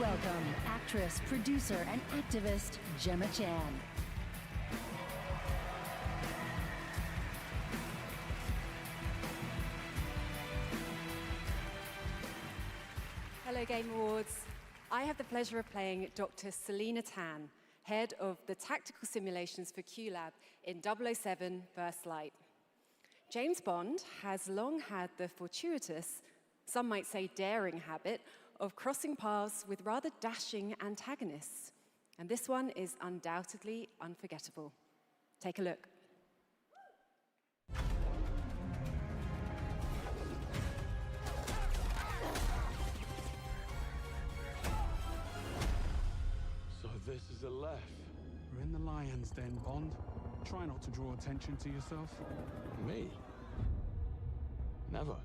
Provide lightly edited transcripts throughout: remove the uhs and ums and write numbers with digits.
welcome actress, producer, and activist Gemma Chan. Hello Game Awards. I have the pleasure of playing Dr. Selena Tan, head of the tactical simulations for QLab in 007 First Light. James Bond has long had the fortuitous, some might say daring habit, of crossing paths with rather dashing antagonists. And this one is undoubtedly unforgettable. Take a look. So this is Aleph. We're in the lion's den, Bond. Try not to draw attention to yourself. Me? Never.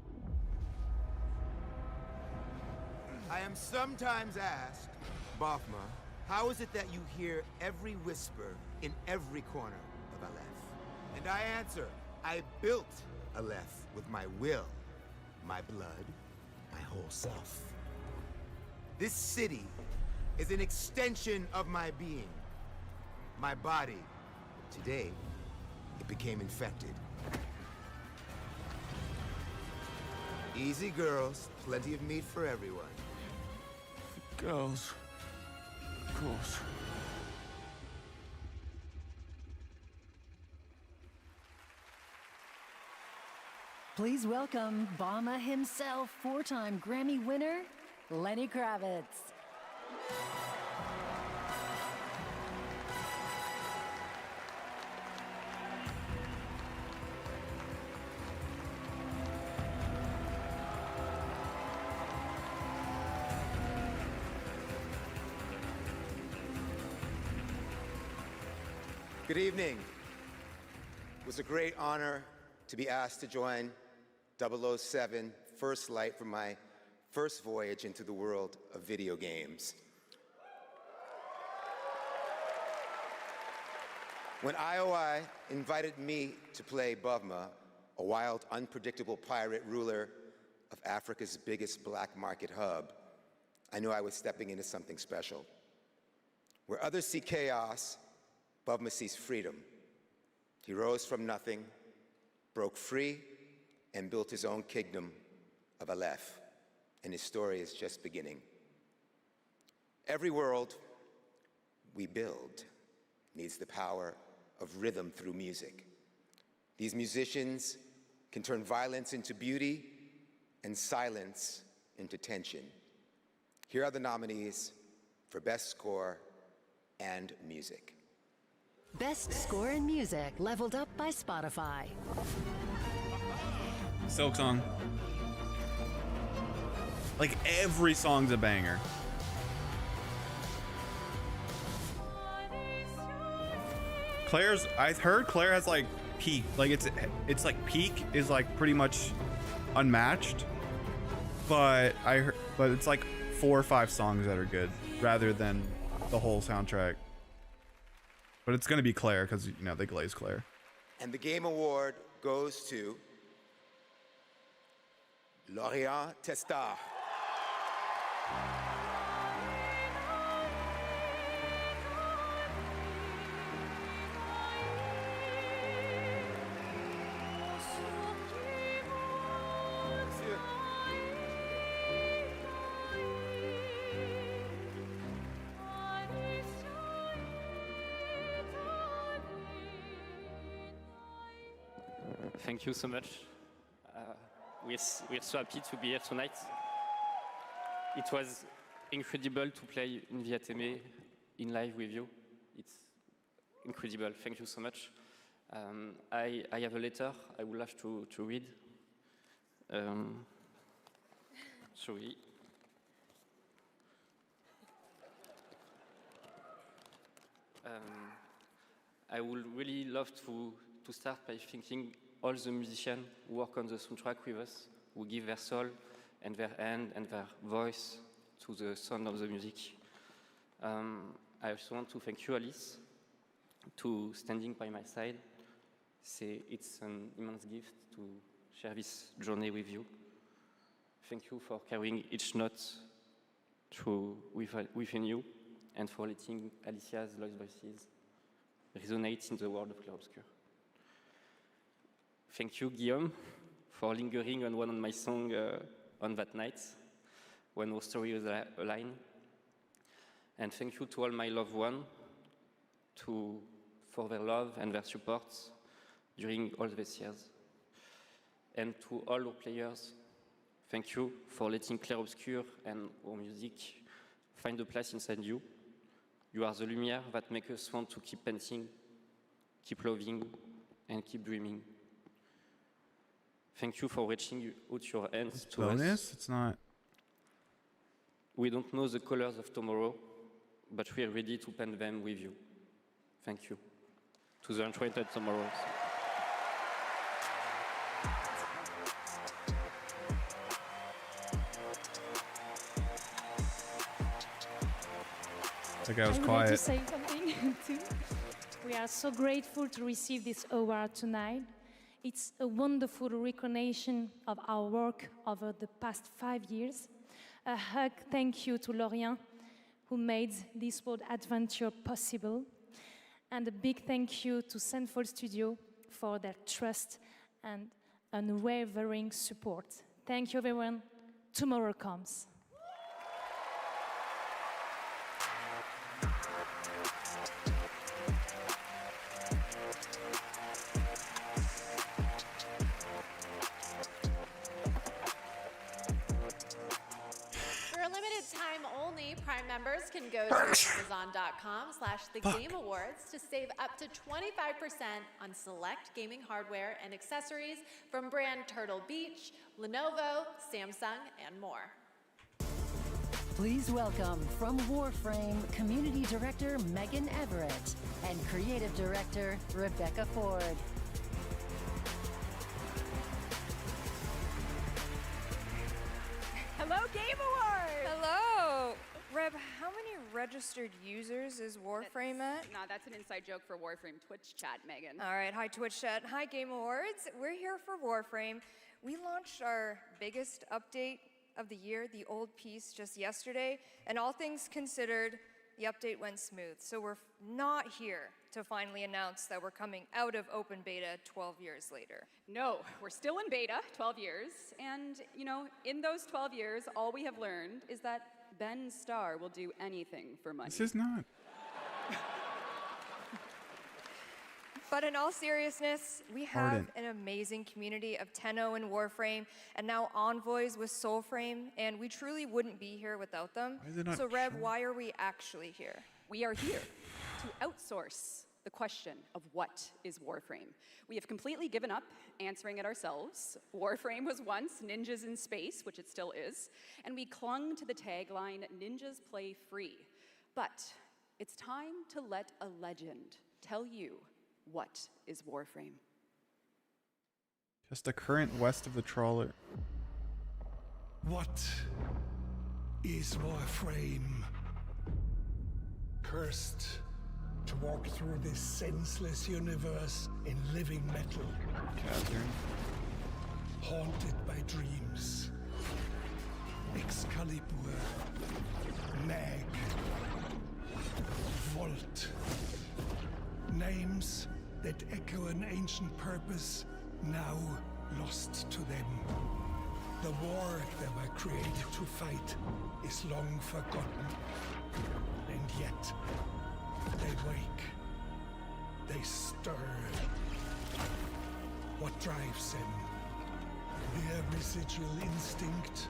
I am sometimes asked, Bafma, how is it that you hear every whisper in every corner of Aleph? And I answer, I built Aleph with my will, my blood, my whole self. This city is an extension of my being, my body. Today, it became infected. Easy, girls. Plenty of meat for everyone. Girls. Of course. Please welcome Obama himself, four-time Grammy winner, Lenny Kravitz. Good evening. It was a great honor to be asked to join 007 First Light for my first voyage into the world of video games. When IOI invited me to play Bavma, a wild, unpredictable pirate ruler of Africa's biggest black market hub, I knew I was stepping into something special. Where others see chaos, Bavma sees freedom. He rose from nothing, broke free, and built his own kingdom of Aleph. And his story is just beginning. Every world we build needs the power of rhythm through music. These musicians can turn violence into beauty and silence into tension. Here are the nominees for Best Score and Music. Best Score in Music, leveled up by Spotify. Silk Song. Like every song's a banger. I heard Claire has like peak, like it's like peak is like pretty much unmatched, but it's like 4 or 5 songs that are good rather than the whole soundtrack. But it's gonna be Claire because, you know, they glaze Claire. And the Game Award goes to Laurent Testard. Thank you so much. We're so happy to be here tonight. It was incredible to play in Viateme in live with you. It's incredible. Thank you so much. I have a letter I would love to read. Sorry. I would really love to start by thanking all the musicians who work on the soundtrack with us, who give their soul and their hand and their voice to the sound of the music. I also want to thank you, Alice, to standing by my side. It's an immense gift to share this journey with you. Thank you for carrying each note within you, and for letting Alicia's lost voices resonate in the world of Clair-Obscur. Thank you, Guillaume, for lingering on one of my songs on that night, when our story was aligned. And thank you to all my loved ones for their love and their support during all these years. And to all our players, thank you for letting Clair-Obscur and our music find a place inside you. You are the lumière that makes us want to keep painting, keep loving, and keep dreaming. Thank you for reaching out your hands to Bonus? us. It's not. We don't know the colors of tomorrow, but we are ready to paint them with you. Thank you. To the Enchanted Tomorrows. That guy was I would like to quiet. say something too. We are so grateful to receive this award tonight. It's a wonderful recognition of our work over the past 5 years. A hug thank you to Lorient, who made this world adventure possible. And a big thank you to Central Studio for their trust and unwavering support. Thank you, everyone. Tomorrow comes. For a limited time only, Prime members can go to Amazon.com/thegameawards to save up to 25% on select gaming hardware and accessories from brand Turtle Beach, Lenovo, Samsung, and more. Please welcome from Warframe Community Director Megan Everett and Creative Director Rebecca Ford. Hello, Game Awards! Hello! Reb, how many registered users is Warframe at? Nah, that's an inside joke for Warframe Twitch chat, Megan. All right, hi Twitch chat, hi Game Awards. We're here for Warframe. We launched our biggest update of the year, the old piece, just yesterday, and all things considered, the update went smooth. So we're not here to finally announce that we're coming out of open beta 12 years later. No, we're still in beta, 12 years, and you know, in those 12 years, all we have learned is that Ben Starr will do anything for money. This is not. But in all seriousness, we have Ardent. an amazing community of Tenno and Warframe, and now Envoys with Soulframe, and we truly wouldn't be here without them. Why is it not So Reb, showing? why are we actually here? We are here to outsource the question of what is Warframe. We have completely given up answering it ourselves. Warframe was once Ninjas in Space, which it still is, and we clung to the tagline, Ninjas Play Free. But it's time to let a legend tell you what is Warframe. Just a current west of the trawler. What is Warframe? Cursed to walk through this senseless universe in living metal. Catherine. Haunted by dreams. Excalibur. Mag. Volt. Names that echo an ancient purpose now lost to them. The war they were created to fight is long forgotten. And yet, they wake. They stir. What drives them? Their residual instinct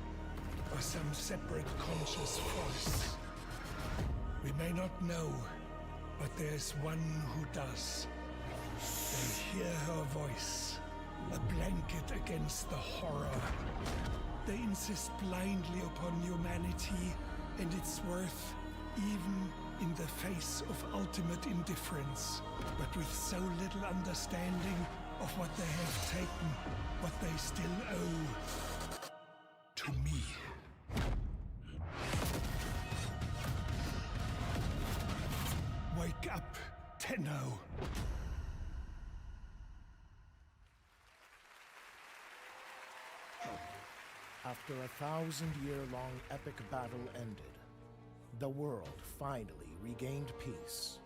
or some separate conscious force? We may not know, but there's one who does. They hear her voice, a blanket against the horror. They insist blindly upon humanity and its worth, even in the face of ultimate indifference, but with so little understanding of what they have taken, what they still owe to me. Wake up, Tenno. After a 1,000-year-long epic battle ended, the world finally regained peace.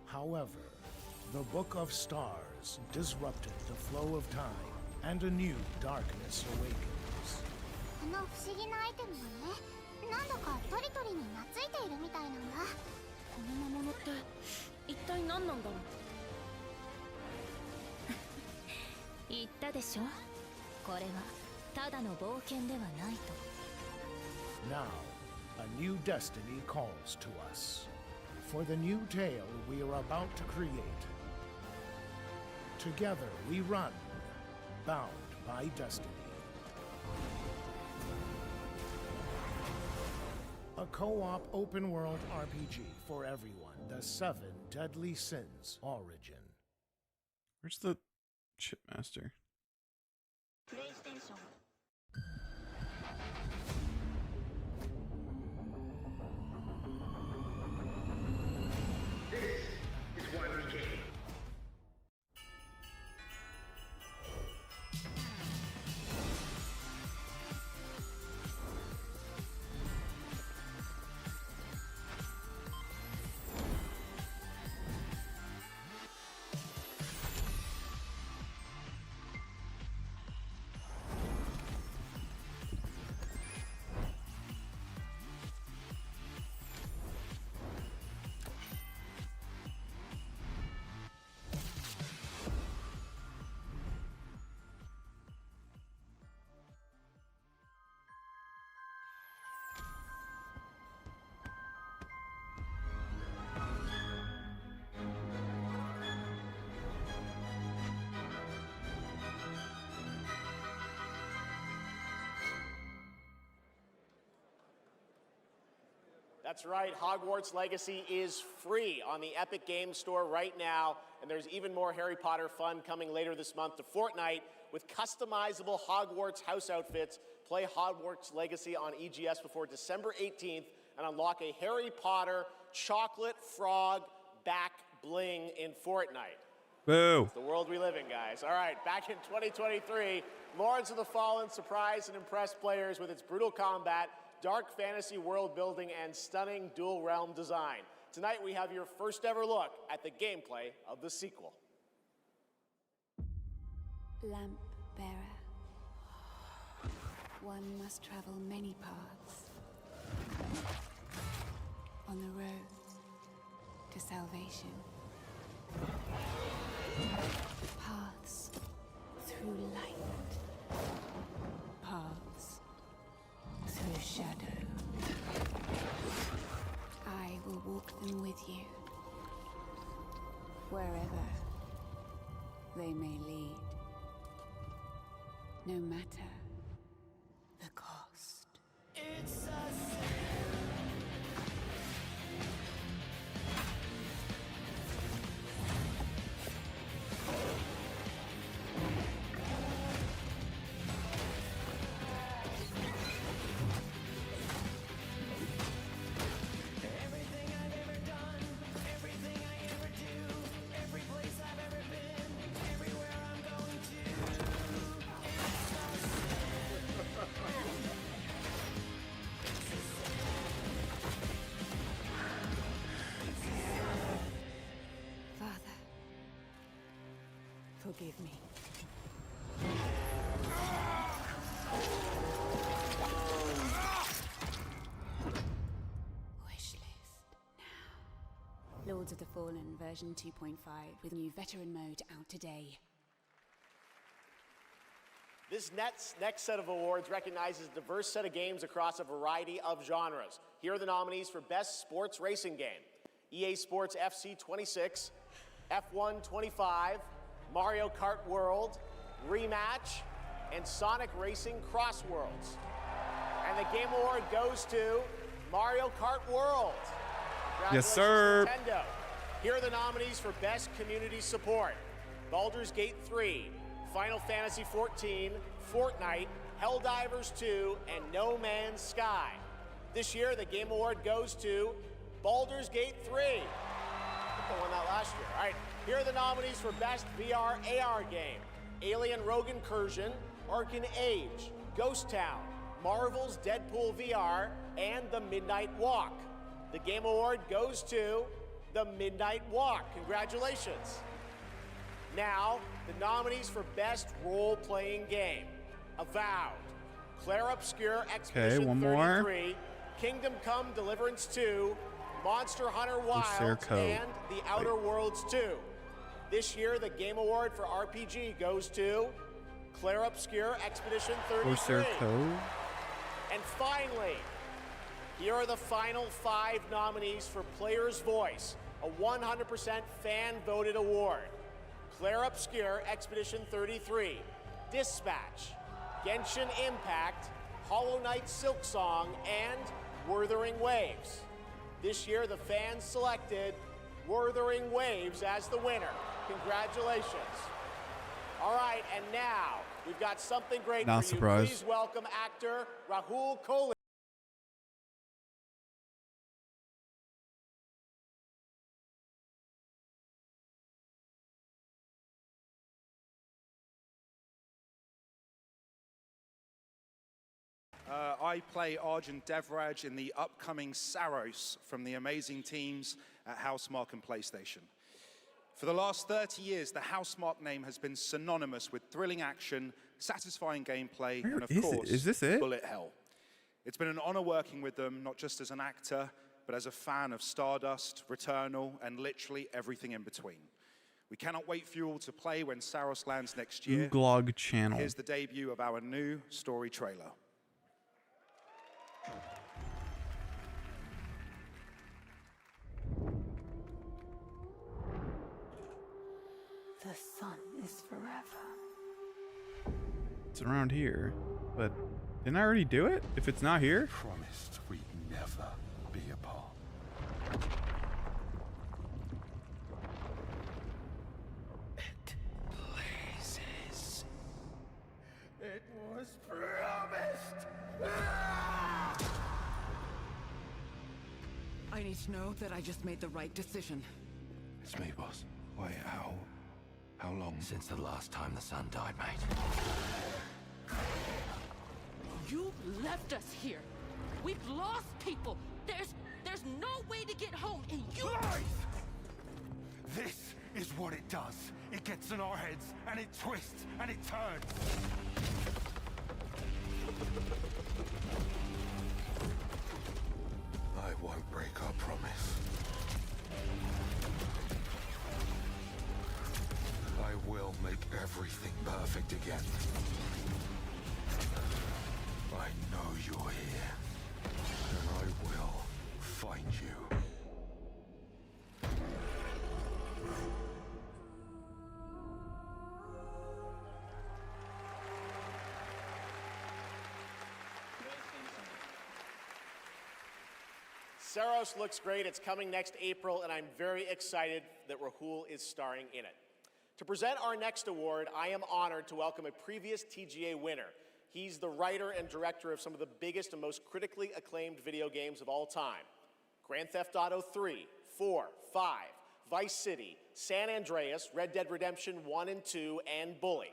However, the Book of Stars disrupted the flow of time, and a new darkness awakens. この不思議なアイテムはね、なんだかトリトリに懐いているみたいなんだ。この魔物って一体何なんだろう。言ったでしょ。これはただの冒険ではないと。Now, a new destiny calls to us. For the new tale we are about to create. Together we run, bound by destiny. A co-op open-world RPG for everyone. The 7 Deadly Sins Origin. Where's the Chipmaster? PlayStation. This is why we came. That's right, Hogwarts Legacy is free on the Epic Games Store right now, and there's even more Harry Potter fun coming later this month to Fortnite with customizable Hogwarts house outfits. Play Hogwarts Legacy on EGS before December 18th and unlock a Harry Potter chocolate frog back bling in Fortnite. Boo. It's the world we live in, guys. All right, back in 2023, Lords of the Fallen surprised and impressed players with its brutal combat, dark fantasy world building, and stunning dual realm design. Tonight we have your first ever look at the gameplay of the sequel. Lamp bearer. One must travel many paths. On the road to salvation. Paths through light. Paths through shadow. I will walk them with you. Wherever they may lead. No matter the cost. It's a forgive me. Wishlist now. Lords of the Fallen version 2.5 with new veteran mode out today. This next set of awards recognizes a diverse set of games across a variety of genres. Here are the nominees for Best Sports Racing Game: EA Sports FC 26, F1 25, Mario Kart World, Rematch, and Sonic Racing Cross Worlds. And the Game Award goes to Mario Kart World. Yes, sir. Nintendo. Here are the nominees for Best Community Support: Baldur's Gate 3, Final Fantasy XIV, Fortnite, Helldivers 2, and No Man's Sky. This year, the Game Award goes to Baldur's Gate 3. I think I won that last year. All right, here are the nominees for Best VR AR Game: Alien Rogue Incursion, Arcane Age, Ghost Town, Marvel's Deadpool VR, and The Midnight Walk. The Game Award goes to The Midnight Walk. Congratulations. Now, the nominees for Best Role-Playing Game. Avowed, Claire Obscure Expedition one more. 33, Kingdom Come Deliverance 2, Monster Hunter Wilds, and The Outer Worlds 2. This year, the Game Award for RPG goes to Claire Obscure Expedition 33. And finally, here are the final 5 nominees for Player's Voice, a 100% fan-voted award. Claire Obscure Expedition 33, Dispatch, Genshin Impact, Hollow Knight Silksong, and Wuthering Waves. This year, the fans selected Wuthering Waves as the winner. Congratulations. All right, and now we've got something great Not for you. surprised. Please welcome actor Rahul Kohli. I play Arjun Devraj in the upcoming Saros from the amazing teams at Housemarque and PlayStation. For the last 30 years, the Housemarque name has been synonymous with thrilling action, satisfying gameplay, and of course, is this it? bullet hell. It's been an honor working with them, not just as an actor, but as a fan of Stardust, Returnal, and literally everything in between. We cannot wait for you all to play when Saros lands next year. Googlog channel. Here's the debut of our new story trailer. The sun is forever. It's around here, but didn't I already do it? If it's not here? Promised we'd never be apart. It blazes. It was promised. I need to know that I just made the right decision. It's me, boss. Wait, how long? Since the last time the sun died, mate. You left us here. We've lost people. There's no way to get home, and you... Lies! This is what it does. It gets in our heads, and it twists, and it turns. I won't break our promise. I will make everything perfect again. I know you're here, and I will find you. Saros looks great. It's coming next April, and I'm very excited that Rahul is starring in it. To present our next award, I am honored to welcome a previous TGA winner. He's the writer and director of some of the biggest and most critically acclaimed video games of all time. Grand Theft Auto 3, 4, 5, Vice City, San Andreas, Red Dead Redemption 1 and 2, and Bully.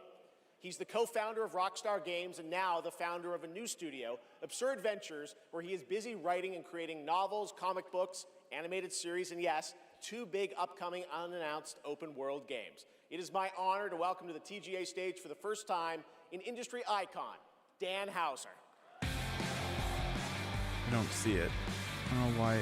He's the co-founder of Rockstar Games and now the founder of a new studio, Absurd Ventures, where he is busy writing and creating novels, comic books, animated series, and yes, 2 big upcoming unannounced open world games. It is my honor to welcome to the TGA stage for the first time an industry icon, Dan Houser. I don't see it. I don't know why.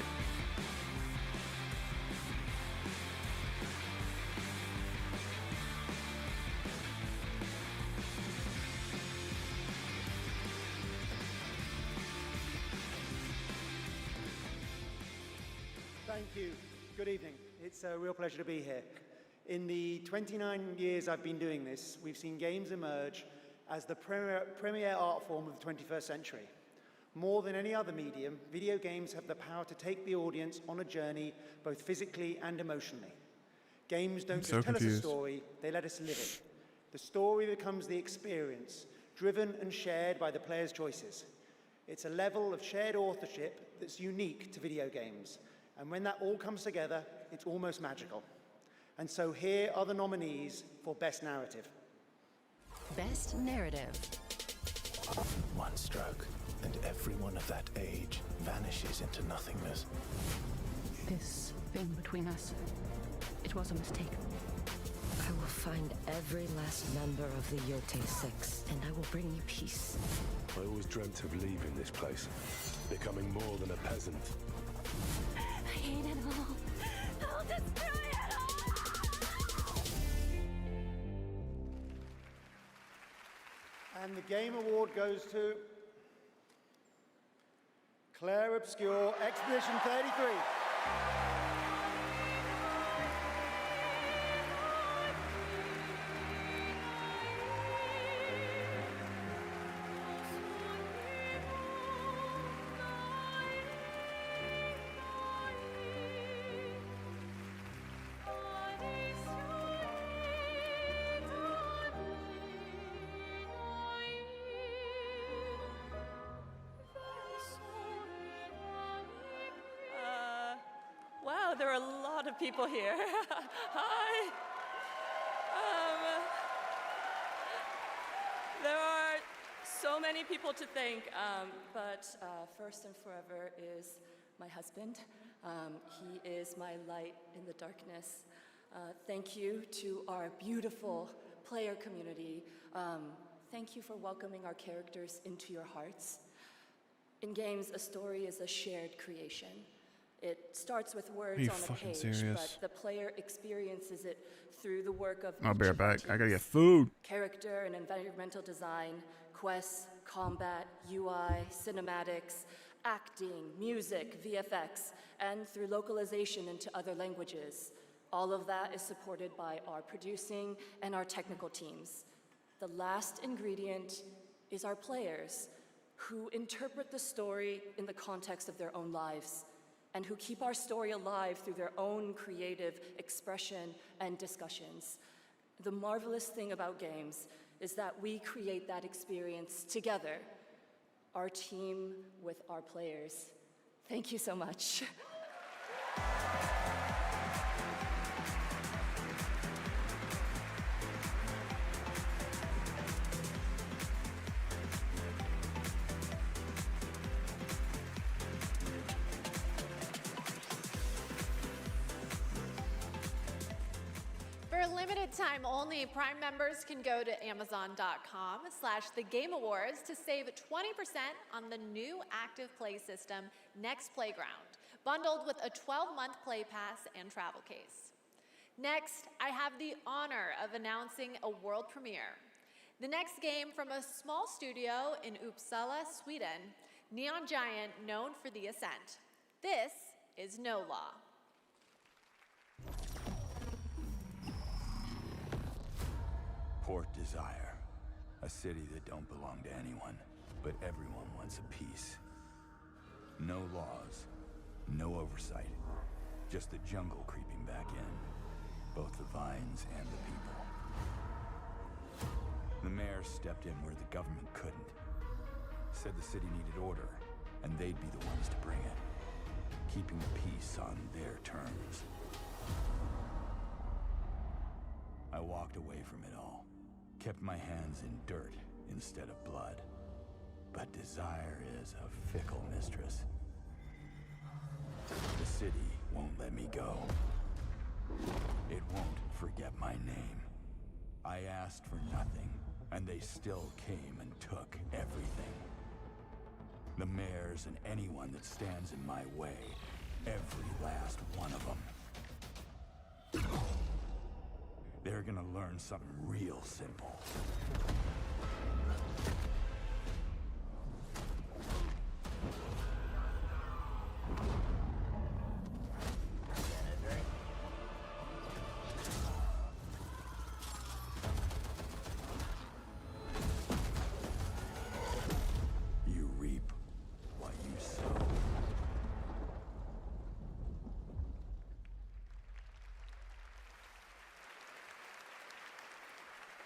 Thank you. Good evening. It's a real pleasure to be here. In the 29 years I've been doing this, we've seen games emerge as the premier art form of the 21st century. More than any other medium, video games have the power to take the audience on a journey, both physically and emotionally. Games don't just tell us a story, they let us live it. The story becomes the experience, driven and shared by the player's choices. It's a level of shared authorship that's unique to video games. And when that all comes together, it's almost magical. And so here are the nominees for Best Narrative. Best Narrative. One stroke, and everyone of that age vanishes into nothingness. This thing between us, it was a mistake. I will find every last member of the Yote Six, and I will bring you peace. I always dreamt of leaving this place, becoming more than a peasant. I hate it all. I'll destroy it all! And the Game Award goes to Claire Obscure, Expedition 33. Wow, there are a lot of people here. Hi. There are so many people to thank, but first and forever is my husband. He is my light in the darkness. Thank you to our beautiful player community. Thank you for welcoming our characters into your hearts. In games, a story is a shared creation. It starts with words on a page, but the player experiences it through the work of I'll be each right of our back. I gotta teams. get food. Character and environmental design, quests, combat, UI, cinematics, acting, music, VFX, and through localization into other languages. All of that is supported by our producing and our technical teams. The last ingredient is our players, who interpret the story in the context of their own lives, and who keep our story alive through their own creative expression and discussions. The marvelous thing about games is that we create that experience together, our team with our players. Thank you so much. For a limited time only, Prime members can go to amazon.com/thegameawards to save 20% on the new active play system, Next Playground, bundled with a 12-month play pass and travel case. Next, I have the honor of announcing a world premiere. The next game from a small studio in Uppsala, Sweden, Neon Giant, known for The Ascent. This is No Law. Port Desire, a city that don't belong to anyone, but everyone wants a piece. No laws, no oversight, just the jungle creeping back in, both the vines and the people. The mayor stepped in where the government couldn't, said the city needed order, and they'd be the ones to bring it, keeping the peace on their terms. I walked away from it all. Kept my hands in dirt instead of blood. But desire is a fickle mistress. The city won't let me go. It won't forget my name. I asked for nothing, and they still came and took everything. The mayors and anyone that stands in my way, every last one of them. They're gonna learn something real simple. You reap what you sow.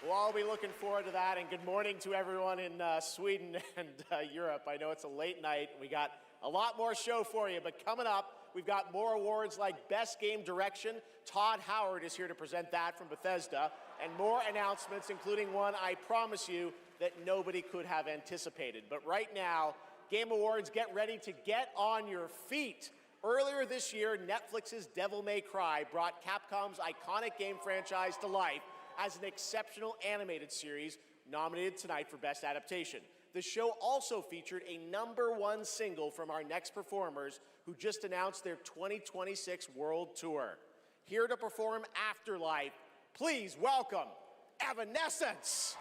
We'll all be looking forward to that, and good morning to everyone in Sweden and Europe. I know it's a late night. We got a lot more show for you, but coming up, we've got more awards like Best Game Direction. Todd Howard is here to present that from Bethesda, and more announcements, including one I promise you that nobody could have anticipated. But right now, Game Awards, get ready to get on your feet. Earlier this year, Netflix's Devil May Cry brought Capcom's iconic game franchise to life as an exceptional animated series nominated tonight for Best Adaptation. The show also featured a #1 single from our next performers who just announced their 2026 World Tour. Here to perform Afterlife, please welcome Evanescence!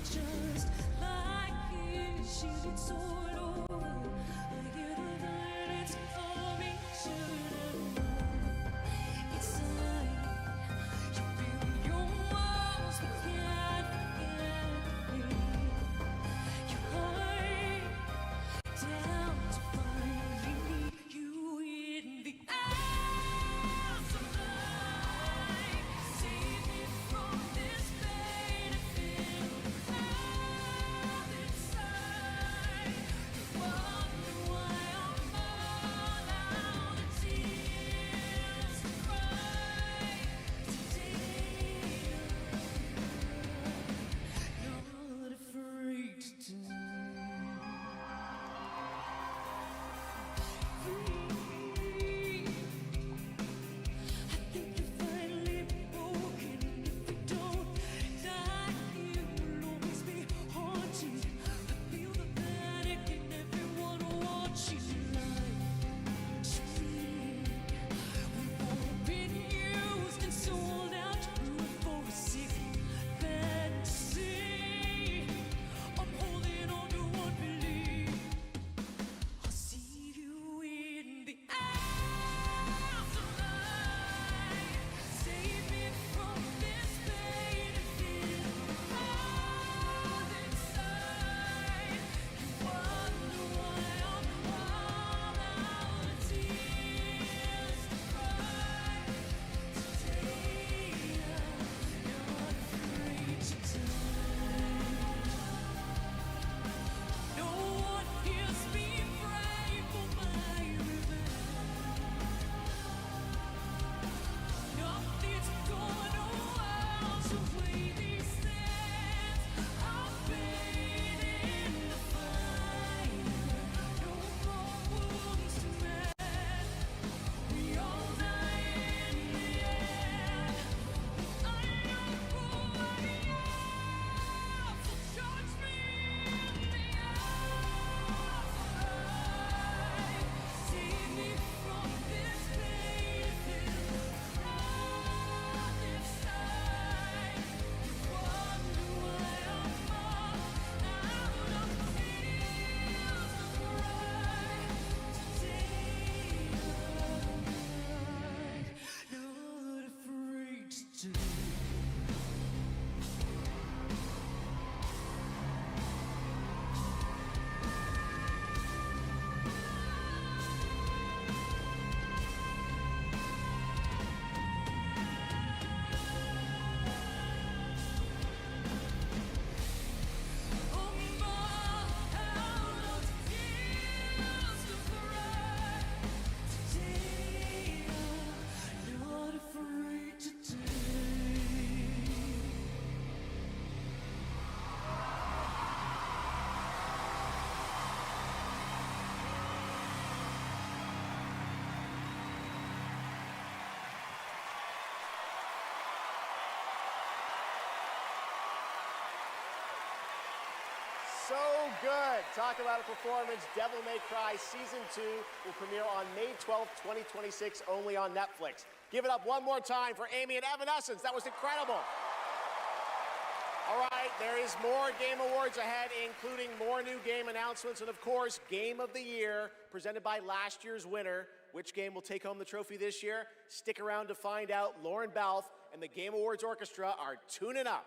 Just like it, shielded sword over. I hear the violence coming, should it's like you build your walls, but can't get me. You hide down to finally meet you in the afterlife. Save me from this battlefield. So good. Talk about a performance. Devil May Cry Season 2 will premiere on May 12th, 2026, only on Netflix. Give it up one more time for Amy and Evanescence. That was incredible. All right, there is more Game Awards ahead, including more new game announcements and, of course, Game of the Year, presented by last year's winner. Which game will take home the trophy this year? Stick around to find out. Lauren Balfe and the Game Awards Orchestra are tuning up.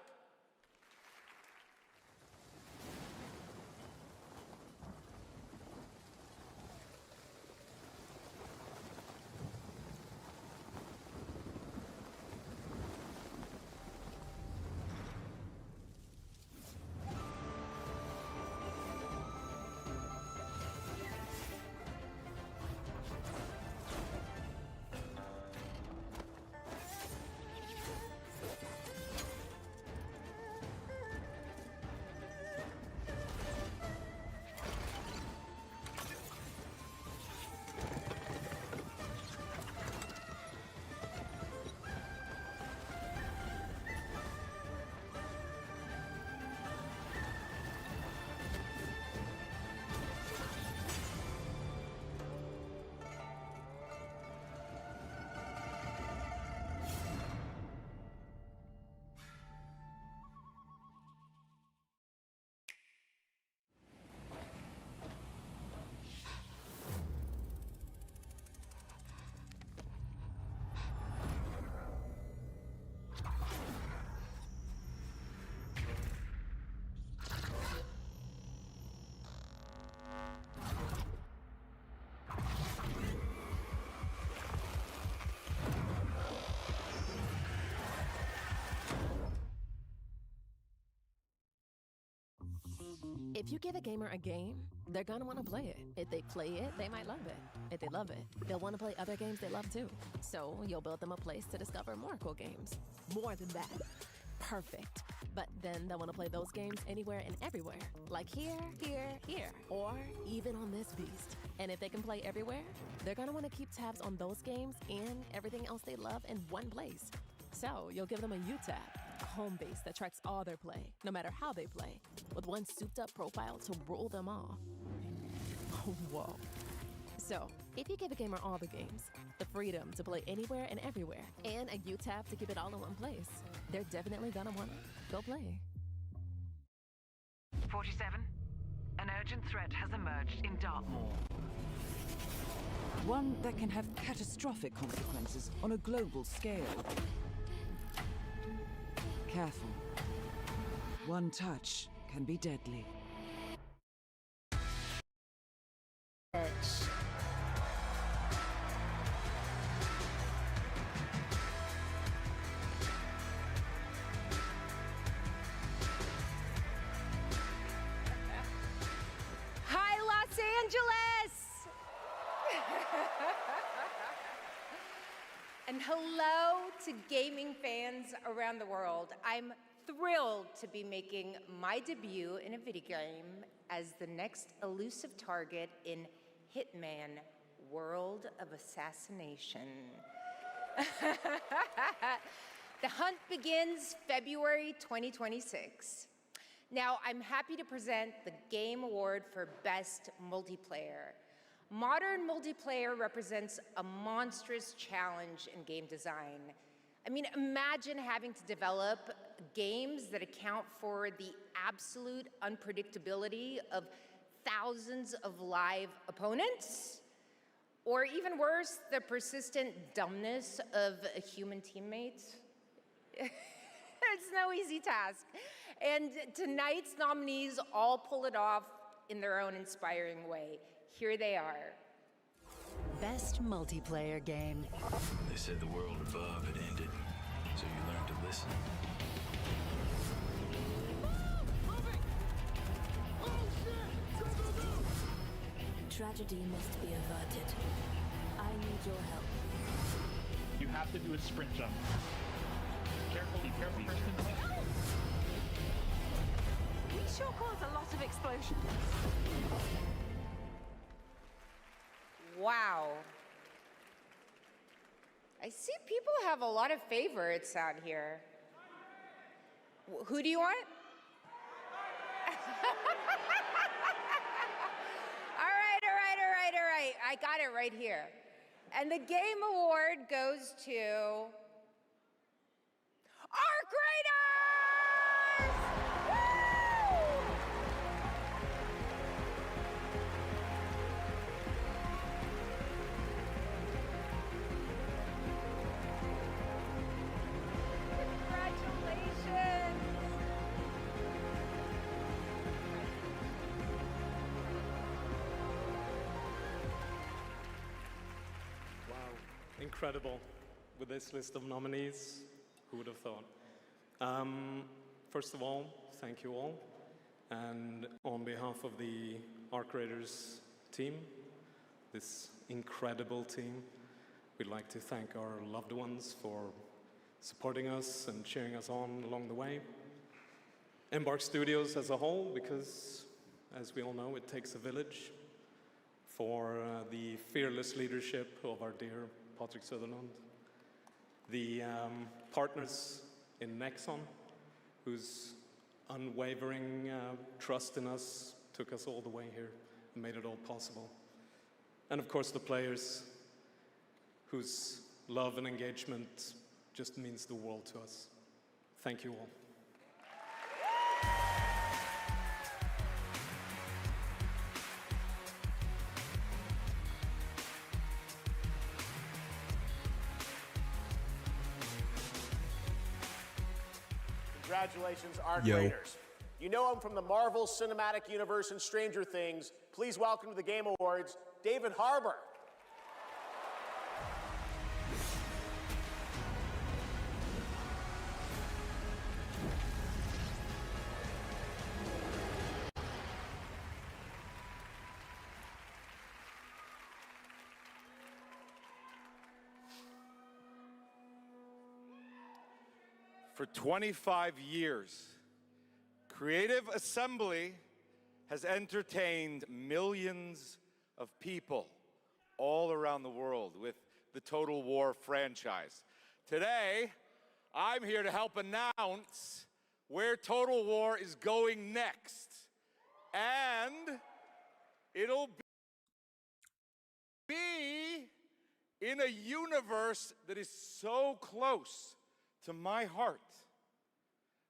If you give a gamer a game, they're gonna want to play it. If they play it, they might love it. If they love it, they'll want to play other games they love too. So you'll build them a place to discover more cool games. More than that. Perfect. But then they'll want to play those games anywhere and everywhere. Like here, here, or even on this beast. And if they can play everywhere, they're gonna want to keep tabs on those games and everything else they love in one place. So you'll give them a U-tab, a home base that tracks all their play, no matter how they play, with one souped-up profile to rule them all. Whoa. So, if you give a gamer all the games, the freedom to play anywhere and everywhere, and a U-tab to keep it all in one place, they're definitely gonna wanna go play. 47. An urgent threat has emerged in Dartmoor. One that can have catastrophic consequences on a global scale. Careful. One touch can be deadly. Hi, Los Angeles! And hello to gaming fans around the world. I'm thrilled to be making my debut in a video game as the next elusive target in Hitman: World of Assassination. The hunt begins February 2026. Now, I'm happy to present the Game Award for Best Multiplayer. Modern multiplayer represents a monstrous challenge in game design. I mean, imagine having to develop games that account for the absolute unpredictability of thousands of live opponents, or even worse, the persistent dumbness of a human teammate. It's no easy task. And tonight's nominees all pull it off in their own inspiring way. Here they are. Best multiplayer game. They said the world above had ended, so you learned to listen. Tragedy must be averted. I need your help. You have to do a sprint jump. Careful, be careful, Kirsten. We sure cause a lot of explosions. Wow. I see people have a lot of favorites out here. Who do you want? All right. I got it right here. And the Game Award goes to Arc Raiders! Woo! Congratulations! Wow, incredible. With this list of nominees, who would have thought? First of all, thank you all. And on behalf of the Arc Raiders team, this incredible team, we'd like to thank our loved ones for supporting us and cheering us on along the way. Embark Studios as a whole, because as we all know, it takes a village, for the fearless leadership of our dear Patrick Sutherland. The partners in Nexon, whose unwavering trust in us took us all the way here and made it all possible. And of course the players, whose love and engagement just means the world to us. Thank you all. Congratulations, Arc Yo. Raiders. You know him from the Marvel Cinematic Universe and Stranger Things. Please welcome to the Game Awards, David Harbour. For 25 years, Creative Assembly has entertained millions of people all around the world with the Total War franchise. Today, I'm here to help announce where Total War is going next. And it'll be in a universe that is so close to my heart.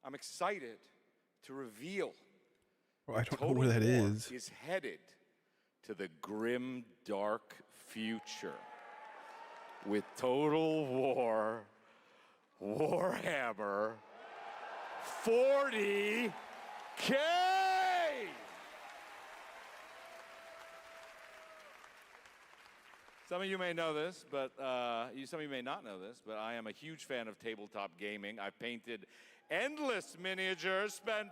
I'm excited to reveal Well, I don't know where that is. is headed to the grim, dark future with Total War Warhammer 40K. Some of you may know this, but some of you may not know this, but I am a huge fan of tabletop gaming. I've painted endless miniatures, spent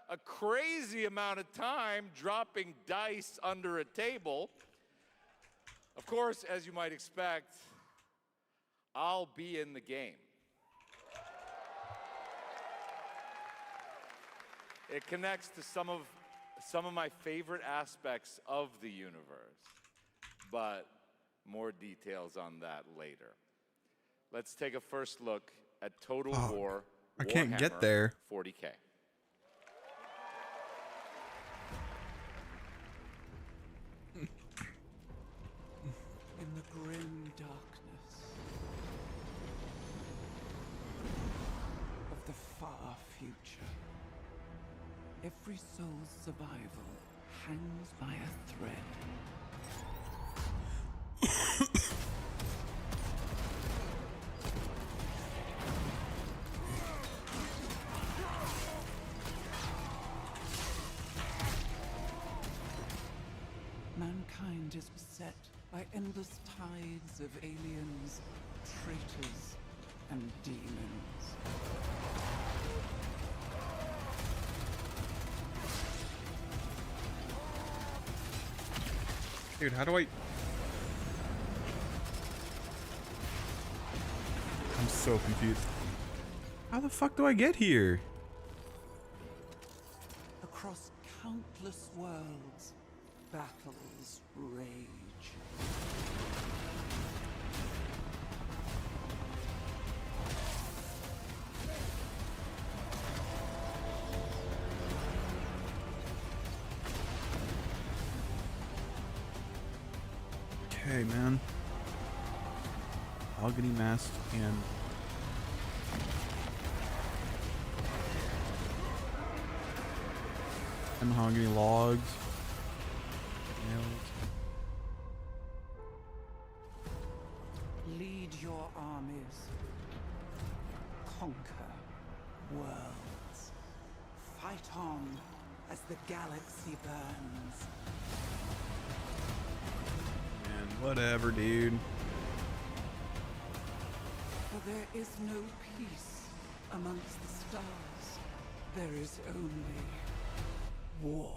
a crazy amount of time dropping dice under a table. Of course, as you might expect, I'll be in the game. It connects to some of my favorite aspects of the universe, but more details on that later. Let's take a first look at Total War I can't Warhammer get there. 40K. In the grim darkness of the far future, every soul's survival hangs by a thread. Mankind is beset by endless tides of aliens, traitors, and demons. Dude, how do I... I'm so confused. How the fuck do I get here? Across countless worlds, battles rage. Okay, man. Mahogany mask and... mahogany logs. Nails. Lead your armies. Conquer worlds. Fight on as the galaxy burns. Man, whatever, dude. For there is no peace amongst the stars. There is only war.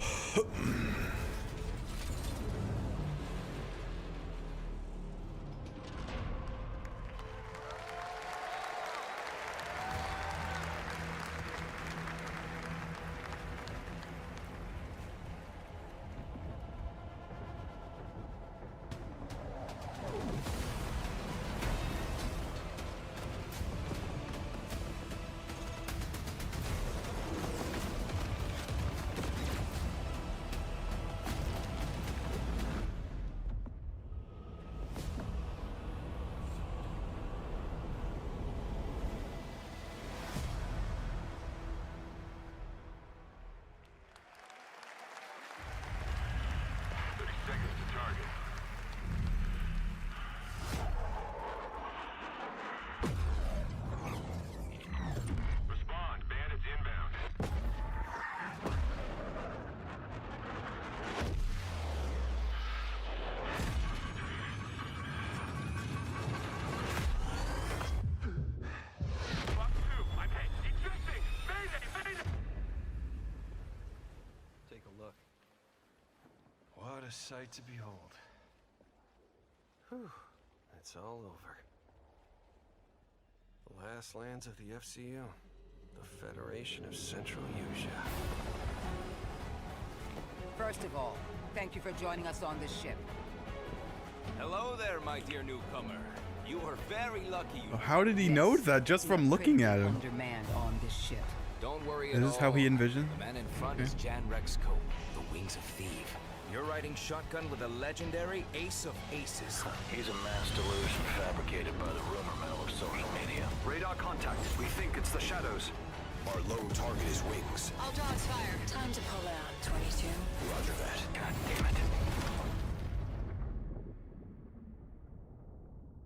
What a sight to behold. Whew, it's all over. The last lands of the FCU. The Federation of Central Asia. First of all, thank you for joining us on this ship. Hello there, my dear newcomer. You are very lucky. How did he know that just from looking at him? Undermanned on this ship. Don't worry Is at this all. how he envisioned? The man in front is Jan Rexco, the Wings of Thief. You're riding shotgun with a legendary ace of aces. He's a mass delusion fabricated by the rumor mill of social media. Radar contact. We think it's the shadows. Our lone target is Wings. I'll draw his fire. Time to pull out, 22. Roger that. God damn it.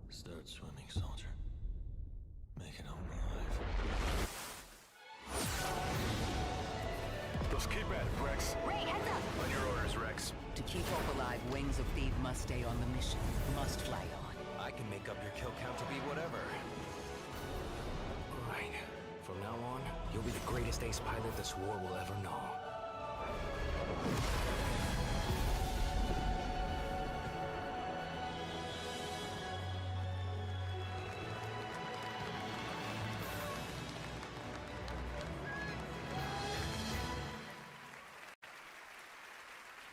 Start swimming, soldier. Make it home alive. Just keep at it, Rex. Ray, heads up! On your orders, Rex. To keep Hope alive, Wings of Thief must stay on the mission. Must fly on. I can make up your kill count to be whatever. Right. From now on, you'll be the greatest ace pilot this war will ever know.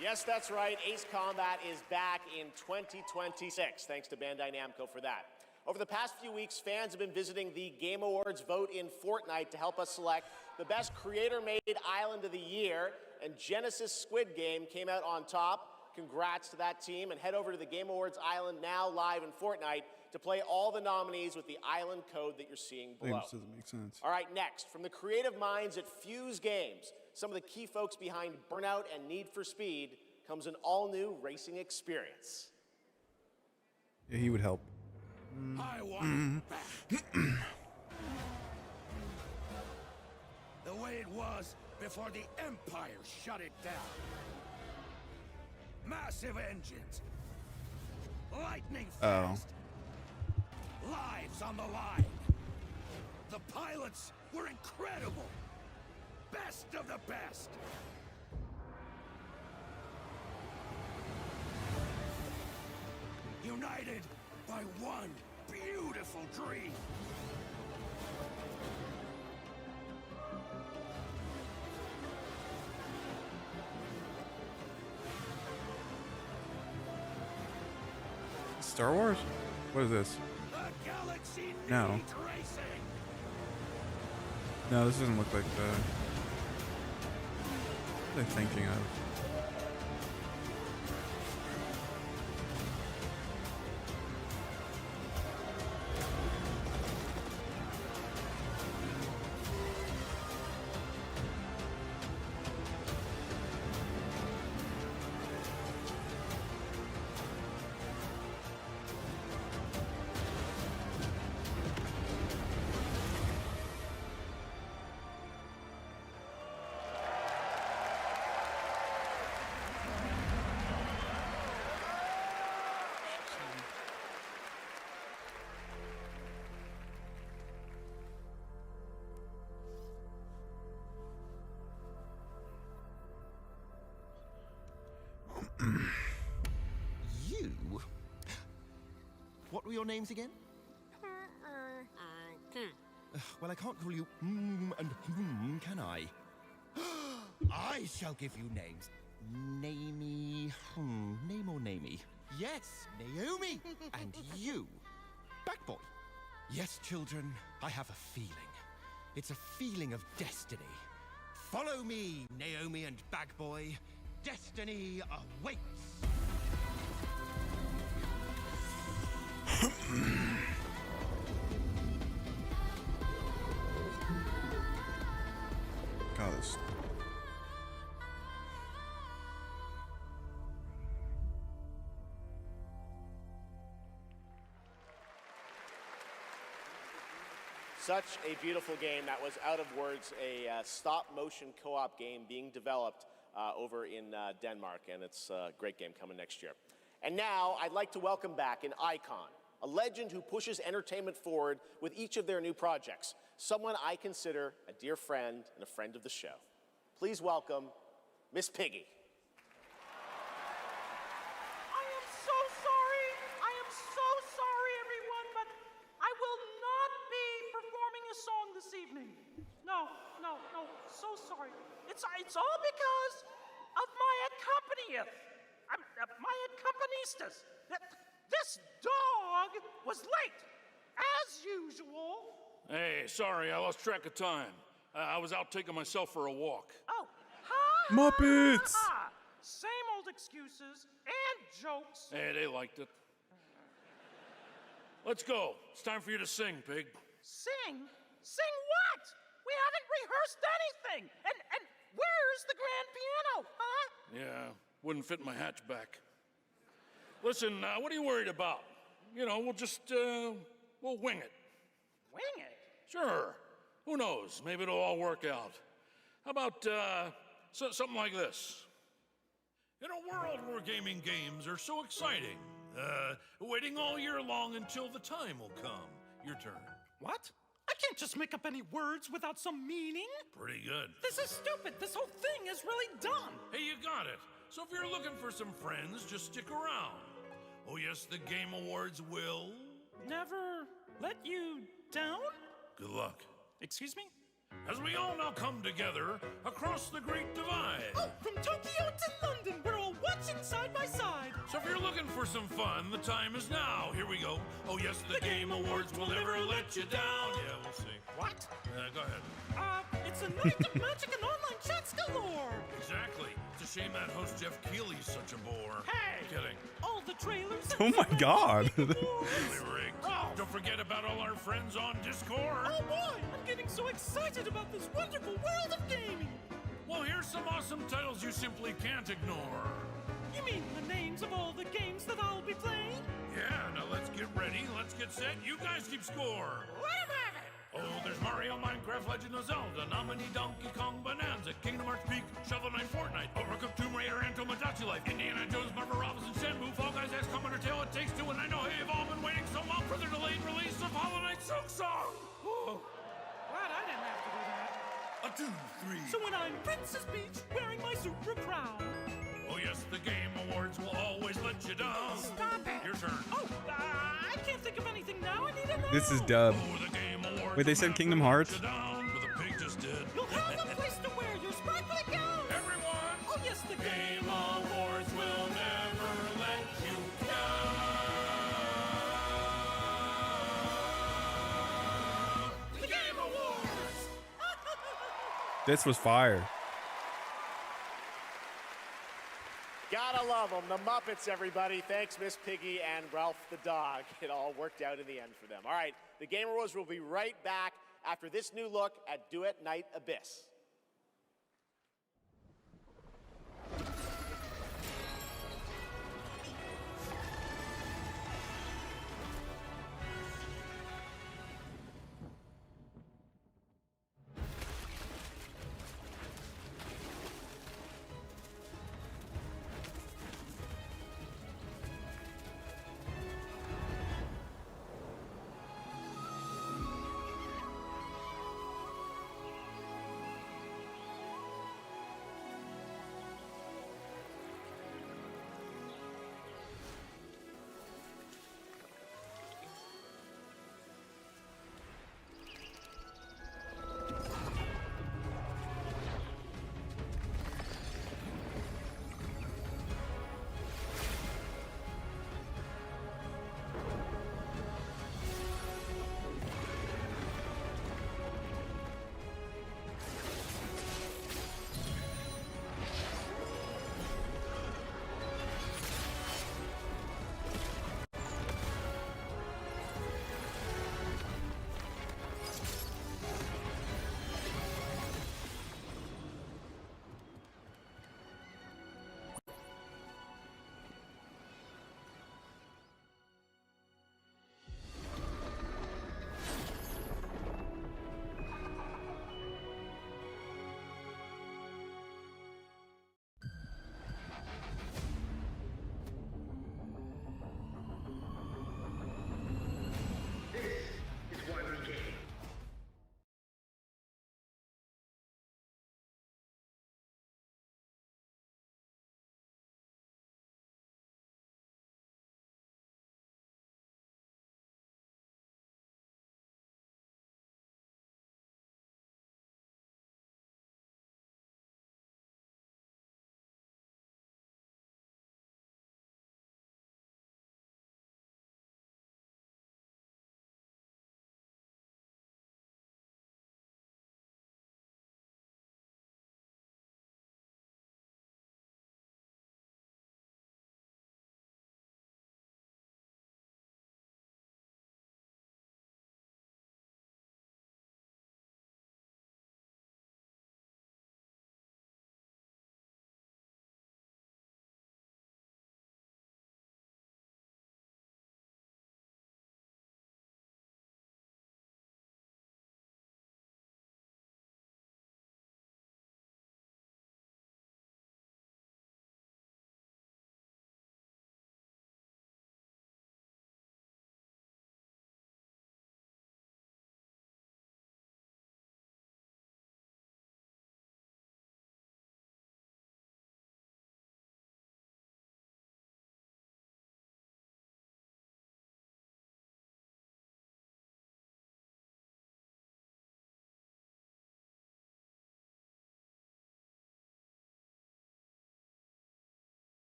Yes, that's right. Ace Combat is back in 2026. Thanks to Bandai Namco for that. Over the past few weeks, fans have been visiting the Game Awards vote in Fortnite to help us select the best creator-made island of the year, and Genesis Squid Game came out on top. Congrats to that team, and head over to the Game Awards island now live in Fortnite to play all the nominees with the island code that you're seeing below. This doesn't make sense. All right, next, from the creative minds at Fuse Games, some of the key folks behind Burnout and Need for Speed, comes an all-new racing experience. Yeah, he would help. I want it back. The way it was before the Empire shut it down. Massive engines. Lightning fast. Lives on the line. The pilots were incredible. Best of the best. United by one beautiful dream. Star Wars? What is this? No. No, this doesn't look like the... What am I thinking of? You? What were your names again? Well, I can't call you and can I? I shall give you names. Namey, name or namey? Yes, Naomi. And you, Backboy. Yes, children, I have a feeling. It's a feeling of destiny. Follow me, Naomi and Bagboy. Destiny awaits. God, this... Such a beautiful game. That was, out of words, a stop-motion co-op game being developed over in Denmark, and it's a great game coming next year. And now, I'd like to welcome back an icon, a legend who pushes entertainment forward with each of their new projects, someone I consider a dear friend and a friend of the show. Please welcome Miss Piggy. I am so sorry. I am so sorry, everyone, but I will not be performing a song this evening. No. it's all because of my accompanist. This dog was late, as usual. Hey, sorry, I lost track of time. I was out taking myself for a walk. Oh, Muppets! Same old excuses and jokes. Hey, they liked it. Let's go. It's time for you to sing, pig. Sing? Sing what? We haven't rehearsed anything. And where's the grand piano, huh? Yeah, wouldn't fit in my hatchback. Listen, what are you worried about? You know, we'll just, we'll wing it. Wing it? Sure. Who knows? Maybe it'll all work out. How about, something like this? In a world where gaming games are so exciting, waiting all year long until the time will come. Your turn. What? I can't just make up any words without some meaning. Pretty good. This is stupid. This whole thing is really dumb. Hey, you got it. So if you're looking for some friends, just stick around. Oh yes, the Game Awards will... Never let you down? Good luck. Excuse me? As we all now come together across the Great Divide. Oh, from Tokyo to London, we're all watching side by side. So if you're looking for some fun, the time is now. Here we go. Oh yes, the Game Awards will never let you down. Yeah, we'll see. What? Go ahead. It's a night of magic and online chats galore. Exactly. It's a shame that host Jeff Keighley's such a bore. Hey! Kidding. All the trailers. Oh my god. Really rigged. Oh. Don't forget about all our friends on Discord. Oh boy, I'm getting so excited about this wonderful world of gaming. Well, here's some awesome titles you simply can't ignore. You mean the names of all the games that I'll be playing? Yeah, now let's get ready, let's get set, you guys keep score. Let 'em have it! Oh, there's Mario, Minecraft, Legend of Zelda, Nominee, Donkey Kong, Bonanza, Kingdom Hearts Peak, Shovel Knight, Fortnite, Overcooked, Tomb Raider, and Tomodachi Life, Indiana Jones, Marvel Robinson, Shenmue, Fall Guys, XCOM, Undertale, It Takes Two, and I know you've all been waiting so long for the delayed release of Hollow Knight Silk Song. Oh, glad I didn't have to do that. 1, 2, 3. So when I'm Princess Peach, wearing my super crown. Oh yes, the Game Awards will always let you down. Stop it! Your turn. Oh, I can't think of anything now. I need to know. This is dub. Oh, the Game Awards. Wait, they said Kingdom Hearts? Down, but the pig just did. You'll have a place to wear your sparkly gown. Everyone. Oh yes, the Game Awards will never let you down. The Game Awards. This was fire. Gotta love them. The Muppets, everybody. Thanks, Miss Piggy and Ralph the dog. It all worked out in the end for them. All right, the Game Awards will be right back after this new look at Duet Night Abyss.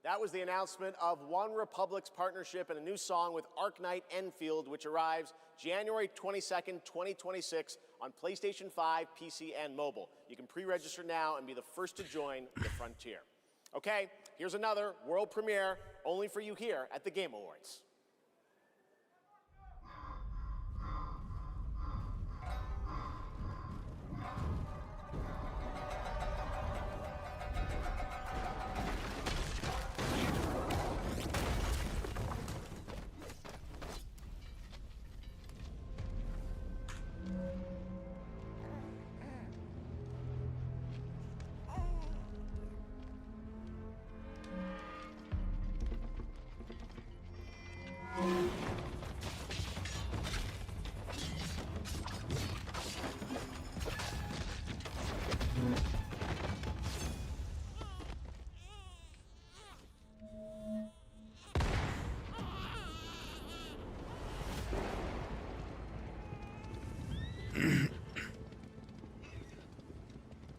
That was the announcement of One Republic's partnership and a new song with Arknight Enfield, which arrives January 22nd, 2026 on PlayStation 5, PC, and mobile. You can pre-register now and be the first to join the frontier. Okay, here's another world premiere only for you here at the Game Awards.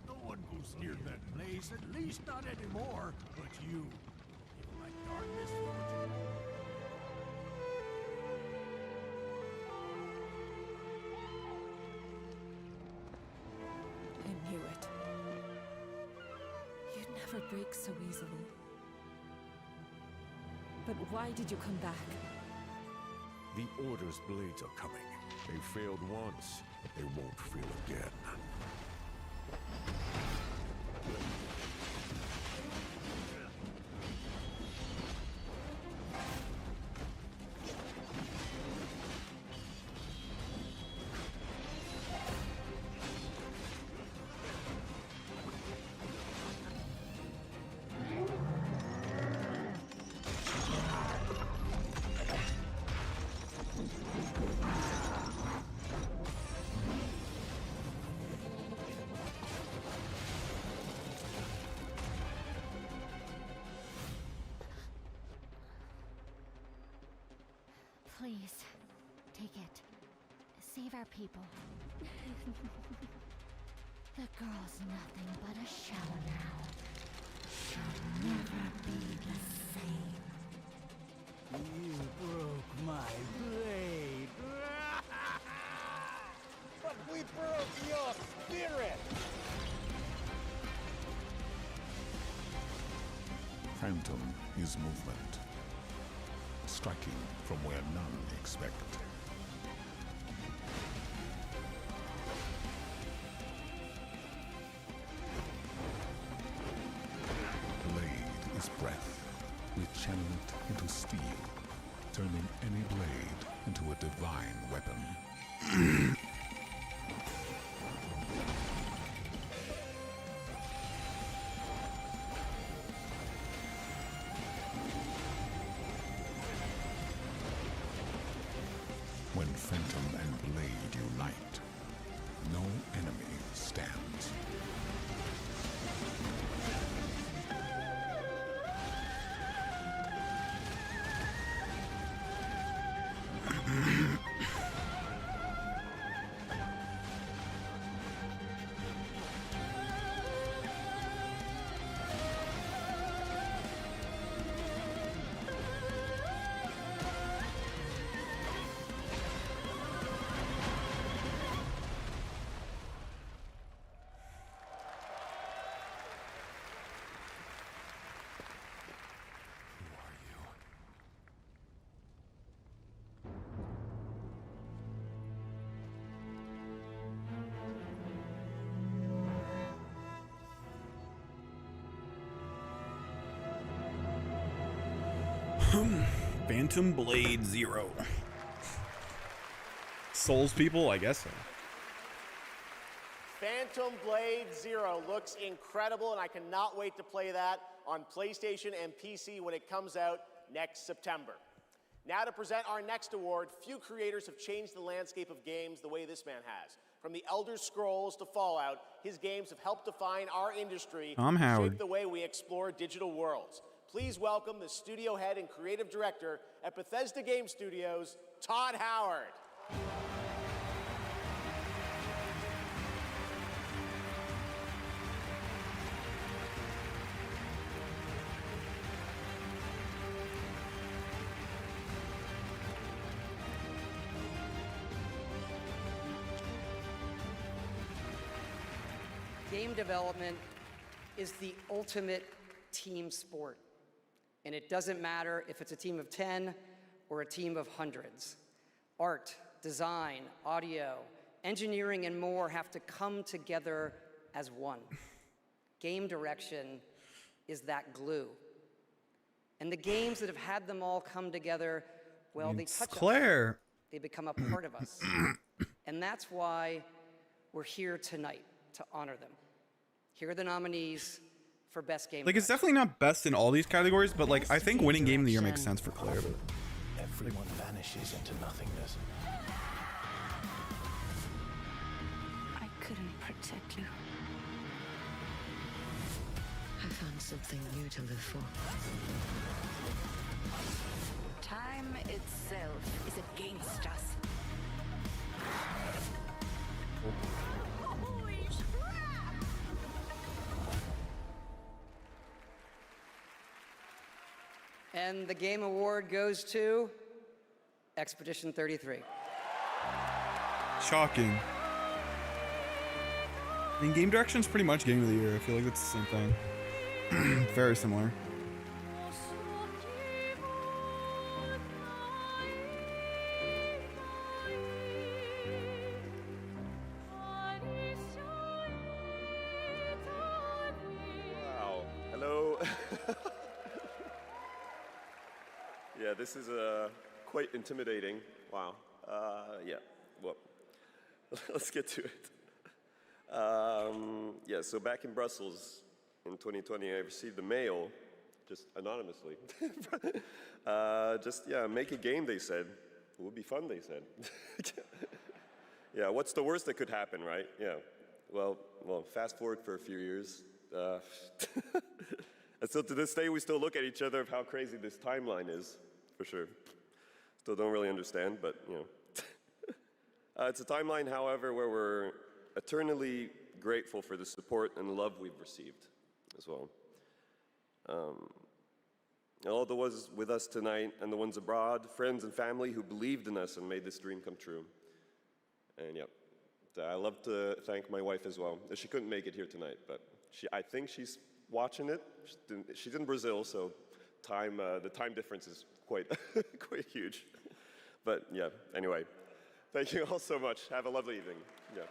No one goes near that place, at least not anymore. But you, if my dark misfortune. I knew it. You'd never break so easily. But why did you come back? The Order's blades are coming. They failed once, they won't fail again. Please, take it. Save our people. The girl's nothing but a shell now. She'll never be the same. You broke my blade. But we broke your spirit! Phantom is movement, striking from where none expect. Blade is breath. We channel it into steel, turning any blade into a divine weapon. When Phantom and Blade unite, no enemy stands. Phantom Blade Zero. Souls people, I guess so. Phantom Blade Zero looks incredible, and I cannot wait to play that on PlayStation and PC when it comes out next September. Now to present our next award, few creators have changed the landscape of games the way this man has. From the Elder Scrolls to Fallout, his games have helped define our industry and shape the way we explore digital worlds. Please welcome the studio head and creative director at Bethesda Game Studios, Todd Howard. Game development is the ultimate team sport. And it doesn't matter if it's a team of 10 or a team of hundreds. Art, design, audio, engineering, and more have to come together as one. Game direction is that glue. And the games that have had them all come together, well, they touch Claire. us. They become a part of us. And that's why we're here tonight, to honor them. Here are the nominees for Best Game. Like, it's definitely not best in all these categories, but like, I think winning Game of the Year makes sense for Claire. But Everyone vanishes into nothingness. I couldn't protect you. I found something new to live for. Time itself is against us. And the Game Award goes to Expedition 33. shocking. I mean, game direction's pretty much Game of the Year. I feel like it's the same thing. Very similar. Wow. Hello. Yeah, this is quite intimidating. Wow. Yeah. Well, let's get to it. Yeah, so back in Brussels in 2020, I received a mail, just anonymously. Make a game, they said. It would be fun, they said. Yeah, what's the worst that could happen, right? Yeah. Well, fast forward for a few years. And so to this day, we still look at each other of how crazy this timeline is, for sure. Still don't really understand, but, you know. It's a timeline, however, where we're eternally grateful for the support and love we've received as well. All the ones with us tonight and the ones abroad, friends and family who believed in us and made this dream come true. And yeah, I love to thank my wife as well. She couldn't make it here tonight, but I think she's watching it. She's in Brazil, so the time difference is quite, quite huge. But yeah, anyway, thank you all so much. Have a lovely evening. Yeah.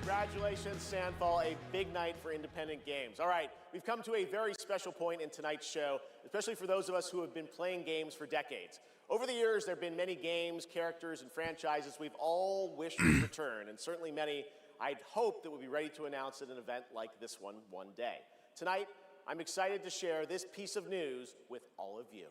Congratulations, Sandfall, a big night for independent games. All right, we've come to a very special point in tonight's show, especially for those of us who have been playing games for decades. Over the years, there have been many games, characters, and franchises we've all wished would return, and certainly many I'd hope that would be ready to announce at an event like this one day. Tonight, I'm excited to share this piece of news with all of you.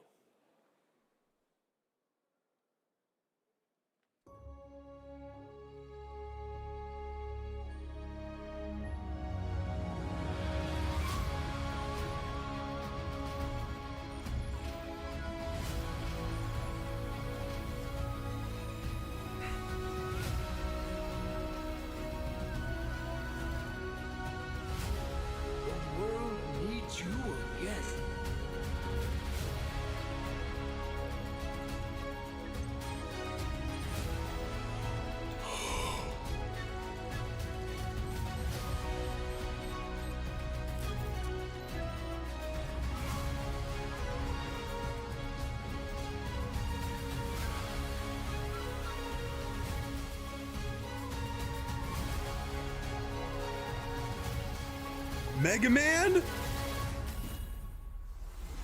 Mega Man?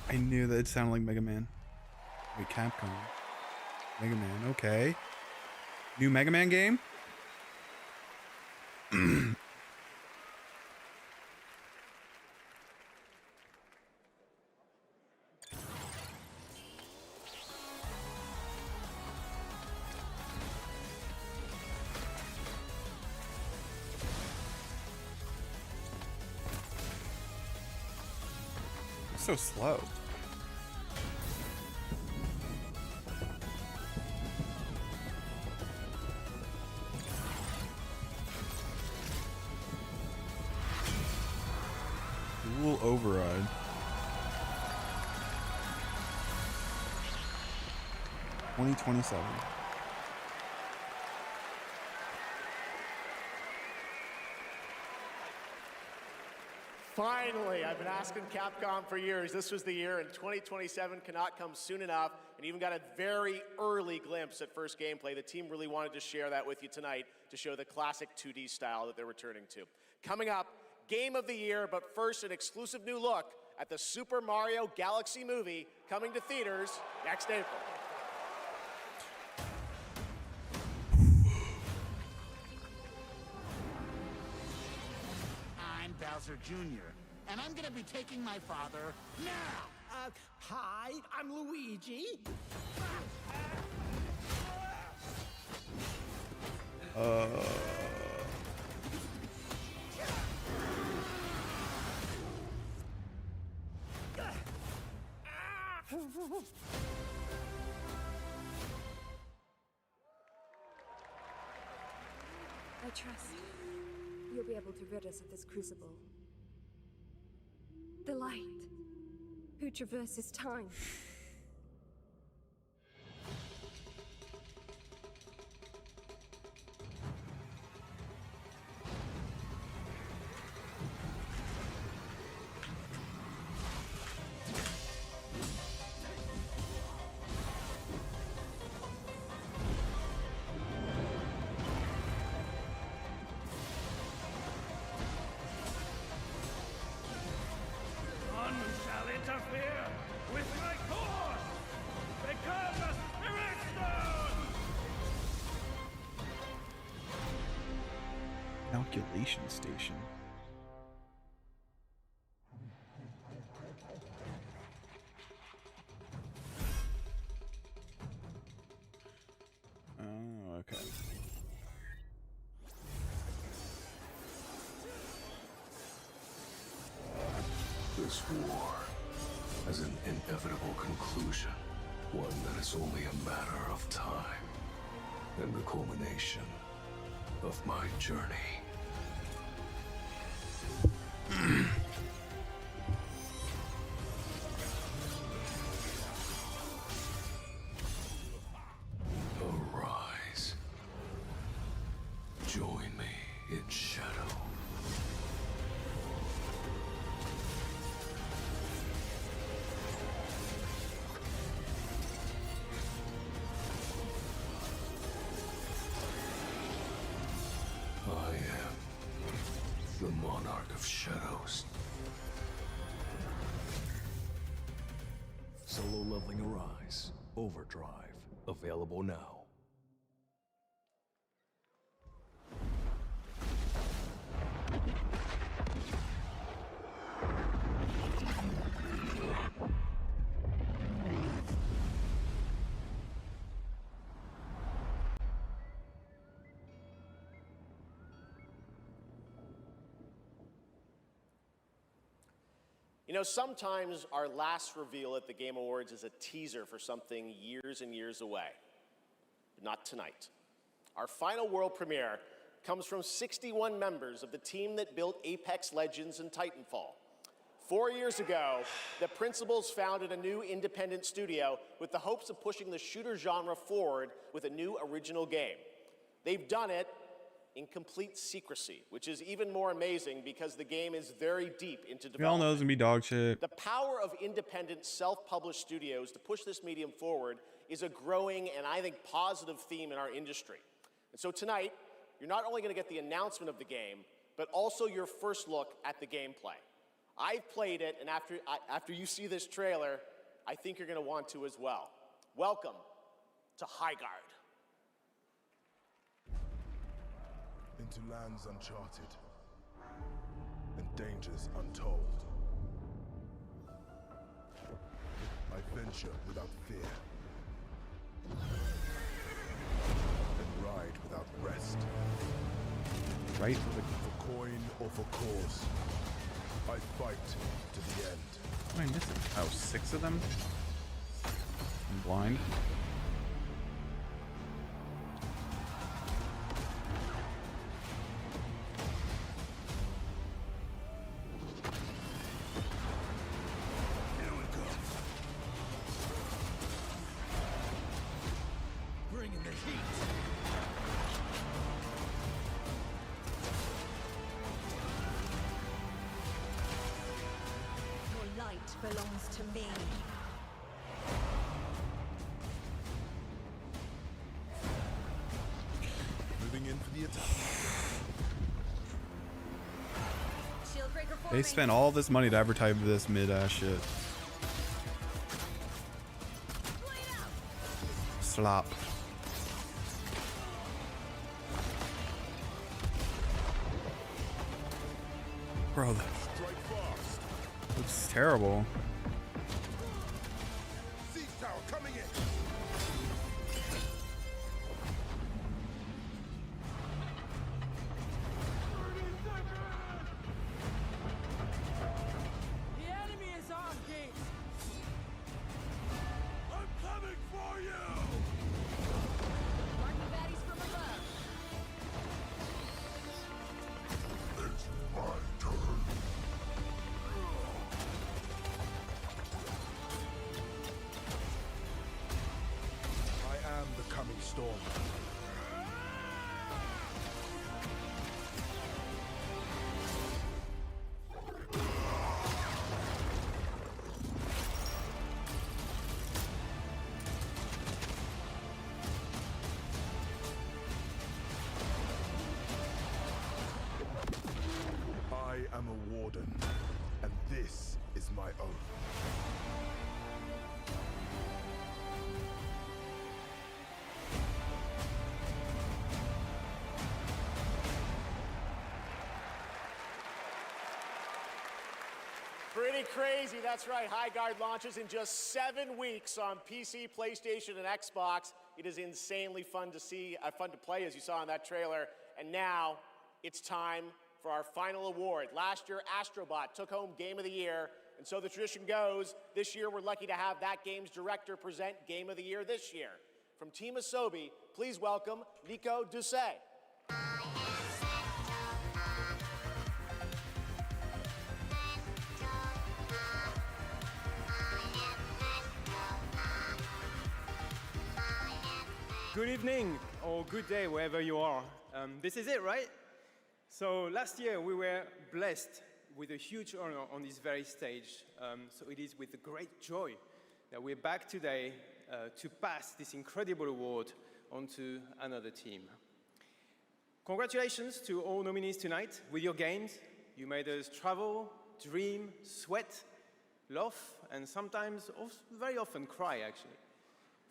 I knew that it sounded like Mega Man. Wait, Capcom. Mega Man, okay. New Mega Man game? So slow. 2027. Finally, I've been asking Capcom for years. This was the year, and 2027 cannot come soon enough. And even got a very early glimpse at first gameplay. The team really wanted to share that with you tonight to show the classic 2D style that they're returning to. Coming up, Game of the Year, but first an exclusive new look at the Super Mario Galaxy movie coming to theaters next April. I'm Bowser Jr., and I'm gonna be taking my father now! Hi, I'm Luigi. I trust you'll be able to rid us of this crucible. The light, who traverses time. None shall interfere with my course! Become a spirit stone! Calculation station. Oh, okay. This war has an inevitable conclusion, one that is only a matter of time, and the culmination of my journey. Arise. Join me in shadow. I am the Monarch of Shadows. Solo leveling Arise. Overdrive. Available now. You know, sometimes our last reveal at the Game Awards is a teaser for something years and years away. But not tonight. Our final world premiere comes from 61 members of the team that built Apex Legends and Titanfall. 4 years ago, the principals founded a new independent studio with the hopes of pushing the shooter genre forward with a new original game. They've done it in complete secrecy, which is even more amazing because the game is very deep into development. We all know it's gonna be dog shit. The power of independent, self-published studios to push this medium forward is a growing and I think positive theme in our industry. And so tonight, you're not only gonna get the announcement of the game, but also your first look at the gameplay. I've played it, and after you see this trailer, I think you're gonna want to as well. Welcome to Highguard. Into lands uncharted and dangers untold. I venture without fear and ride without rest. Right? For coin or for cause, I fight to the end. What am I missing? Oh, 6 of them? I'm blind. belongs to me. Moving in for the attack. Shield breaker They spent all this money to advertise this mid-ass shit. Slop. Bro, that looks terrible. Siege tower coming in. The enemy is on gate. I'm coming for you. Marking baddies from above. It's my turn. I am the coming storm. I am a warden, and this is my oath. Pretty crazy, that's right. High Guard launches in just 7 weeks on PC, PlayStation, and Xbox. It is insanely fun to see, fun to play, as you saw in that trailer. And now it's time for our final award. Last year, Astrobot took home Game of the Year, and so the tradition goes, this year we're lucky to have that game's director present Game of the Year this year. From Team Asobi, please welcome Nico Doucet. Good evening or good day wherever you are. This is it, right? So last year we were blessed with a huge honor on this very stage. So it is with great joy that we're back today to pass this incredible award on to another team. Congratulations to all nominees tonight. With your games, you made us travel, dream, sweat, laugh, and sometimes, very often, cry, actually.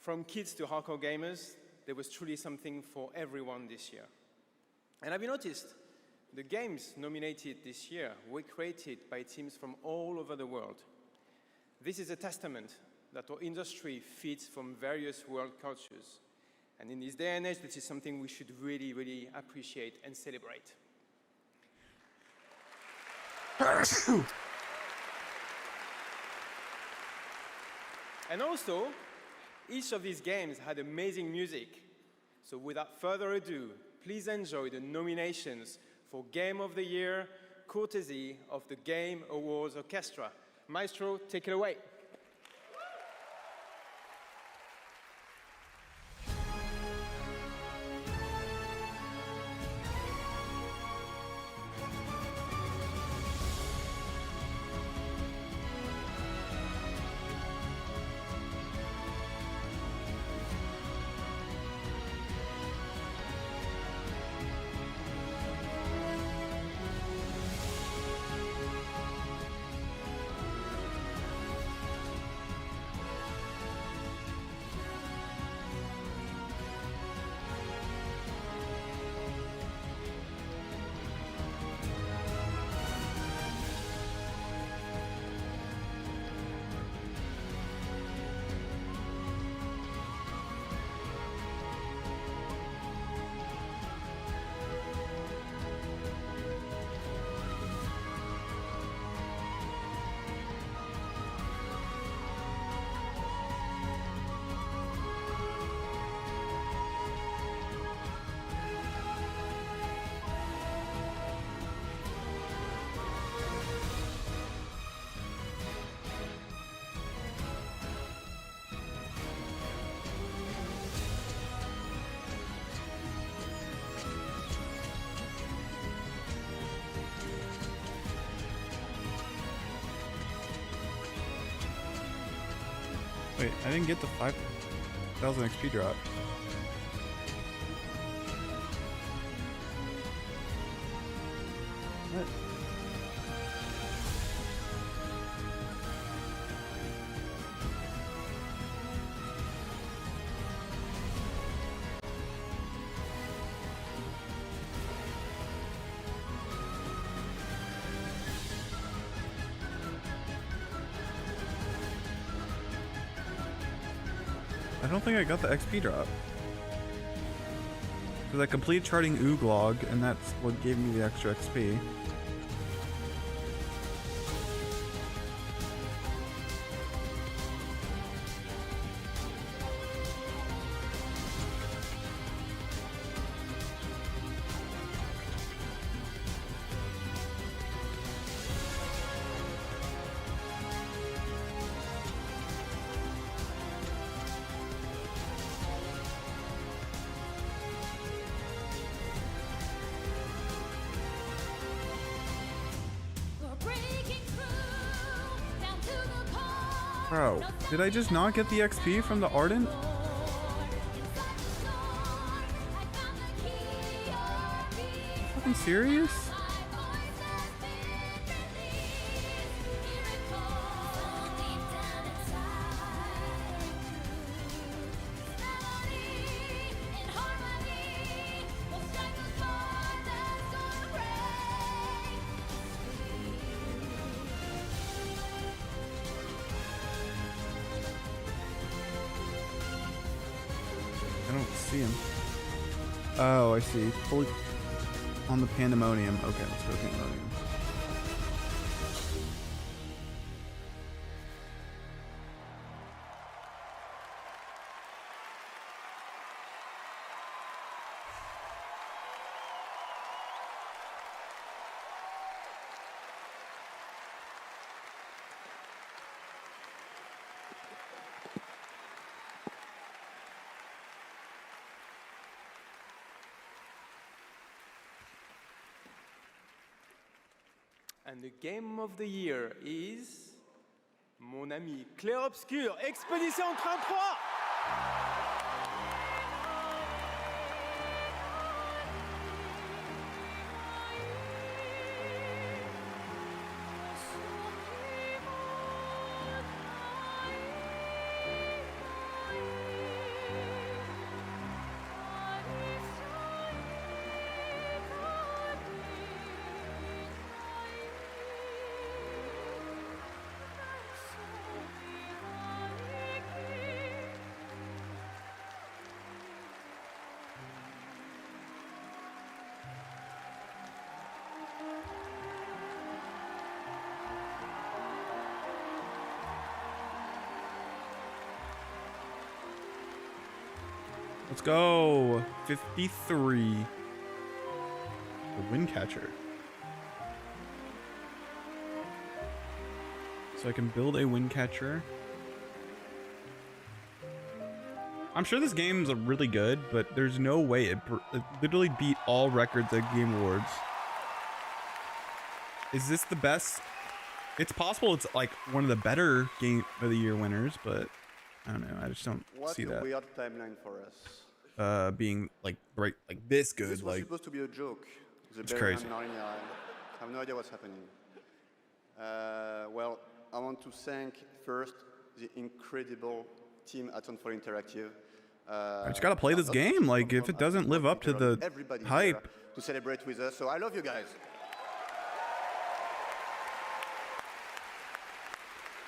From kids to hardcore gamers, there was truly something for everyone this year. And have you noticed? The games nominated this year were created by teams from all over the world. This is a testament that our industry feeds from various world cultures. And in this day and age, this is something we should really, really appreciate and celebrate. And also, each of these games had amazing music. So without further ado, please enjoy the nominations for Game of the Year, courtesy of the Game Awards Orchestra. Maestro, take it away. Wait, I didn't get the 5,000 XP drop. What? I don't think I got the XP drop. Because I completed charting Ooglog, and that's what gave me the extra XP. Bro, did I just not get the XP from the Ardent? Fucking serious? I don't see him. Oh, I see. Fully on the Pandemonium. Okay, let's go to Pandemonium. And the game of the year is mon ami Clair Obscur, Expédition 33. Let's go. 53. The wind catcher. So I can build a wind catcher. I'm sure this game's really good, but there's no way it literally beat all records at Game Awards. Is this the best? It's possible it's like one of the better Game of the Year winners, but I don't know. I just don't see that. What a weird timeline for us. Being like right, like this good. This was like supposed to be a joke. It's crazy. I have no idea what's happening. Well, I want to thank first the incredible team at Unfold Interactive. I just gotta play this game. Like if it doesn't live up to the hype, to celebrate with us. So I love you guys.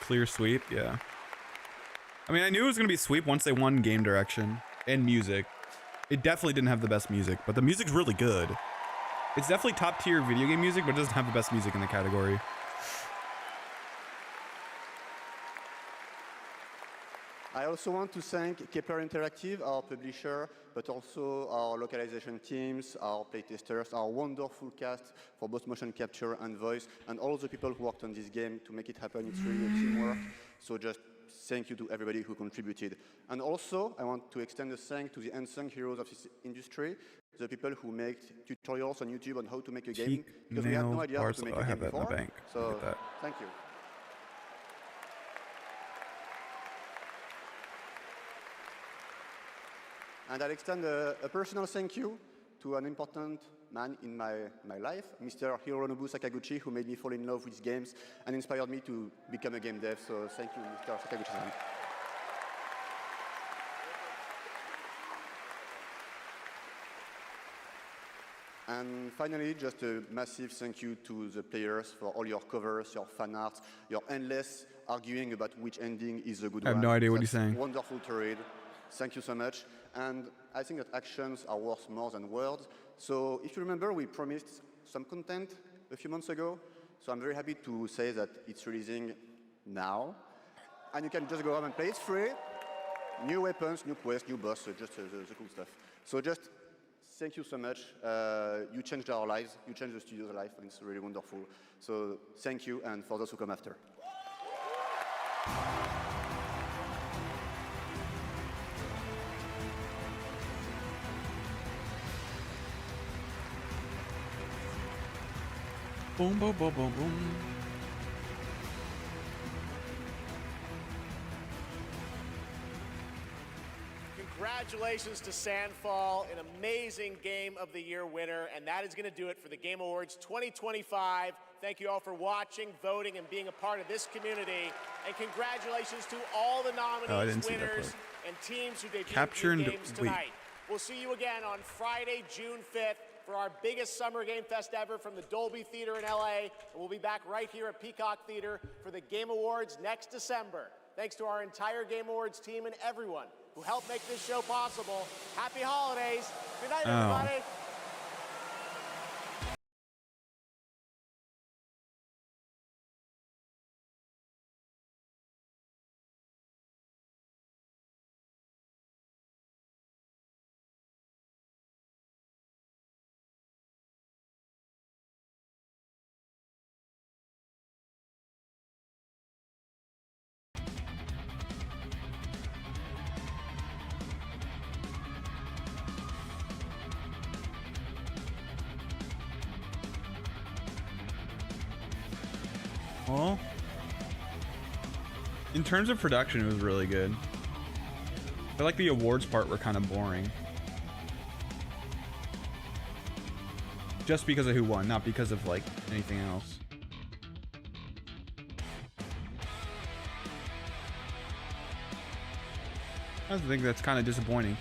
clear sweep. Yeah. I mean, I knew it was gonna be sweep once they won game direction and music. It definitely didn't have the best music, but the music's really good. It's definitely top tier video game music, but it doesn't have the best music in the category. I also want to thank Kepler Interactive, our publisher, but also our localization teams, our playtesters, our wonderful cast for both motion capture and voice, and all the people who worked on this game to make it happen. It's really a teamwork. So just thank you to everybody who contributed. And also, I want to extend a thank to the unsung heroes of this industry, the people who make tutorials on YouTube on how to make a game, because we had no idea how to make a game before. In the bank. So, thank you. And I'll extend a personal thank you to an important man in my life, Mr. Hironobu Sakaguchi, who made me fall in love with games and inspired me to become a game dev. So thank you, Mr. Sakaguchi-san. And finally, just a massive thank you to the players for all your covers, your fan art, your endless arguing about which ending is a good one. I have no idea what he's That's saying. Wonderful to read. Thank you so much. And I think that actions are worth more than words. So if you remember, we promised some content a few months ago. So I'm very happy to say that it's releasing now. And you can just go home and play. It's free. New weapons, new quests, new boss, so just the cool stuff. So just thank you so much. You changed our lives. You changed the studio's life, and it's really wonderful. So thank you, and for those who come after. Boom, boom, boom, boom, boom. Congratulations to Sandfall, an amazing Game of the Year winner, and that is going to do it for the Game Awards 2025. Thank you all for watching, voting, and being a part of this community. And congratulations to all the nominees, winners, and teams who debuted new games tonight. We'll see you again on Friday, June 5th for our biggest Summer Game Fest ever from the Dolby Theater in LA. And we'll be back right here at Peacock Theater for the Game Awards next December. Thanks to our entire Game Awards team and everyone who helped make this show possible. Happy holidays. Good night, everybody. Well, in terms of production, it was really good. I feel like the awards part were kind of boring. Just because of who won, not because of like anything else. I think that's kind of disappointing.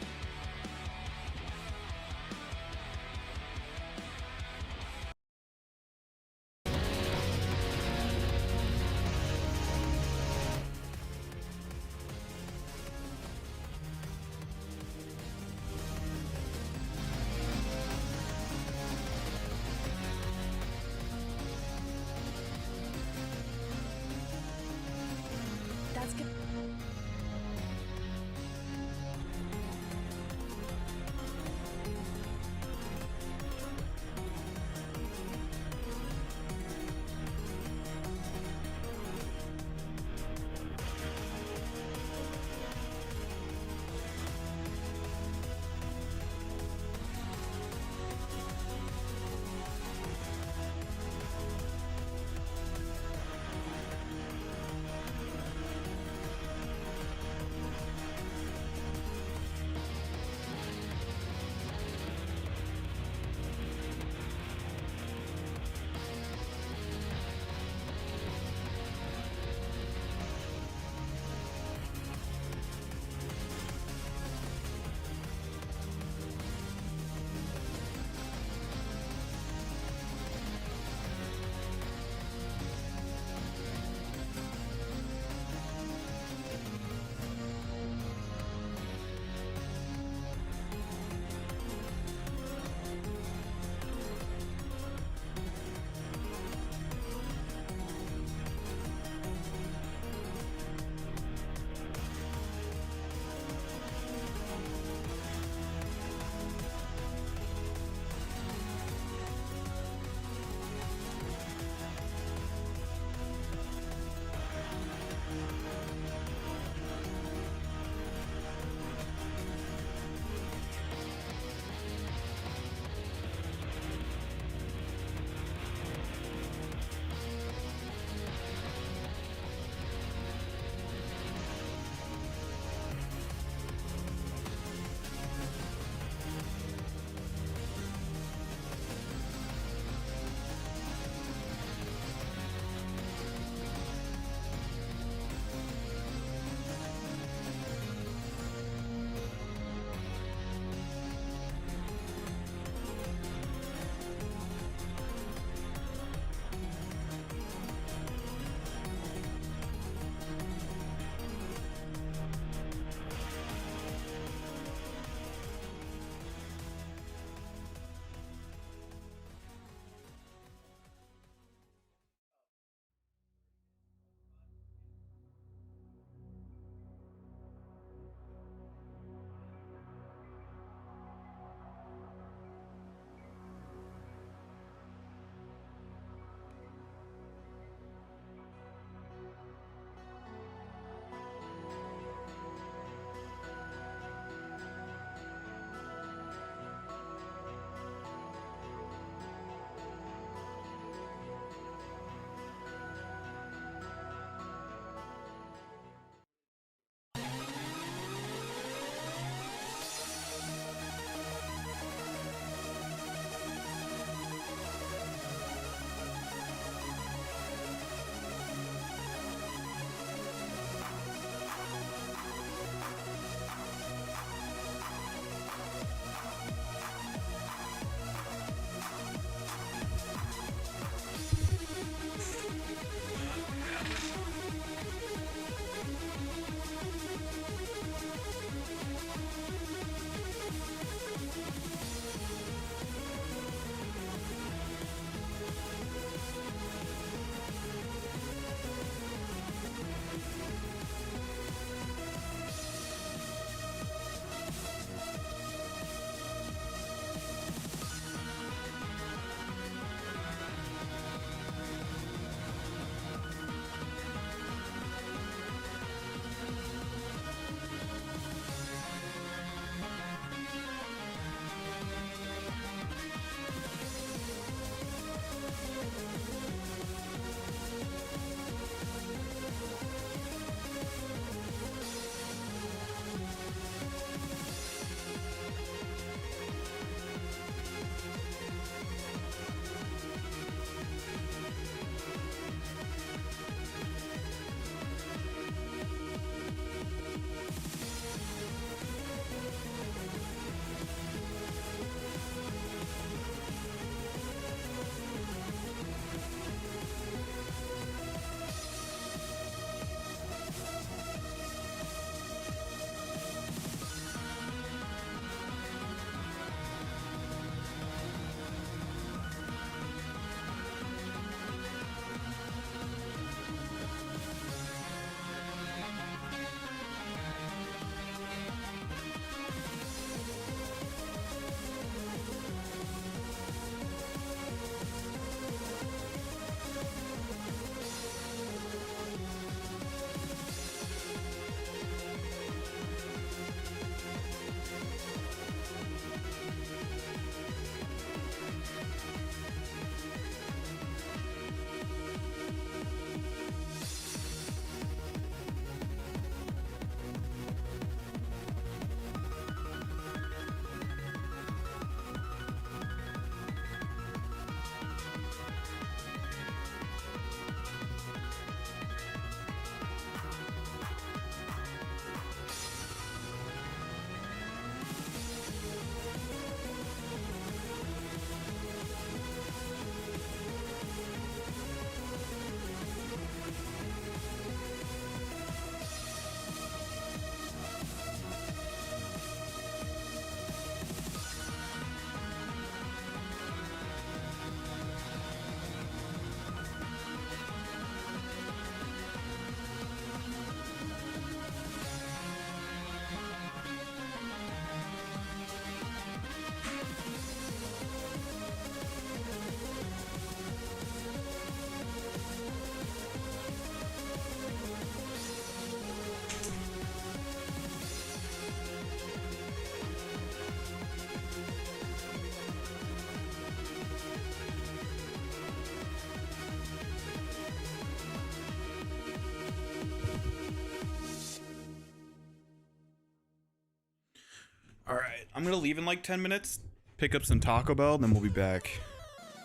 All right, I'm gonna leave in like 10 minutes, pick up some Taco Bell, then we'll be back.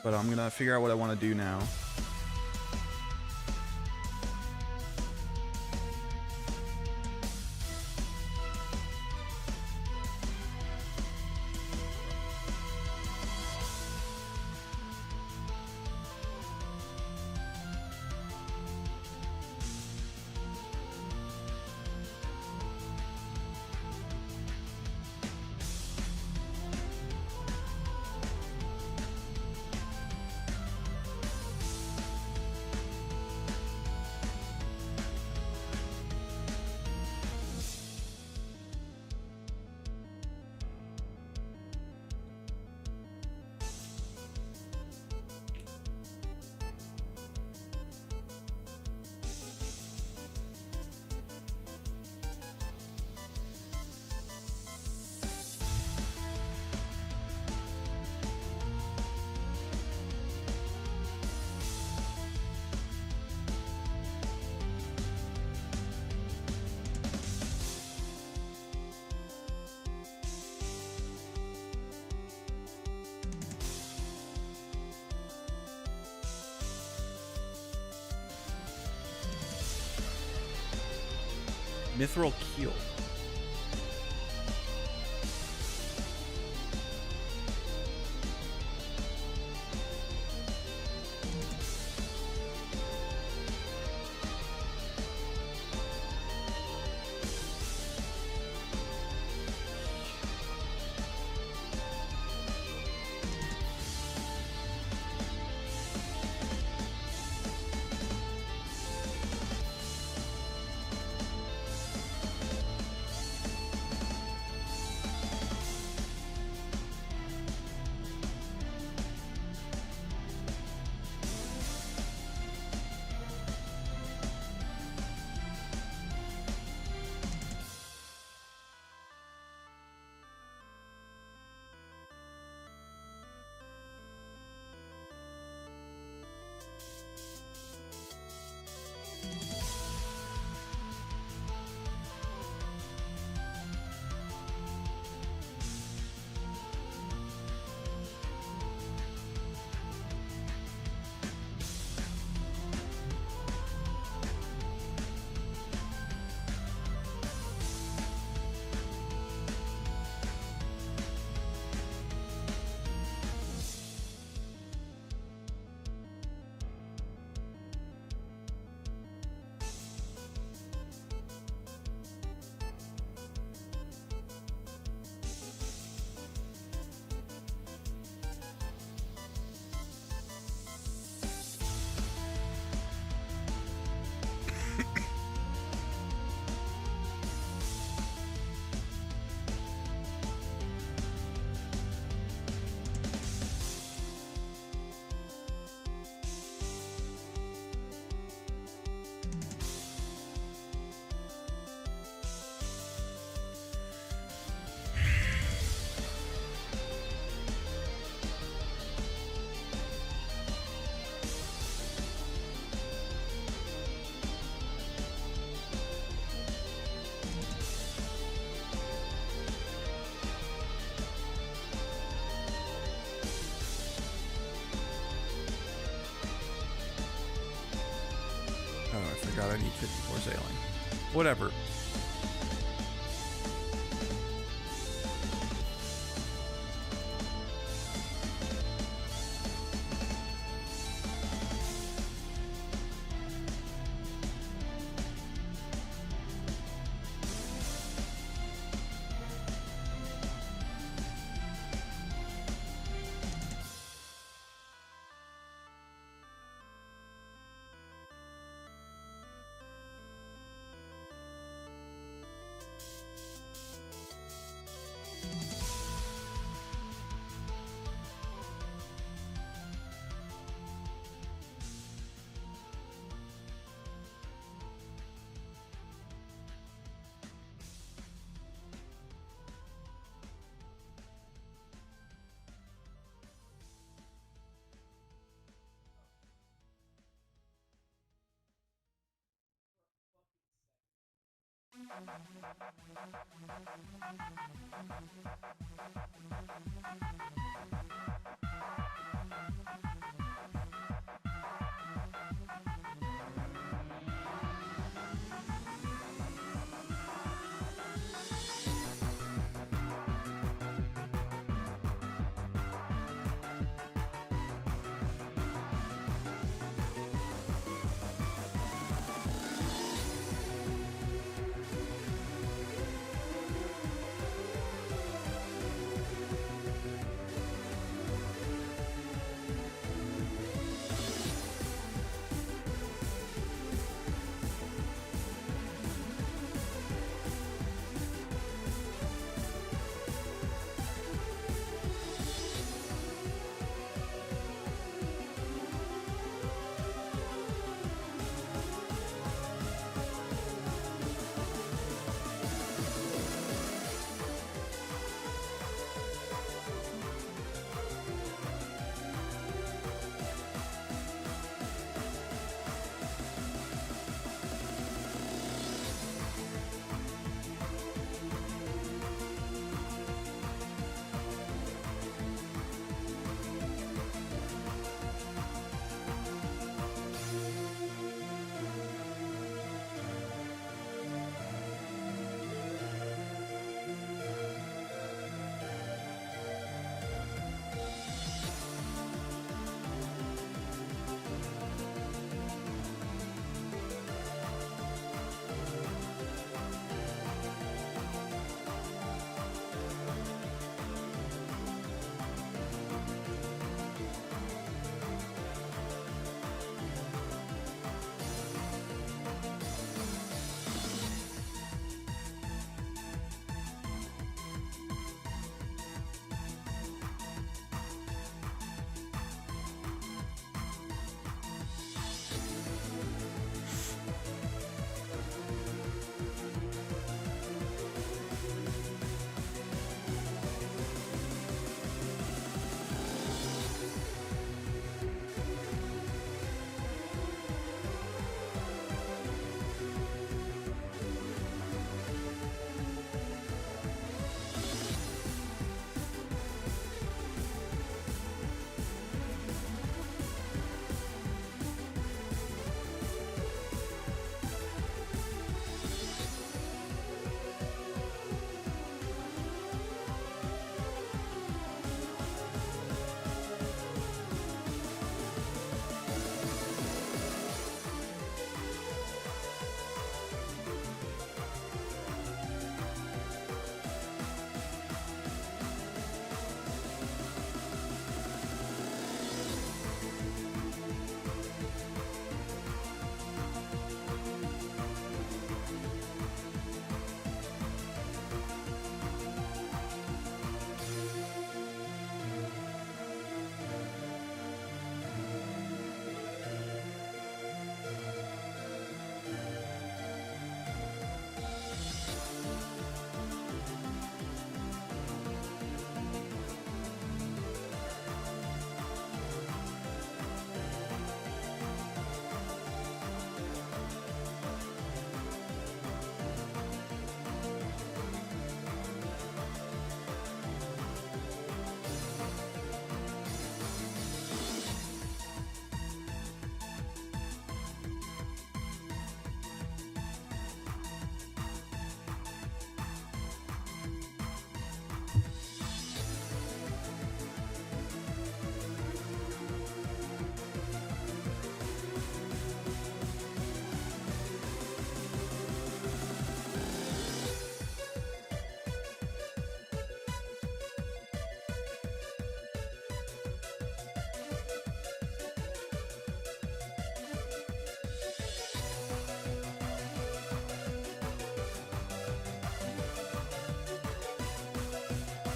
But I'm gonna figure out what I want to do now. Mithril Keel. God, I need 54 sailing. Whatever.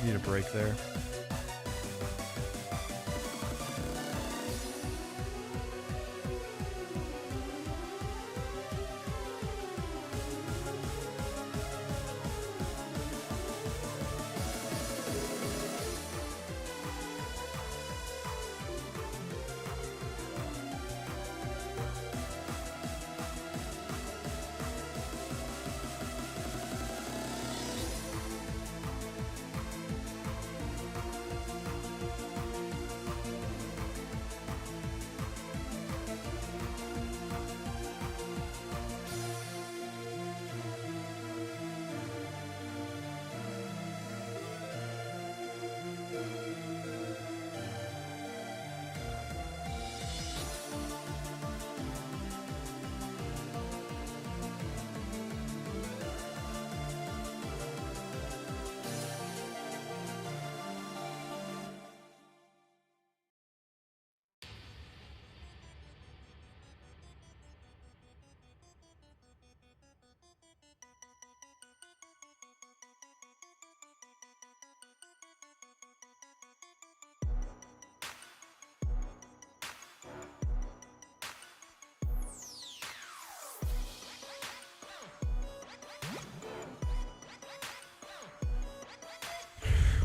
Need a break there.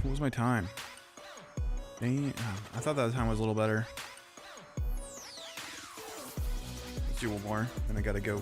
What was my time? Dang, I thought that time was a little better. Let's do one more, then I gotta go.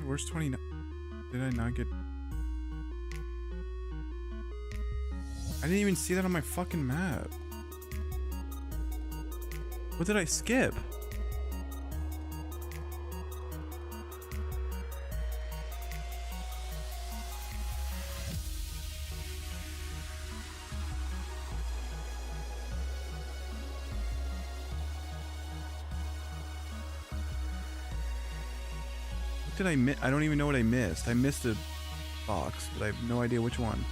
Where's 29? Did I not get... I didn't even see that on my fucking map. What did I skip? What did I miss? I don't even know what I missed. I missed a box, but I have no idea which one.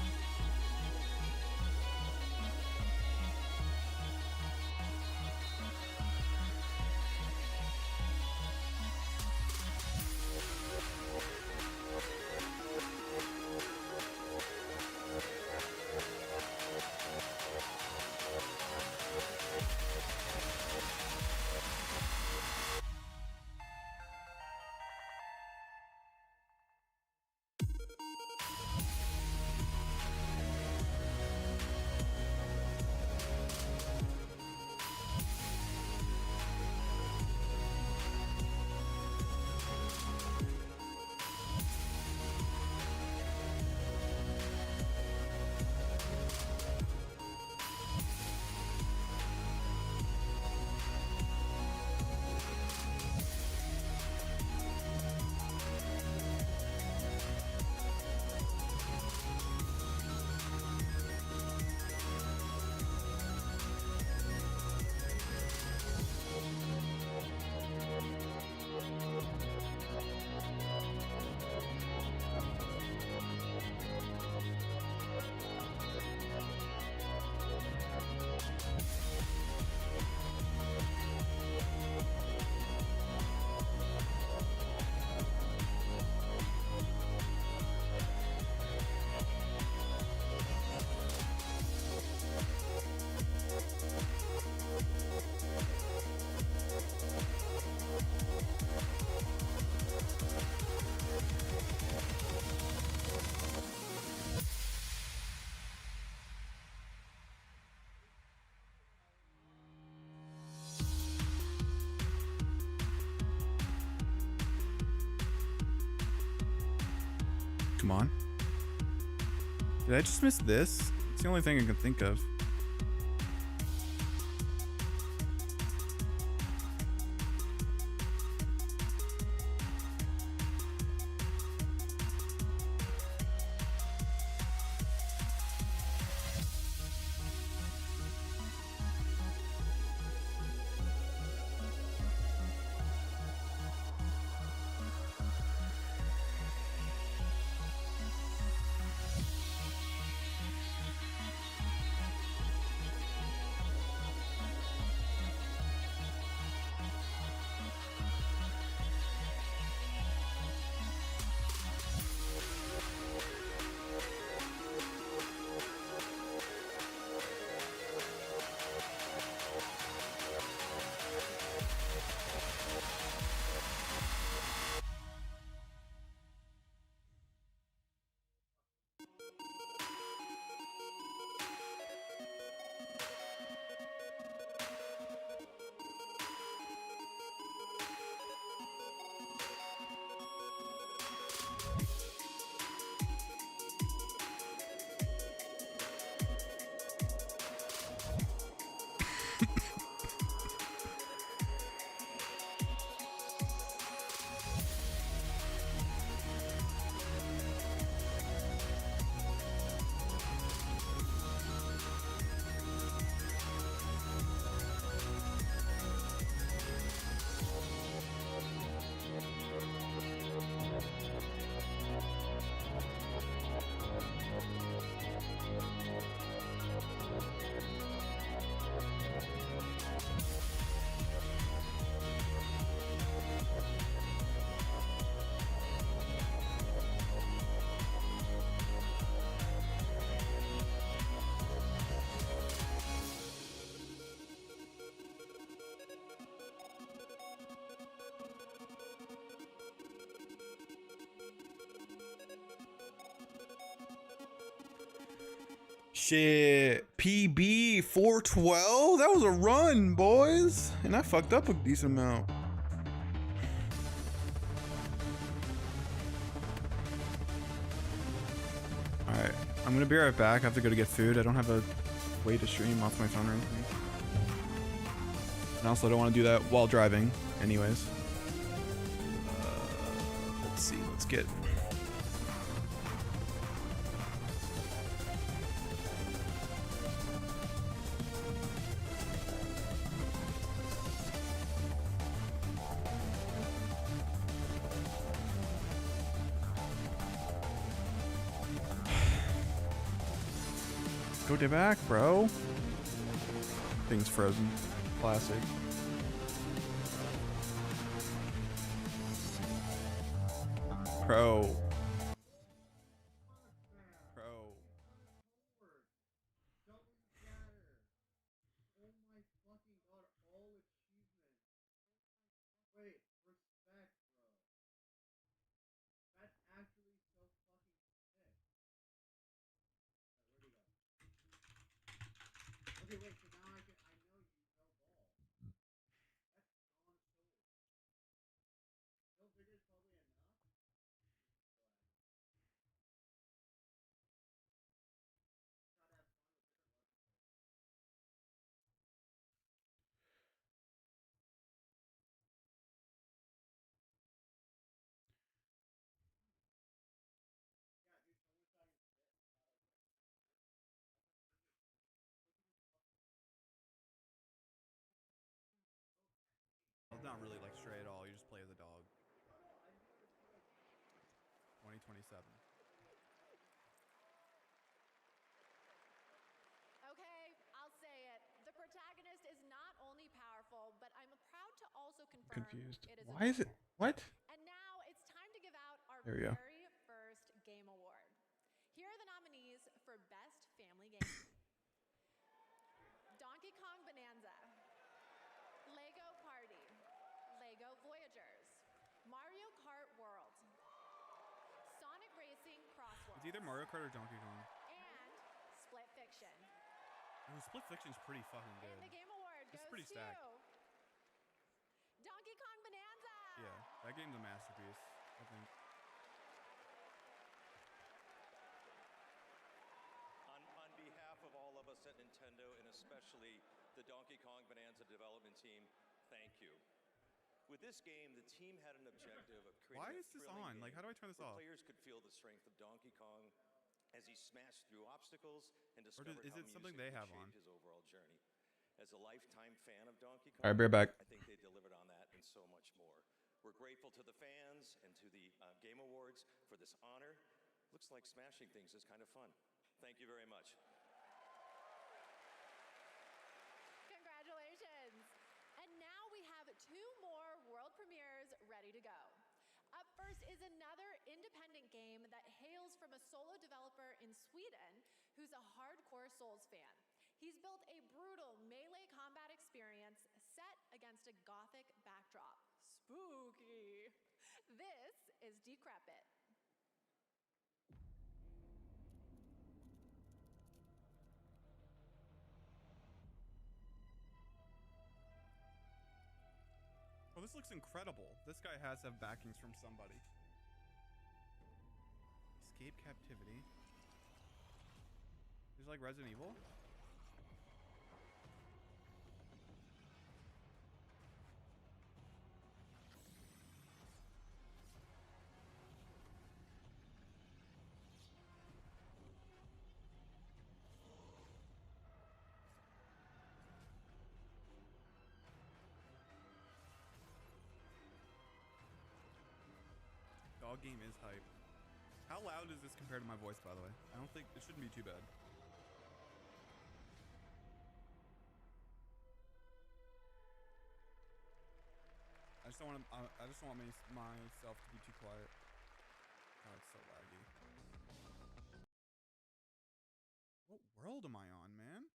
Come on. Did I just miss this? It's the only thing I can think of. Shit, PB 412? That was a run, boys. And I fucked up a decent amount. Alright, I'm gonna be right back. I have to go to get food. I don't have a way to stream off my phone or anything. And also, I don't want to do that while driving, anyways. Let's see, let's get... Go to back, bro. Thing's frozen. Classic. Pro. Okay, wait, so now I know you know ball. That's gone so. Still bigger is probably enough. It's not really like stray at all. You just play as a dog. 2027. Okay, I'll say it. The protagonist is not only powerful, but I'm proud to also confirm Confused. it is Why is it? What? And now it's time to give out our There we go. very first game award. Here are the nominees for Best Family Game. Donkey Kong Bonanza, Lego Party, Lego Voyagers, Mario Kart World, Sonic Racing Crossworld, It's either Mario Kart or Donkey Kong. and Split Fiction. Ooh, Split Fiction's pretty fucking good. And the game award It's goes pretty to stacked. Donkey Kong Bonanza. Yeah, that game's a masterpiece, I think. especially the Donkey Kong Bonanza development team, thank you. With this game, the team had an objective of creating Why a is this thrilling on? Like, how do I turn this where off? players could feel the strength of Donkey Kong as he smashed through obstacles and Or discovered is how it something music they have shaped on? his overall journey. As a lifetime fan of Donkey Kong, All right, be right back. I think they delivered on that and so much more. We're grateful to the fans and to the Game Awards for this honor. Looks like smashing things is kind of fun. Thank you very much. Congratulations. And now we have 2 more world premieres ready to go. Up first is another independent game that hails from a solo developer in Sweden who's a hardcore Souls fan. He's built a brutal melee combat experience set against a gothic backdrop. Spooky. This is Decrepit. Oh, this looks incredible. This guy has to have backings from somebody. Escape captivity. Is it like Resident Evil? Dog game is hype. How loud is this compared to my voice, by the way? I don't think it shouldn't be too bad. I just don't want to. I just don't want myself to be too quiet. Oh, it's so laggy. What world am I on, man?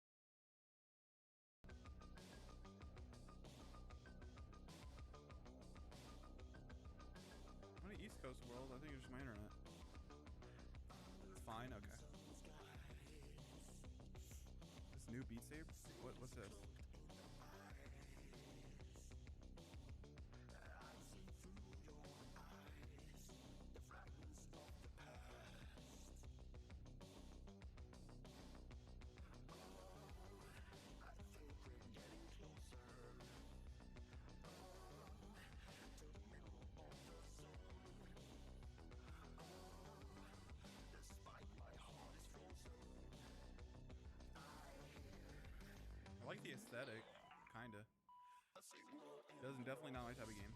I'm on an East Coast world. I think it's just my internet. It's fine. Okay. This new Beat Saber. What's this? I like the aesthetic, kinda. Definitely not my type of game.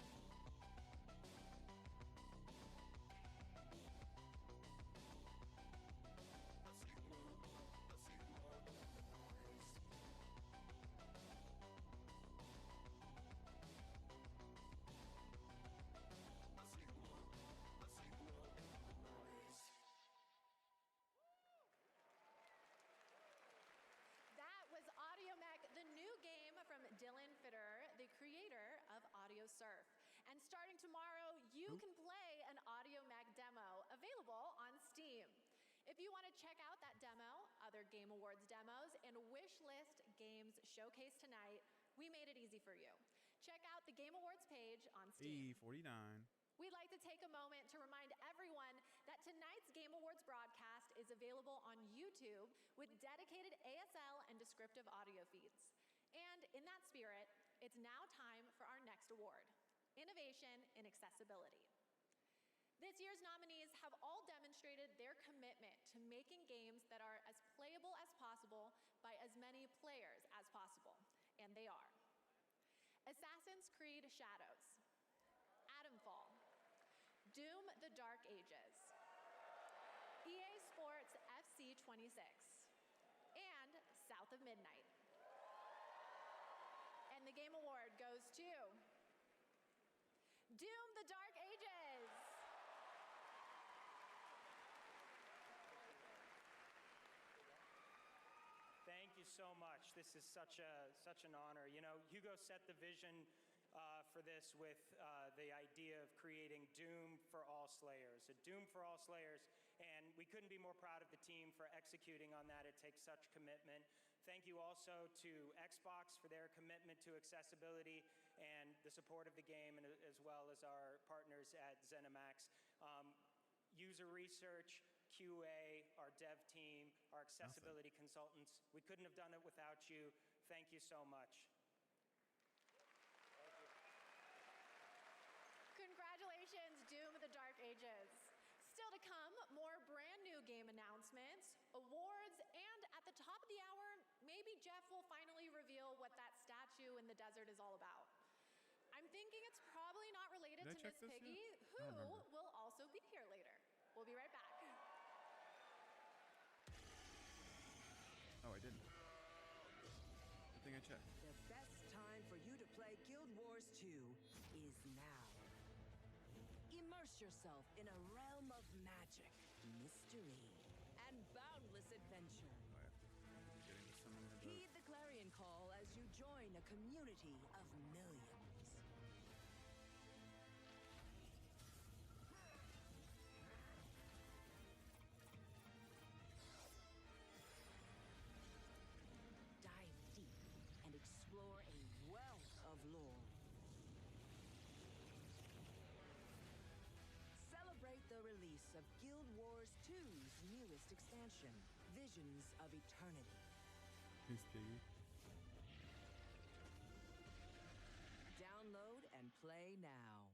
That was AudioMech, the new game from Dylan Fitter, the creator of Audio Surf. And starting tomorrow, you can play an AudioMech demo available on Steam. If you want to check out that demo, other Game Awards demos, and wishlist games showcased tonight, we made it easy for you. Check out the Game Awards page on Steam. E49. We'd like to take a moment to remind everyone that tonight's Game Awards broadcast is available on YouTube with dedicated ASL and descriptive audio feeds. And in that spirit, it's now time for our next award, Innovation in Accessibility. This year's nominees have all demonstrated their commitment to making games that are as playable as possible by as many players as possible, and they are Assassin's Creed Shadows, Atomfall, Doom: The Dark Ages, EA Sports FC 26, and South of Midnight. And the Game Award goes to Doom: The Dark Ages. Thank you so much. This is such an honor. You know, Hugo set the vision for this with the idea of creating Doom for all Slayers. A Doom for all Slayers, and we couldn't be more proud of the team for executing on that. It takes such commitment. Thank you also to Xbox for their commitment to accessibility and the support of the game, and as well as our partners at ZeniMax. User research, QA, our dev team, our accessibility consultants. We couldn't have done it without you. Thank you so much. Congratulations, Doom of the Dark Ages. Still to come, more brand new game announcements, awards, and at the top of the hour, maybe Jeff will finally reveal what that statue in the desert is all about. I'm thinking it's probably not related Did I to check Miss this Piggy, yet? I who don't remember. will also be here later. We'll be right back. Oh, I didn't. I think I checked. The best time for you to play Guild Wars 2 is now. Immerse yourself in a realm of magic, mystery, and boundless adventure. Getting to summon the Heed the clarion call as you join a community of millions. Dive deep and explore a wealth of lore. Celebrate the release of Guild Wars 2's newest expansion, Visions of Eternity. Miss Piggy. Download and play now.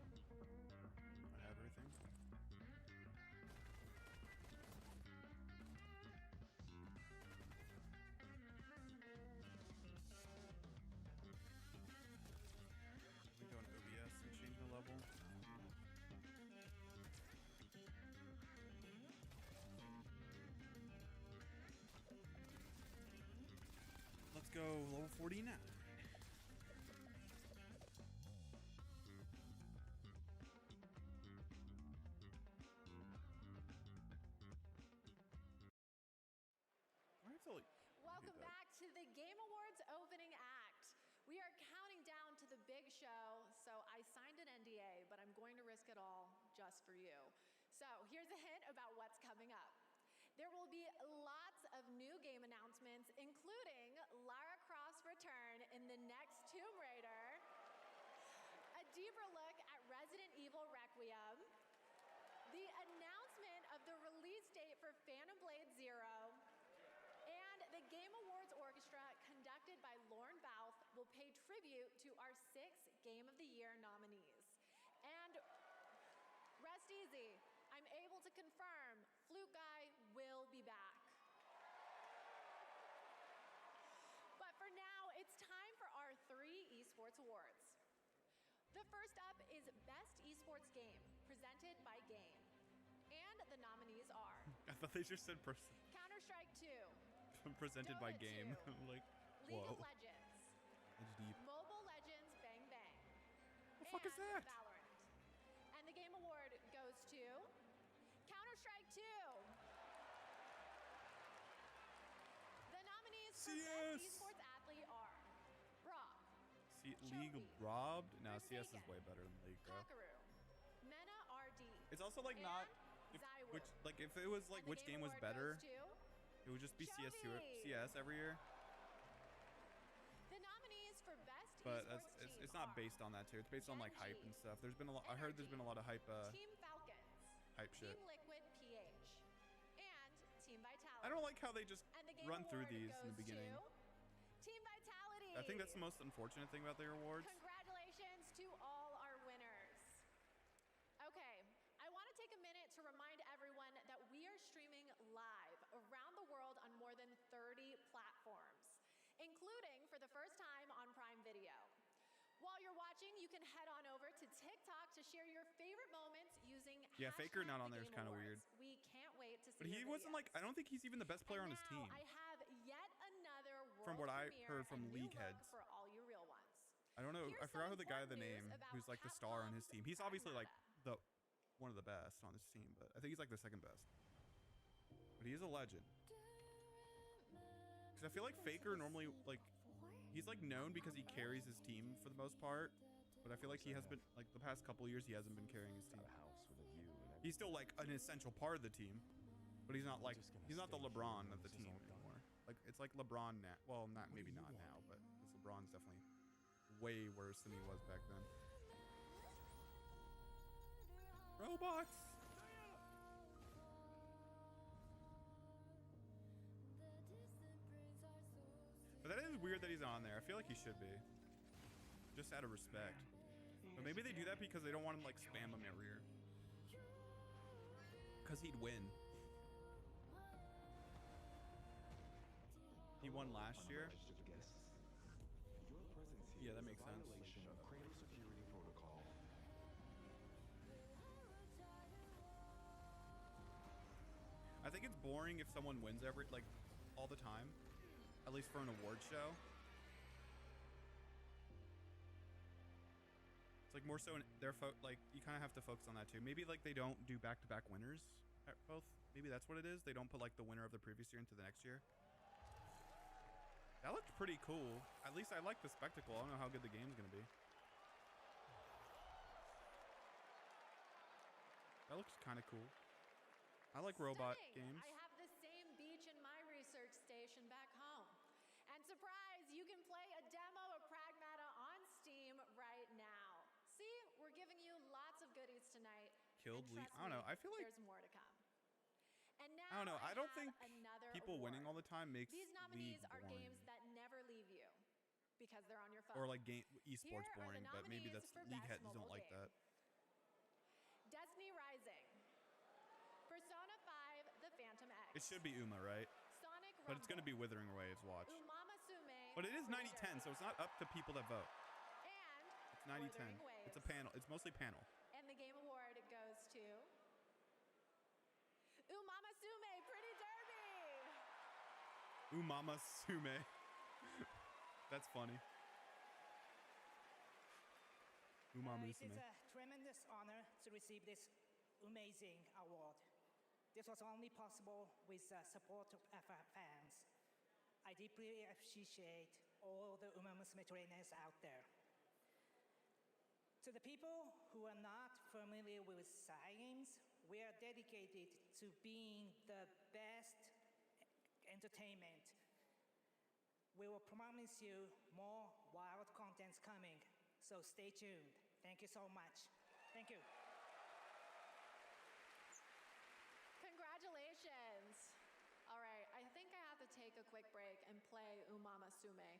I have everything. We go in OBS and change the level. Let's go level 49. Welcome back to the Game Awards opening act. We are counting down to the big show, so I signed an NDA, but I'm going to risk it all just for you. So here's a hint about what's coming up. There will be lots of new game announcements, including Lara Croft's return in the next Tomb Raider, a deeper look at Resident Evil Requiem, the announcement of the release date for Phantom Blade Zero, and the Game Awards Orchestra, conducted by Lorne Bouth, will pay tribute to our 6 Game of the Year nominees. And rest easy, I'm able to confirm Flute Guy will be back. But for now, it's time for our 3 esports awards. The first up is Best Esports Game, presented by Game. And the nominees are I thought they just said Counter-Strike 2, presented by Dota Game. 2, Like, League whoa. of Legends, That's deep. Mobile Legends Bang Bang, The fuck is that? Valorant. And the Game Award goes to Counter-Strike 2. The nominees for CS. Best Esports Athlete are Brock, League robbed? No, CS is way better than League, bro. Kakaru, Mena RD. It's also like not if it was like which game was better, it would just be CS every year. The nominees for Best But Esports Team it's not are based on that too. It's based on like hype and stuff. There's been a lot. I heard there's been a lot of hype. Team Falcons, Hype shit. Team Liquid PH, and Team Vitality. I don't like how they just And the Game run through Award these in the goes beginning. to Team Vitality. I think that's the most unfortunate thing about their awards. Congratulations to all our winners. Okay, I want to take a minute to remind everyone that we are streaming live around the world on more than 30 platforms, including for the first time on Prime Video. While you're watching, you can head on over to TikTok to share your favorite moments using Yeah, Faker not on there is #TheGameAwards. kind of weird. We can't wait to see But your he wasn't videos. like, I don't think he's even the best player on his team. I have yet another world From what I premiere, heard from a new league look heads. for all you real ones. I don't know. Here's I forgot some who the guy the important name news about who's like the star on his team. He's obviously like one of the best on his team, but I think he's like the second best. But he is a legend. Because I feel like Faker normally, like, he's like known because he carries his team for the most part. But I feel like he has been, like, the past couple years, he hasn't been carrying his team. He's still like an essential part of the team, but he's not like, he's not the LeBron of the team anymore. Like, it's like LeBron now. Well, not maybe not now, but this LeBron's definitely way worse than he was back then. Robots. But that is weird that he's on there. I feel like he should be. Just out of respect. But maybe they do that because they don't want him like spam him every year. Because he'd win. He won last year. Yeah, that makes sense. I think it's boring if someone wins every, like, all the time. At least for an award show. It's like more so in their like you kind of have to focus on that too. Maybe like they don't do back-to-back winners at both. Maybe that's what it is. They don't put like the winner of the previous year into the next year. That looked pretty cool. At least I like the spectacle. I don't know how good the game's gonna be. That looks kind of cool. I like robot games. I have the same beach in my research station back home. And surprise, you can play a demo of Pragmata on Steam right now. See, we're giving you lots of goodies tonight. Killed and Lee. trust I don't know. me, I feel like there's more to come. And now I don't know. I don't think another people award. winning all the time makes These nominees League are boring. games that never leave you because they're on your phone. Or like game esports Here are the boring, but maybe nominees that's for League Best heads don't Mobile like Game. that. Destiny Rising, Persona 5: The Phantom X, It should be Uma, right? Sonic Rumble, But it's going to be Withering Waves, watch. Umamasume, But it is 90-10, so it's not up to people that vote. and It's 90-10. Wuthering Waves. It's a panel. It's mostly panel. And the Game Award goes to Umamasume, Pretty Derby. Umama Sume. That's funny. Umamusume. It is a tremendous honor to receive this amazing award. This was only possible with the support of our fans. I deeply appreciate all the Umamusume trainers out there. To the people who are not familiar with games, we are dedicated to being the best entertainment. We will promise you more wild contents coming, so stay tuned. Thank you so much. Thank you. Congratulations. All right, I think I have to take a quick break and play Umamasume.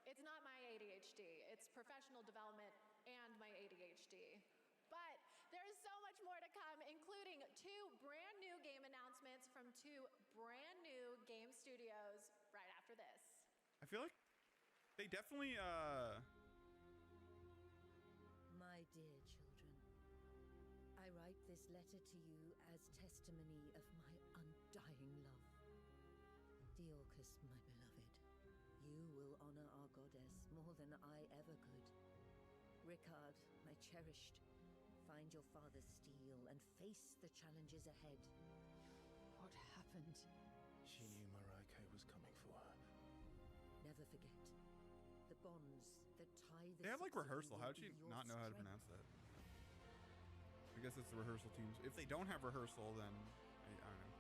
It's not my ADHD, it's professional development and my ADHD. But there is so much more to come, including 2 brand new game announcements from 2 brand new game studios right after this. I feel like they definitely, My dear children, I write this letter to you as testimony of my undying love. Deorcus, my beloved, you will honor our goddess more than I ever could. Rickard, my cherished, find your father's steel and face the challenges ahead. What happened? She knew Marike was coming for her. Never forget the bonds that tie the they have like six of you rehearsal. will How would be you your not know how to strength. pronounce that? I guess it's the rehearsal teams. If they don't have rehearsal, then I don't know.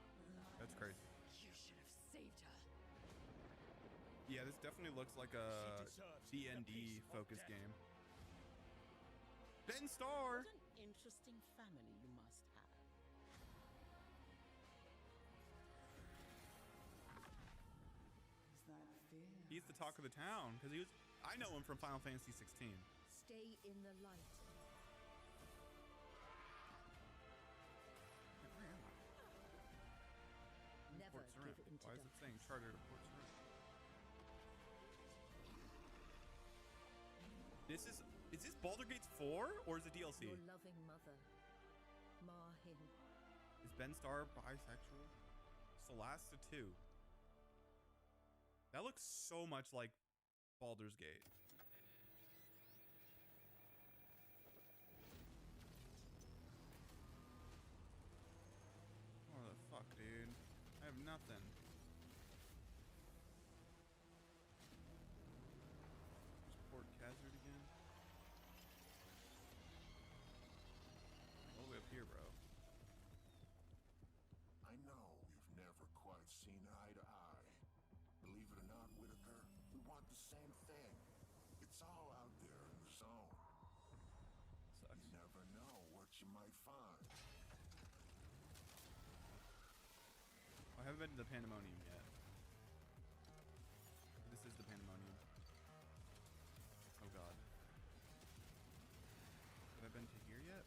That's crazy. You should have saved her. Yeah, this definitely looks like a D&D focused game. Ben Starr! What an interesting family you must have. Is that fear? He's the talk of the town because he was. I know him from Final Fantasy 16. Stay in the light. Never Port Sarim. give into Why is it saying charter to Port Sarim? This is this Baldur's Gate 4 or is it DLC? Your loving mother, Marhin. Is Ben Starr bisexual? Solasta 2. That looks so much like Baldur's Gate. What the fuck, dude? I have nothing. same thing. It's all out there in the zone. You never know what you might find. I haven't been to the Pandemonium yet. This is the Pandemonium. Oh god. Have I been to here yet?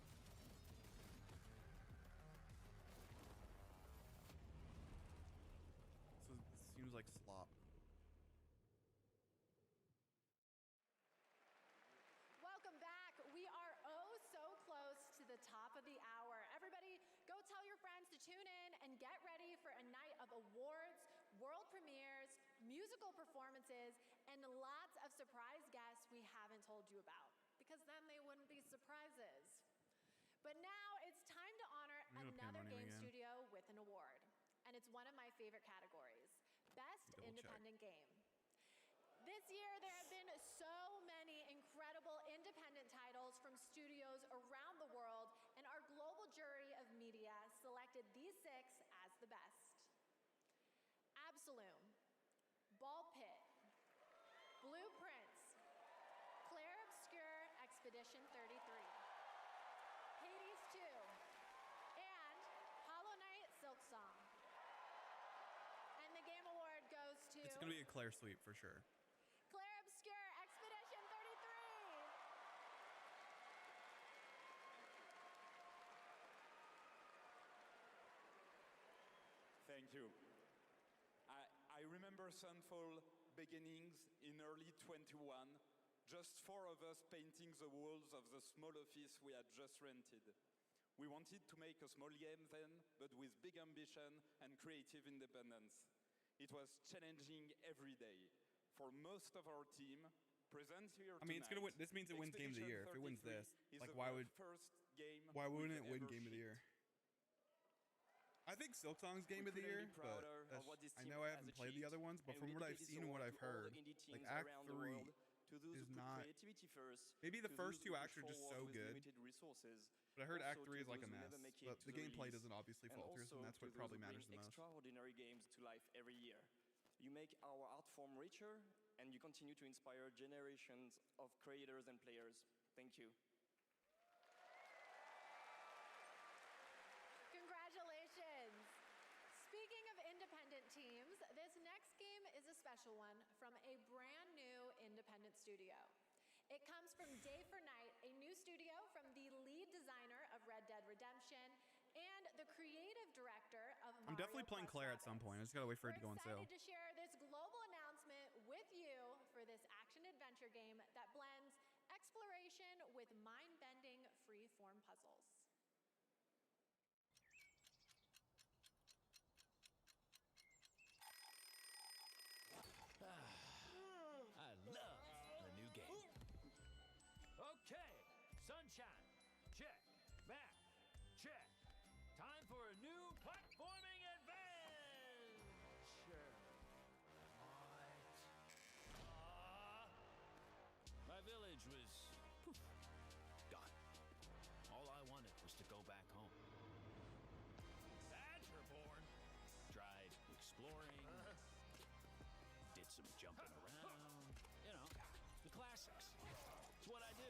So this seems like slop. Welcome back. We are oh so close to the top of the hour. Everybody, go tell your friends to tune in and get ready for a night of awards, world premieres, musical performances, and lots of surprise guests we haven't told you about, because then they wouldn't be surprises. But now it's time to honor another game studio with an award. And it's one of my favorite categories, Best Independent Game. This year, there have been so many incredible independent titles from studios around the world, and our global jury of media selected these 6 as the best. Absolum, Ball Pit, Blueprints, Claire Obscure Expedition 33, Hades 2, and Hollow Knight Silk Song. And the Game Award goes to... It's gonna be a Claire sweep for sure. Claire Obscure Expedition 33! Thank you. I remember Sunfall beginnings in early 21, just 4 of us painting the walls of the small office we had just rented. We wanted to make a small game then, but with big ambition and creative independence. It was challenging every day. For most of our team, present here tonight, I mean, it's gonna win. This means it wins Game of the Year. If it wins this, like, why wouldn't it win Game of the Year? I think Silk Song's Game of the Year, but I know I haven't played the other ones, but from what I've seen and what I've heard, like Act 3 is not. Maybe the first 2 acts are just so good, but I heard Act 3 is like a mess. But the gameplay doesn't obviously falter, and that's what probably matters the most. Extraordinary games to life every year. You make our art form richer, and you continue to inspire generations of creators and players. Thank you. Congratulations! Speaking of independent teams, this next game is a special one from a brand new independent studio. It comes from Day for Night, a new studio from the lead designer of Red Dead Redemption and the creative director of Mario I'm definitely playing Plus Claire at some point. I just gotta wait for it to go on sale. We're excited to share this global announcement with you for this action-adventure game that blends exploration with mind-bending free-form puzzles. I love the new game. Okay, sunshine, check. Map, check. Time for a new platforming adventure. My village was done. All I wanted was to go back home. Badgerborn. Tried exploring. Did some jumping around. You know, the classics. It's what I do.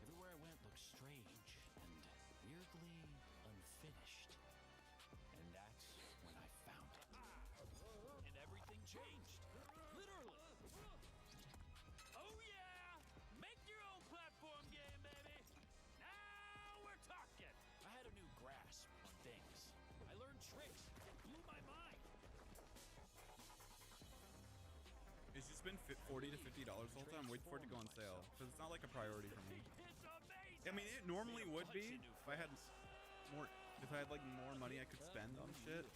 Everywhere I went looked strange and weirdly unfinished. And that's when I found it. And everything changed. Literally. Oh yeah! Make your own platform game, baby! Now we're talking! I had a new grasp on things. I learned tricks that blew my mind. It's just been $40 to $50 the whole time. Wait for it to go on sale, because it's not like a priority for me. I mean, it normally would be if I had like more money I could spend on shit.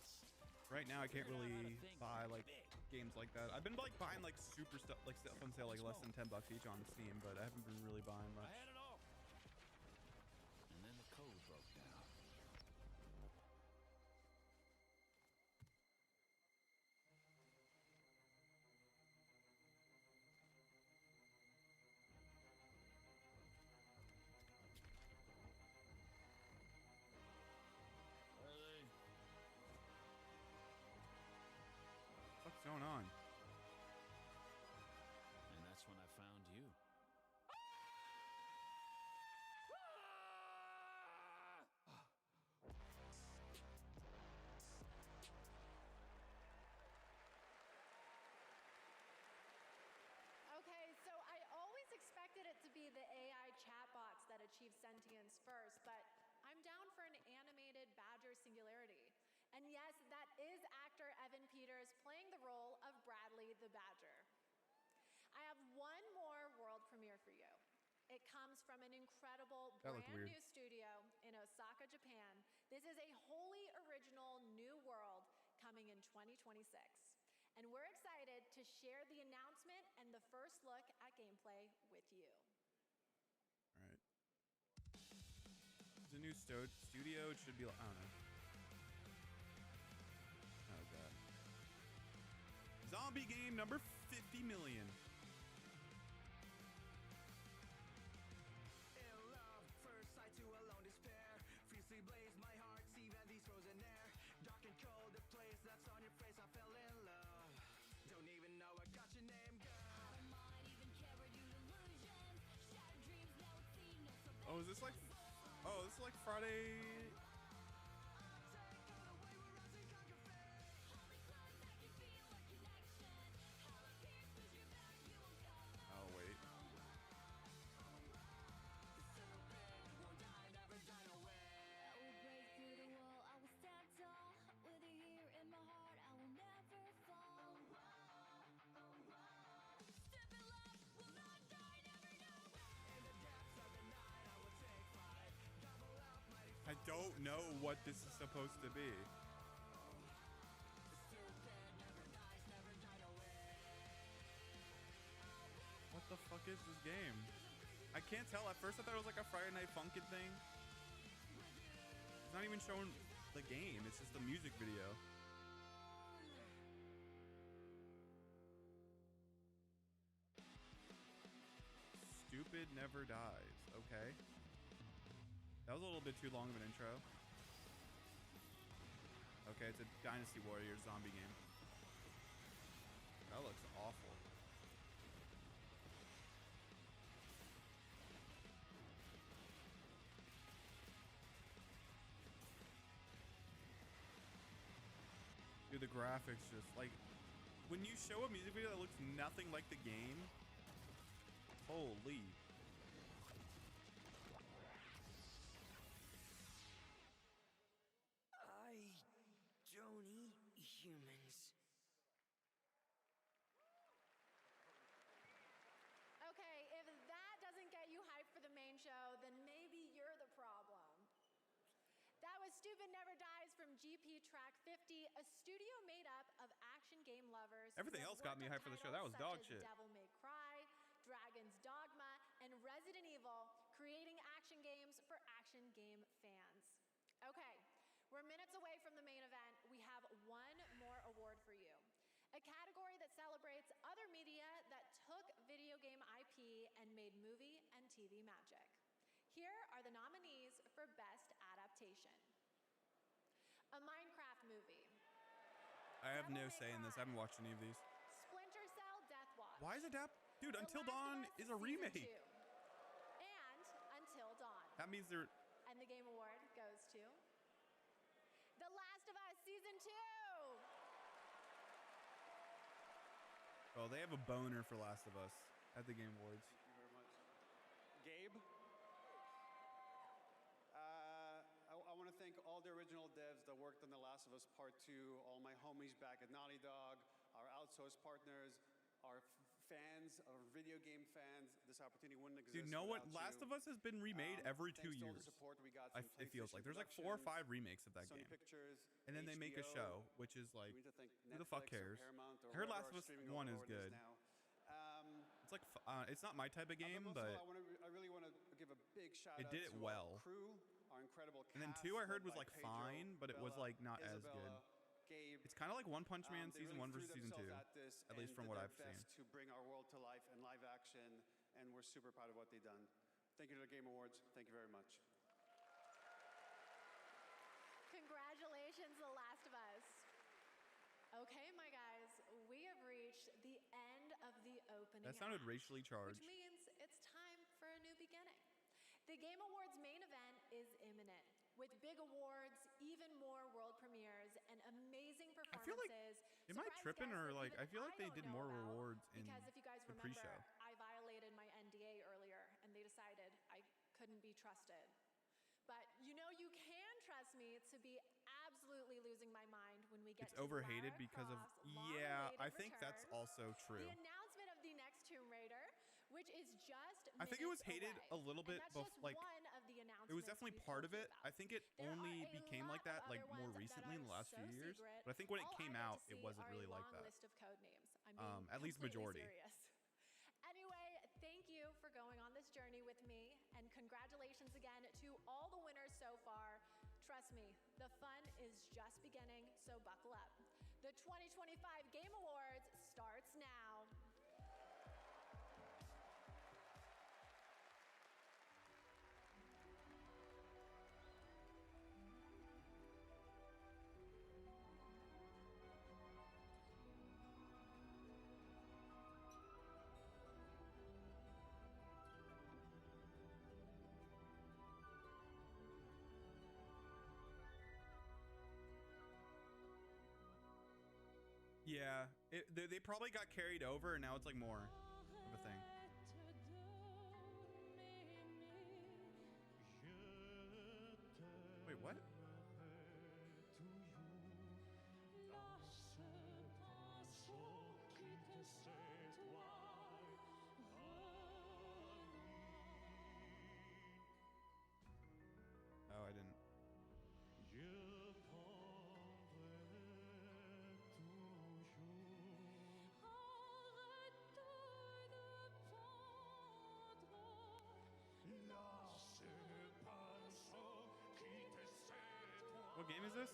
Right now, I can't really buy like games like that. I've been like buying like super stuff, like stuff on sale, like less than $10 each on Steam, but I haven't been really buying much. I had it all. And then the code broke down. What's going on? achieve sentience first, but I'm down for an animated badger singularity. And yes, that is actor Evan Peters playing the role of Bradley the Badger. I have one more world premiere for you. It comes from an incredible brand new studio in Osaka, Japan. This is a wholly original new world coming in 2026. And we're excited to share the announcement and the first look at gameplay with you. All right. It's a new studio. It should be, I don't know. Oh, God. Zombie game number 50 million. In love, first sight to alone despair. Fiercely blazed my heart, even these frozen air. Dark and cold, the place that's on your face, I fell in love. Don't even know I got your name, girl. I don't mind even carry you illusions. Shattered dreams, now it seems no so bad. Oh, is this like, oh, this is like Friday. Oh, wait. I don't know what this is supposed to be. What the fuck is this game? I can't tell. At first I thought it was like a Friday Night Funkin' thing. It's not even showing the game. It's just a music video. Stupid Never Dies. Okay. That was a little bit too long of an intro. Okay, it's a Dynasty Warriors zombie game. That looks awful. Dude, the graphics just like, when you show a music video that looks nothing like the game, holy. I don't eat humans. Okay, if that doesn't get you hyped for the main show, then maybe you're the problem. That was Stupid Never Dies from GP Track 50, a studio made up of action game lovers. Everything else got me hyped for the show. That was dog shit. Devil May Cry, Dragon's Dogma, and Resident Evil, creating action games for action game fans. Okay, we're minutes away from the main event. We have one more award for you. A category that celebrates other media that took video game IP and made movie and TV magic. Here are the nominees for Best Adaptation. A Minecraft movie. I have no say in this. I haven't watched any of these. Splinter Cell Death Watch. Why is it Dude, Until Dawn is a remake. And Until Dawn. That means they're... And the Game Award goes to The Last of Us Season 2. Oh, they have a boner for Last of Us at the Game Awards. Thank you very much. Gabe? I want to thank all the original devs that worked on The Last of Us Part 2, all my homies back at Naughty Dog, our outsourced partners, our fans, our video game fans. This opportunity wouldn't exist. Dude, know what? without Last you. of Us has been remade every 2 Thanks to all the years. support we got from It feels PlayStation like there's like 4 or 5 remakes of that Sony game. Pictures, And then they make a HBO. show, which is like, We need to thank who the fuck Netflix or cares? Paramount or I heard whoever Last our of Us streaming 1 is overlord is good. now. It's like, it's not my type of game, most of but all, I really want to give a big shout it out did it to well. our crew, our incredible cast. And then 2 I heard led was by like Pedro, fine, but it was Bella, like not as good. Isabella, Gabe. It's kind of like One Punch Man They season really 1 threw versus season 2, themselves at this at least and from did what their I've seen. best to bring our world to life in live action, and we're super proud of what they've done. Thank you to the Game Awards. Thank you very much. Congratulations, The Last of Us. Okay, my guys, we have reached the end of the opening That sounded act, racially charged. which means it's time for a new beginning. The Game Awards main event is imminent, with big awards, even more world premieres, and amazing I feel like, performances. am I surprise tripping guests or that like, even I feel like they don't did know more about, rewards in because if you guys the remember, pre-show. I violated my NDA earlier, and they decided I couldn't be trusted. But you know you can trust me to be absolutely losing my mind when we get It's to overhated Lara because of Croft's yeah, I long-awaited think that's return, also true. the announcement of the next Tomb Raider, which is just I think it was minutes hated away. a little bit, And that's but just like one of the announcements it was definitely we've part told of you it. about. I think it There only are a became like lot that of like other more ones that recently in are the last so few years. secret. But I think when it All came I get out, to it see wasn't are really a like long that. list of code names. I'm being At least completely majority. serious. Anyway, thank you for going on this journey with me, and congratulations again to all the winners so far. Trust me, the fun is just beginning, so buckle up. The 2025 Game Awards starts now. Yeah, they probably got carried over, and now it's like more of a thing. Wait, what? Oh, I didn't. What game is this?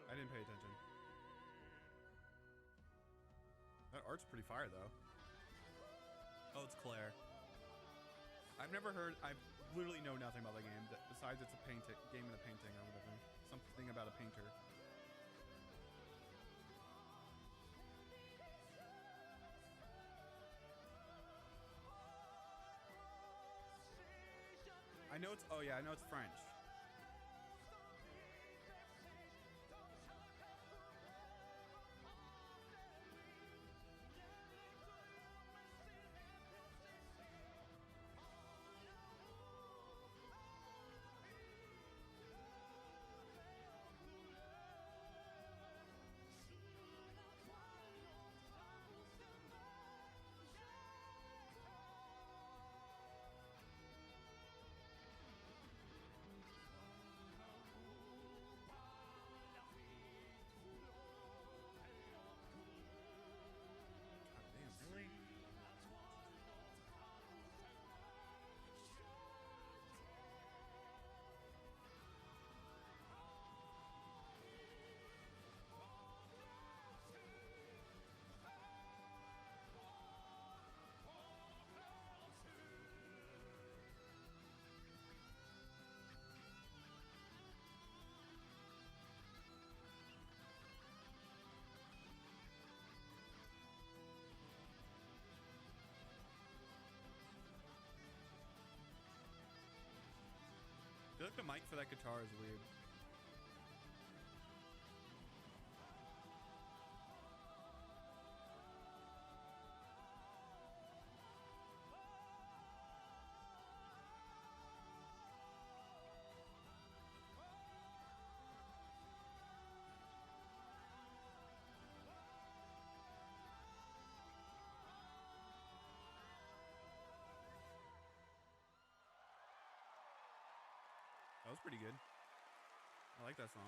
I didn't pay attention. That art's pretty fire, though. Oh, it's Claire. I've never heard. I literally know nothing about the game. Besides, it's a game in a painting or whatever. Something about a painter. I know it's. Oh yeah, I know it's French. I feel like the mic for that guitar is weird. That was pretty good. I like that song.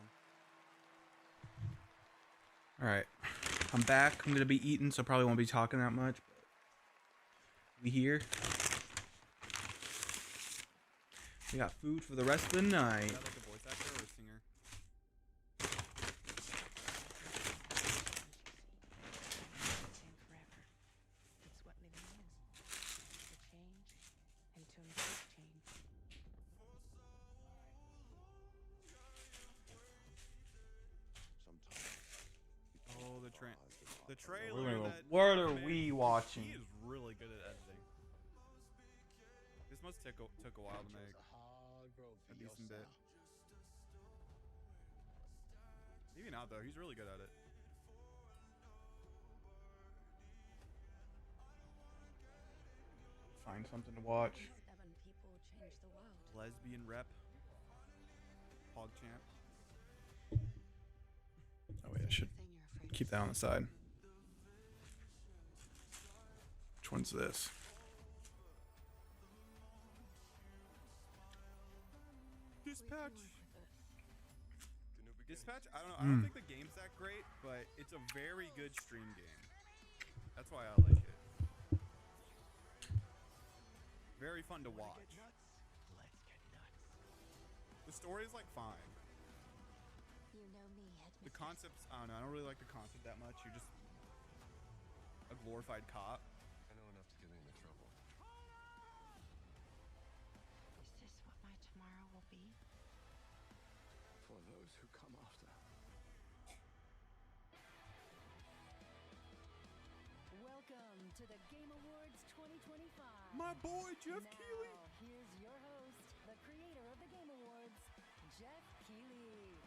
All right, I'm back. I'm gonna be eating, so probably won't be talking that much. But we here. We got food for the rest of the night. Is that like a voice actor or a singer? And forever. It's what living is. The change and to embrace change. Oh, the trailer. What are we watching? He is really good at editing. This must took a while to make. A decent bit. Maybe not though. He's really good at it. Find something to watch. Seven people lesbian rep. PogChamp. Oh wait, I should keep that on the side. Which one's this? Dispatch. Dispatch? I don't know. I don't think the game's that great, but it's a very good stream game. That's why I like it. Very fun to watch. The story is like fine. You know me, The concepts, I don't know. I don't really like the concept that much. You're just a glorified cop. I know enough to get into trouble. Is this what my tomorrow will be? For those who come after. Welcome to the Game Awards 2025. My boy, Jeff now, Keighley. Here's your host, the creator of the Game Awards, Jeff Keighley.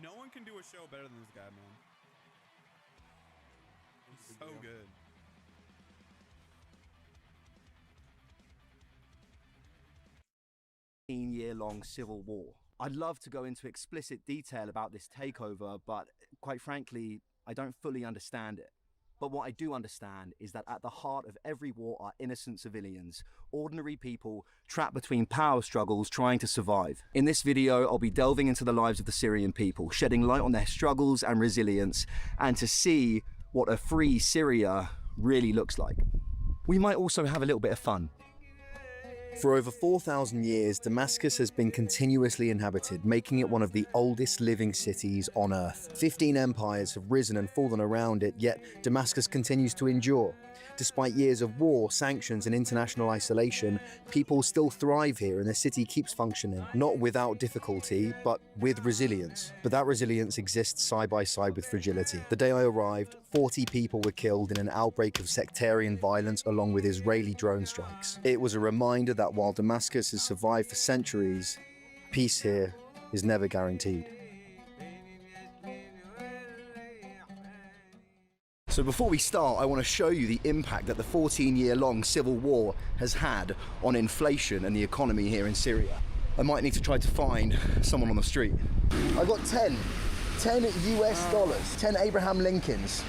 No one can do a show better than this guy, man. He's so good. Year-long civil war. I'd love to go into explicit detail about this takeover, but quite frankly, I don't fully understand it. But what I do understand is that at the heart of every war are innocent civilians, ordinary people trapped between power struggles trying to survive. In this video, I'll be delving into the lives of the Syrian people, shedding light on their struggles and resilience, and to see what a free Syria really looks like. We might also have a little bit of fun. For over 4,000 years, Damascus has been continuously inhabited, making it one of the oldest living cities on Earth. 15 empires have risen and fallen around it, yet Damascus continues to endure. Despite years of war, sanctions, and international isolation, people still thrive here and the city keeps functioning, not without difficulty, but with resilience. But that resilience exists side by side with fragility. The day I arrived, 40 people were killed in an outbreak of sectarian violence along with Israeli drone strikes. It was a reminder that while Damascus has survived for centuries, peace here is never guaranteed. So before we start, I want to show you the impact that the 14-year-long civil war has had on inflation and the economy here in Syria. I might need to try to find someone on the street. I got 10 US dollars, 10 Abraham Lincolns.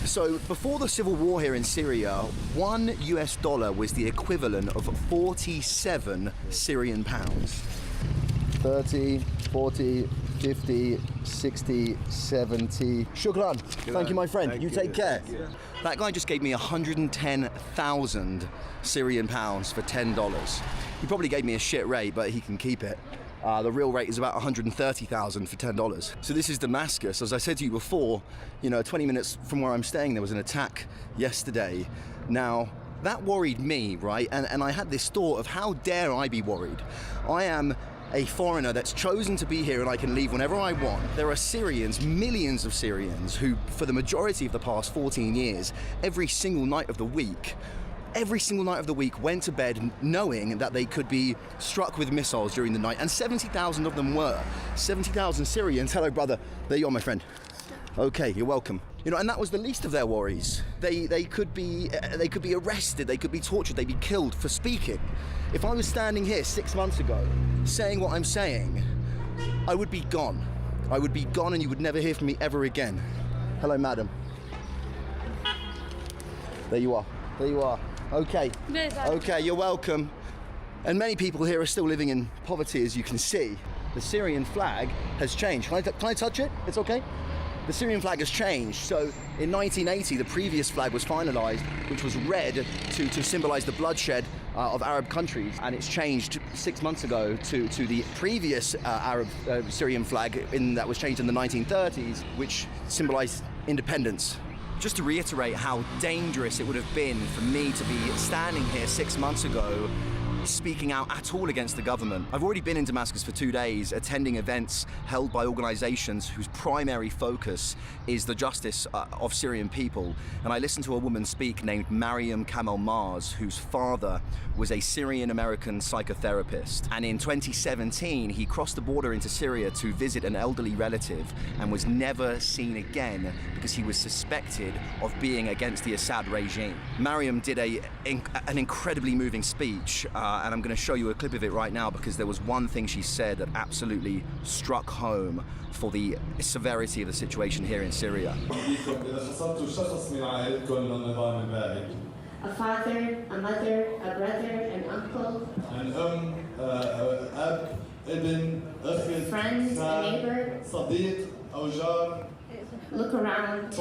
So before the civil war here in Syria, $1 US was the equivalent of 47 Syrian pounds. 30, 40, 50, 60, 70. Shukran. Thank you, my friend. You take care. That guy just gave me 110,000 Syrian pounds for $10. He probably gave me a shit rate, but he can keep it. The real rate is about 130,000 for $10. So this is Damascus. As I said to you before, 20 minutes from where I'm staying, there was an attack yesterday. Now, that worried me, right? And I had this thought of how dare I be worried? I am a foreigner that's chosen to be here and I can leave whenever I want. There are Syrians, millions of Syrians, who for the majority of the past 14 years, every single night of the week went to bed knowing that they could be struck with missiles during the night, and 70,000 of them were. 70,000 Syrians. Hello, brother. There you are, my friend. Okay, you're welcome. And that was the least of their worries. They could be arrested, they could be tortured, they'd be killed for speaking. If I was standing here 6 months ago saying what I'm saying, I would be gone. I would be gone and you would never hear from me ever again. Hello, madam. There you are. There you are. Okay. Okay, you're welcome. And many people here are still living in poverty, as you can see. The Syrian flag has changed. Can I touch it? It's okay? The Syrian flag has changed. So in 1980, the previous flag was finalized, which was red to symbolize the bloodshed of Arab countries. And it's changed 6 months ago to the previous Arab Syrian flag that was changed in the 1930s, which symbolized independence. Just to reiterate how dangerous it would have been for me to be standing here 6 months ago speaking out at all against the government. I've already been in Damascus for 2 days, attending events held by organizations whose primary focus is the justice of Syrian people. And I listened to a woman speak named Mariam Kamal Mars, whose father was a Syrian-American psychotherapist. And in 2017, he crossed the border into Syria to visit an elderly relative and was never seen again because he was suspected of being against the Assad regime. Mariam did an incredibly moving speech and I'm going to show you a clip of it right now because there was one thing she said that absolutely struck home for the severity of the situation here in Syria. A father, a mother, a brother, an uncle, a friend, a neighbor. Look around.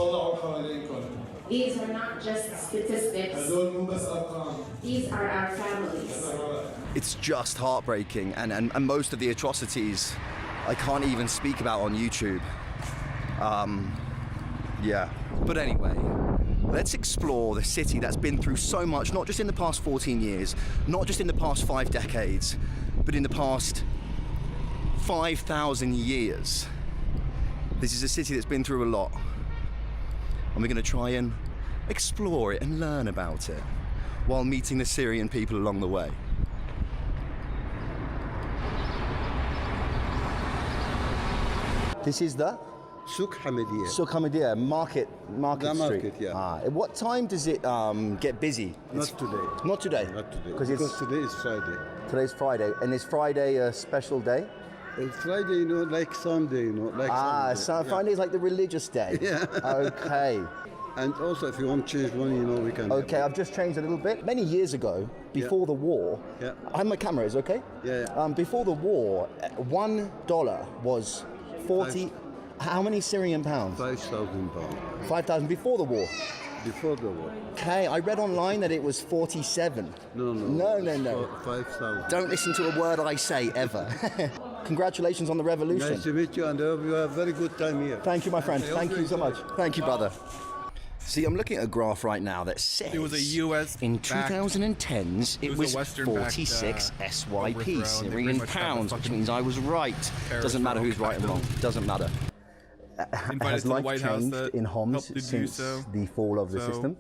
These are not just statistics. These are our families. It's just heartbreaking, and most of the atrocities I can't even speak about on YouTube. Yeah. But anyway, let's explore the city that's been through so much, not just in the past 14 years, not just in the past 5 decades, but in the past 5,000 years. This is a city that's been through a lot. And we're going to try and explore it and learn about it while meeting the Syrian people along the way. This is the Souk Hamidiyya. Souk Hamidiyya, market The street. market, yeah. At what time does it get busy? Not today. Not today? Not today. Because today is Friday. Today's Friday. And is Friday a special day? Friday, you know, like Sunday, you know, like Sunday. Friday is like the religious day. Yeah. Okay. And also, if you want to change money, you know, we can. Okay, I've just changed a little bit. Many years ago, before the war, I have my camera, is okay? Yeah. Before the war, $1 was 40. How many Syrian pounds? 5,000 pounds. 5,000 before the war. Before the war. Okay, I read online that it was 47. No. 5,000. Don't listen to a word I say ever. Congratulations on the revolution. Nice to meet you, and I hope you have a very good time here. Thank you, my friend. Thank you so much. Thank you, brother. See, I'm looking at a graph right now that says it was a US in 2010s it was 46 SYP Syrian pounds, which means I was right. Doesn't matter who's right and wrong. Doesn't matter. Has life changed in Homs since the fall of the system?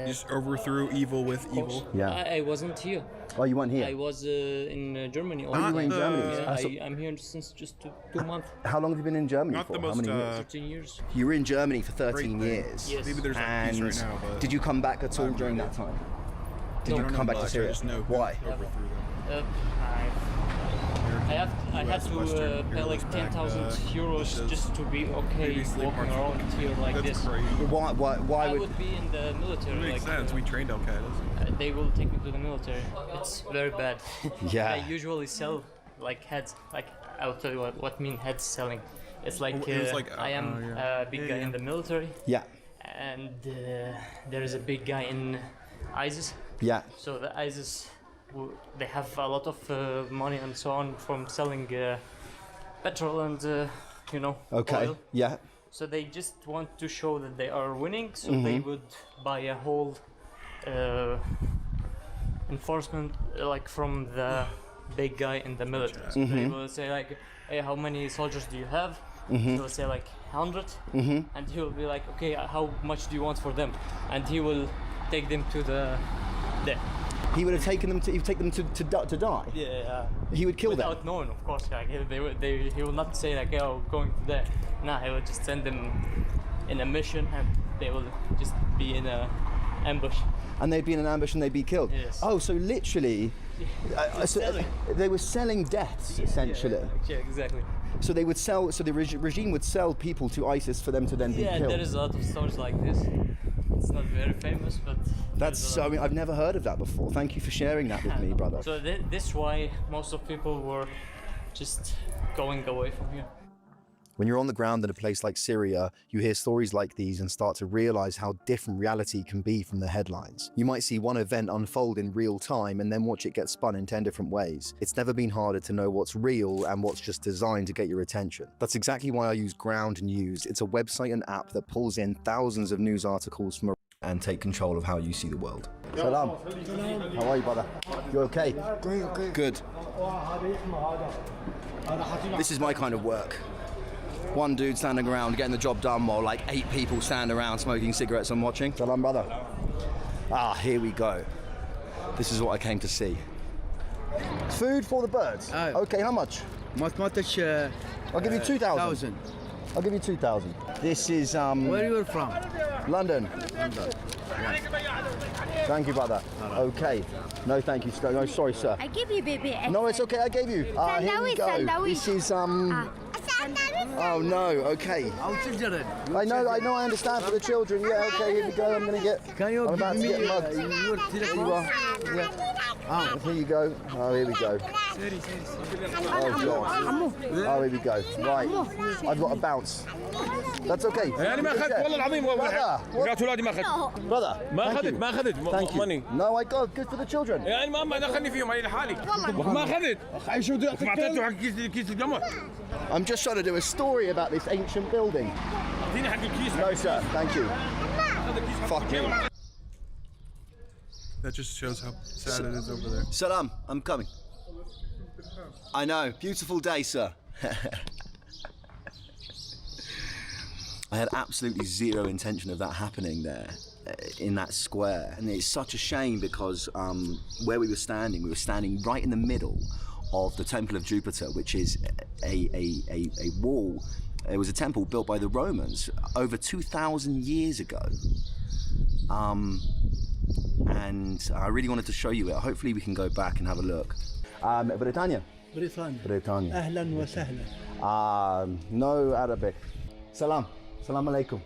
Just overthrew evil with evil. Yeah. I wasn't here. Oh, you weren't here? I was in Germany. Oh, you were in Germany? Yeah, I'm here since just two months. How long have you been in Germany for? How many years? 13 years. You were in Germany for 13 years. Yes. Maybe there's and peace right now, but did you come back at all during that time? Did you come back to Syria? Why? I had to pay like 10,000 euros just to be okay walking around here like this. Why I would be in the military. It makes sense. We trained Al-Qaeda. They will take me to the military. It's very bad. Yeah. I usually sell like heads. Like I'll tell you what mean heads selling. It's like, I am a big guy in the military. Yeah. And there is a big guy in ISIS. Yeah. So the ISIS, they have a lot of money and so on from selling petrol and Okay. oil. Yeah. So they just want to show that they are winning. So they would buy a whole enforcement like from the big guy in the military. So they will say like, hey, how many soldiers do you have? He'll say like 100, and he will be like, okay, how much do you want for them? And he will take them to the there. He would have taken them to. He'd take them to die. Yeah. He would kill them. Without knowing, of course. Like he will not say like, oh, going to there. Nah, he will just send them in a mission, and they will just be in a ambush. And they'd be in an ambush and they'd be killed. Yes. Oh, so literally, they were selling deaths essentially. Yeah, exactly. So they would sell. So the regime would sell people to ISIS for them to then be killed. Yeah, there is a lot of stories like this. It's not very famous, but that's so. I mean, I've never heard of that before. Thank you for sharing that with me, brother. So this is why most of people were just going away from here. When you're on the ground in a place like Syria, you hear stories like these and start to realize how different reality can be from the headlines. You might see one event unfold in real time and then watch it get spun in 10 different ways. It's never been harder to know what's real and what's just designed to get your attention. That's exactly why I use Ground News. It's a website and app that pulls in thousands of news articles from and take control of how you see the world. Salam. How are you, brother? You okay? Good. This is my kind of work. One dude standing around getting the job done while like 8 people stand around smoking cigarettes and watching. Salam, brother. Ah, here we go. This is what I came to see. Food for the birds. Okay, how much? I'll give you 2,000. I'll give you 2,000. This is Where you are from? London. Thank you, brother. Okay. No, thank you. No, sorry, sir. I give you, baby. No, it's okay. I gave you. Here we go. Sandwich. This is Oh no. Okay. children. I know. I understand for the children. Yeah. Okay. Here we go. I'm gonna get. Can you I'm about to give get me mugged. your telephone? Yeah. Here you go. Oh, here we go. Oh God. Oh, here we go. Right. I've got a bounce. That's okay. يعني ما أخذت والله العظيم رجعت أولادي ما أخذت. Brother. ما أخذت Thank you. money. No, I got good for the children. يعني ما دخلني فيهم هاي لحالي. ما أخذت. ما أعطيته حق كيس القمر. I'm just trying to do a story about this ancient building. No, sir. Thank you. Fuck me. That just shows how sad it is over there. Salam, I'm coming. I know. Beautiful day, sir. I had absolutely zero intention of that happening there in that square. And it's such a shame because where we were standing right in the middle of the Temple of Jupiter, which is a wall. It was a temple built by the Romans over 2,000 years ago. And I really wanted to show you it. Hopefully we can go back and have a look. Britannia. بريطانيا أهلا وسهلا. No Arabic. Salam alaikum.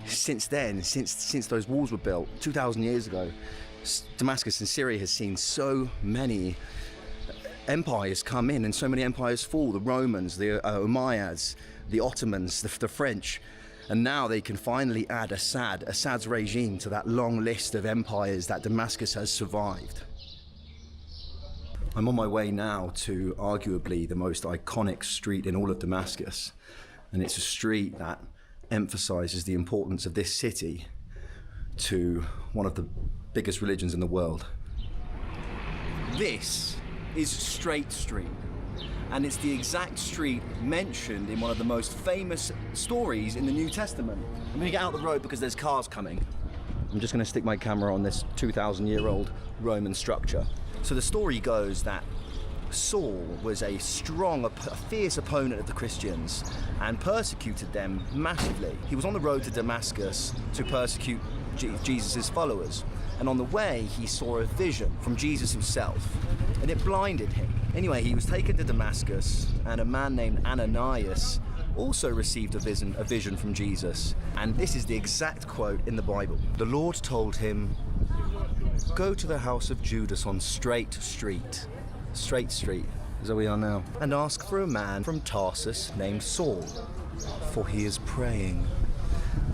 Since then, since those walls were built 2,000 years ago, Damascus and Syria has seen so many empires come in and so many empires fall. The Romans, the Umayyads, the Ottomans, the French. And now they can finally add Assad's regime to that long list of empires that Damascus has survived. I'm on my way now to arguably the most iconic street in all of Damascus. And it's a street that emphasizes the importance of this city to one of the biggest religions in the world. This is Straight Street. And it's the exact street mentioned in one of the most famous stories in the New Testament. I'm gonna get out the road because there's cars coming. I'm just gonna stick my camera on this 2,000-year-old Roman structure. So the story goes that Saul was a fierce opponent of the Christians and persecuted them massively. He was on the road to Damascus to persecute Jesus' followers. And on the way, he saw a vision from Jesus himself, and it blinded him. Anyway, he was taken to Damascus, and a man named Ananias also received a vision from Jesus. And this is the exact quote in the Bible. The Lord told him, "Go to the house of Judas on Straight Street is where we are now, and ask for a man from Tarsus named Saul, for he is praying."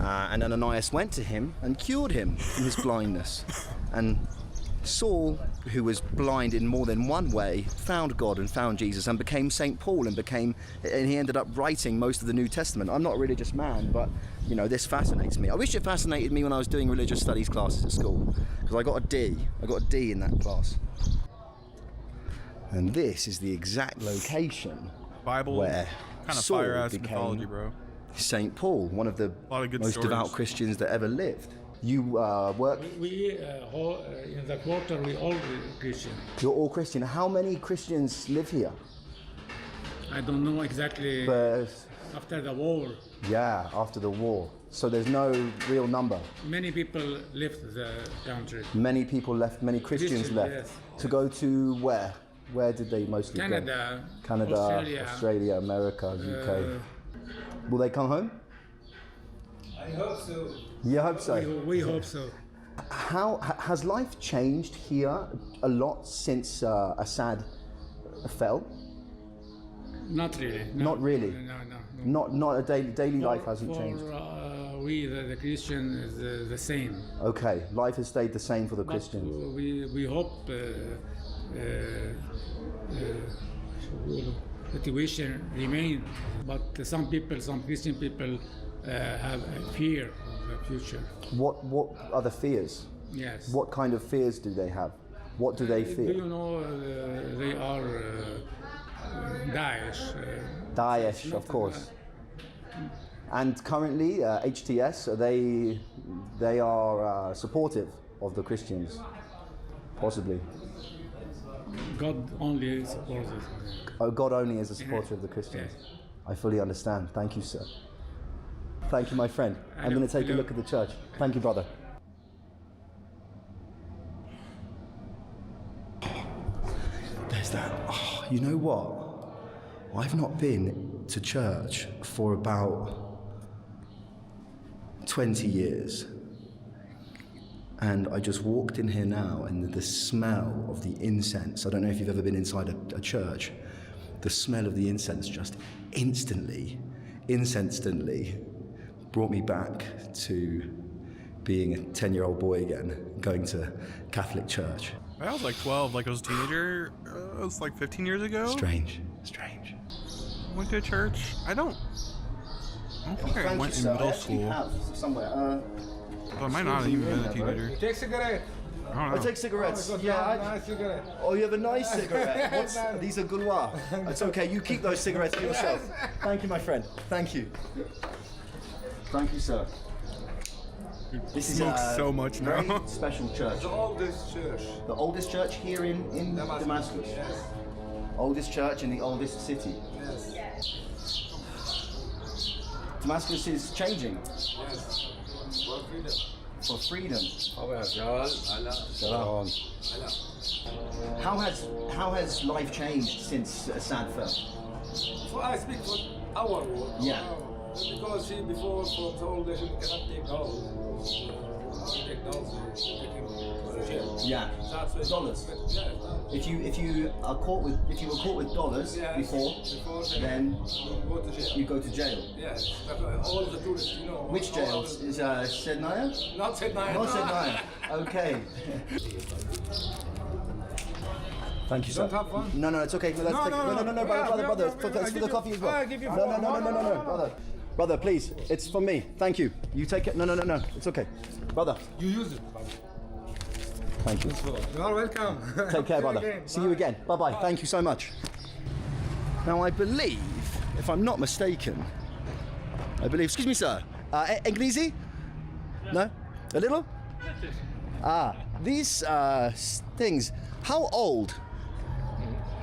And Ananias went to him and cured him from his blindness. And Saul, who was blind in more than one way, found God and found Jesus and became St. Paul and he ended up writing most of the New Testament. I'm not a religious man, but you know, this fascinates me. I wish it fascinated me when I was doing religious studies classes at school, because I got a D. I got a D in that class. And this is the exact location Bible where kind of Saul fire-ass became mythology, bro. St. Paul, one of the most devout Christians that ever lived. You work? We in the quarter, we all Christian. You're all Christian. How many Christians live here? I don't know exactly. But after the war. Yeah, after the war. So there's no real number. Many people left the country. Many people left, many Christians left. Yes. To go to where? Where did they mostly go? Canada, Australia, America, UK. Will they come home? I hope so. You hope so? We hope so. How has life changed here a lot since Assad fell? Not really. No, not really. No. Not a daily life hasn't changed. We the Christian is the same. Okay, life has stayed the same for the Christians. We hope situation remain, but some Christian people have a fear of the future. What are the fears? Yes. What kind of fears do they have? What do they fear? Do you know they are Daesh? Daesh, of course. And currently, HTS, they are supportive of the Christians, possibly. God only supports us. Oh, God only is a supporter of the Christians. I fully understand. Thank you, sir. Thank you, my friend. I'm going to take a look at the church. Thank you, brother. There's that. Oh, you know what? I've not been to church for about 20 years. And I just walked in here now, and the smell of the incense, I don't know if you've ever been inside a church, the smell of the incense just instantly brought me back to being a 10-year-old boy again, going to Catholic church. I was like 12, like I was a teenager. It was like 15 years ago. Strange. Went to church. I don't think I went in middle school. Somewhere. I might not have even been a teenager. Take cigarette. I don't know. I take cigarettes. Oh, Yeah. nice cigarette. Oh, you have a nice cigarette. These are Gaulois. It's okay. You keep those cigarettes for yourself. Thank you, my friend. Thank you. Thank you, sir. This is Smokes so much now. Very special church. The oldest church. The oldest church here in Damascus. Yes. Oldest church in the oldest city. Yes. Damascus is changing. Yes. For freedom. For freedom. Salam. How has life changed since Assad fell? So I speak for our world. Yeah. Because see, before from the old nation cannot take dollars. Yeah. Dollars. If you were caught with dollars before, then you go to jail. Yes. All the tourists, you know. Which jail? Is Sednaya? Not Sednaya. Not Sednaya. Okay. Thank you, sir. Don't have fun? No, it's okay. Let's take no, brother. It's for the coffee as well. No, brother. Brother, please. It's for me. Thank you. You take it. No. It's okay. Brother. You use it. Thank you. You are welcome. Take care, brother. See you again. Bye-bye. Thank you so much. Now, I believe, if I'm not mistaken, excuse me, sir. Inglesi? No? A little? These things, how old?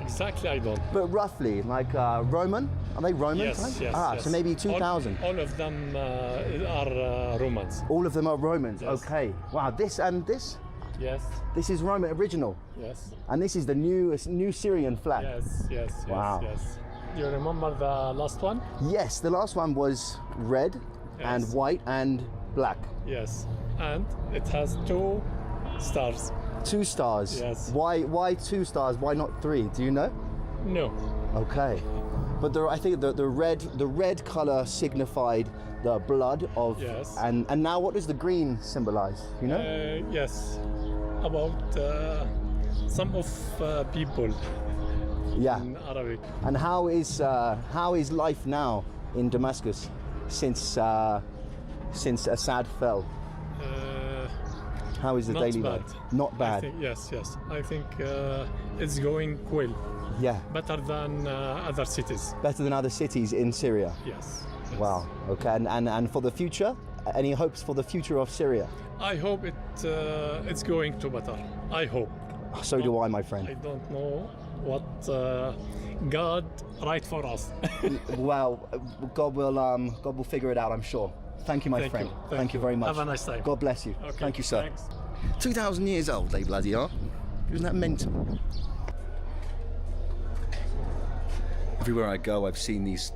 Exactly, I don't. But roughly, like Roman? Are they Roman? Yes. So maybe 2000. All of them are Romans. All of them are Romans. Yes. Okay. Wow. This and this? Yes. This is Roman original. Yes. And this is the new Syrian flag. Yes. Wow. Yes. Do you remember the last one? Yes, the last one was red and white and black. Yes. And it has 2 stars. 2 stars. Yes. Why 2 stars? Why not 3? Do you know? No. Okay. But I think the red color signified the blood of. Yes. And now what does the green symbolize? You know? Yes. About some of people. Yeah. In Arabic. And how is life now in Damascus since Assad fell? How is the daily life? Not bad. Yes. I think it's going well. Yeah. Better than other cities. Better than other cities in Syria. Yes. Wow. Okay. And for the future, any hopes for the future of Syria? I hope it's going to better. I hope. So do I, my friend. I don't know what God write for us. Well, God will figure it out, I'm sure. Thank you, my friend. Thank you very much. Have a nice time. God bless you. Okay, thank you, sir. Thanks. 2,000 years old, they bloody are. Isn't that mental? Everywhere I go, I've seen these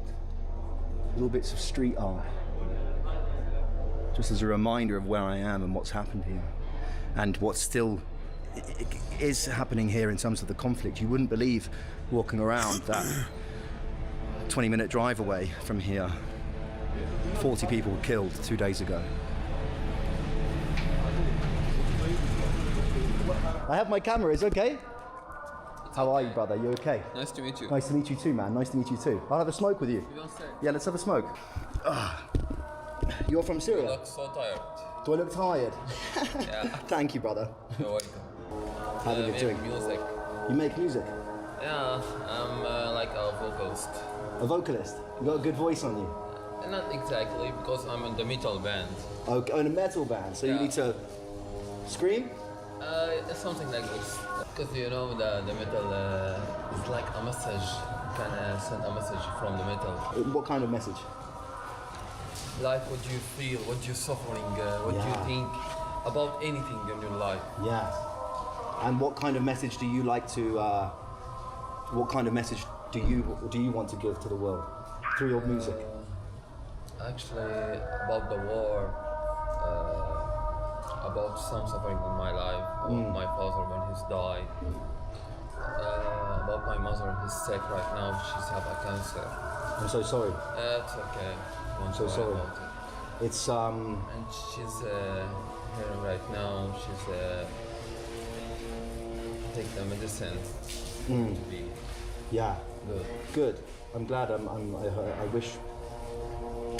little bits of street art. Just as a reminder of where I am and what's happened here. And what still is happening here in terms of the conflict. You wouldn't believe walking around that 20-minute drive away from here. 40 people were killed 2 days ago. I have my camera, is it okay? How are you, brother? You okay? Nice to meet you. Nice to meet you too, man. Nice to meet you too. I'll have a smoke with you. You don't say. Yeah, let's have a smoke. You're from Syria? You look so tired. Do I look tired? Yeah. Thank you, brother. You're welcome. How are you doing? Music. You make music? Yeah, I'm like a vocalist. A vocalist? You got a good voice on you? Not exactly, because I'm in the metal band. Okay, in a metal band, so you need to scream? It's something like this. Because you know the metal is like a message. You can send a message from the metal. What kind of message? life, what you feel, what you're suffering, what you think about anything in your life. Yeah. And what kind of message do you like to? What kind of message do you want to give to the world through your music? Actually, about the war, about some suffering in my life, about my father when he's died, about my mother, he's sick right now, she's have a cancer. I'm so sorry. It's okay. I'm so sorry. About it. It's And she's here right now. She's take the medicine to be yeah. good. Good. I'm glad. I wish.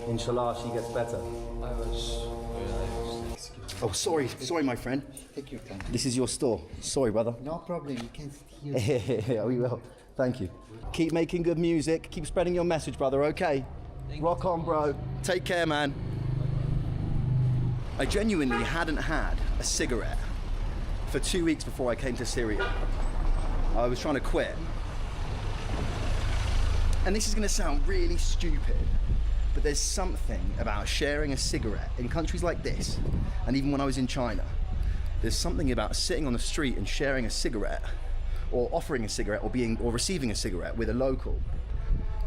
Inshallah, she gets better. I wish. Oh, sorry, my friend. Take your time. This is your store. Sorry, brother. No problem, you can sit here. Yeah, we will. Thank you. Keep making good music. Keep spreading your message, brother. Okay. Rock on, bro. Take care, man. I genuinely hadn't had a cigarette for 2 weeks before I came to Syria. I was trying to quit. And this is going to sound really stupid, but there's something about sharing a cigarette in countries like this, and even when I was in China, there's something about sitting on the street and sharing a cigarette, or offering a cigarette, or receiving a cigarette with a local,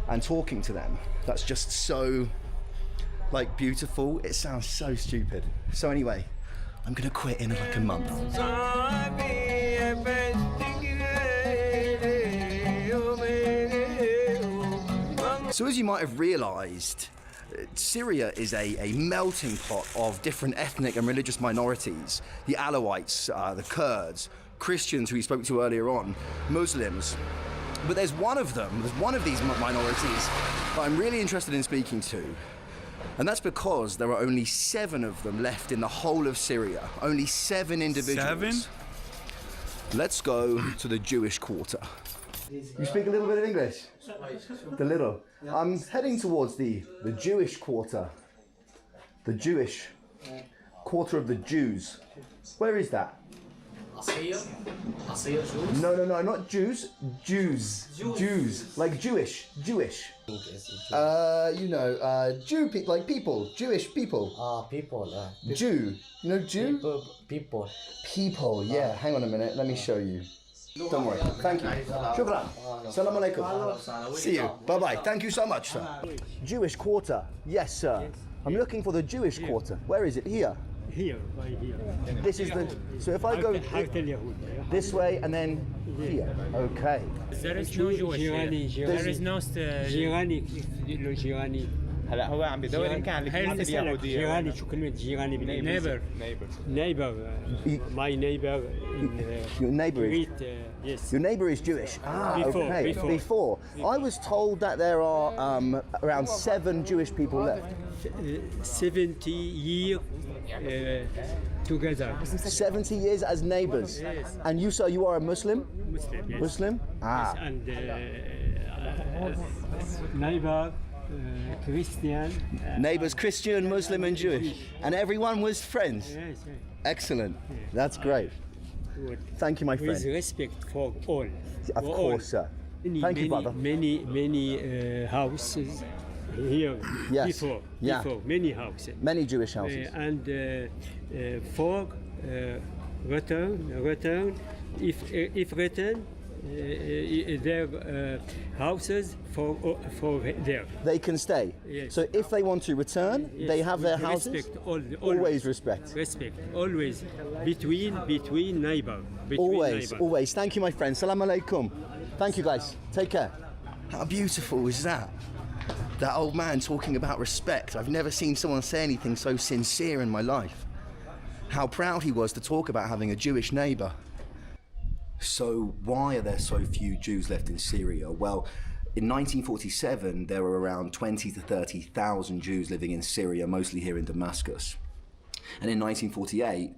and talking to them. That's just so, like, beautiful. It sounds so stupid. So anyway, I'm gonna quit in like a month. So as you might have realized, Syria is a melting pot of different ethnic and religious minorities. The Alawites, the Kurds, Christians who we spoke to earlier on, Muslims. But there's one of these minorities that I'm really interested in speaking to. And that's because there are only 7 of them left in the whole of Syria. Only 7 individuals. 7? Let's go to the Jewish quarter. You speak a little bit of English? The little. I'm heading towards the Jewish quarter. The Jewish quarter of the Jews. Where is that? No, not Jews. Jews. Like Jewish. Jew people, like people. Jewish people. People. Jew. You know Jew? People. People, yeah. Hang on a minute. Let me show you. Don't worry. Thank you. Shukran. Salam alaikum. See you. Bye-bye. Thank you so much, sir. Jewish quarter. Yes, sir. I'm looking for the Jewish quarter. Where is it? Here. Here, right here. This is the. So if I go this way and then here. Okay. There is no Jewish. There is no جيراني. هلا هو عم بدور ان كان الكنيسه اليهوديه. جيراني شو كلمة جيراني neighbor. My neighbor your neighbor is yes. Your neighbor is Jewish. Before. I was told that there are around 7 Jewish people left. 70 years together. 70 years as neighbors. Yes. And you, sir, you are a Muslim? Muslim, yes. Muslim? Yes, and neighbor, Christian. Neighbors, Christian, Muslim, and Jewish. And everyone was friends? Yes. Excellent. That's great. Good. Thank you, my friend. With respect for all. Of course, sir. Thank you, brother. Many houses here before. Many houses. Many Jewish houses. And for return, if return, their houses for there. They can stay. Yes. So if they want to return, yes, they have their respect, houses. always respect. Respect. Always between neighbor. Always. Thank you, my friend. Salam alaikum. Thank you, guys. Take care. How beautiful is that? That old man talking about respect. I've never seen someone say anything so sincere in my life. How proud he was to talk about having a Jewish neighbor. So why are there so few Jews left in Syria? Well, in 1947, there were around 20 to 30,000 Jews living in Syria, mostly here in Damascus. And in 1948,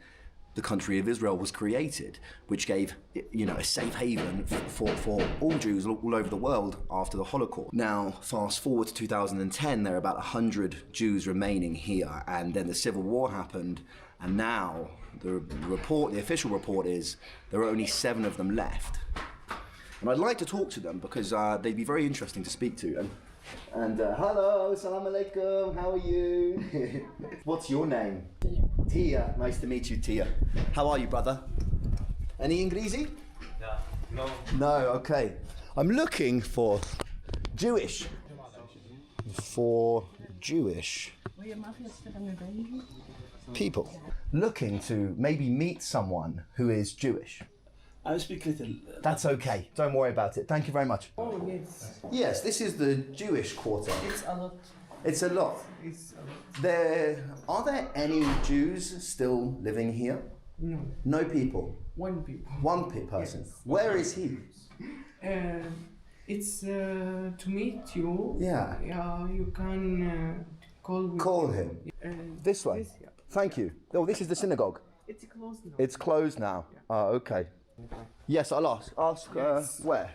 the country of Israel was created, which gave, a safe haven for all Jews all over the world after the Holocaust. Now, fast forward to 2010, there are about 100 Jews remaining here, and then the Civil War happened, and now the official report is there are only 7 of them left. And I'd like to talk to them because they'd be very interesting to speak to. And And hello, salam alaikum, how are you? What's your name? Tia. Nice to meet you, Tia. How are you, brother? Any Inglesi? No. No, okay. I'm looking for Jewish. People. Looking to maybe meet someone who is Jewish. I speak little. That's okay. Don't worry about it. Thank you very much. Oh, yes. Yes, this is the Jewish quarter. It's a lot. It's a lot. It's a lot. Are there any Jews still living here? No. No people. One people. One person. Yes. Where is he? It's to meet you. Yeah. You can call him. This way. yeah. Thank you. Oh, this is the synagogue. It's closed now. It's closed now. Oh, okay. Yes, I'll ask. Ask Yes. Where?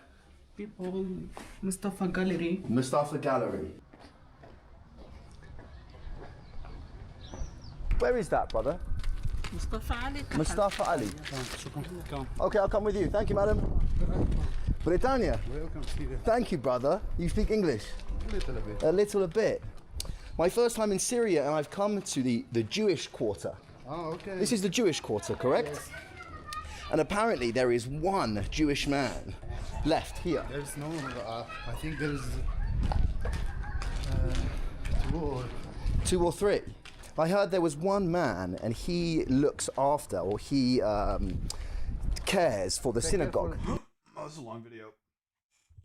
People, Mustafa Gallery. Mustafa Gallery. Where is that, brother? Mustafa Ali. Mustafa Ali. Okay, I'll come with you. Thank you, madam. Britannia. Welcome, Stephen. Thank you, brother. You speak English? A little bit. A little bit. My first time in Syria, and I've come to the Jewish quarter. Oh, okay. This is the Jewish quarter, correct? Yes. And apparently there is one Jewish man left here. There's no, I think there's two or three. I heard there was one man and he looks after, or he cares for the synagogue. Oh, this is a long video.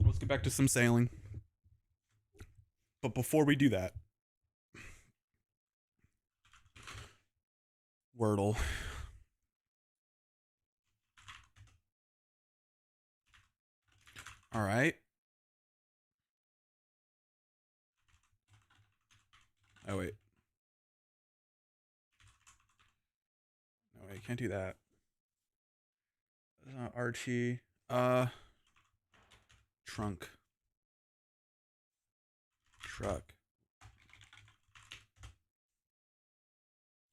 Let's get back to some sailing. But before we do that, Wordle. All right. Oh, wait. No, wait, can't do that. Archie. Trunk. Truck.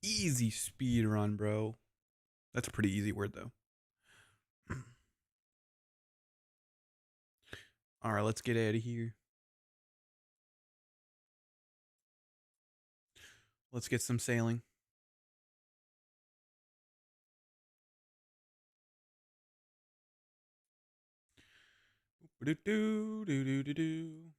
Easy speed run, bro. That's a pretty easy word, though. All right, let's get out of here. Let's get some sailing. Do-do-do-do-do-do.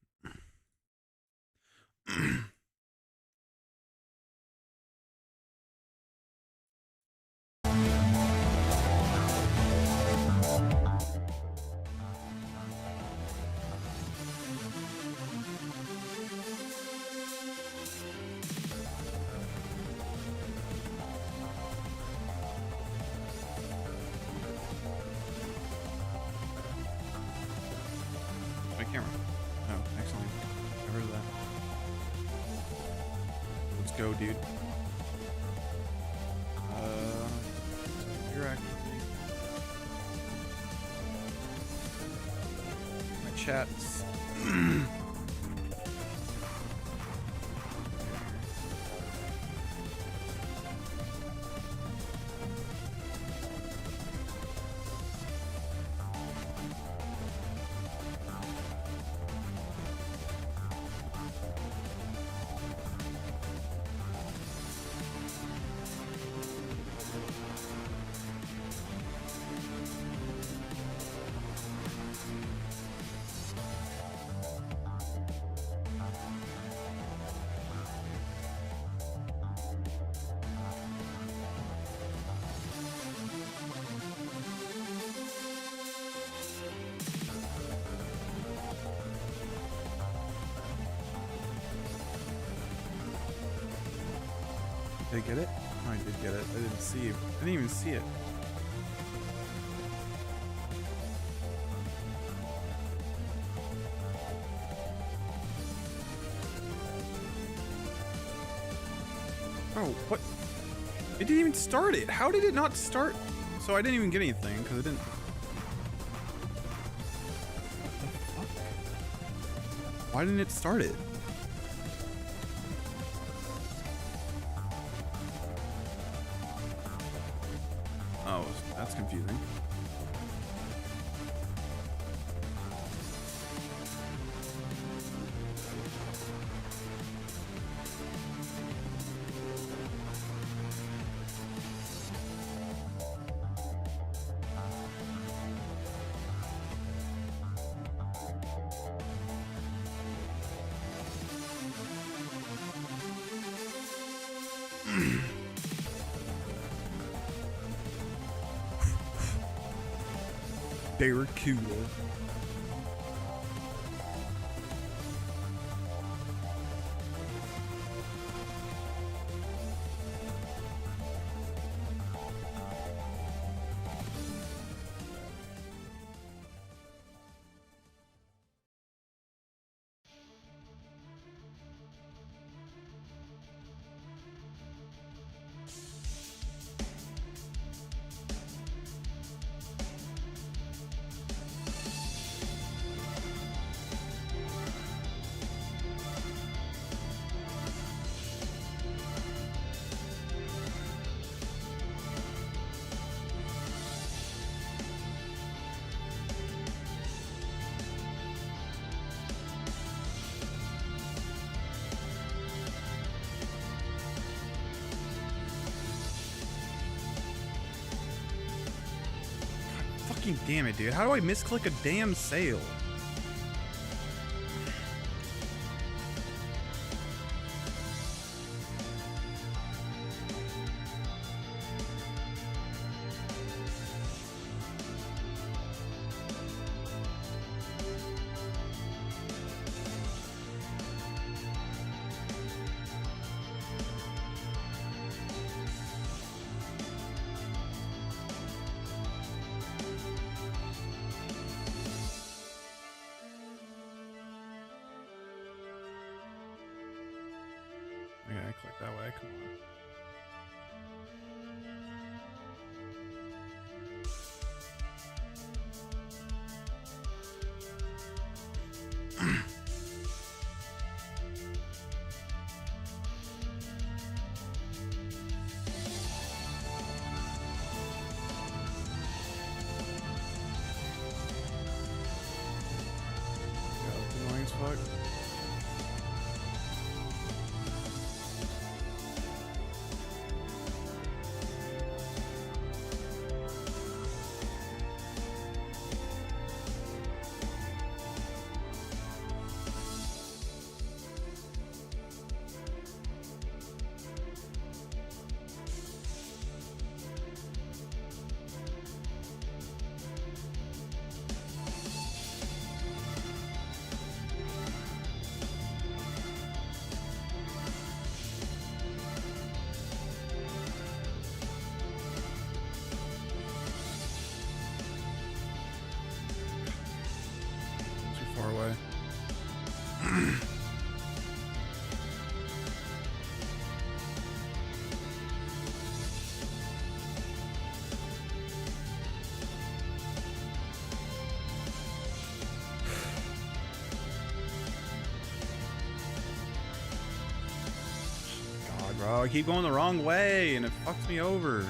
My camera. Oh, excellent. I heard of that. Let's go, dude. Your activity. My chats. Did I get it? Oh, I did get it. I didn't see it. I didn't even see it. Oh, what? It didn't even start it. How did it not start? So I didn't even get anything because it didn't. What the fuck? Why didn't it start it? Oh, that's confusing. Barracuda. Fucking damn it, dude. How do I misclick a damn sale? Yeah, I click that way. Come on. Annoying as fuck. Far away. God, bro, I keep going the wrong way and it fucks me over.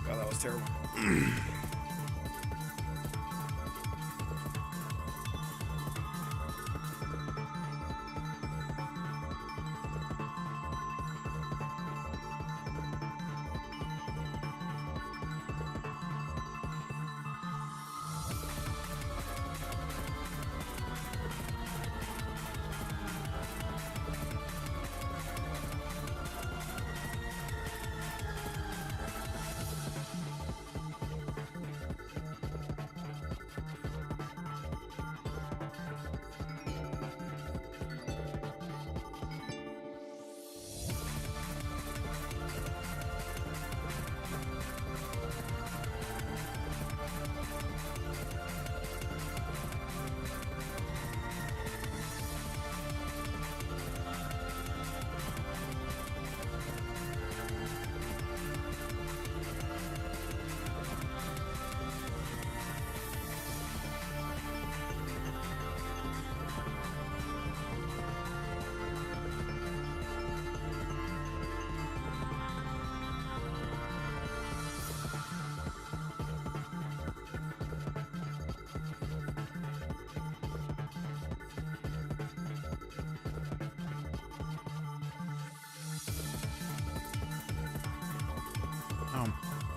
God, that was terrible.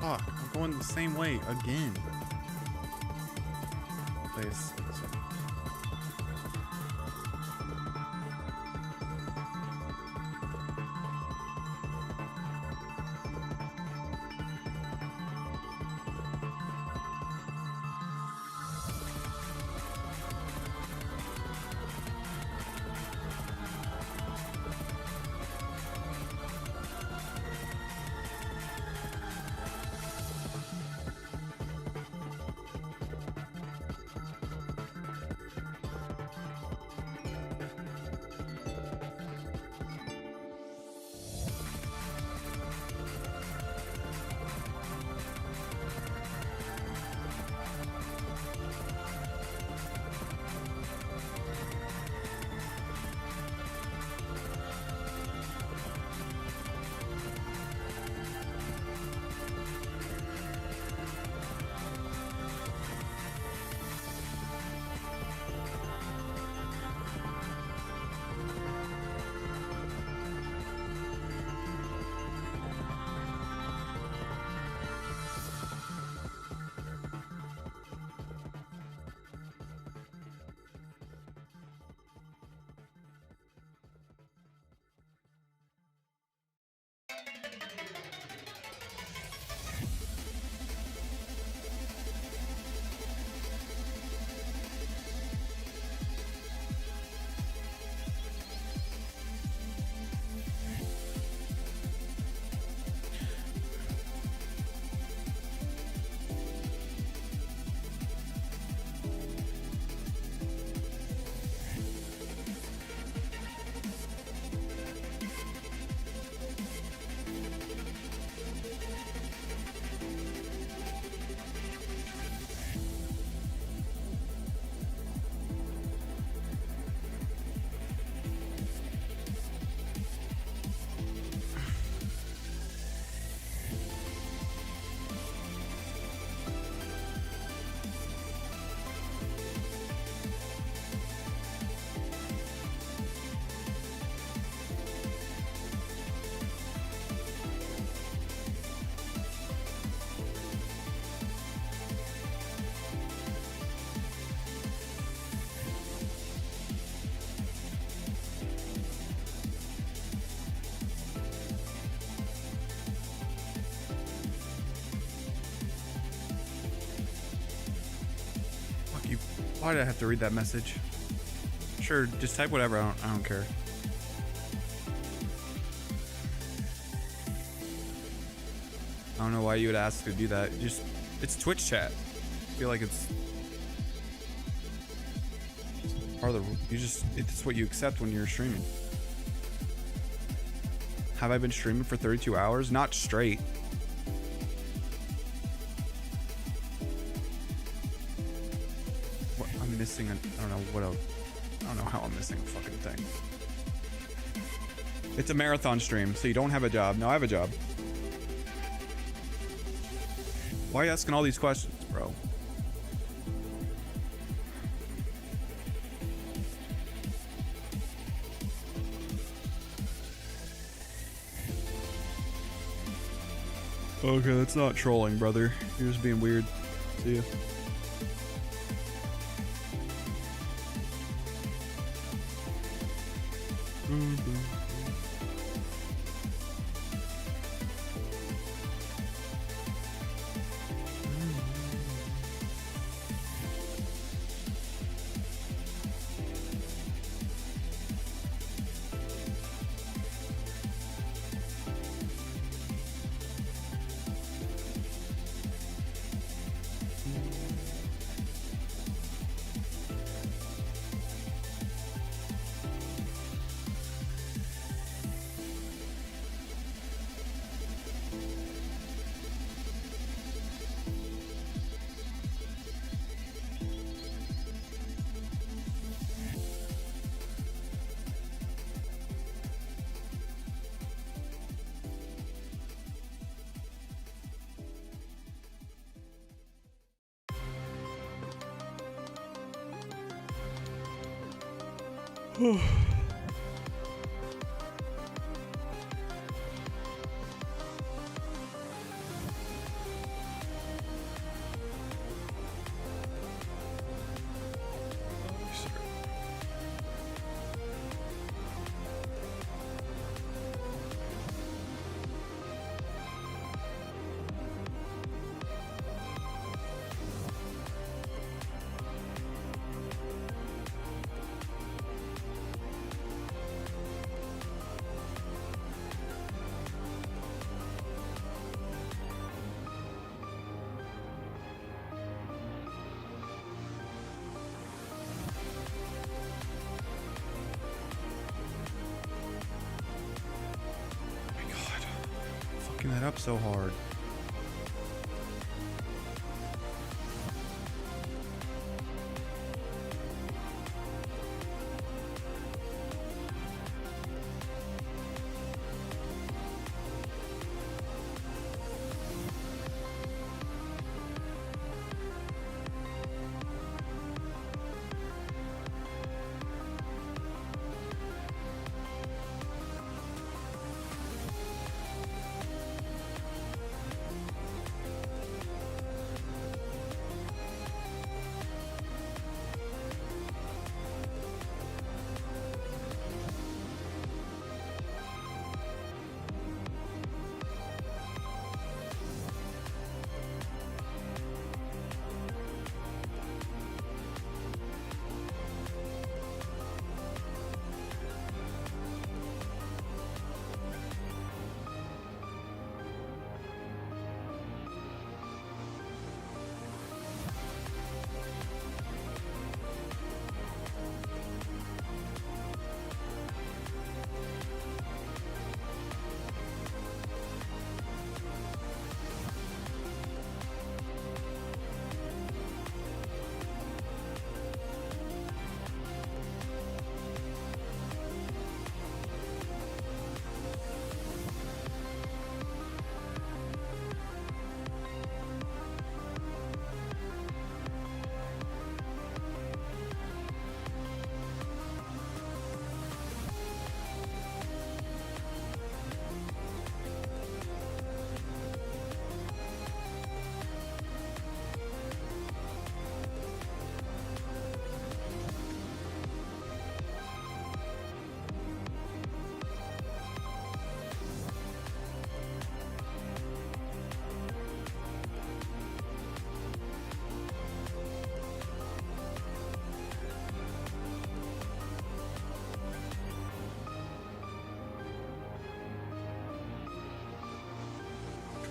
Fuck. I'm going the same way again. Please. Why did I have to read that message? Sure, just type whatever. I don't care. I don't know why you would ask to do that. It's Twitch chat. I feel like it's part of the. It's what you accept when you're streaming. Have I been streaming for 32 hours? Not straight. Missing I don't know what else. I don't know how I'm missing a fucking thing. It's a marathon stream, so you don't have a job. No, I have a job. Why are you asking all these questions, bro? Okay, that's not trolling, brother. You're just being weird. See ya. fucking that up so hard.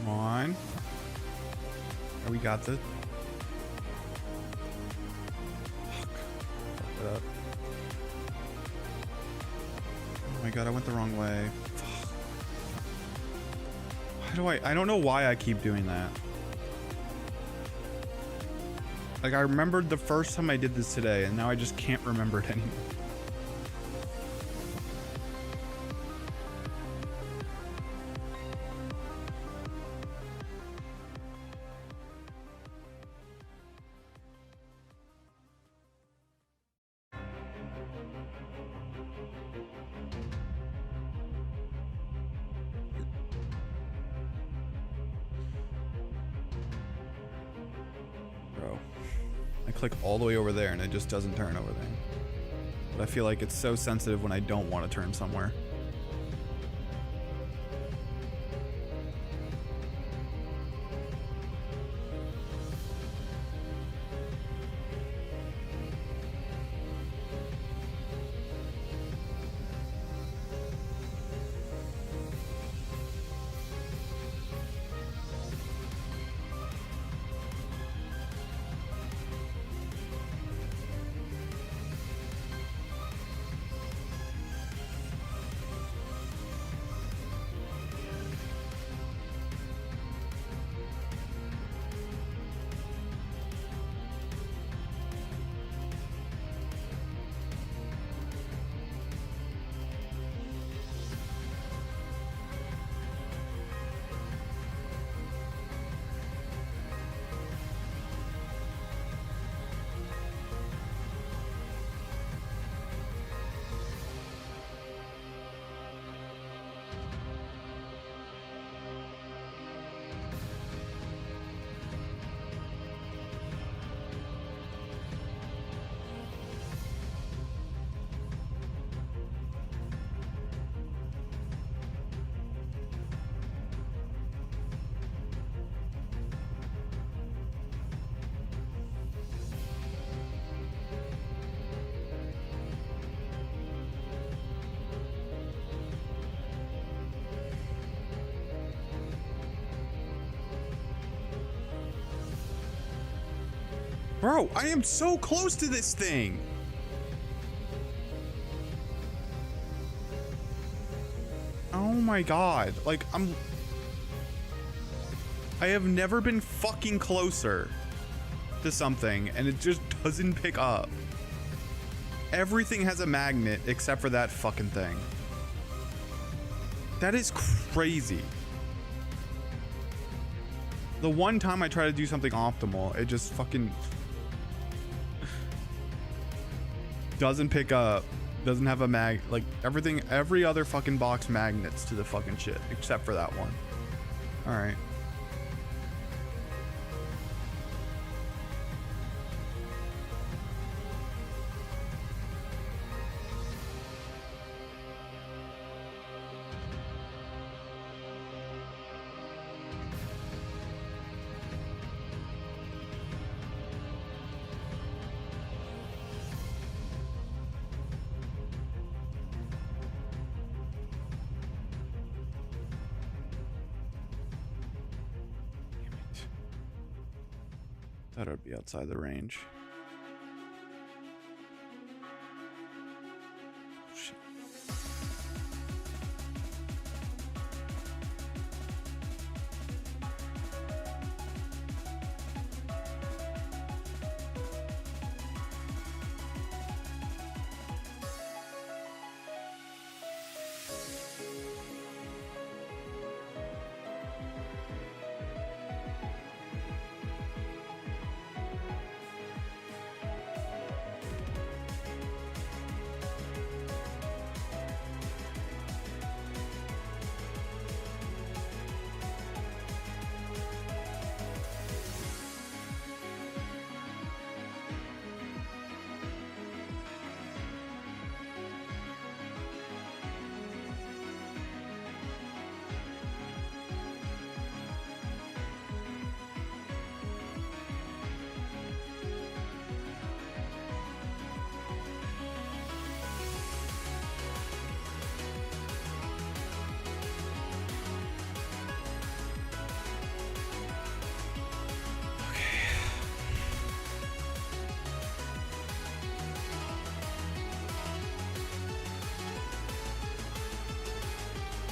Come on. Oh, we got this. Fuck it up. Oh my god, I went the wrong way. Fuck. Why do I don't know why I keep doing that. Like, I remembered the first time I did this today, and now I just can't remember it anymore. Click all the way over there and it just doesn't turn over there. But I feel like it's so sensitive when I don't want to turn somewhere. Bro, I am so close to this thing. Oh my god. Like, I have never been fucking closer to something and it just doesn't pick up. Everything has a magnet except for that fucking thing. That is crazy. The one time I try to do something optimal, it just fucking doesn't pick up. Doesn't have a like everything, every other fucking box magnets to the fucking shit except for that one. All right. Thought it would be outside the range. Oh, shit.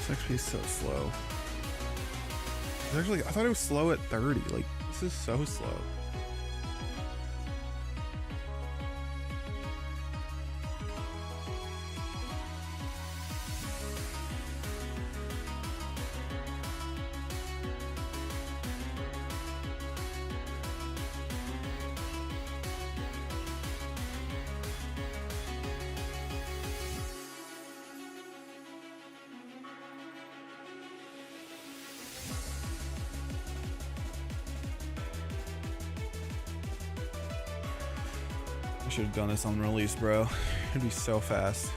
This actually is so slow. It's actually, I thought it was slow at 30. Like, this is so slow. I should have done this on release, bro. It'd be so fast.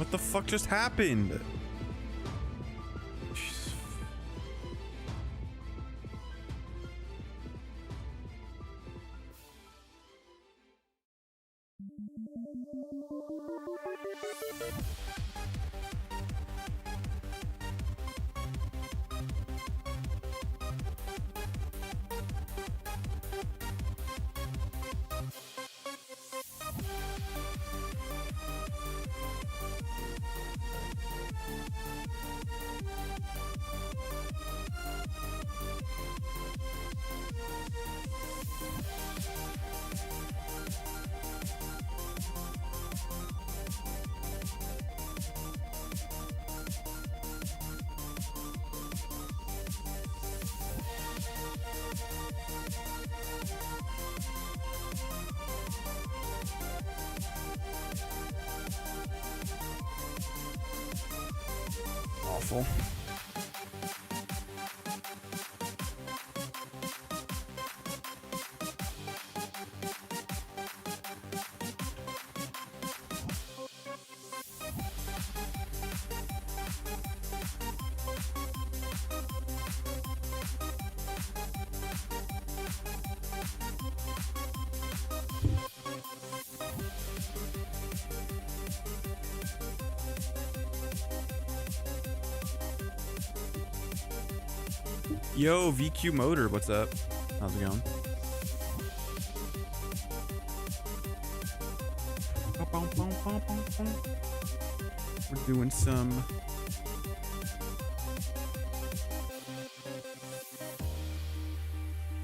What the fuck just happened? Jesus. Awful. Yo, VQ Motor, what's up? How's it going? We're doing some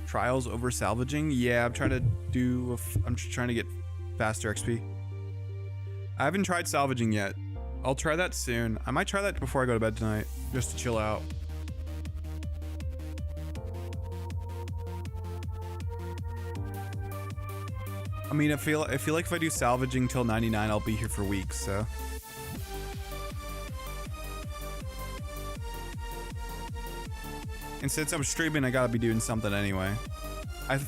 trials over salvaging. Yeah, I'm trying to do. I'm just trying to get faster XP. I haven't tried salvaging yet. I'll try that soon. I might try that before I go to bed tonight, just to chill out. I mean, I feel like if I do salvaging till 99, I'll be here for weeks, so. And since I'm streaming, I gotta be doing something anyway. I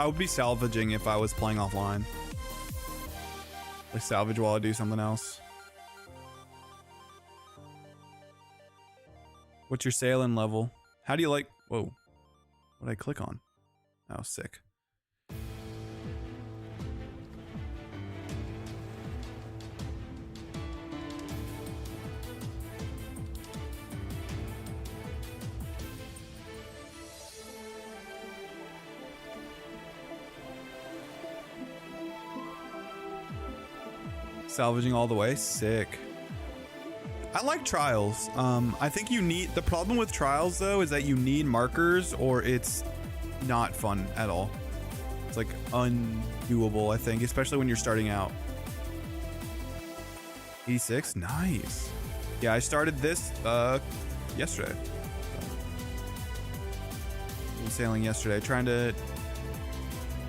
would be salvaging if I was playing offline. Like salvage while I do something else. What's your sailing level? How do you like, whoa, what did I click on? Oh, sick. Salvaging all the way, sick. I like trials. I think you need, the problem with trials though is that you need markers or it's not fun at all. It's like undoable, I think, especially when you're starting out. 86, nice. Yeah, I started this yesterday. I was sailing yesterday, trying to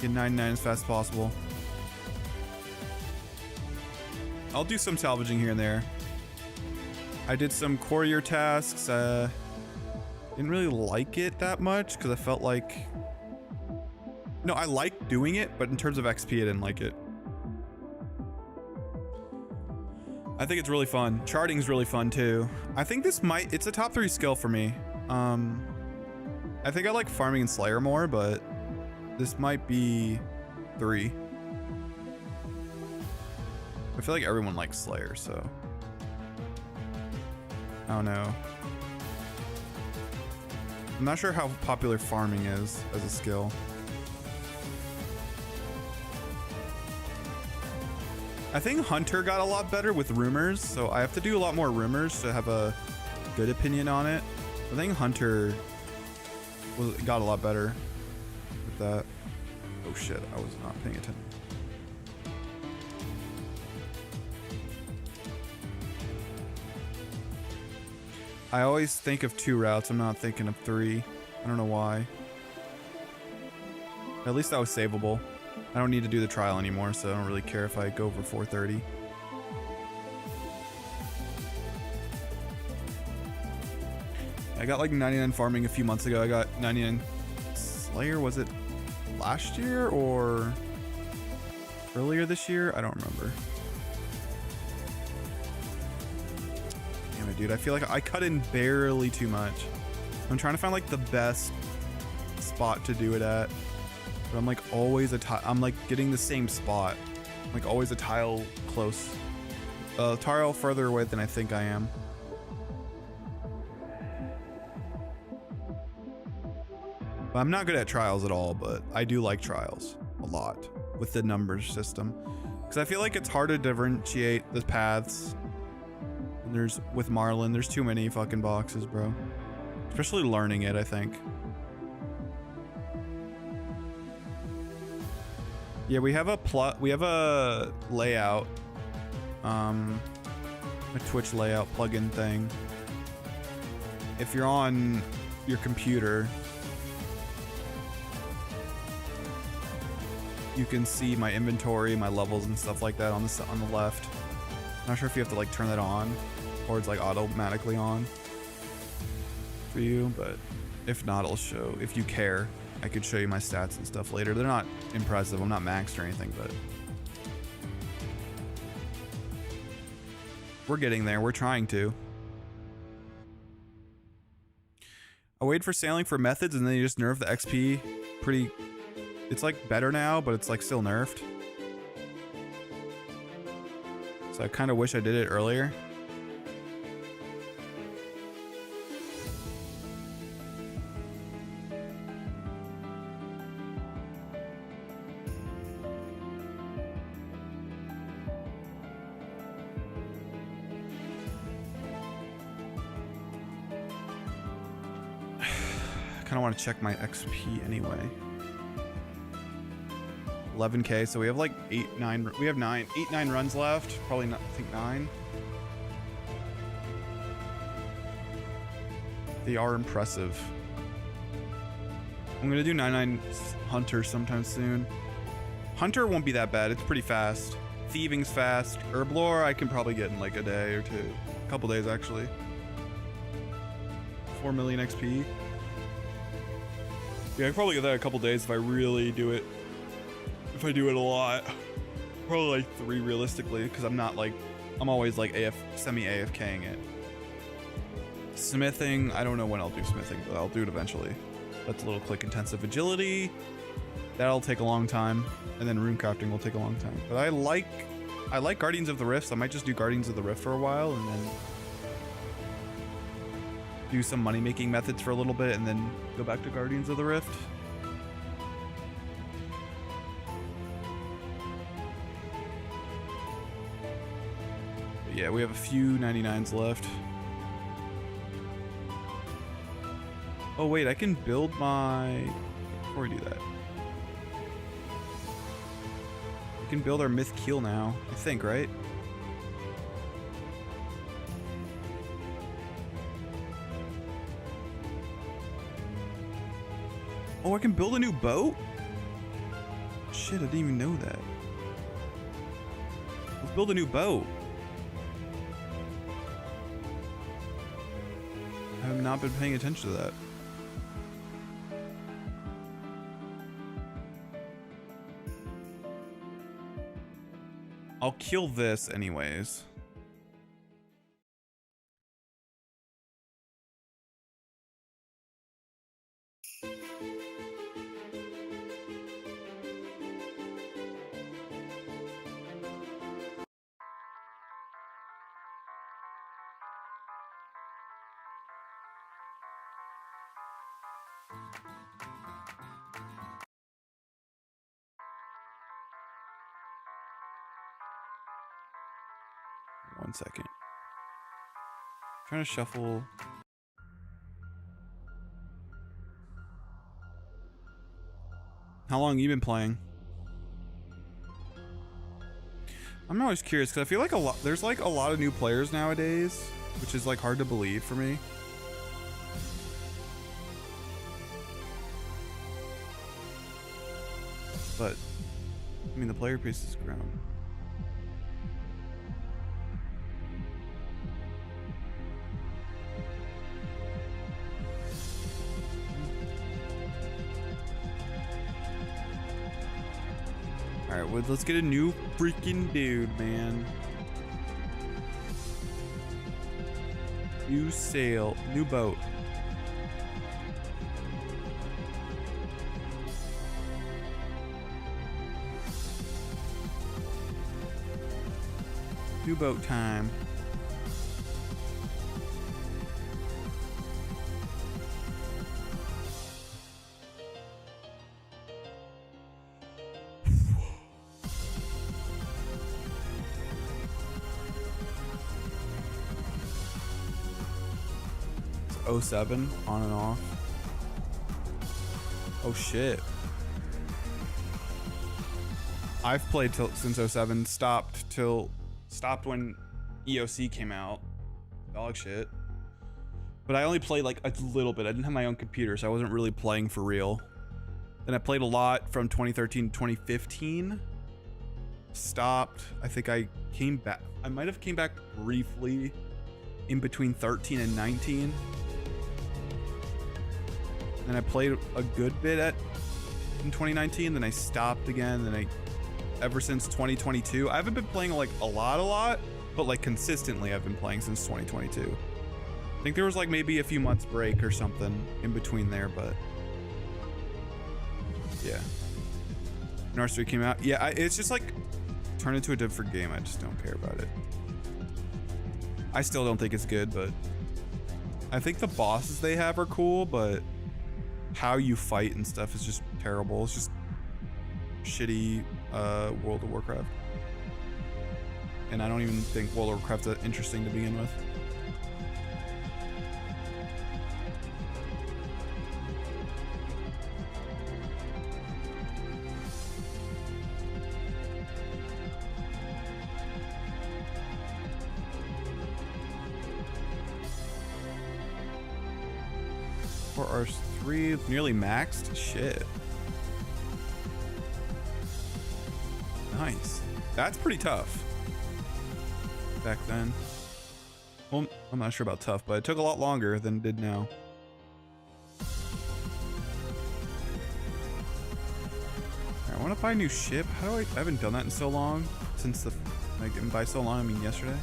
get 99 as fast as possible. I'll do some salvaging here and there. I did some courier tasks. Didn't really like it that much because I felt like... No, I liked doing it, but in terms of XP, I didn't like it. I think it's really fun. Charting is really fun too. I think this might... It's a top 3 skill for me. I think I like farming and Slayer more, but this might be 3. I feel like everyone likes Slayer, so... I don't know. I'm not sure how popular farming is as a skill. I think Hunter got a lot better with rumors, so I have to do a lot more rumors to have a good opinion on it. I think Hunter got a lot better with that. Oh shit, I was not paying attention. I always think of 2 routes. I'm not thinking of 3. I don't know why. At least that was savable. I don't need to do the trial anymore, so I don't really care if I go over 430. I got like 99 farming a few months ago. I got 99 Slayer. Was it last year or earlier this year? I don't remember. dude. I feel like I cut in barely too much. I'm trying to find like the best spot to do it at. But I'm like always I'm like getting the same spot. I'm like always a tile close. Tile further away than I think I am. But I'm not good at trials at all, but I do like trials a lot with the numbers system. Because I feel like it's hard to differentiate the paths. And with Marlin, there's too many fucking boxes, bro. Especially learning it, I think. Yeah, we have a layout, a Twitch layout plugin thing. If you're on your computer, you can see my inventory, my levels and stuff like that on the left. I'm not sure if you have to like turn that on or it's like automatically on for you, but if not, I'll show. If you care, I could show you my stats and stuff later. They're not impressive. I'm not maxed or anything, but we're getting there. We're trying to. I waited for sailing for methods and then you just nerf the XP pretty. It's like better now, but it's like still nerfed. So I kind of wish I did it earlier. I kind of want to check my XP anyway. 11k, so we have like 8, 9 runs left. Probably not, I think 9. They are impressive. I'm gonna do 99 Hunter sometime soon. Hunter won't be that bad, it's pretty fast. Thieving's fast. Herblore I can probably get in like a day or two. A couple days actually. 4 million XP. Yeah, I can probably get that in a couple days if I really do it. If I do it a lot, probably like 3 realistically, because I'm always like semi-AFKing it. Smithing, I don't know when I'll do smithing, but I'll do it eventually. That's a little click intensive. Agility, that'll take a long time, and then rune crafting will take a long time. But I like Guardians of the Rift, so I might just do Guardians of the Rift for a while, and then do some money-making methods for a little bit, and then go back to Guardians of the Rift. Yeah, we have a few 99s left. Oh wait, I can build my... Before we do that. We can build our myth keel now, I think, right? Oh, I can build a new boat? Shit, I didn't even know that. Let's build a new boat. I have not been paying attention to that. I'll kill this anyways. One second. Trying to shuffle. How long have you been playing? I'm always curious because I feel like there's like a lot of new players nowadays, which is like hard to believe for me. But I mean, the player base has grown. Alright, well, let's get a new freaking dude, man. New boat. New boat time. It's 07 on and off. Oh shit. I've played since 07, stopped when EOC came out. Dog shit. But I only played like a little bit. I didn't have my own computer, so I wasn't really playing for real. Then I played a lot from 2013 to 2015. Stopped. I think I came back. I might have came back briefly in between 13 and 19. And I played a good bit in 2019, then I stopped again, then ever since 2022. I haven't been playing like a lot, but like consistently I've been playing since 2022. I think there was like maybe a few months break or something in between there, but yeah. North 3 came out. Yeah, it's just like turned into a different game. I just don't care about it. I still don't think it's good, but I think the bosses they have are cool, but how you fight and stuff is just terrible. It's just shitty World of Warcraft. And I don't even think World of Warcraft's that interesting to begin with. R3 nearly maxed. Shit. Nice. That's pretty tough. Back then. Well, I'm not sure about tough, but it took a lot longer than it did now. I want to buy a new ship. How do I haven't done that in so long. Since by so long, I mean yesterday.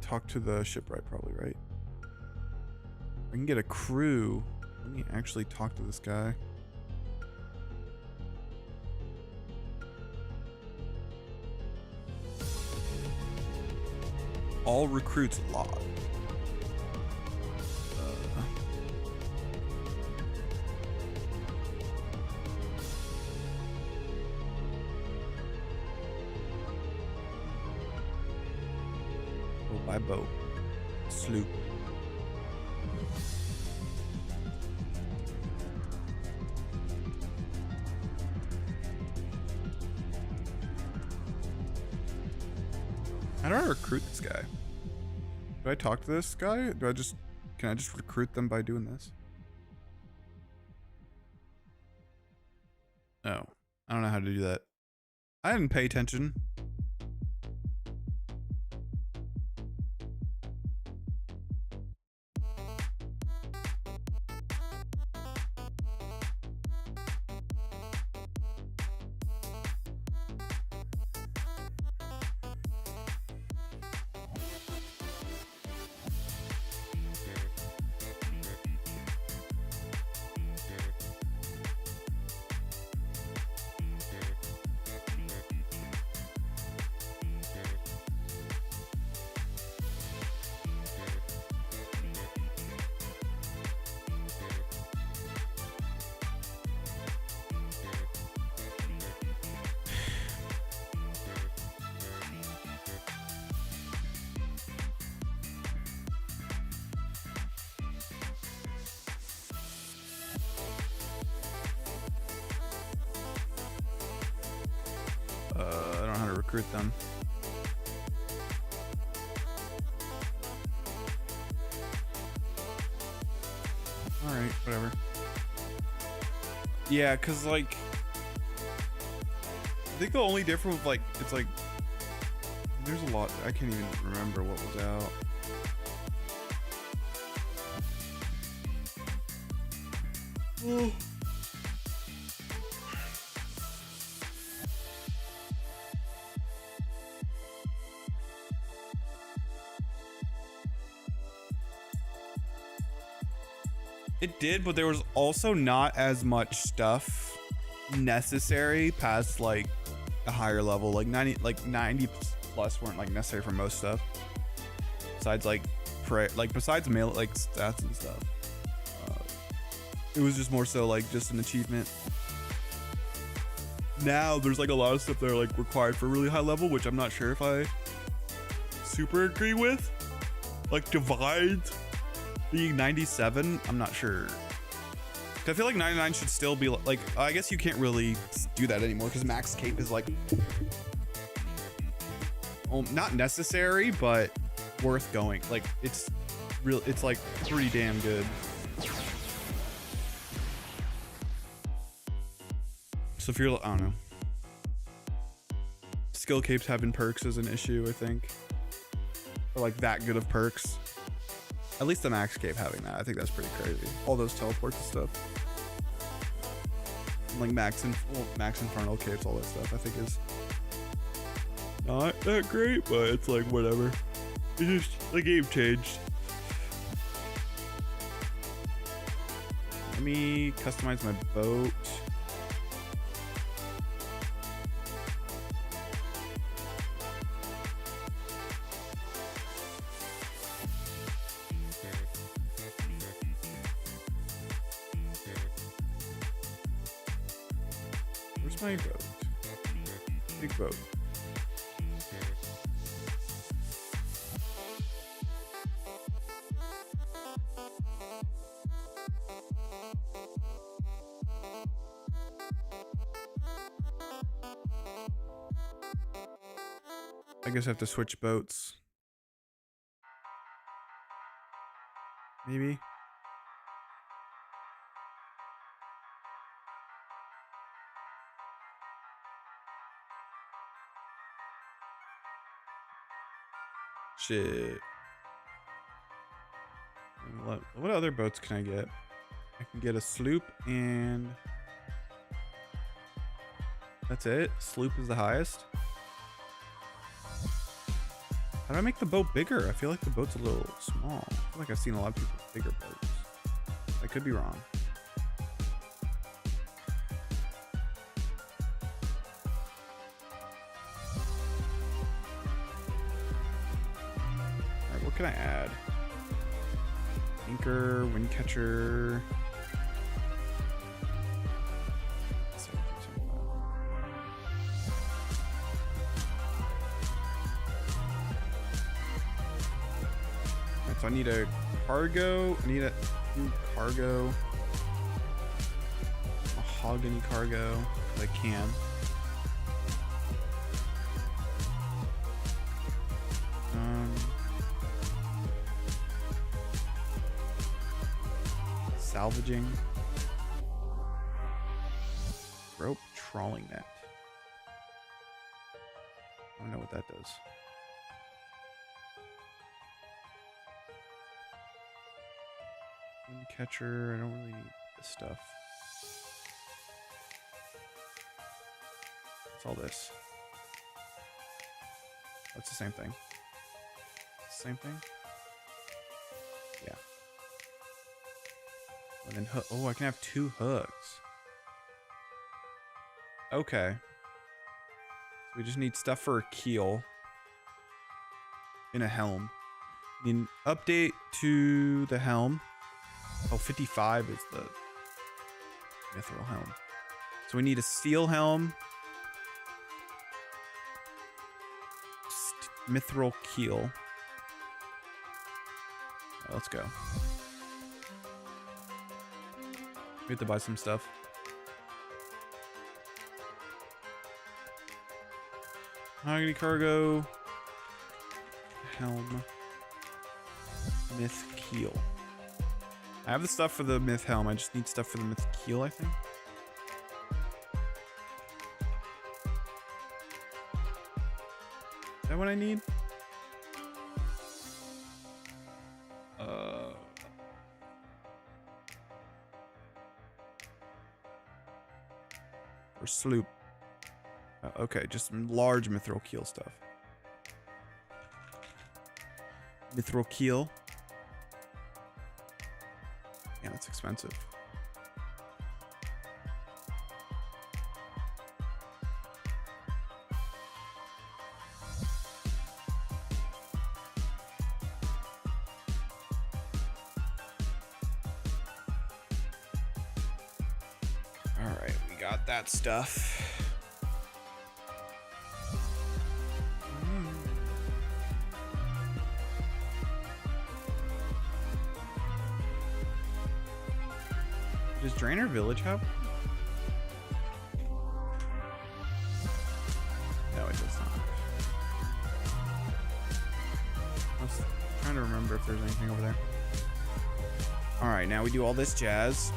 Talk to the shipwright, probably, right? I can get a crew. Let me actually talk to this guy. All recruits log. By boat. Sloop. How do I recruit this guy? Do I talk to this guy? Can I just recruit them by doing this? Oh, I don't know how to do that. I didn't pay attention. I don't know how to recruit them. Alright, whatever. Yeah, cause like I think the only difference with like it's like there's a lot I can't even remember what was out. It did, but there was also not as much stuff necessary past like a higher level. Like 90 plus weren't like necessary for most stuff. Besides like besides mail like stats and stuff. It was just more so like just an achievement. Now there's like a lot of stuff that are like required for really high level, which I'm not sure if I super agree with. Like Divide being 97, I'm not sure. I feel like 99 should still be like, I guess you can't really do that anymore because max cape is like not necessary, but worth going. Like it's like pretty damn good. So if you're, I don't know, skill capes having perks is an issue, I think, or like that good of perks. At least the max cape having that, I think that's pretty crazy. All those teleports and stuff, and like max infernal capes, all that stuff, I think is not that great, but it's like whatever. It's just the game changed. Let me customize my boat. Where's my boat? Big boat. I guess I have to switch boats. Maybe. Shit. What other boats can I get? I can get a sloop and that's it. Sloop is the highest. How do I make the boat bigger? I feel like the boat's a little small. I feel like I've seen a lot of people with bigger boats. I could be wrong. Alright, what can I add? Anchor, wind catcher. So I need a cargo. I need a new cargo. Mahogany cargo. If I can. Salvaging. Rope trawling net. I don't know what that does. Wind catcher, I don't really need this stuff. What's all this? That's the same thing. Same thing? Yeah. And then hook. Oh, I can have 2 hooks. Okay. So we just need stuff for a keel. In a helm. Need an update to the helm. Oh, 55 is the mithril helm. So we need a steel helm. Mithril keel. Right, let's go. We have to buy some stuff. Mahogany cargo. Helm. Myth keel. I have the stuff for the myth helm. I just need stuff for the myth keel, I think. Is that what I need? Or sloop. Okay, just large mithril keel stuff. Mithril keel. Yeah, that's expensive. All right, we got that stuff. Does Draenor Village have? No, it does not. I was trying to remember if there's anything over there. All right, now we do all this jazz.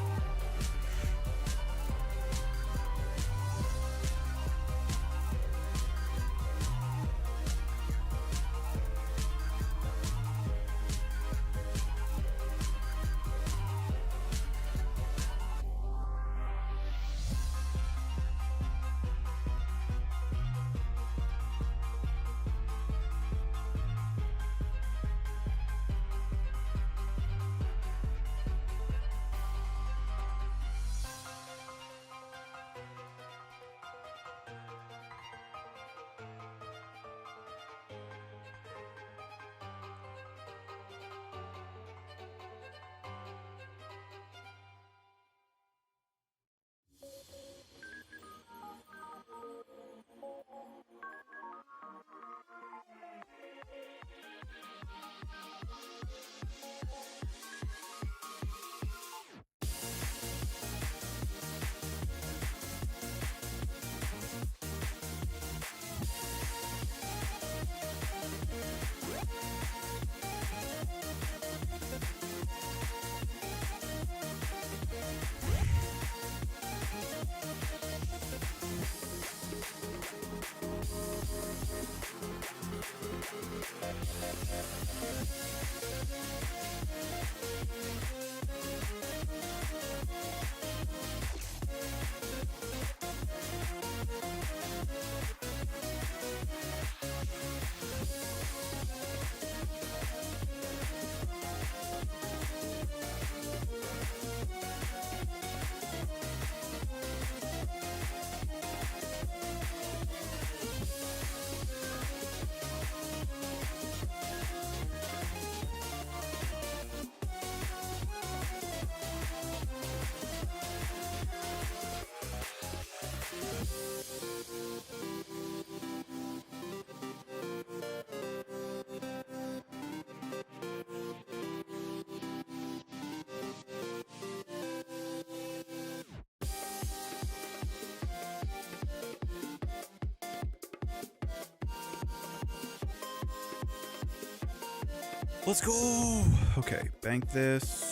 Let's go. Okay, bank this.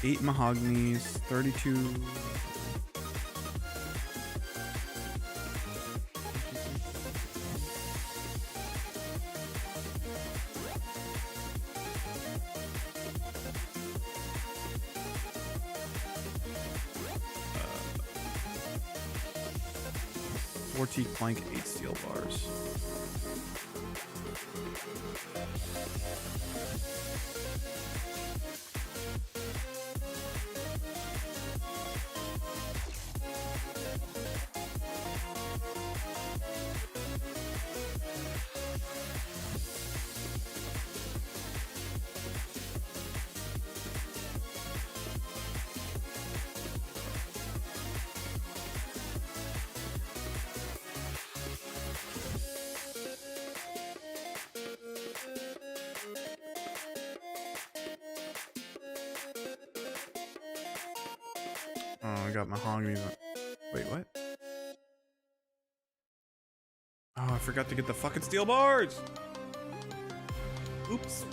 Eight mahoganies, 32. Four teak plank, 8 steel bars. Oh, I got mahogany. Wait, what? Oh, I forgot to get the fucking steel bars! Oops.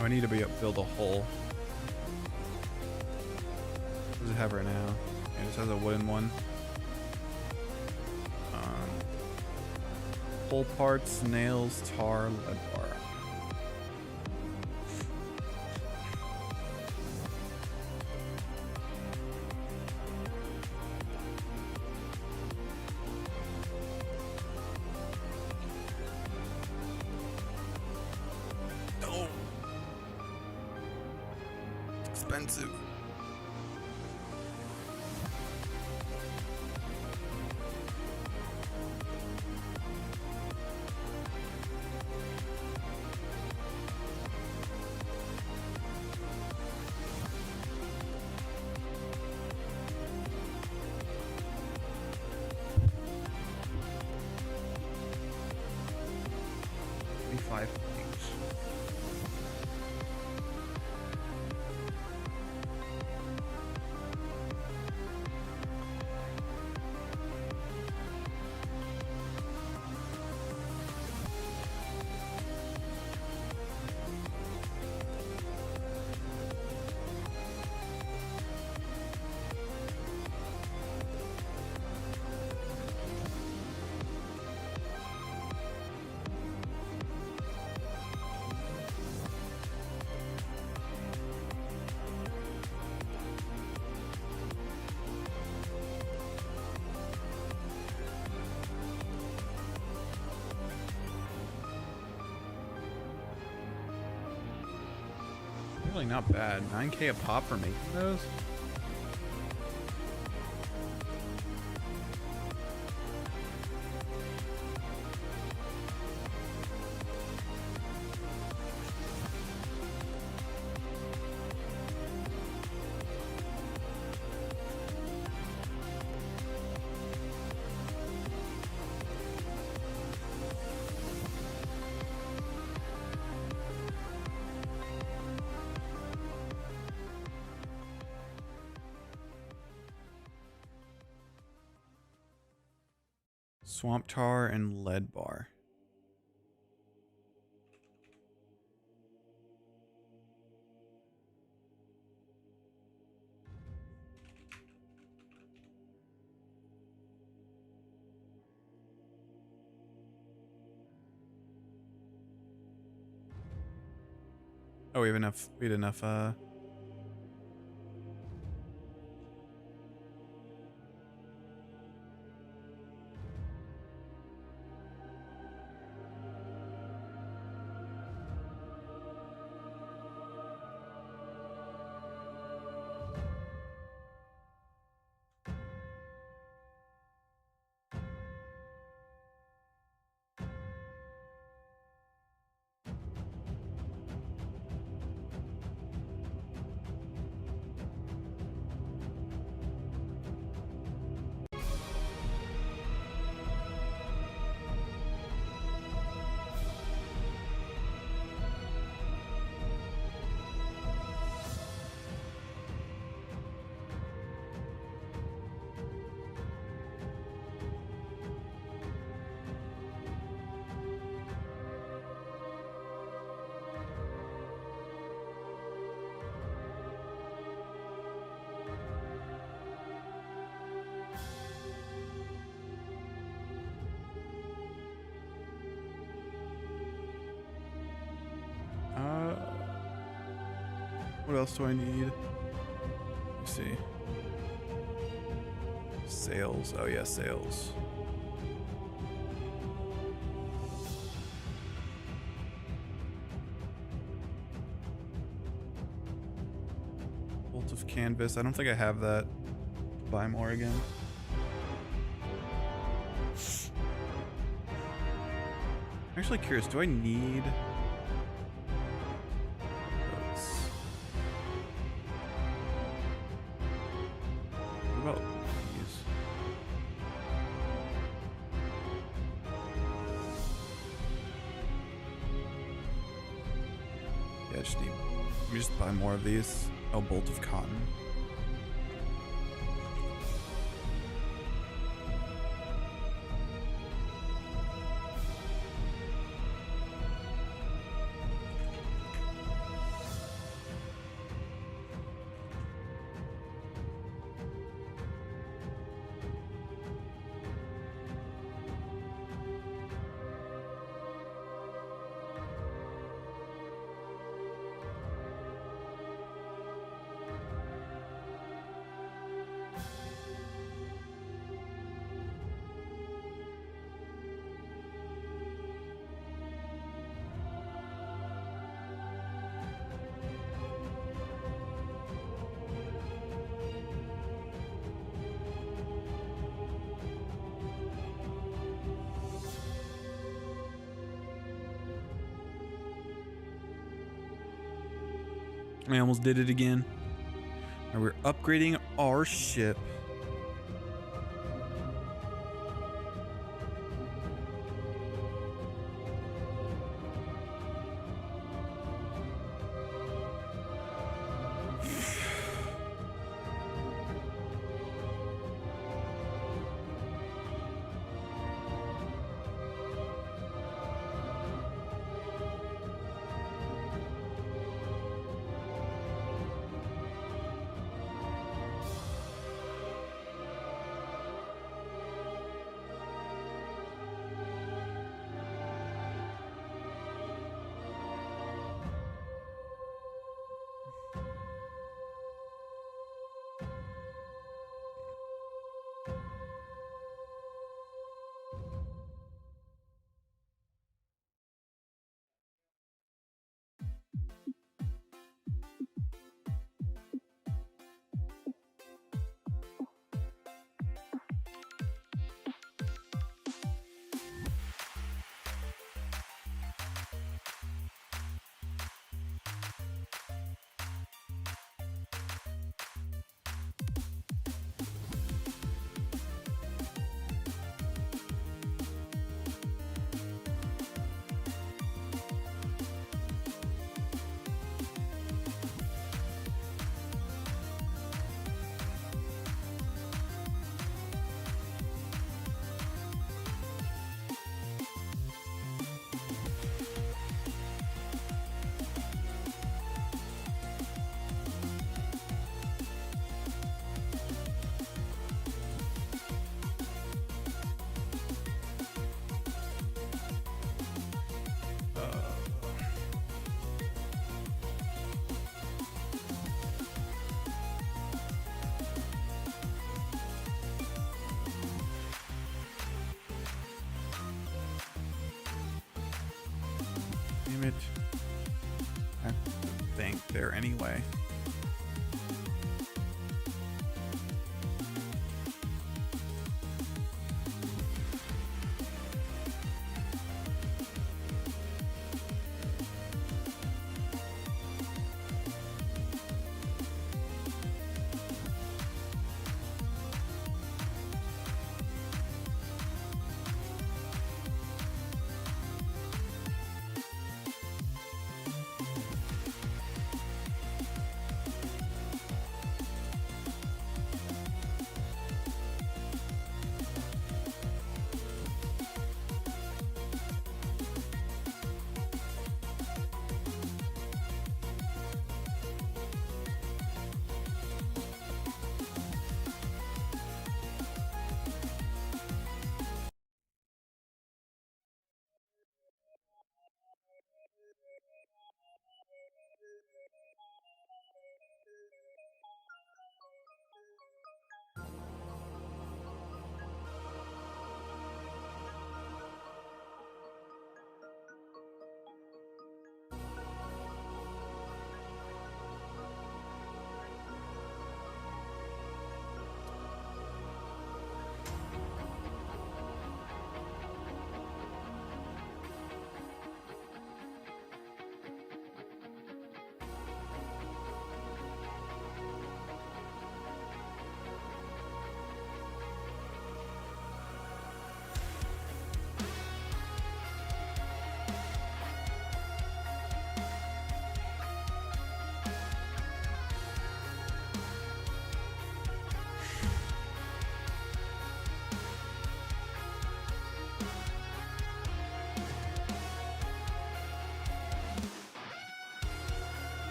Oh, I need to build a hull. What does it have right now? It just has a wooden one. Hull parts, nails, tar, lead bar. No. Expensive. Five things. Really not bad. 9K a pop for making those? Swamp tar and lead bar. Oh, we had enough What else do I need? Let's see. Sales. Oh yeah, sales. Bolt of canvas. I don't think I have that. Buy more again. I'm actually curious, do I need let me just buy more of these. Oh, bolt of cotton. I almost did it again. And we're upgrading our ship. Damn it. I think there anyway.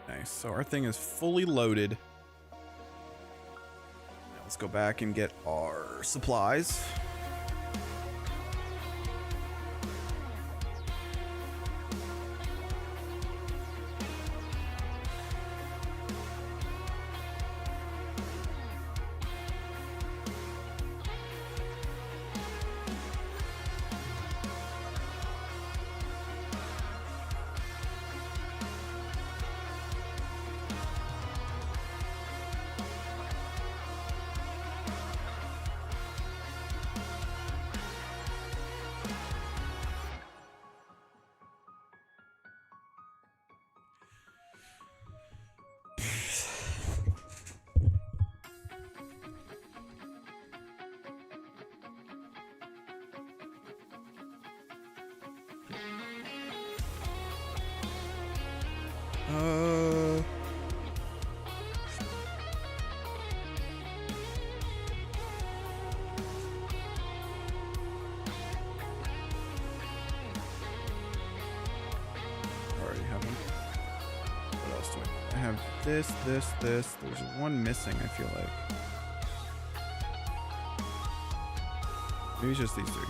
Nice. So our thing is fully loaded. Now let's go back and get our supplies. have this. There's one missing, I feel like. Maybe it's just these three.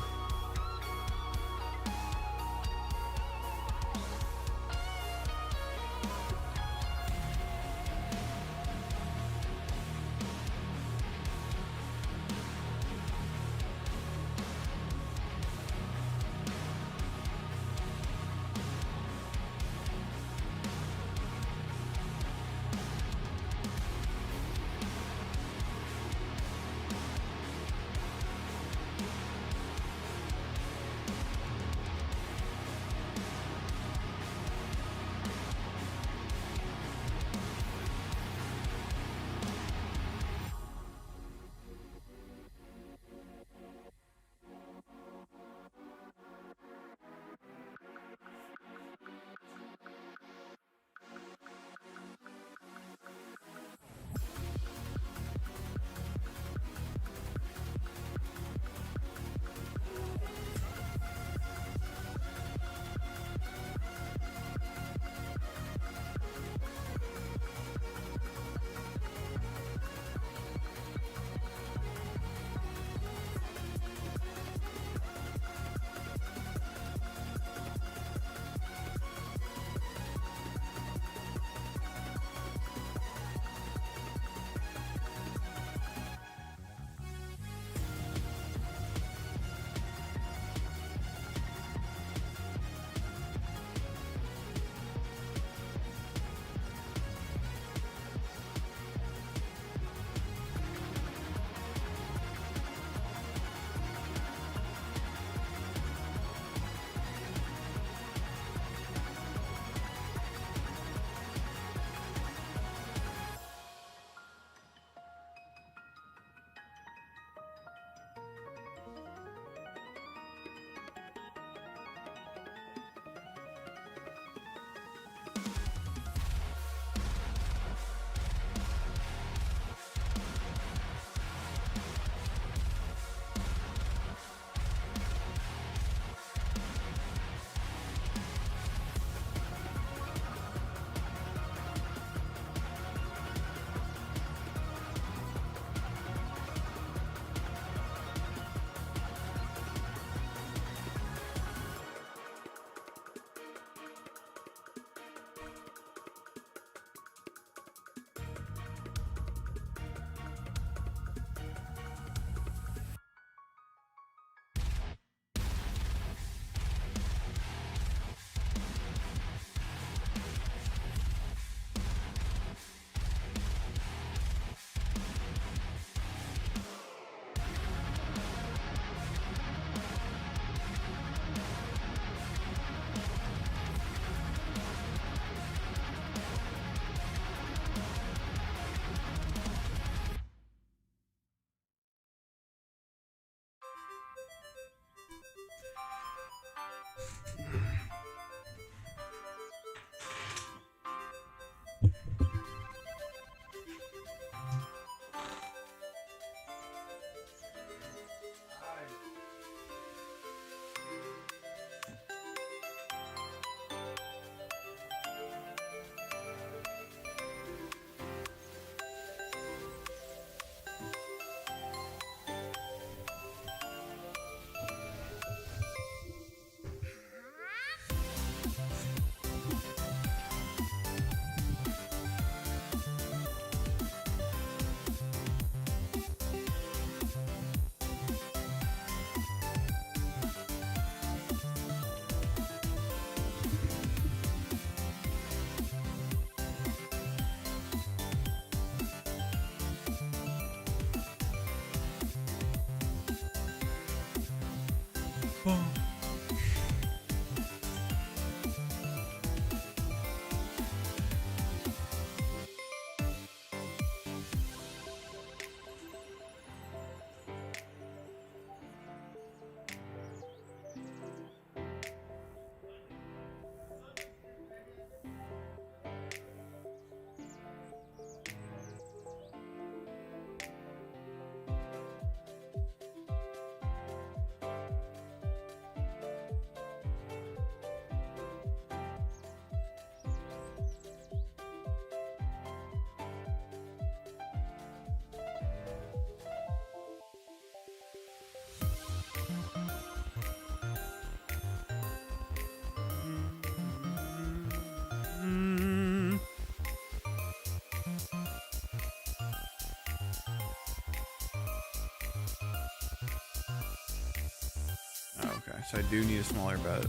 Oh, okay, so I do need a smaller bed.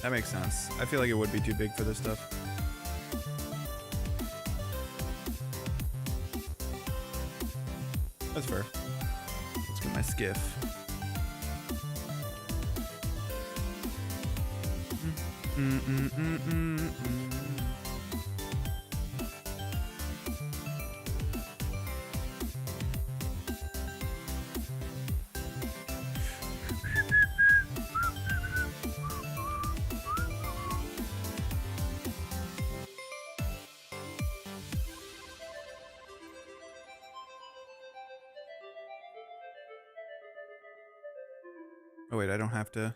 That makes sense. I feel like it would be too big for this stuff. That's fair. Let's get my skiff. Oh wait, I don't have to.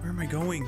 Where am I going?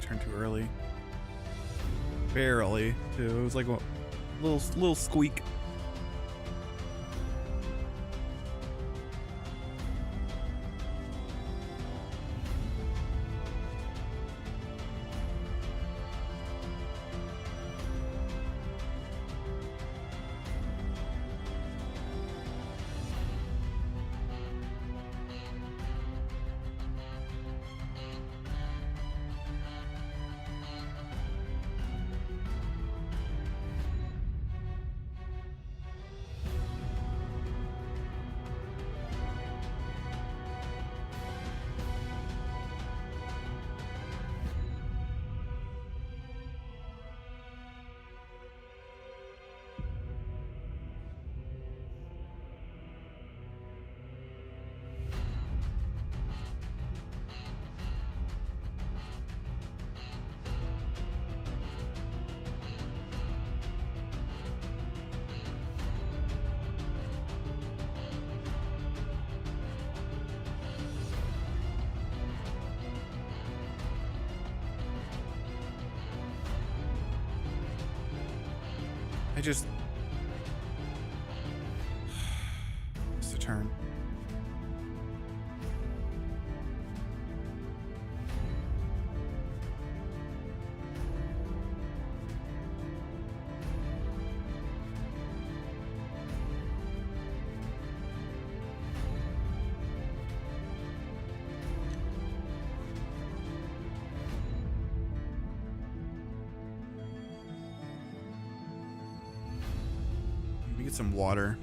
Turned too early. Barely, too. It was like a little squeak. Just a turn. Maybe get some water.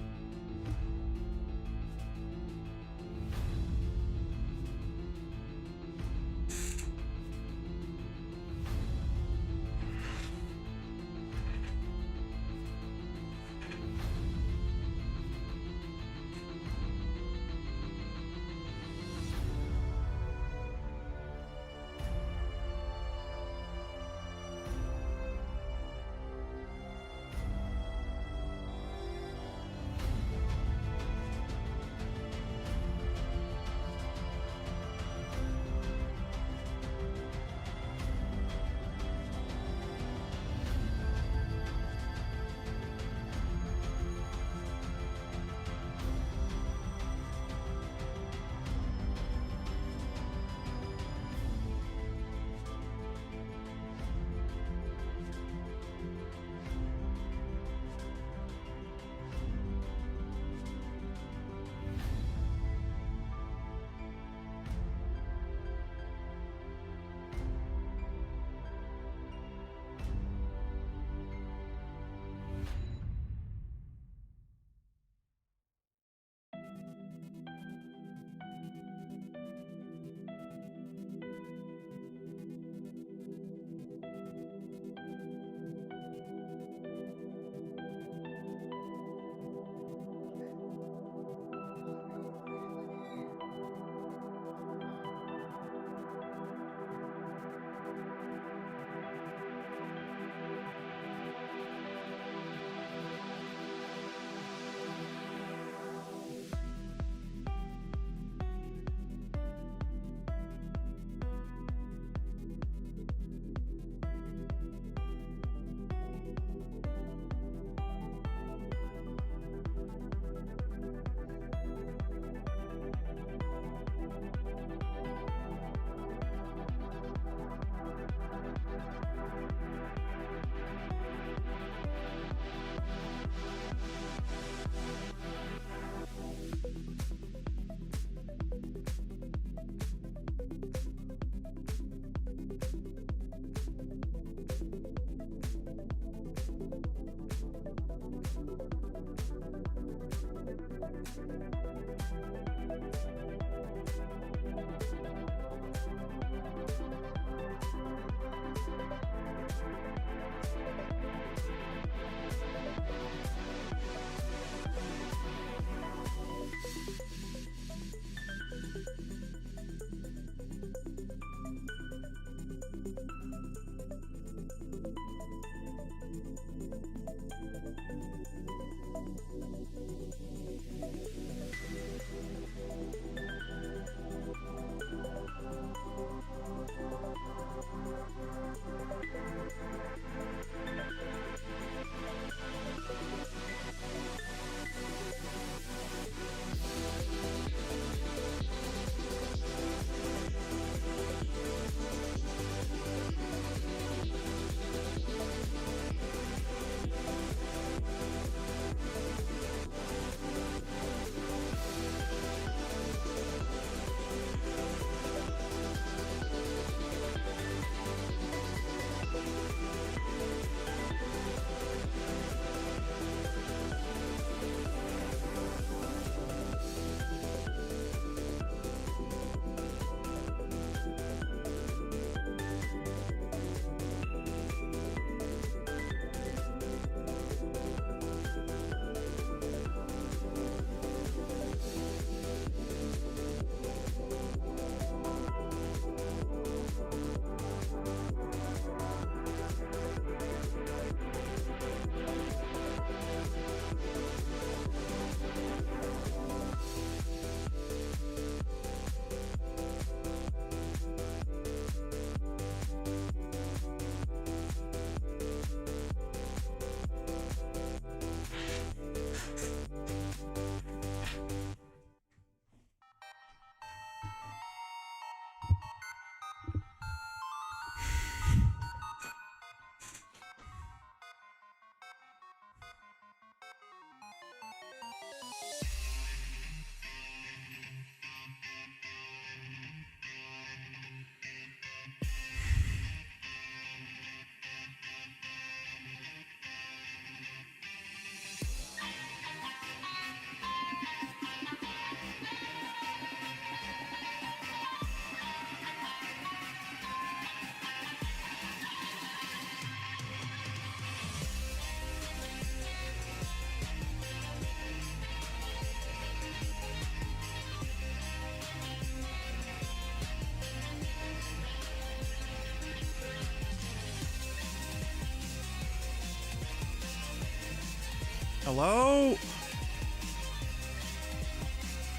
Hello?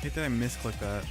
Hate that I misclicked that.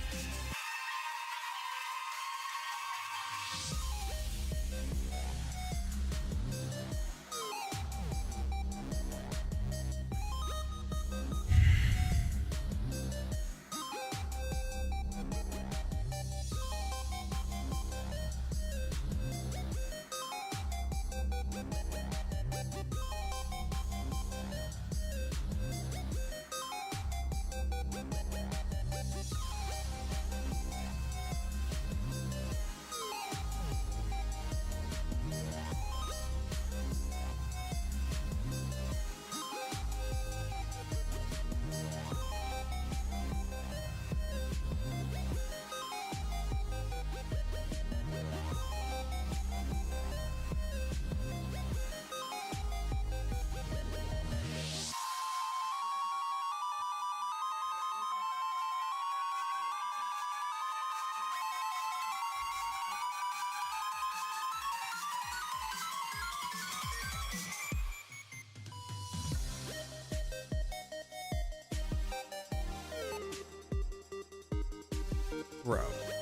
Bro,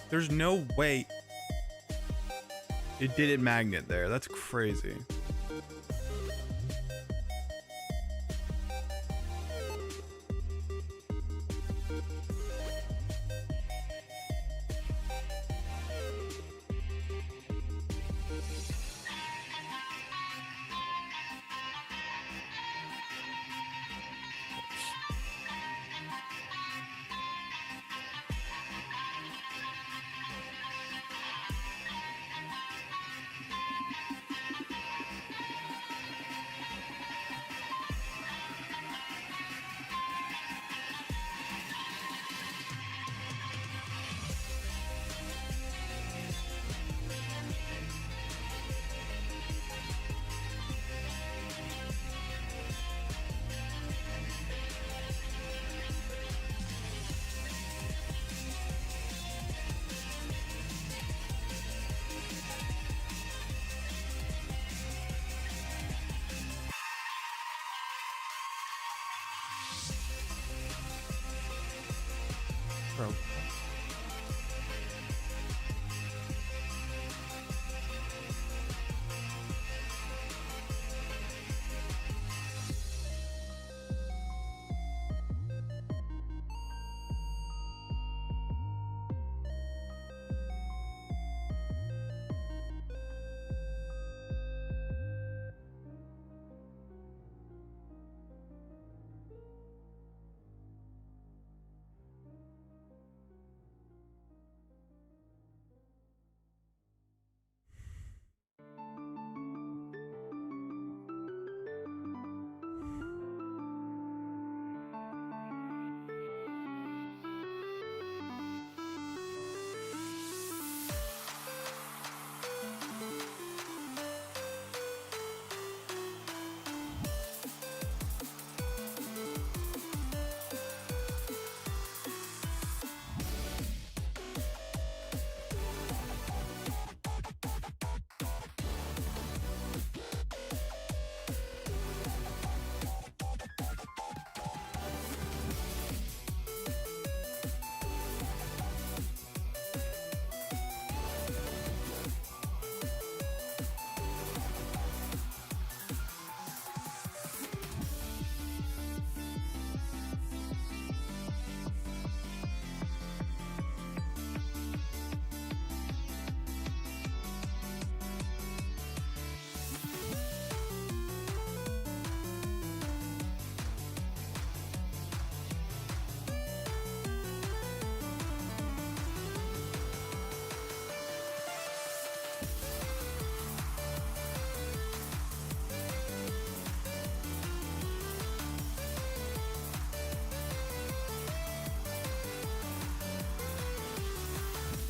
there's no way it didn't magnet there. That's crazy. Bro.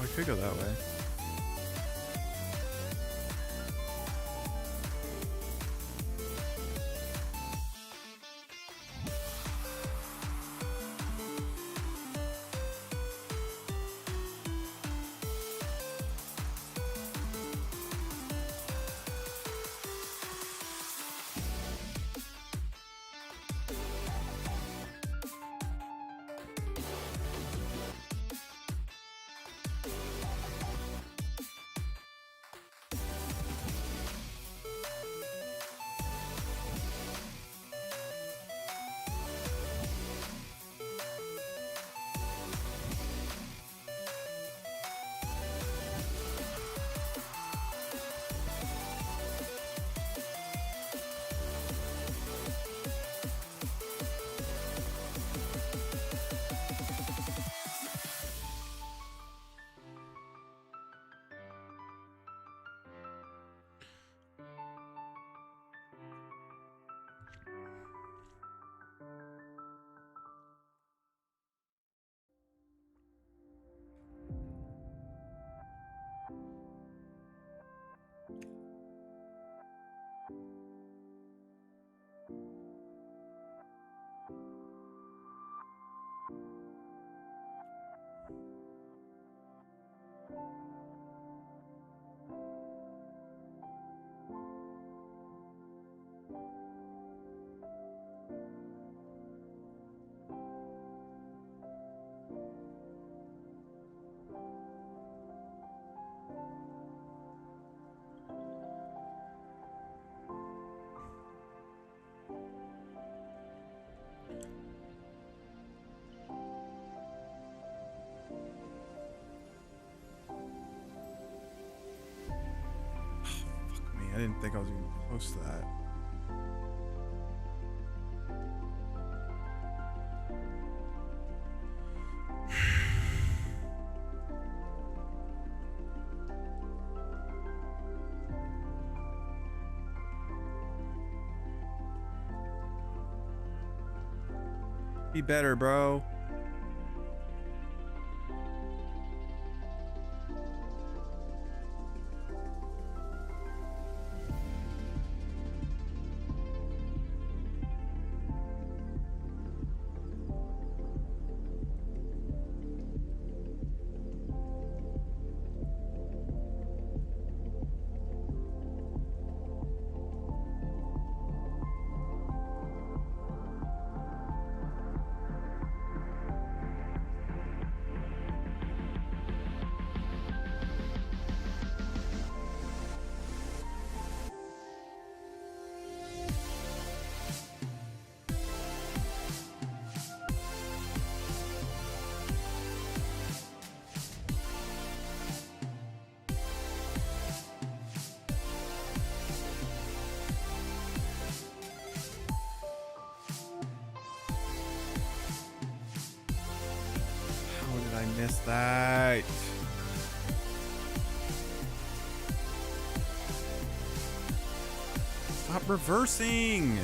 I could go that way. I didn't think I was even close to that. Be better, bro. I missed that. Stop reversing.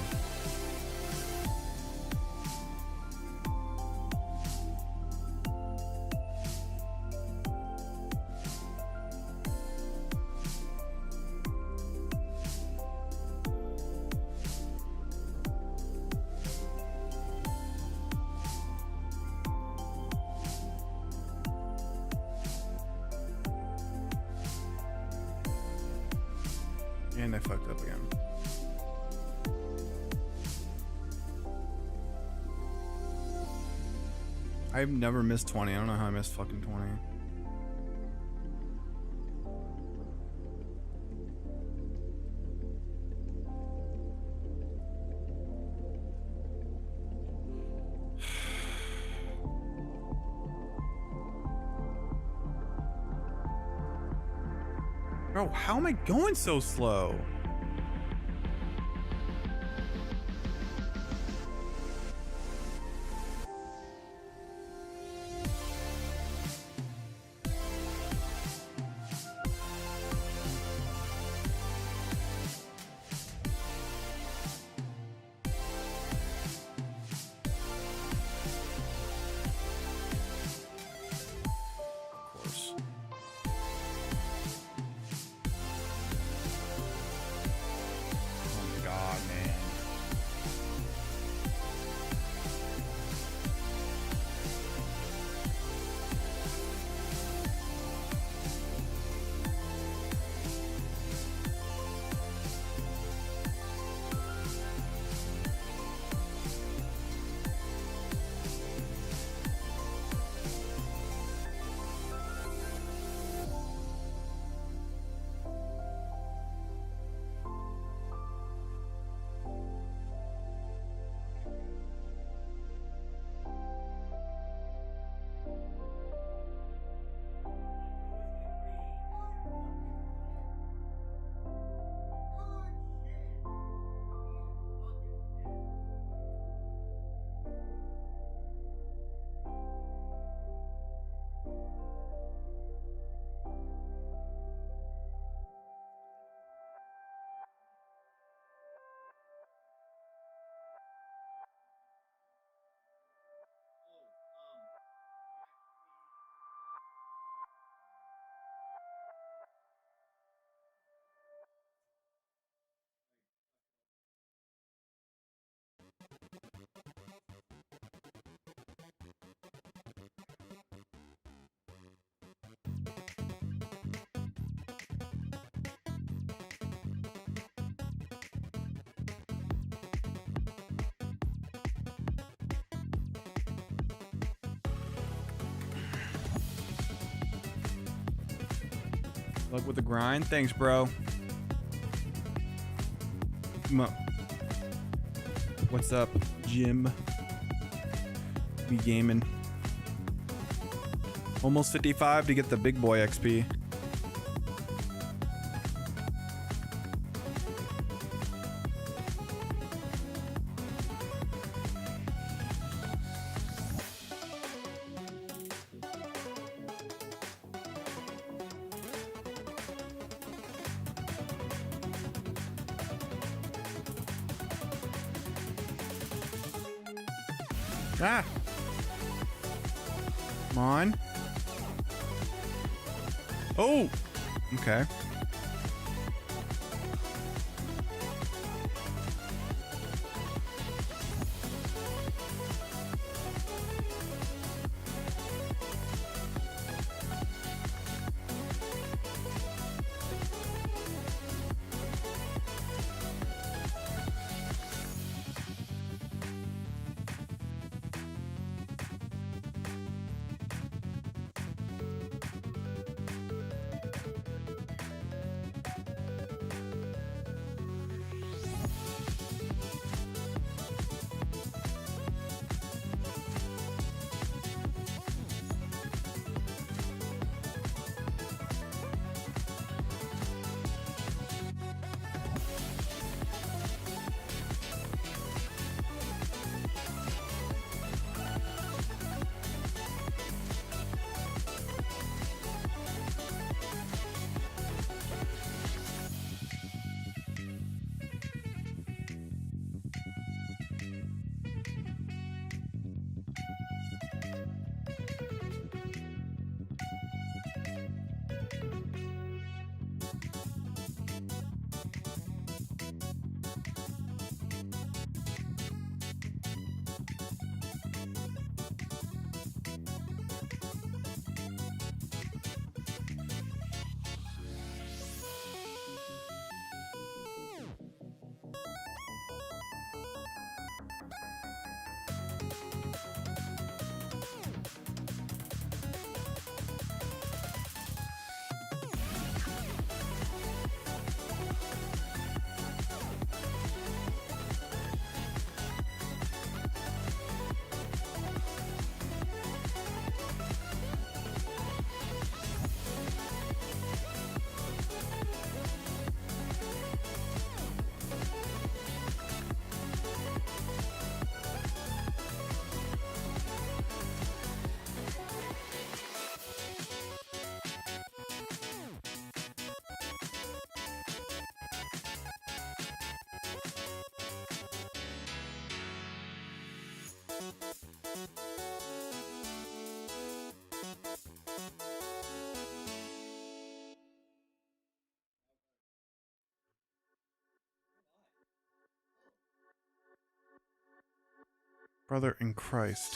And I fucked up again. I've never missed 20. I don't know how I missed fucking 20. Bro, how am I going so slow? Luck with the grind. Thanks, bro. What's up, Jim? We gaming. Almost 55 to get the big boy XP. Ah! Come on. Oh! Okay. Brother in Christ.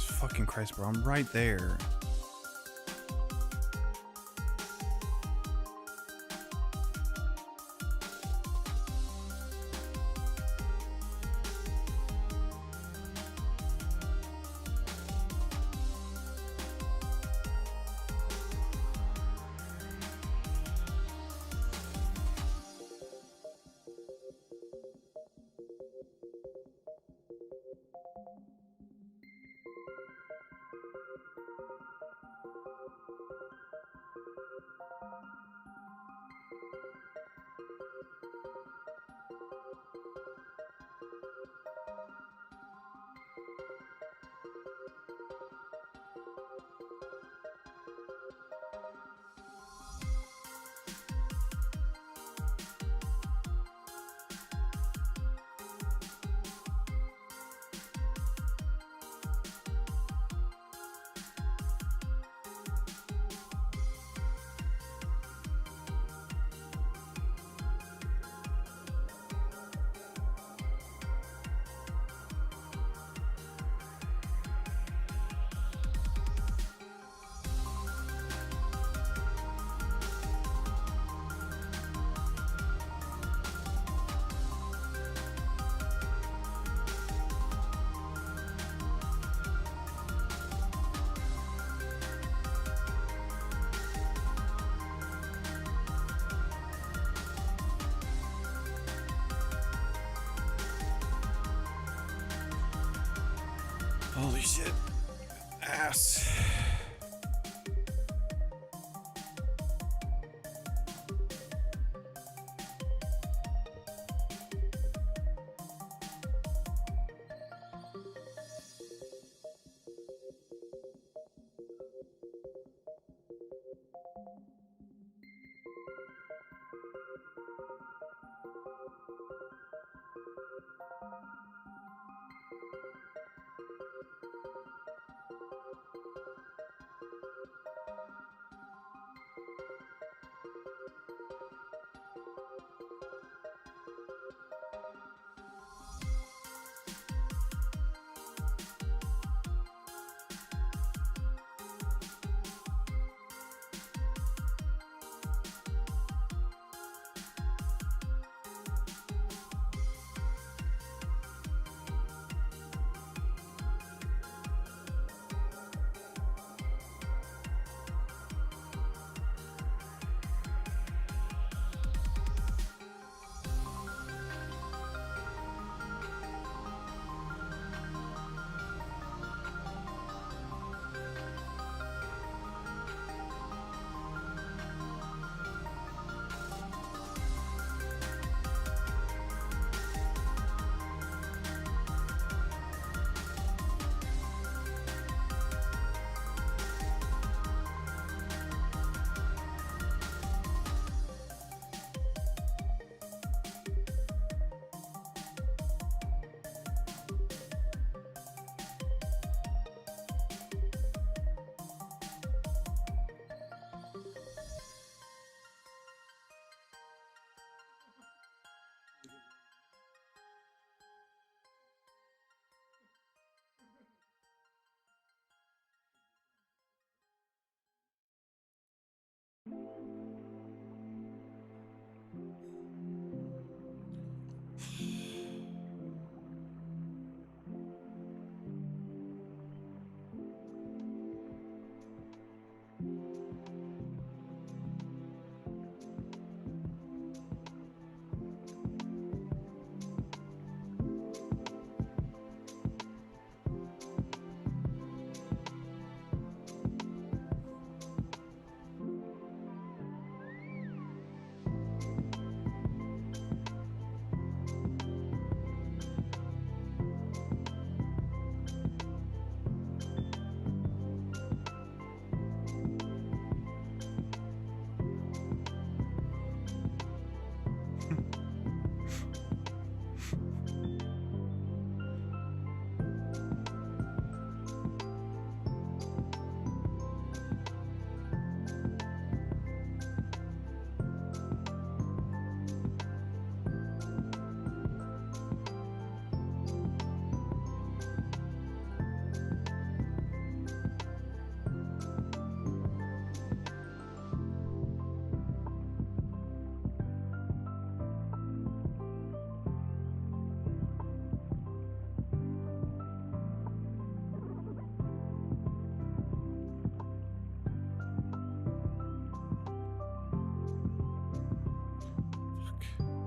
Jesus fucking Christ, bro. I'm right there. Holy shit. Ass.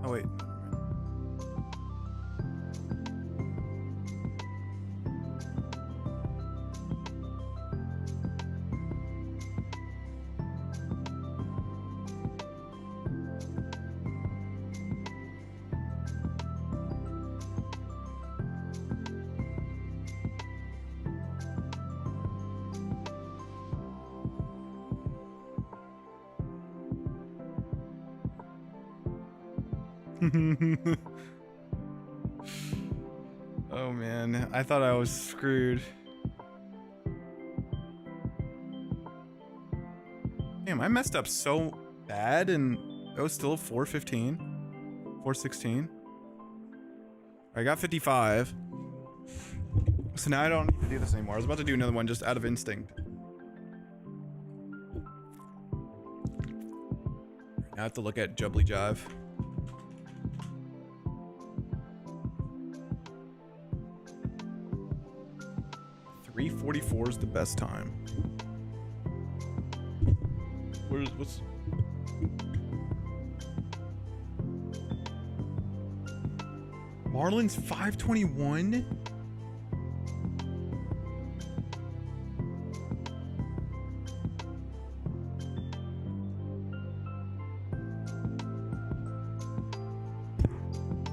Oh wait. Oh man, I thought I was screwed. Damn, I messed up so bad and it was still 415. 416. I got 55. So now I don't need to do this anymore. I was about to do another one just out of instinct. Now I have to look at Jubbly Jive. 3:44 is the best time. What's... Marlin's 521?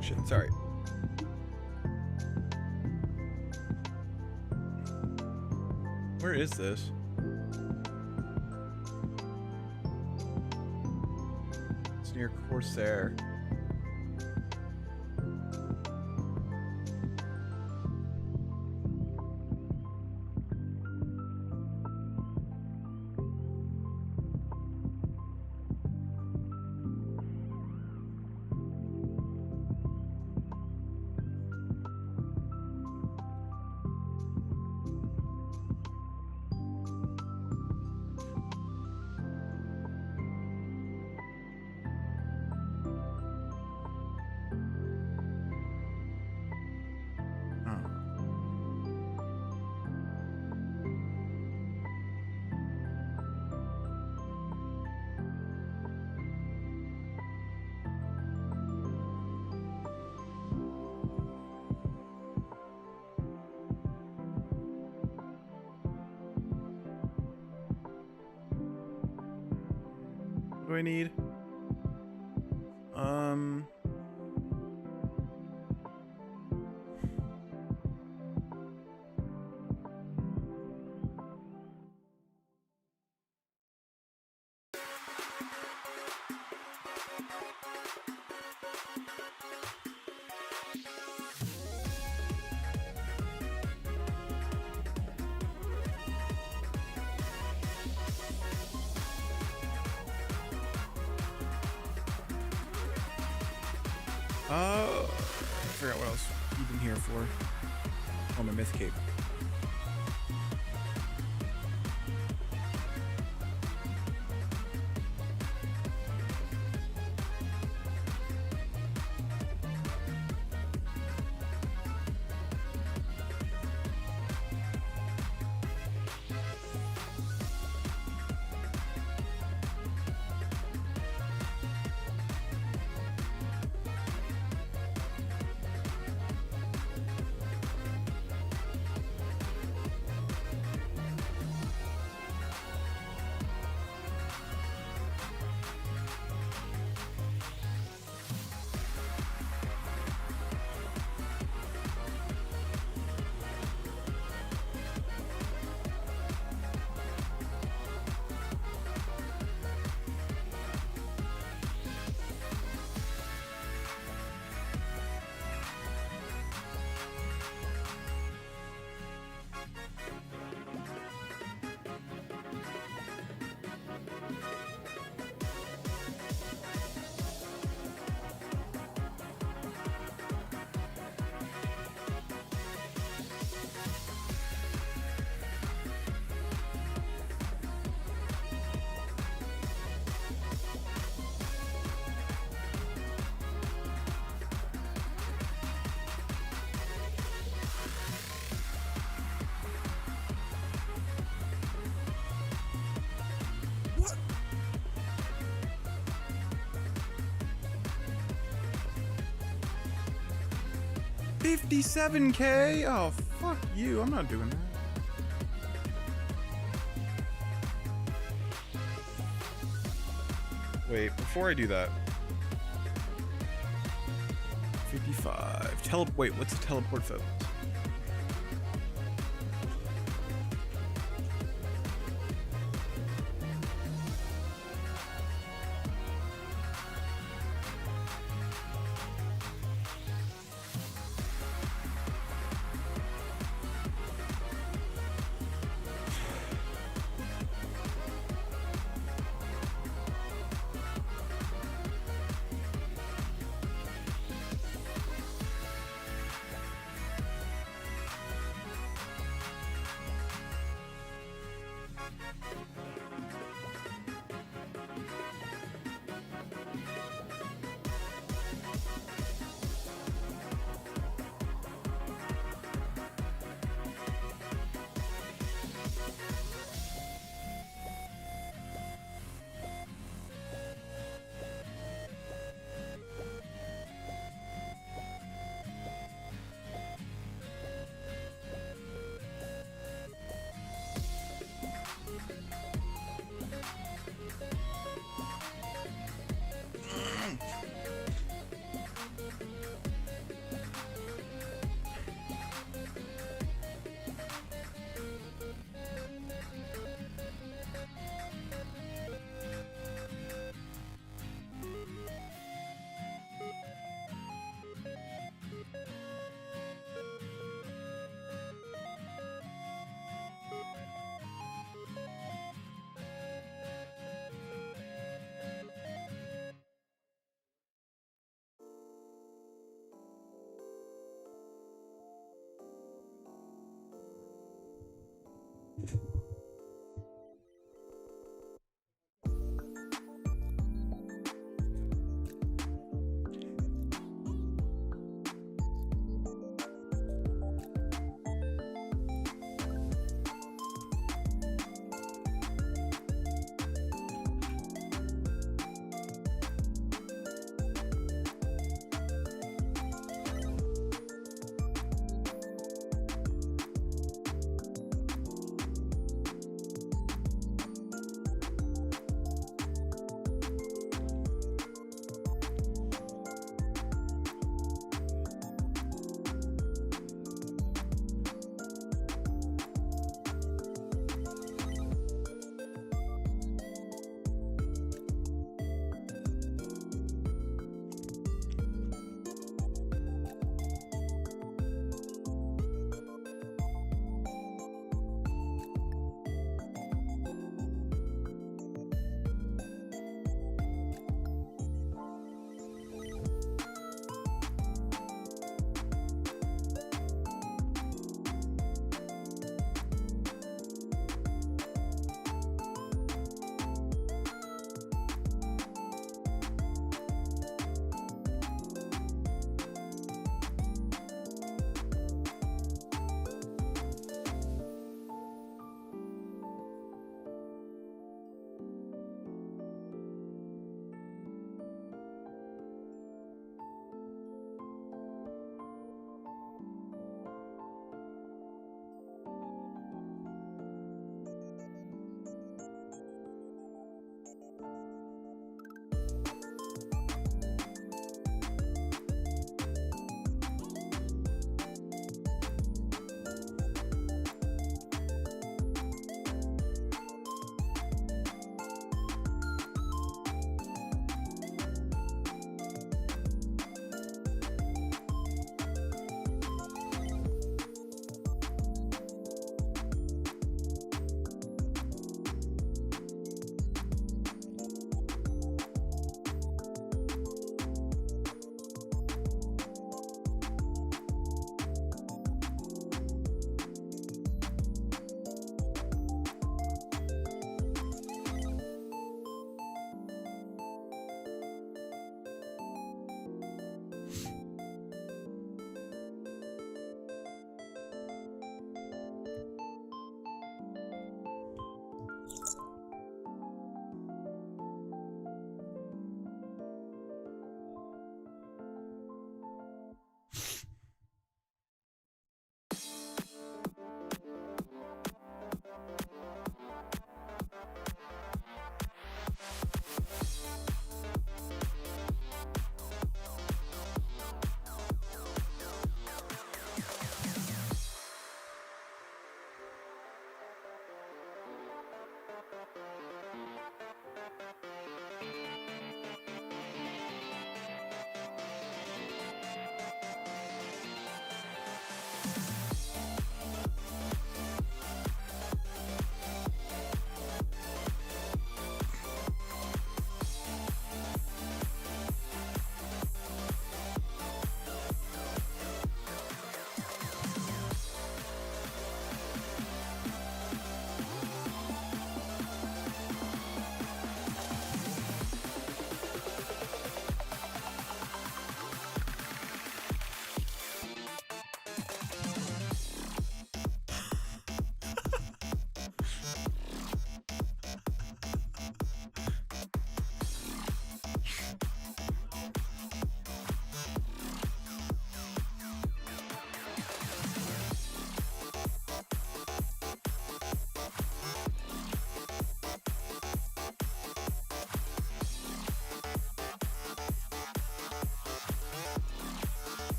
Shit, sorry. Where is this? It's near Corsair. What do I need? I forgot what I was even here for. Oh, my myth cape. 57K? Oh, fuck you. I'm not doing that. Wait, before I do that. 55. Wait, what's a teleport focus?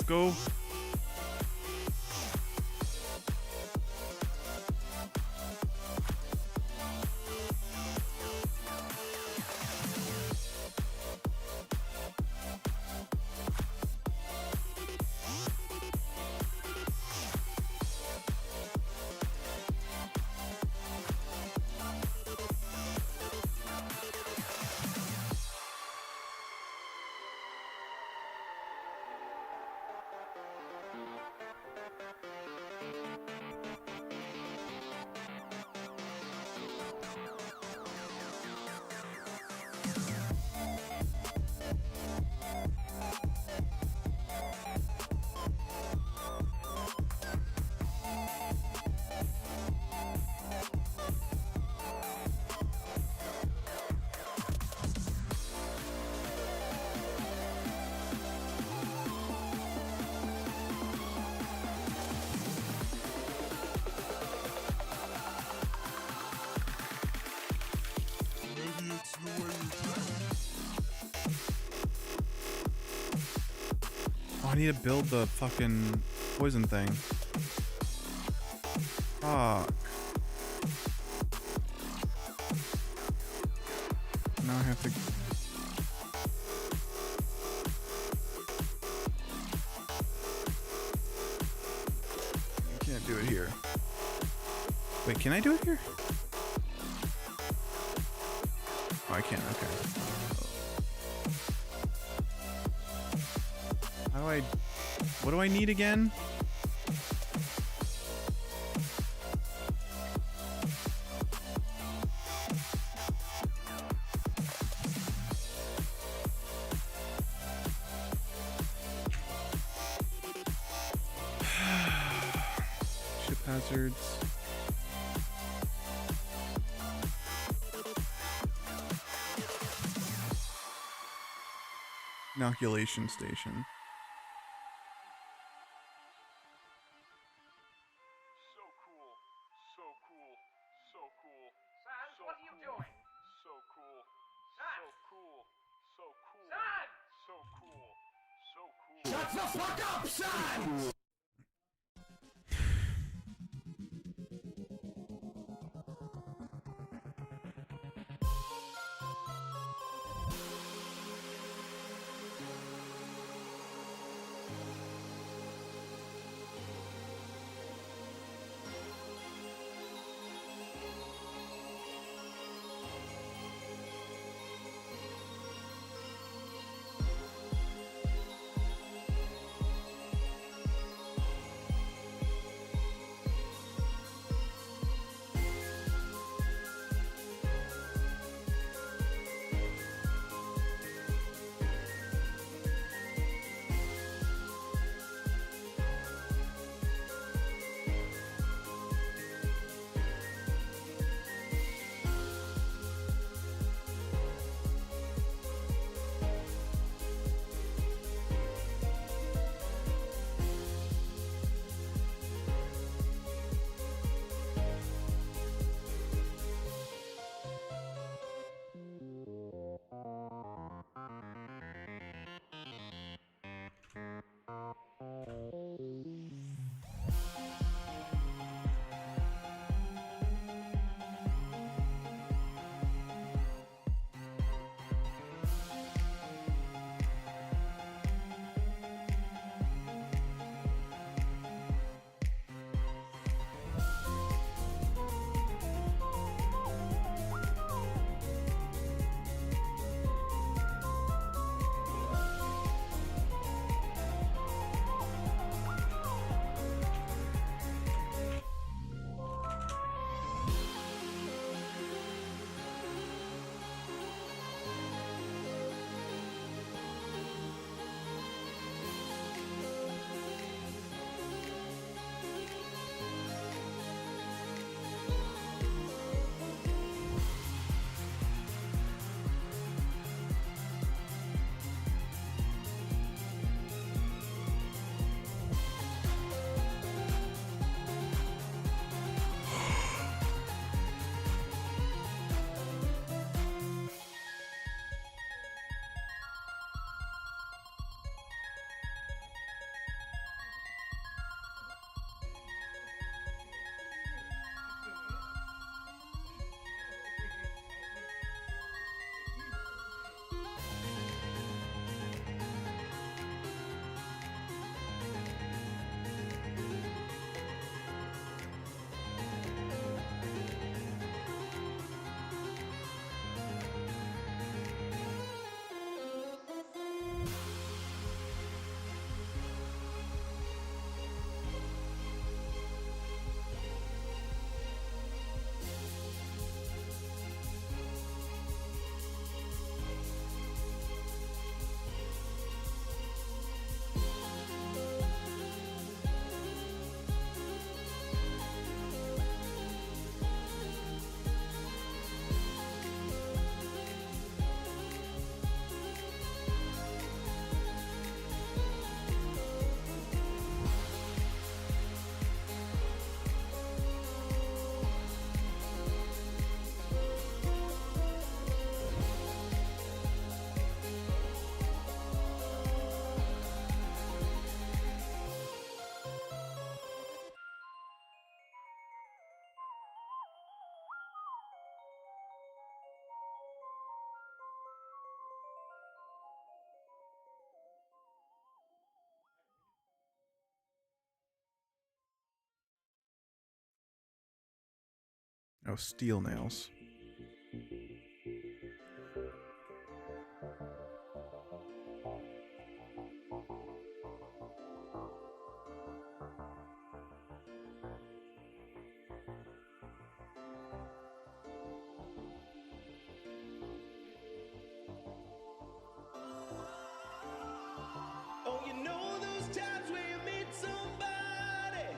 go. Oh, I need to build the fucking poison thing. Fuck. Now I have to... I can't do it here. Wait, can I do it here? Oh, I can, okay. How do I... What do I need again? Ship hazards. Inoculation station. Shut the fuck up, son! Oh, steel nails. Oh, you know those times where you meet somebody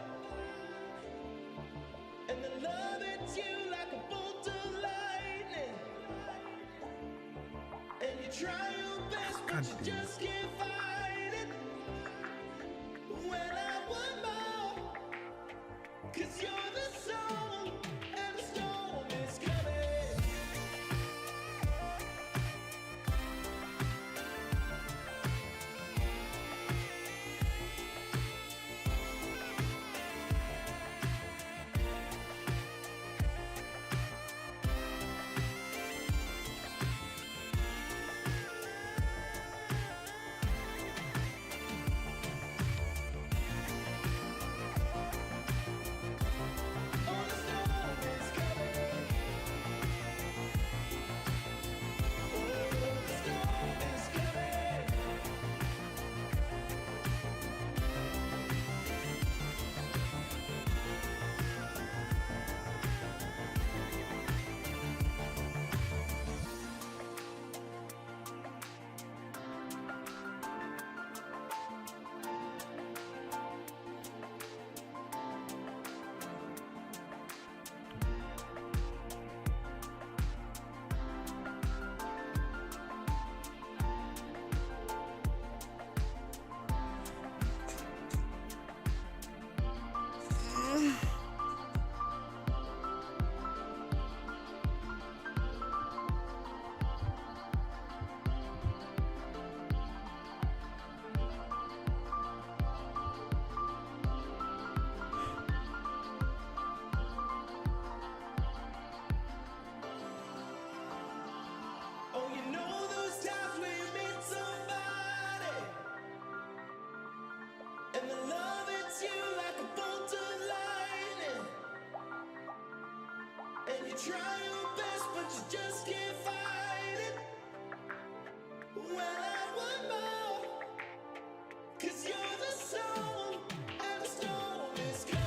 and the love hits you like a bolt of lightning, and you try your best but you just can't fight it. Well, I want more, 'cause you're the soul and the storm is coming. Oh, you know those times where you meet somebody and the love hits you like a bolt of lightning, and you try your best but you just can't fight it. Well, I want more, 'cause you're the soul and the storm is coming.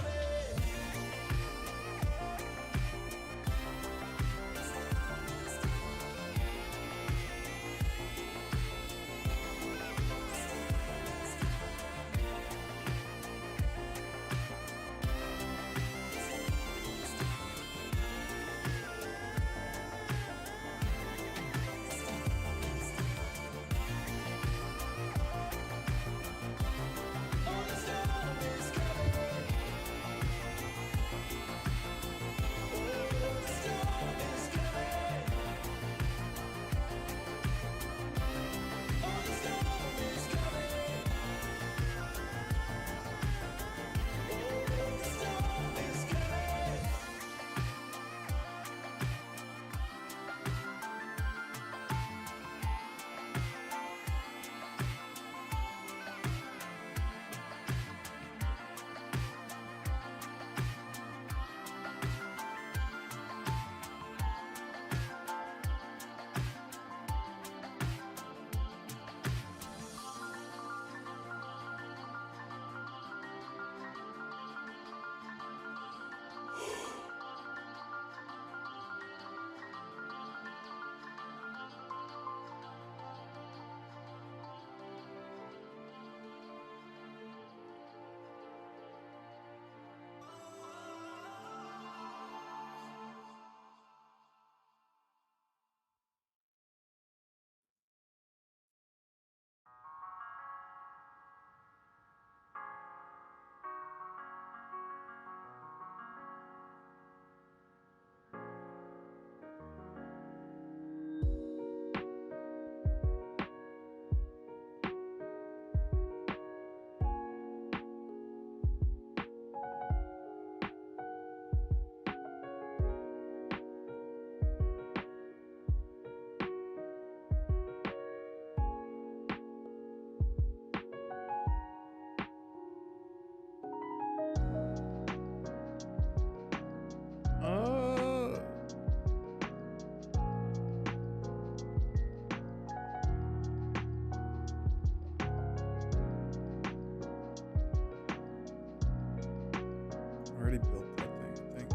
already built that thing, I think.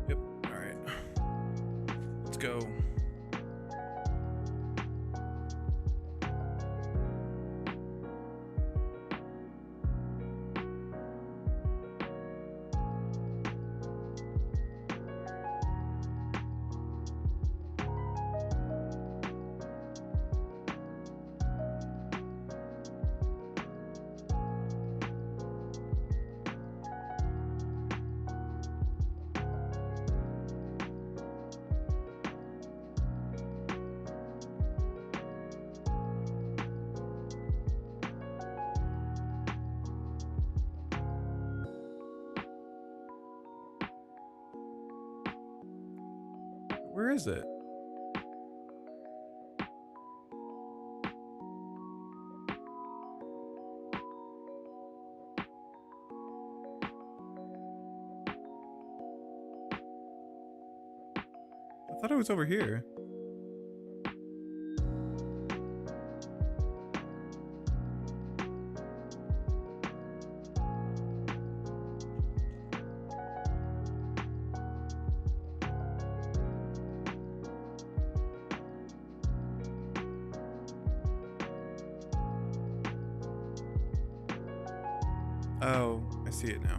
Yep, alright. Let's go. Where is it? I thought it was over here. Oh, I see it now.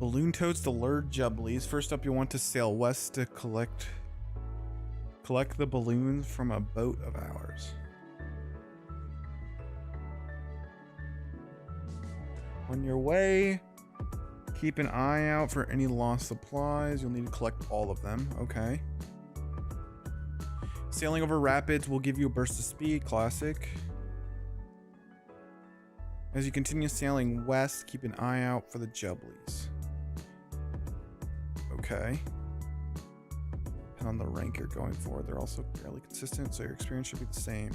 Balloon toads to lure jubblies. First up, you'll want to sail west to collect the balloons from a boat of ours. On your way, keep an eye out for any lost supplies. You'll need to collect all of them. Okay. Sailing over rapids will give you a burst of speed. Classic. As you continue sailing west, keep an eye out for the jubblies. Okay. And on the rank you're going for, they're also fairly consistent, so your experience should be the same.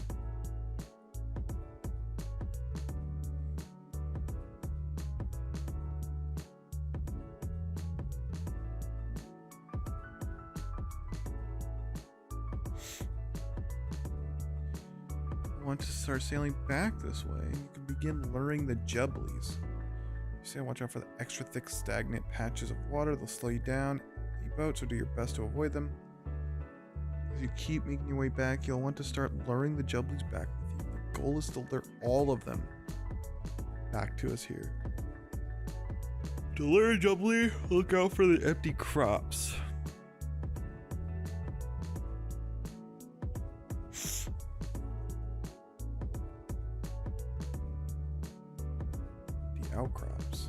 Want to start sailing back this way, you can begin luring the jubblies. So watch out for the extra thick stagnant patches of water. They'll slow you down. Any boat, so do your best to avoid them. As you keep making your way back, you'll want to start luring the jubblies back with you. The goal is to lure all of them back to us here. To lure a jubbly, look out for the empty crops. Outcrops.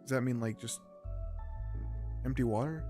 Does that mean like just empty water?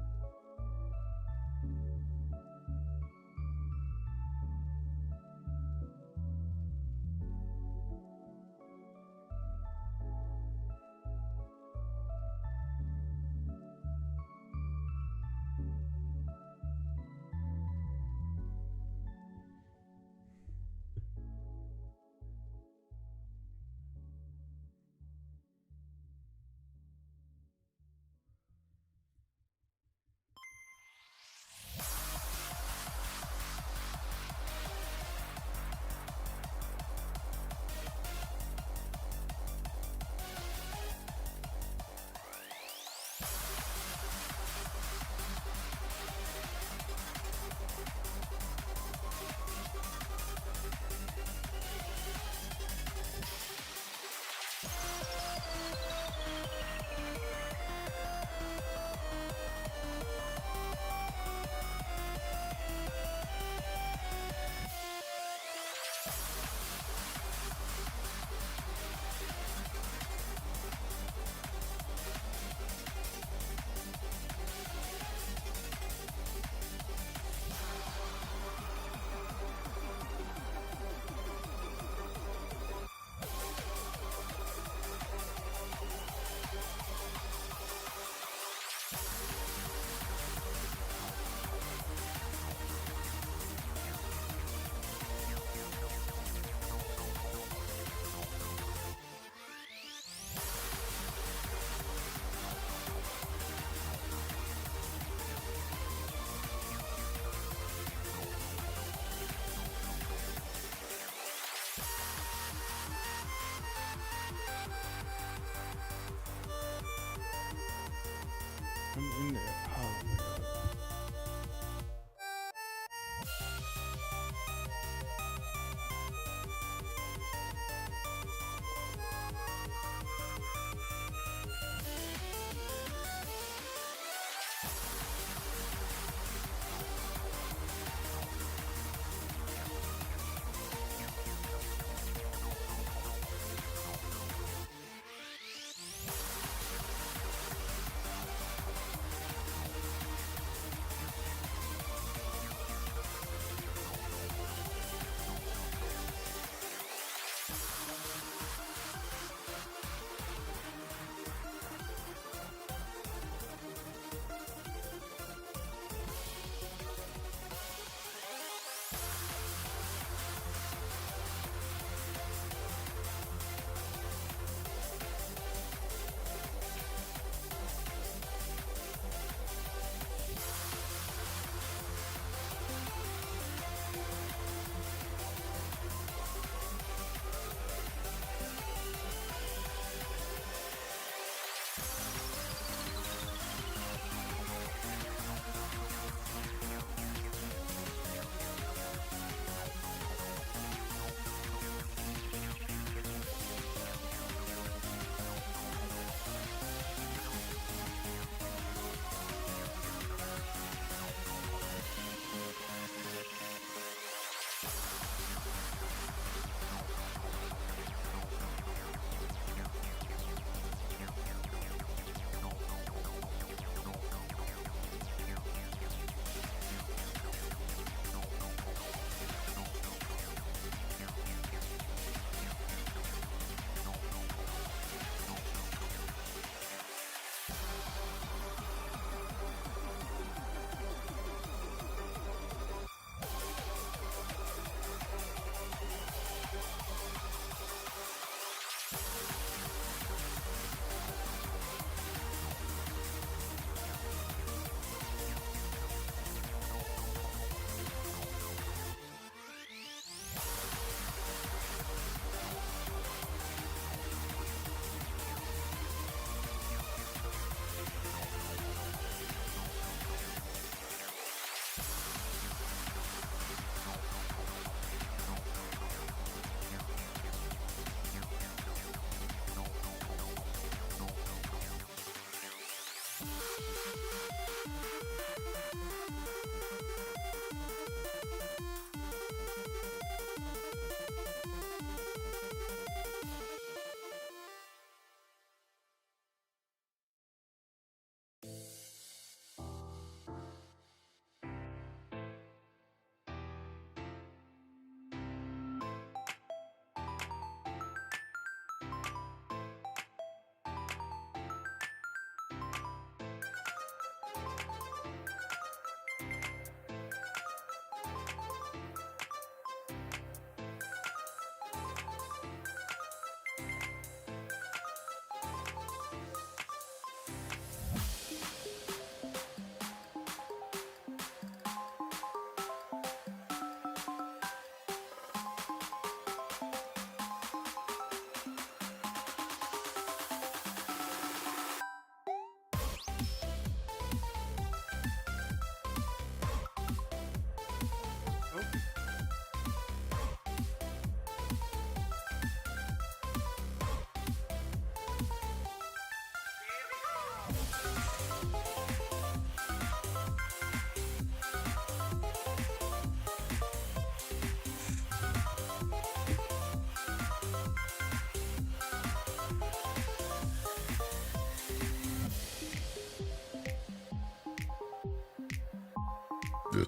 Actually,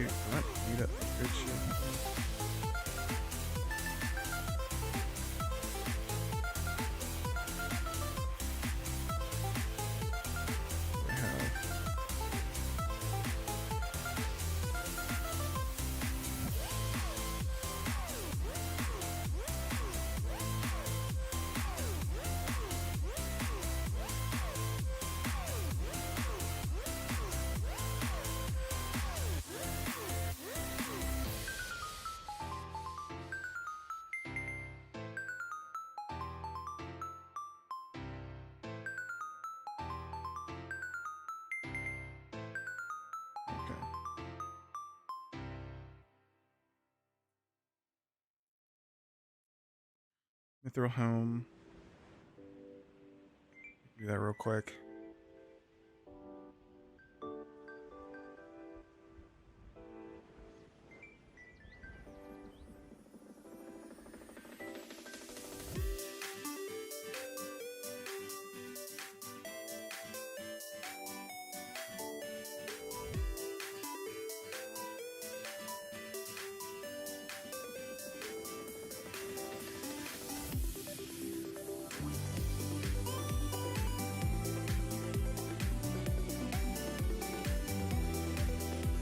what? Need a good shit. Let me throw home. Do that real quick.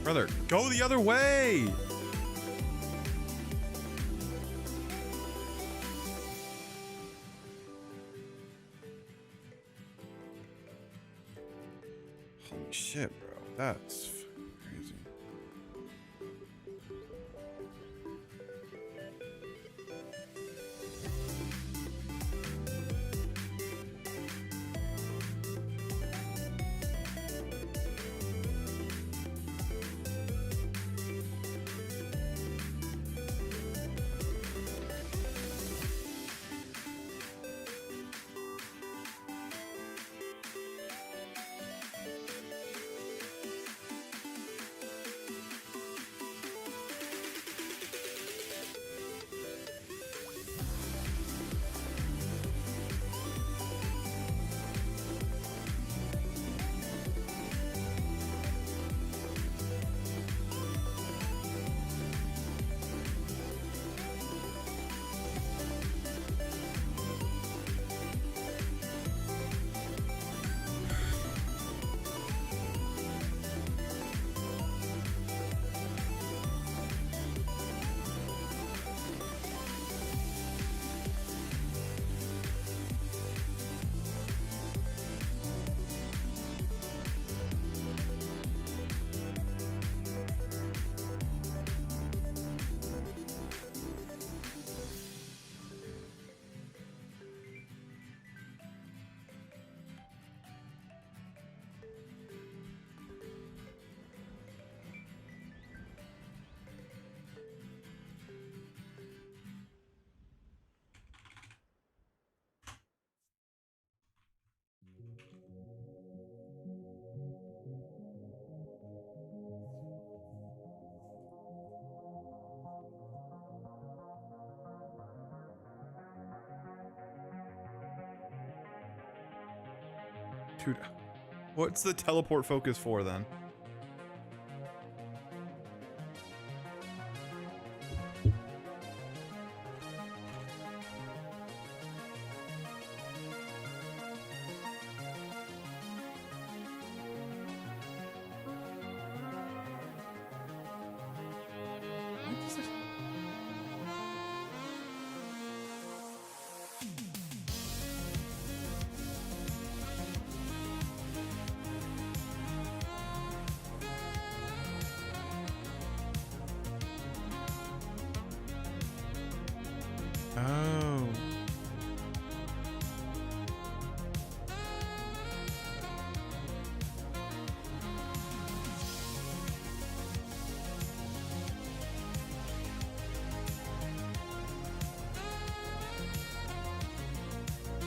Brother, go the other way! Holy shit, bro. That's crazy. Dude, what's the teleport focus for then? Oh.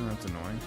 Oh, that's annoying.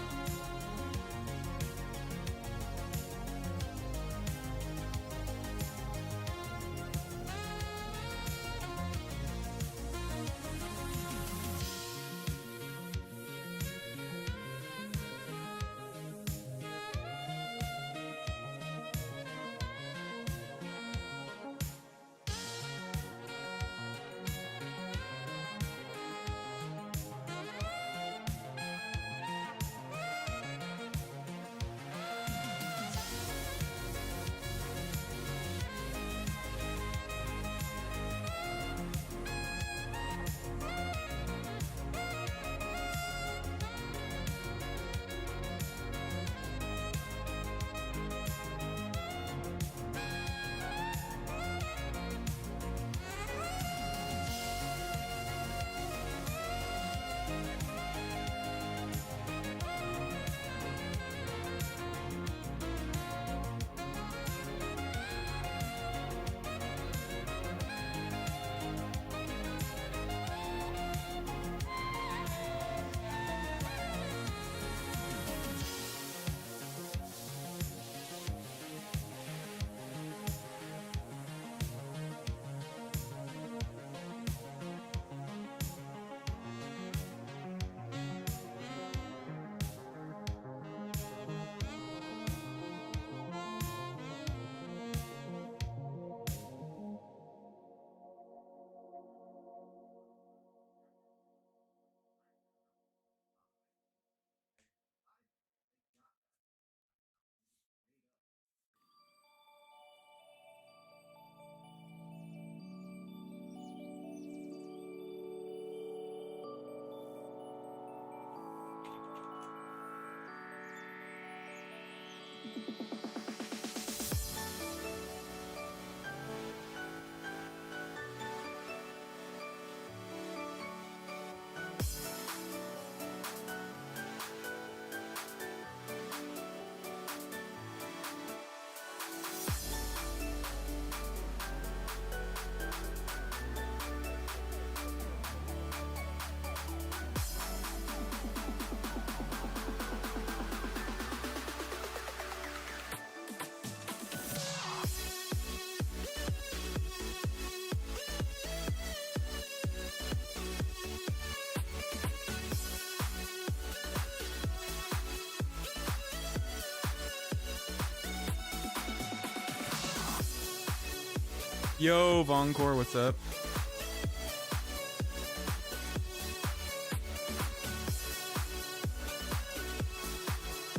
Yo, Vonkor, what's up?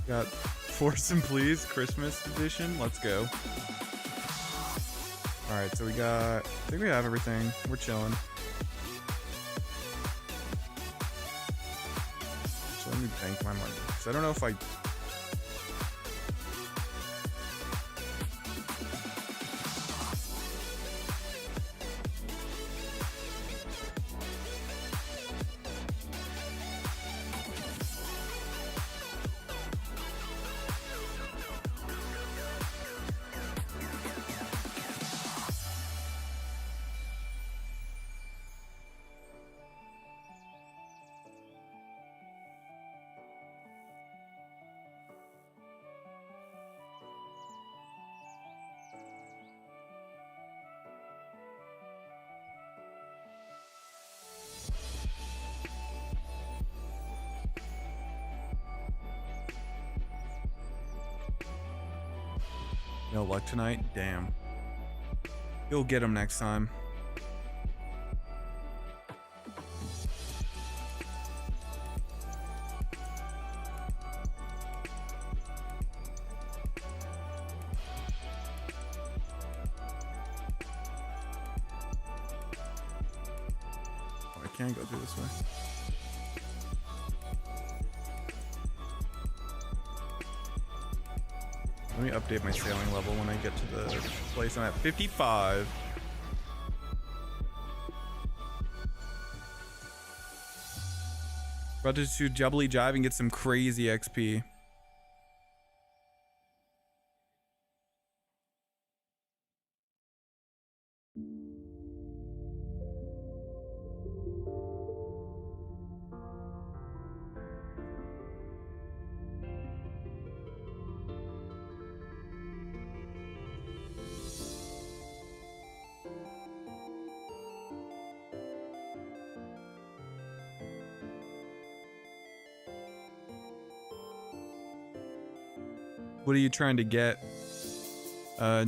Got Force and Please Christmas edition. Let's go. Alright, so I think we have everything. We're chilling. So let me bank my money. Because I don't know if I... No luck tonight? Damn. You'll get him next time. Oh, I can't go through this way. Let me update my sailing level when I get to the place. I'm at 55. About to do Jubbly Jive and get some crazy XP. What are you trying to get,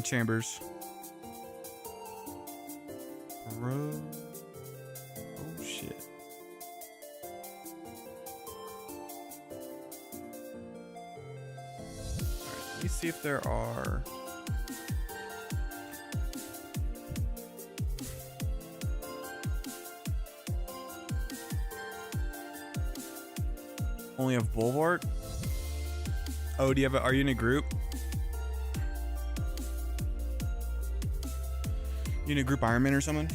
Chambers? Bro. Oh shit. Alright, let me see if there are. Only have Bulwark? Oh, do you have are you in a group? You in a group Ironman or something?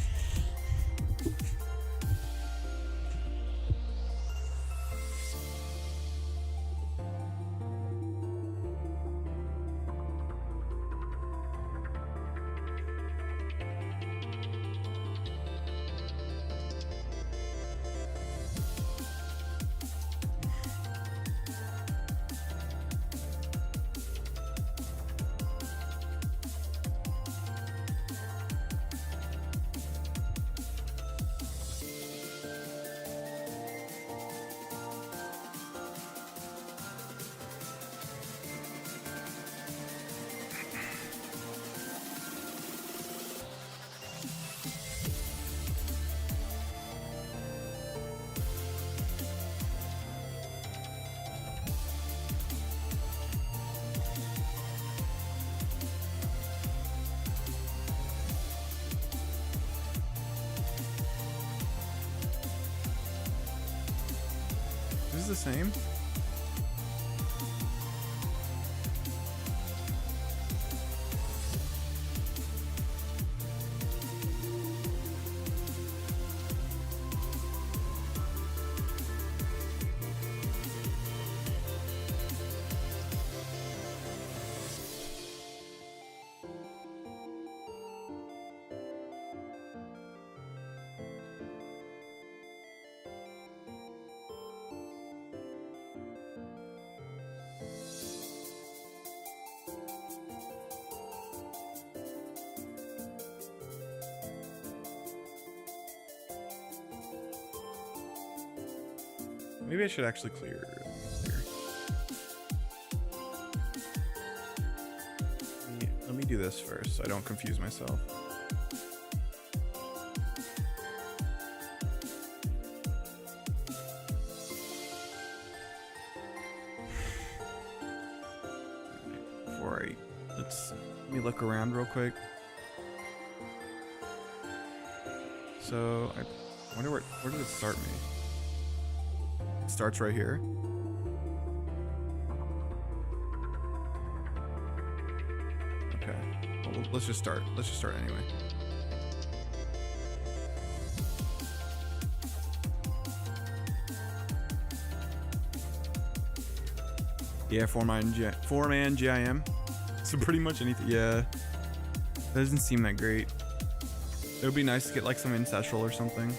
Is this the same? Maybe I should actually clear. Let me do this first so I don't confuse myself. Before let me look around real quick. So I wonder where did it start me? It starts right here. Okay. Well, let's just start. Let's just start anyway. Yeah, four-man GIM. So pretty much anything. Yeah. That doesn't seem that great. It would be nice to get like some ancestral or something.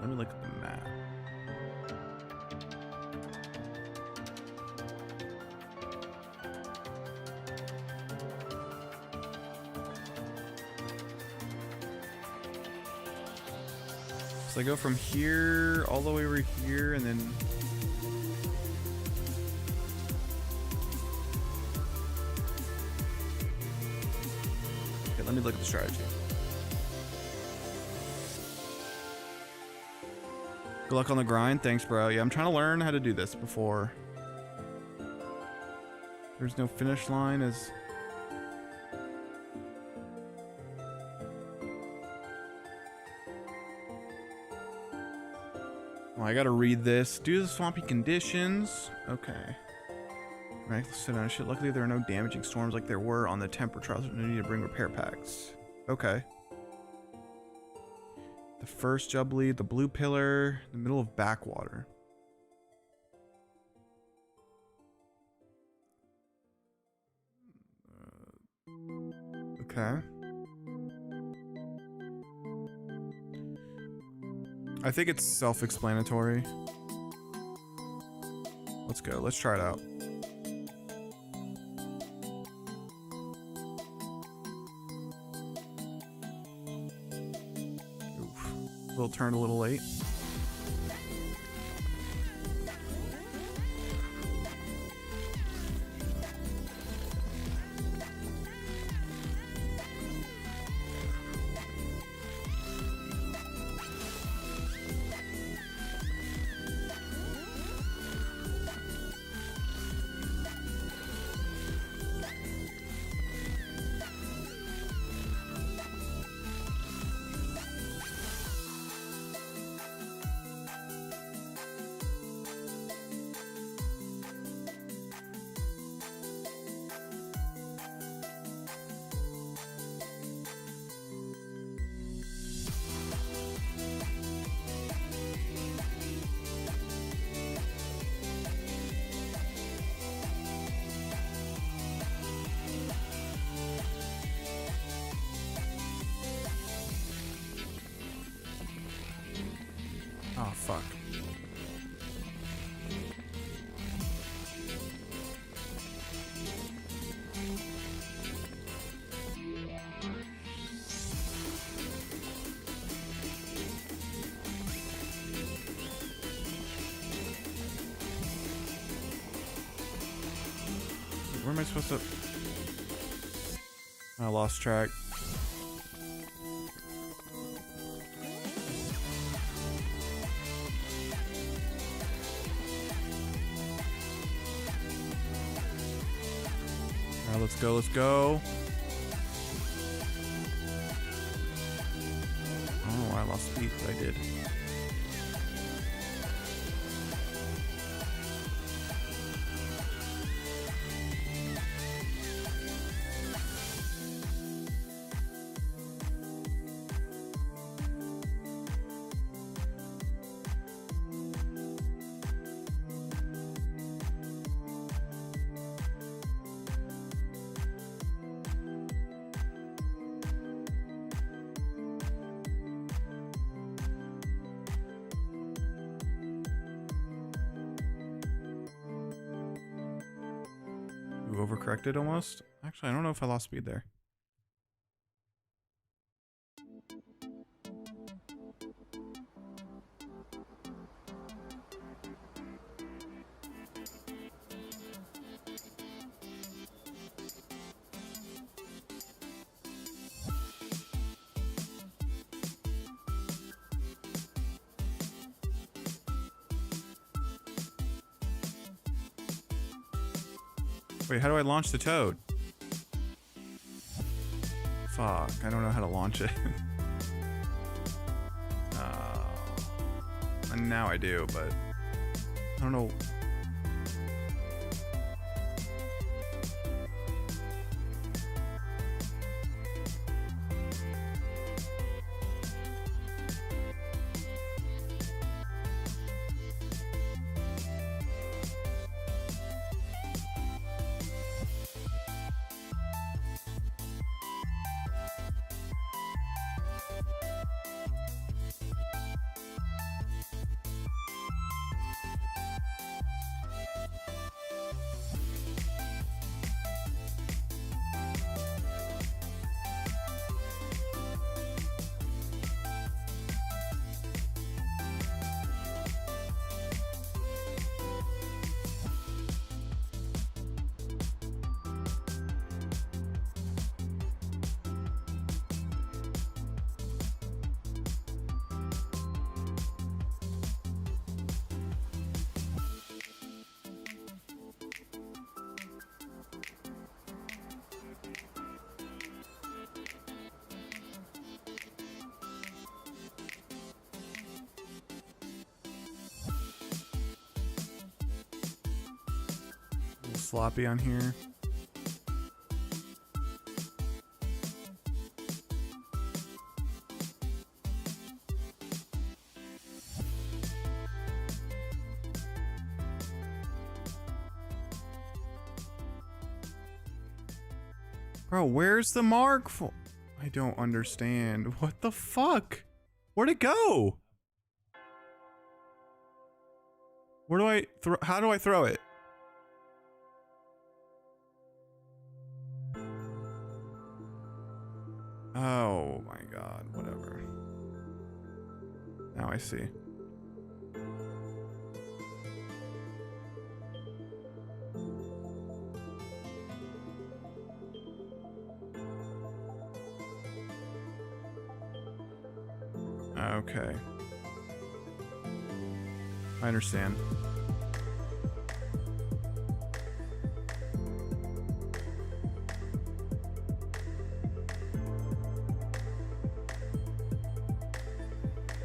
Let me look at the map. So I go from here all the way over here and then okay, let me look at the strategy. Good luck on the grind. Thanks, bro. Yeah, I'm trying to learn how to do this before. There's no finish line as... Oh, I gotta read this. Due to the swampy conditions. Okay. Miraculous sit down shit. Luckily, there are no damaging storms like there were on the Temper Trials. No need to bring repair packs. Okay. The first jub lead, the blue pillar, the middle of backwater. Okay. I think it's self-explanatory. Let's go. Let's try it out. Oof. Will turn a little late. Oh, fuck. Where am I supposed to... I lost track. Alright, let's go, let's go. I don't know why I lost speed, but I did. Overcorrected almost. Actually, I don't know if I lost speed there. Wait, how do I launch the toad? Fuck, I don't know how to launch it. And now I do, but I don't know. Sloppy on here. Bro, where's the mark for? I don't understand. What the fuck? Where'd it go? Where do I throw? How do I throw it? Oh my god, whatever. Now I see. Okay. I understand.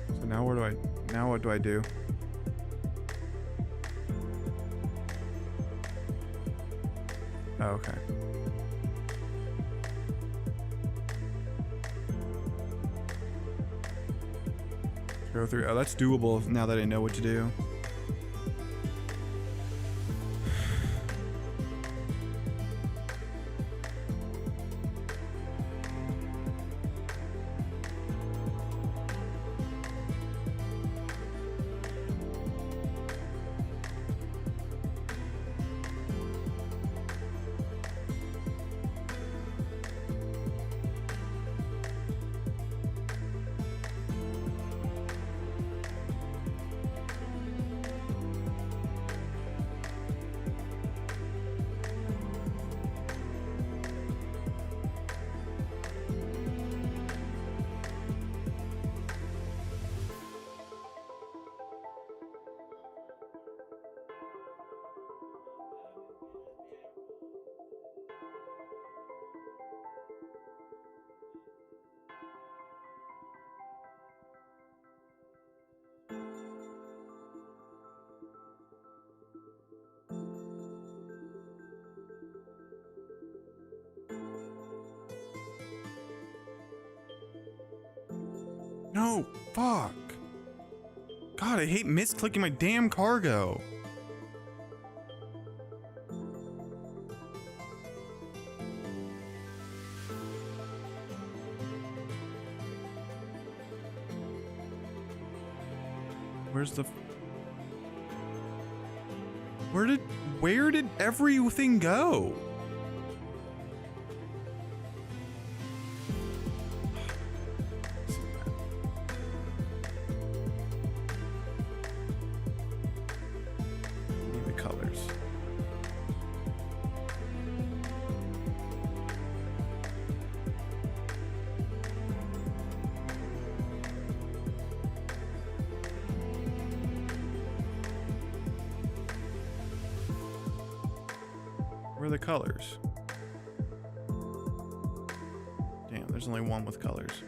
So now what do I do? Oh, okay. Go through. Oh, that's doable now that I know what to do. No, fuck. God, I hate misclicking my damn cargo. Where's the... Where did everything go? Need the colors. Where are the colors? Damn, there's only one with colors.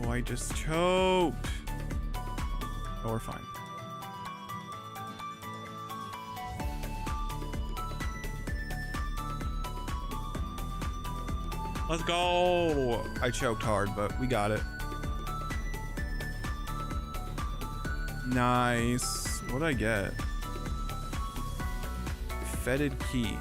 Oh, I just choked. Oh, we're fine. Let's go! I choked hard, but we got it. Nice. What did I get? Fetid key.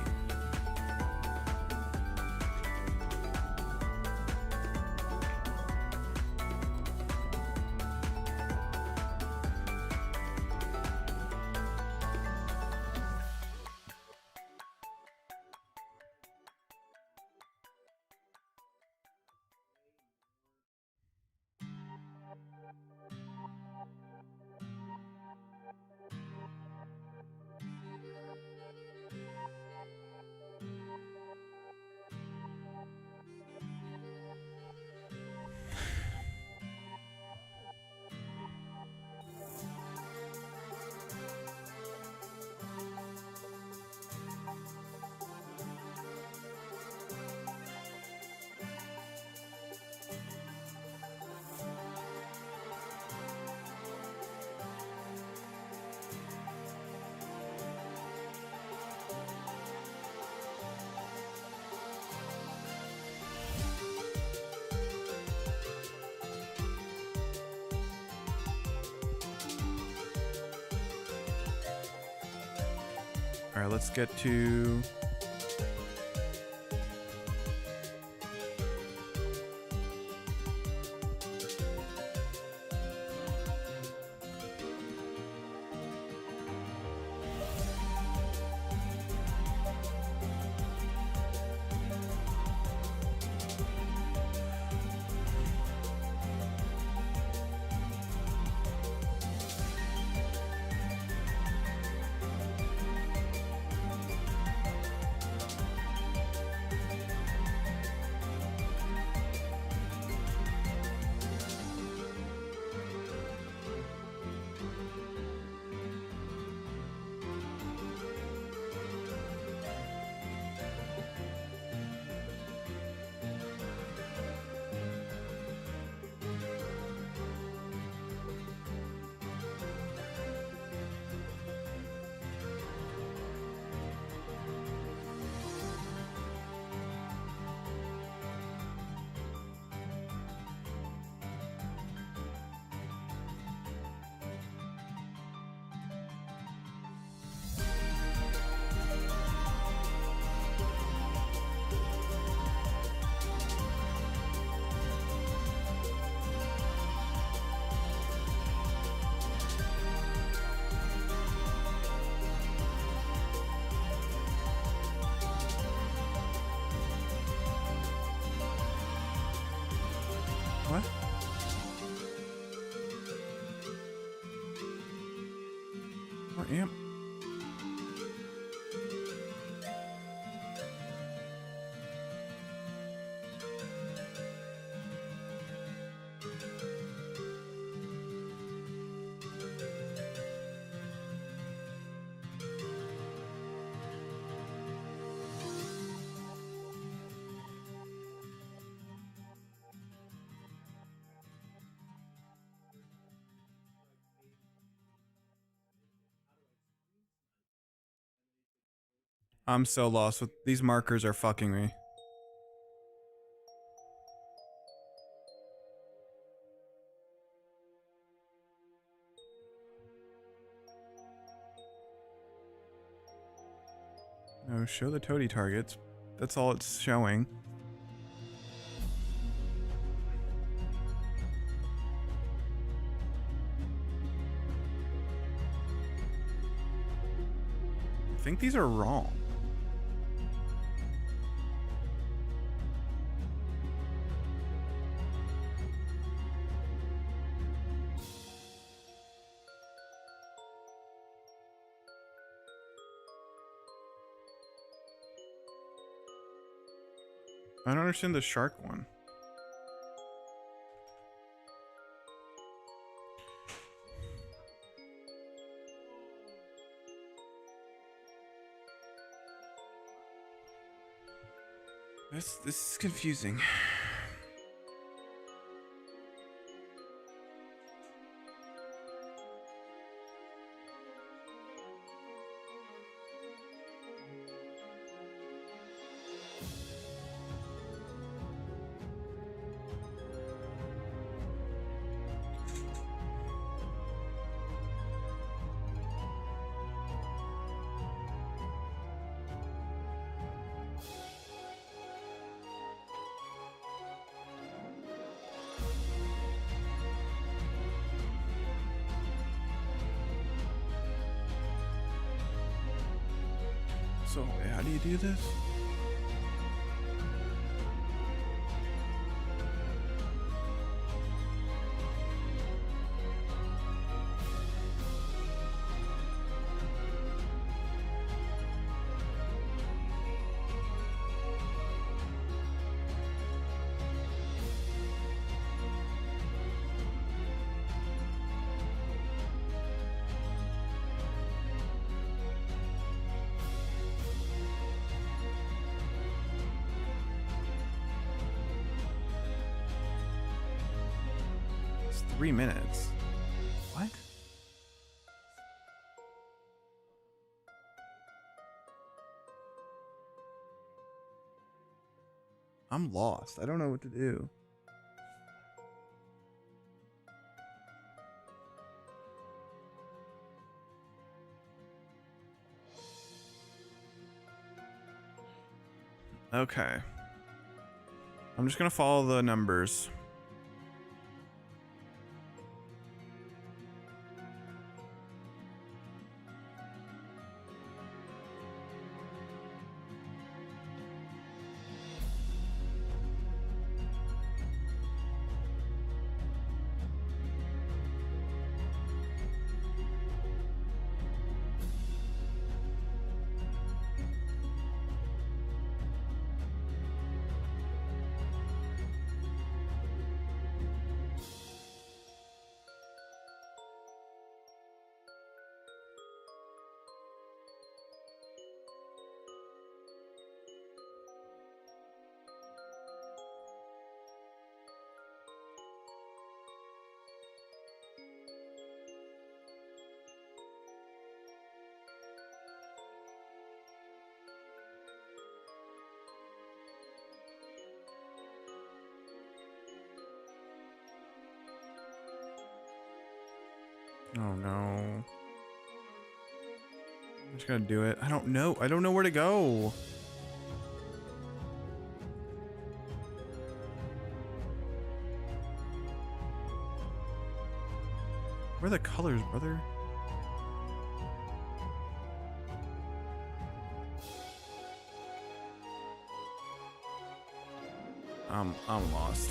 All right, let's get to... What? What amp? I'm so lost with these markers are fucking me. No, show the toady targets. That's all it's showing. I think these are wrong. I don't understand the shark one. This is confusing. So how do you do this? It's 3 minutes. What? I'm lost. I don't know what to do. Okay. I'm just gonna follow the numbers. Oh no. I'm just gonna do it. I don't know. I don't know where to go. Where are the colors, brother? I'm lost.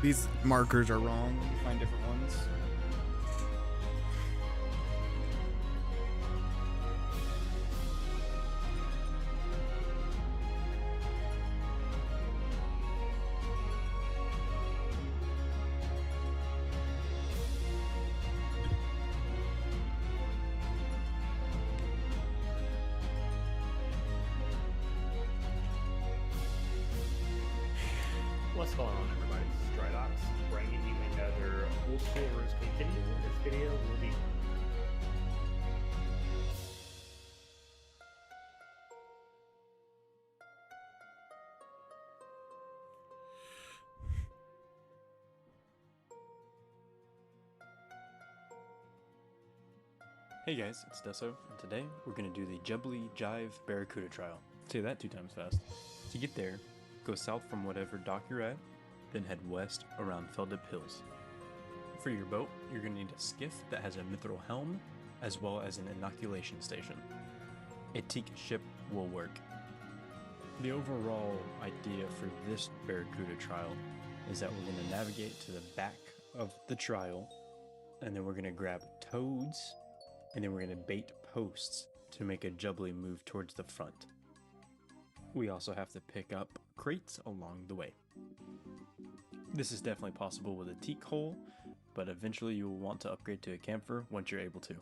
These markers are wrong. You find different ones. What's going on, everybody? This is Drydox bringing you another old school RuneScape video. This video will be Hey guys, it's Deso, and today we're going to do the Jubbly Jive Barracuda trial. Say that 2 times fast. To get there, go south from whatever dock you're at, then head west around Feldip Hills. For your boat, you're going to need a skiff that has a mithril helm, as well as an inoculation station. A teak ship will work. The overall idea for this Barracuda trial is that we're going to navigate to the back of the trial, and then we're going to grab toads, and then we're going to bait posts to make a Jubbly move towards the front. We also have to pick up crates along the way. This is definitely possible with a teak hole, but eventually you will want to upgrade to a camphor once you're able to.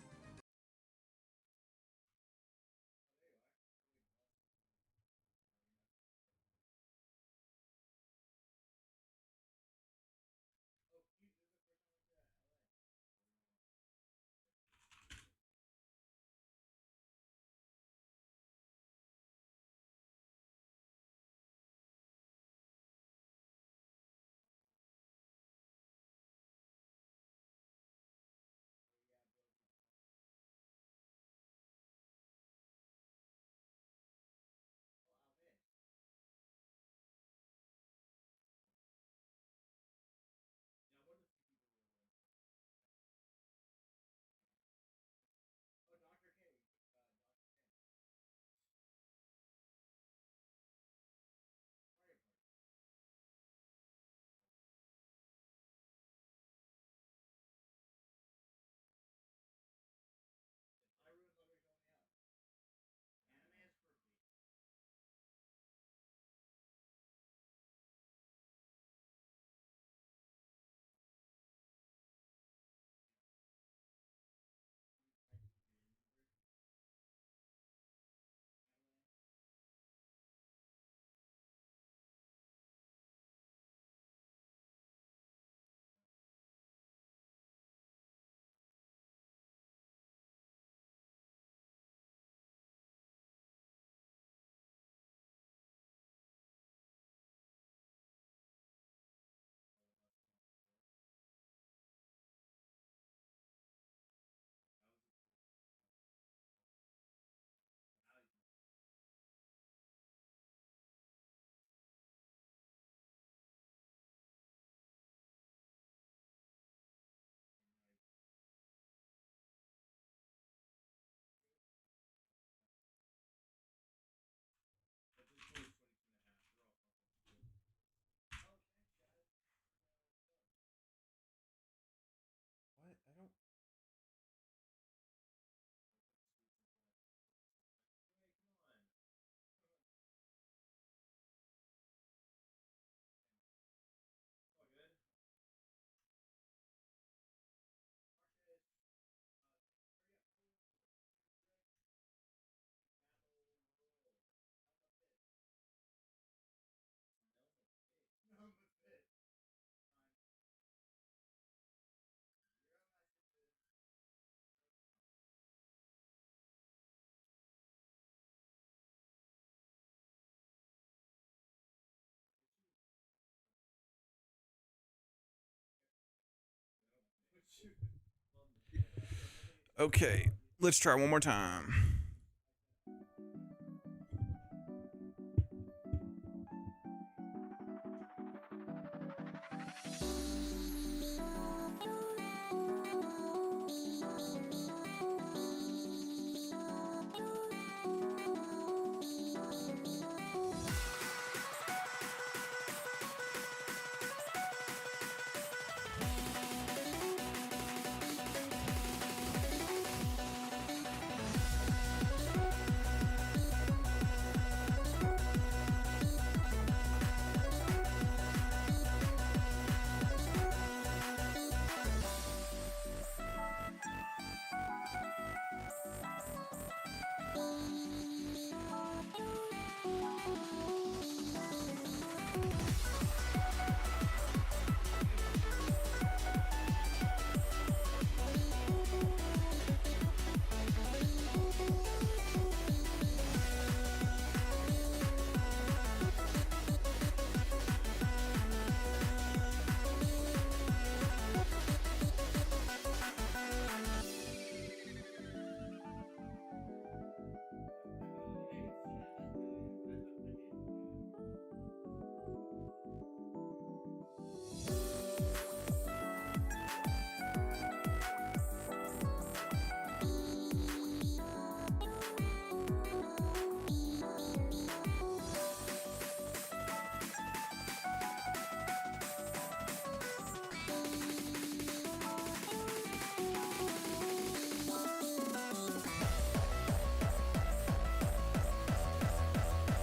Okay, let's try one more time.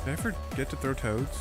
Did I forget to throw toads?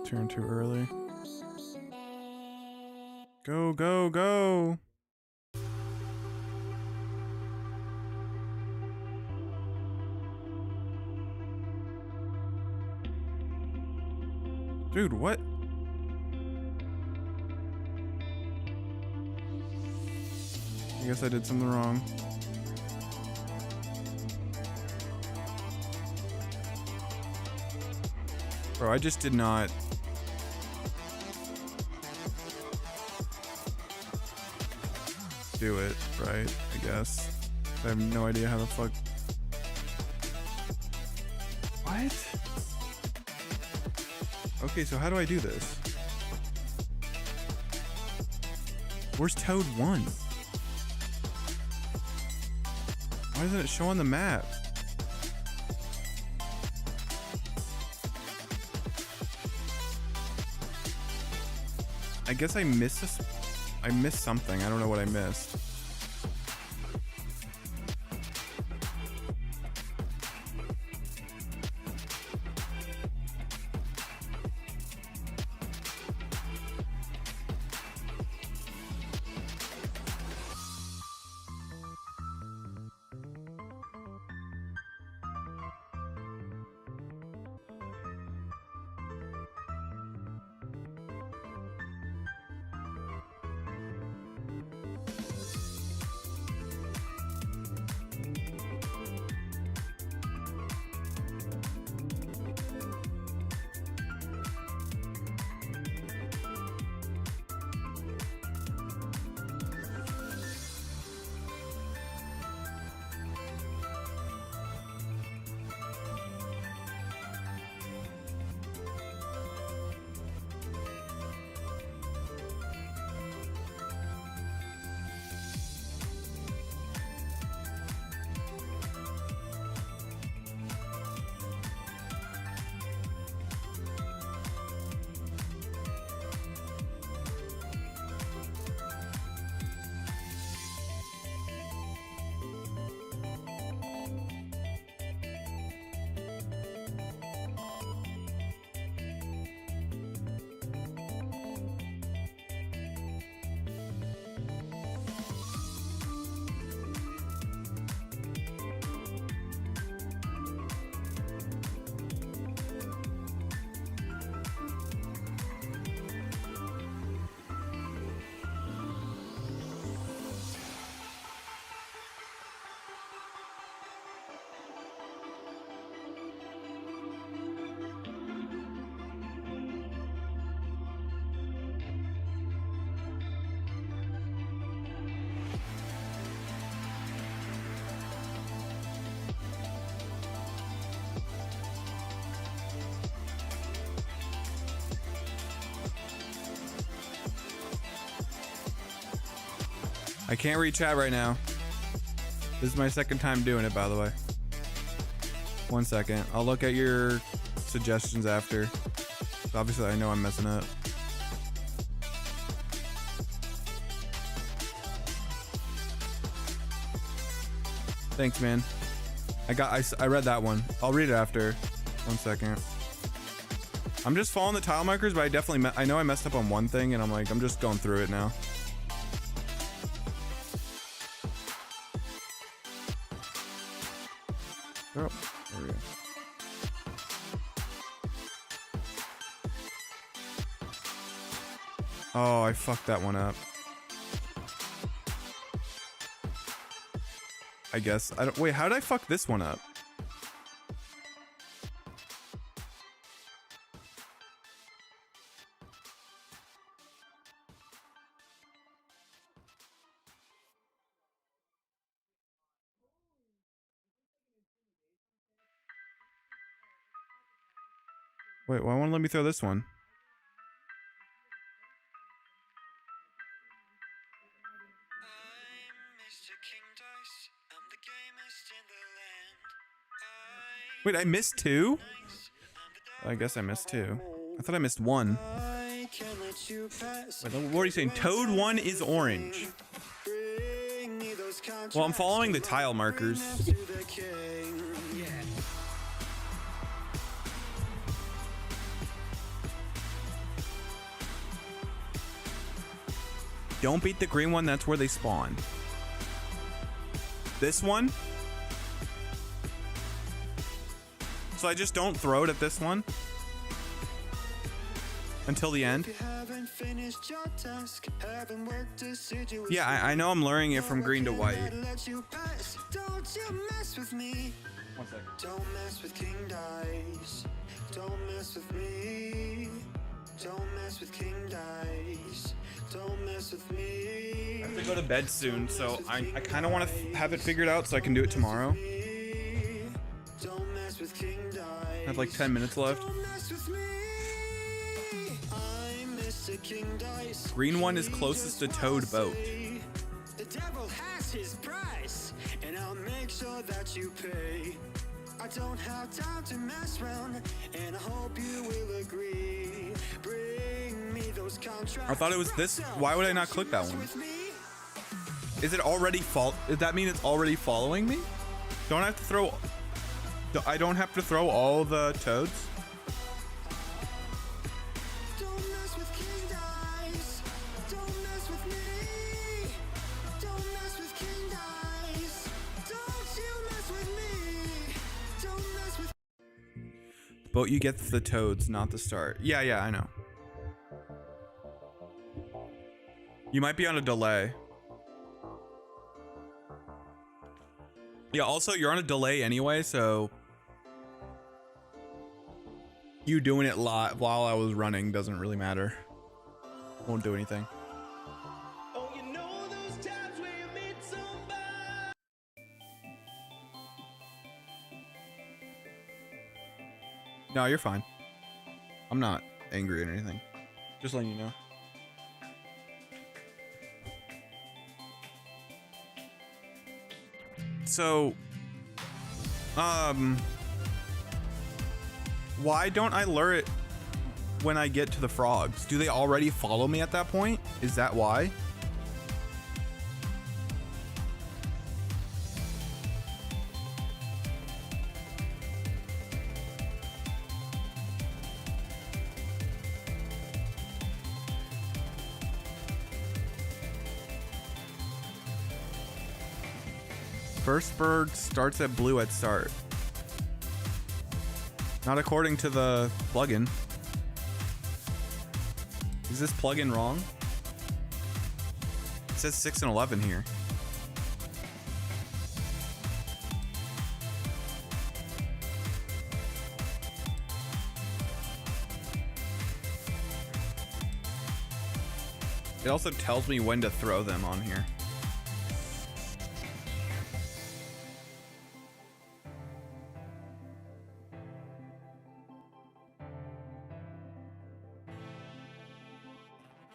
Turn too early. Go, go, go! Dude, what? I guess I did something wrong. Bro, I just did not... do it, right? I guess. I have no idea how the fuck... What? Okay, so how do I do this? Where's Toad 1? Why doesn't it show on the map? I guess I missed this. I missed something. I don't know what I missed. I can't read chat right now. This is my second time doing it, by the way. 1 second. I'll look at your suggestions after. Obviously, I know I'm messing up. Thanks, man. I read that one. I'll read it after. 1 second. I'm just following the tile markers, but I know I messed up on one thing, and I'm just going through it now. Oh, there we go. Oh, I fucked that one up. I guess. Wait, how did I fuck this one up? Wait, why won't it let me throw this one? Wait, I missed two? I guess I missed two. I thought I missed one. Wait, what are you saying? Toad 1 is orange. Well, I'm following the tile markers. Don't beat the green one, that's where they spawn. This one? So I just don't throw it at this one? Until the end? Yeah, I know I'm luring it from green to white. 1 second. Don't mess with King Dice. Don't mess with me. Don't mess with King Dice. Don't mess with me. I have to go to bed soon, so I kind of want to have it figured out so I can do it tomorrow. Don't mess with King Dice. I have like 10 minutes left. Green one is closest to Toad Boat. The devil has his price, and I'll make sure that you pay. I don't have time to mess around, and I hope you will agree. Bring me those contracts. I thought it was this. Why would I not click that one? Is it already Does that mean it's already following me? Don't I have to throw? I don't have to throw all the toads? But you get the toads, not the start. Yeah, I know. You might be on a delay. Yeah, also, you're on a delay anyway, so... You doing it live while I was running doesn't really matter. Won't do anything. No, you're fine. I'm not angry or anything. Just letting you know. So, why don't I lure it when I get to the frogs? Do they already follow me at that point? Is that why? First bird starts at blue at start. Not according to the plugin. Is this plugin wrong? It says 6 and 11 here. It also tells me when to throw them on here.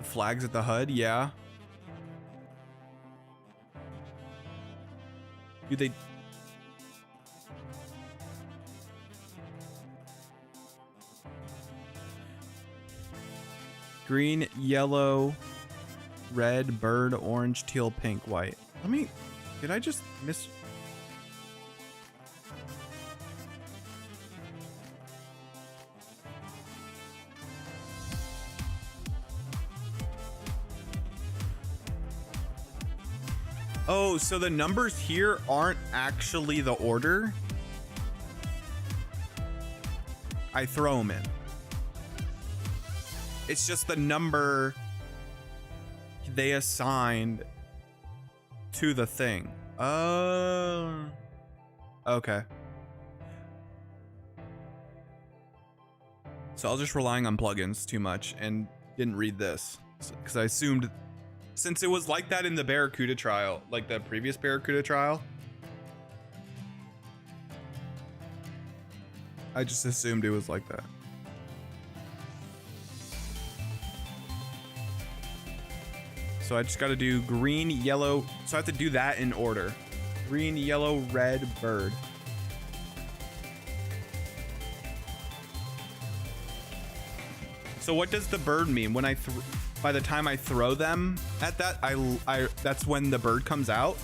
Flags at the HUD, yeah. Do they? Green, yellow, red, bird, orange, teal, pink, white. Let me, did I just miss? Oh, so the numbers here aren't actually the order. I throw them in. It's just the number they assigned to the thing. Okay. So I was just relying on plugins too much and didn't read this because I assumed, since it was like that in the Barracuda trial, like the previous Barracuda trial, I just assumed it was like that. So I just got to do green, yellow. So I have to do that in order. Green, yellow, red, bird. So what does the bird mean? When I by the time I throw them at that, I that's when the bird comes out.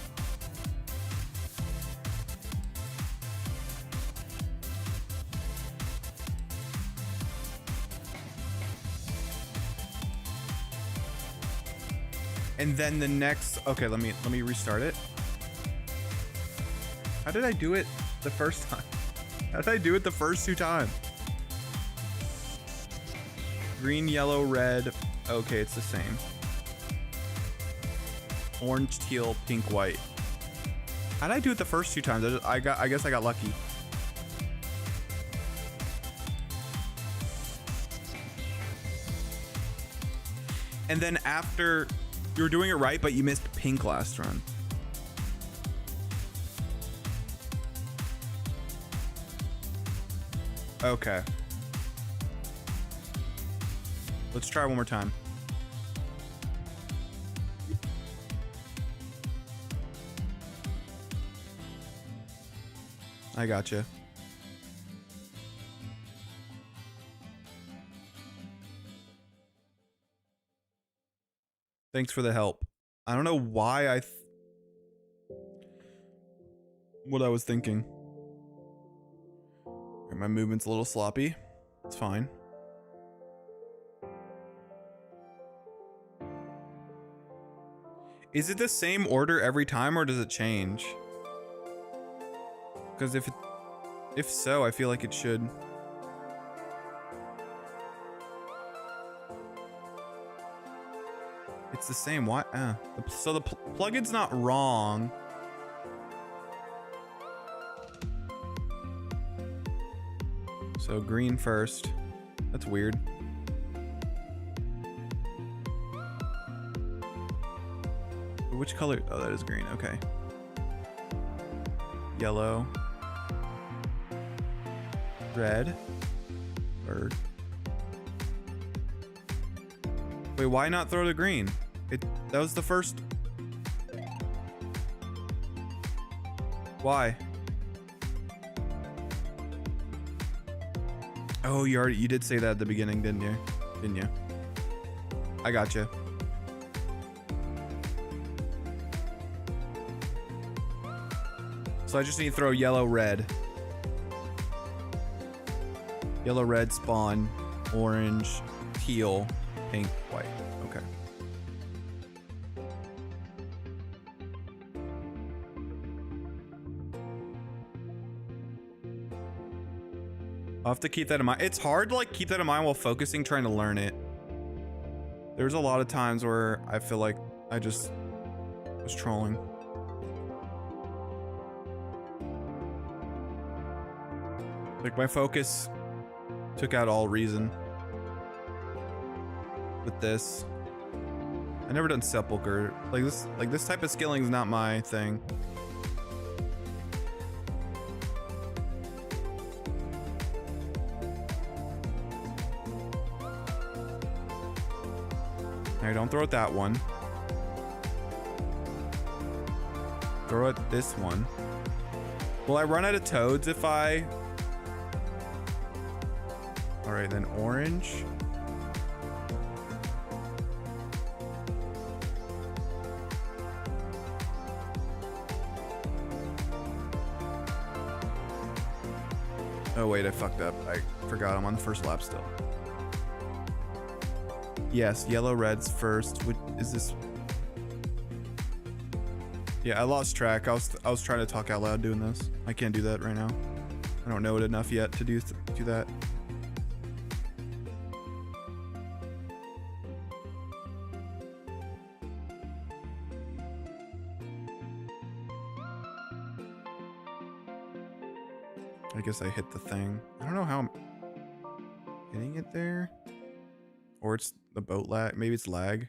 And then the next, okay, let me restart it. How did I do it the first time? How did I do it the first 2 times? Green, yellow, red. Okay, it's the same. Orange, teal, pink, white. How did I do it the first 2 times? I guess I got lucky. And then after, you were doing it right, but you missed pink last run. Okay. Let's try one more time. I gotcha. Thanks for the help. I don't know why what I was thinking. My movement's a little sloppy. It's fine. Is it the same order every time or does it change? Because if so, I feel like it should. It's the same. Why? So the plugin's not wrong. So green first. That's weird. Which color? Oh, that is green. Okay. Yellow. Red. Bird. Wait, why not throw the green? That was the first. Why? Oh, you did say that at the beginning, didn't you? Didn't you? I gotcha. So I just need to throw yellow, red. Yellow, red, spawn, orange, teal, pink, white. Okay. I'll have to keep that in mind. It's hard to like keep that in mind while focusing, trying to learn it. There's a lot of times where I feel like I just was trolling. Like my focus took out all reason with this. I never done sepulcher. Like this type of skilling is not my thing. Alright, don't throw it that one. Throw it this one. Will I run out of toads if I... Alright, then orange. Oh wait, I fucked up. I forgot I'm on the first lap still. Yes, yellow, red's first. What is this? Yeah, I lost track. I was trying to talk out loud doing this. I can't do that right now. I don't know it enough yet to do that. I guess I hit the thing. I don't know how I'm hitting it there. Or it's the boat lag. Maybe it's lag.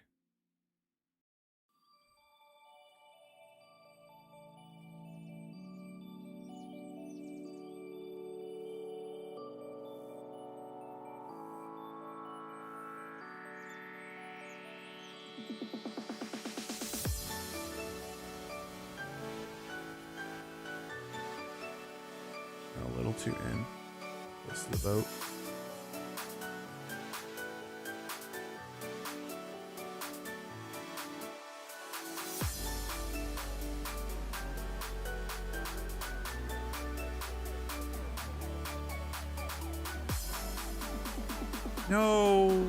A little too in. Close to the boat. No,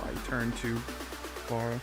I turned too far.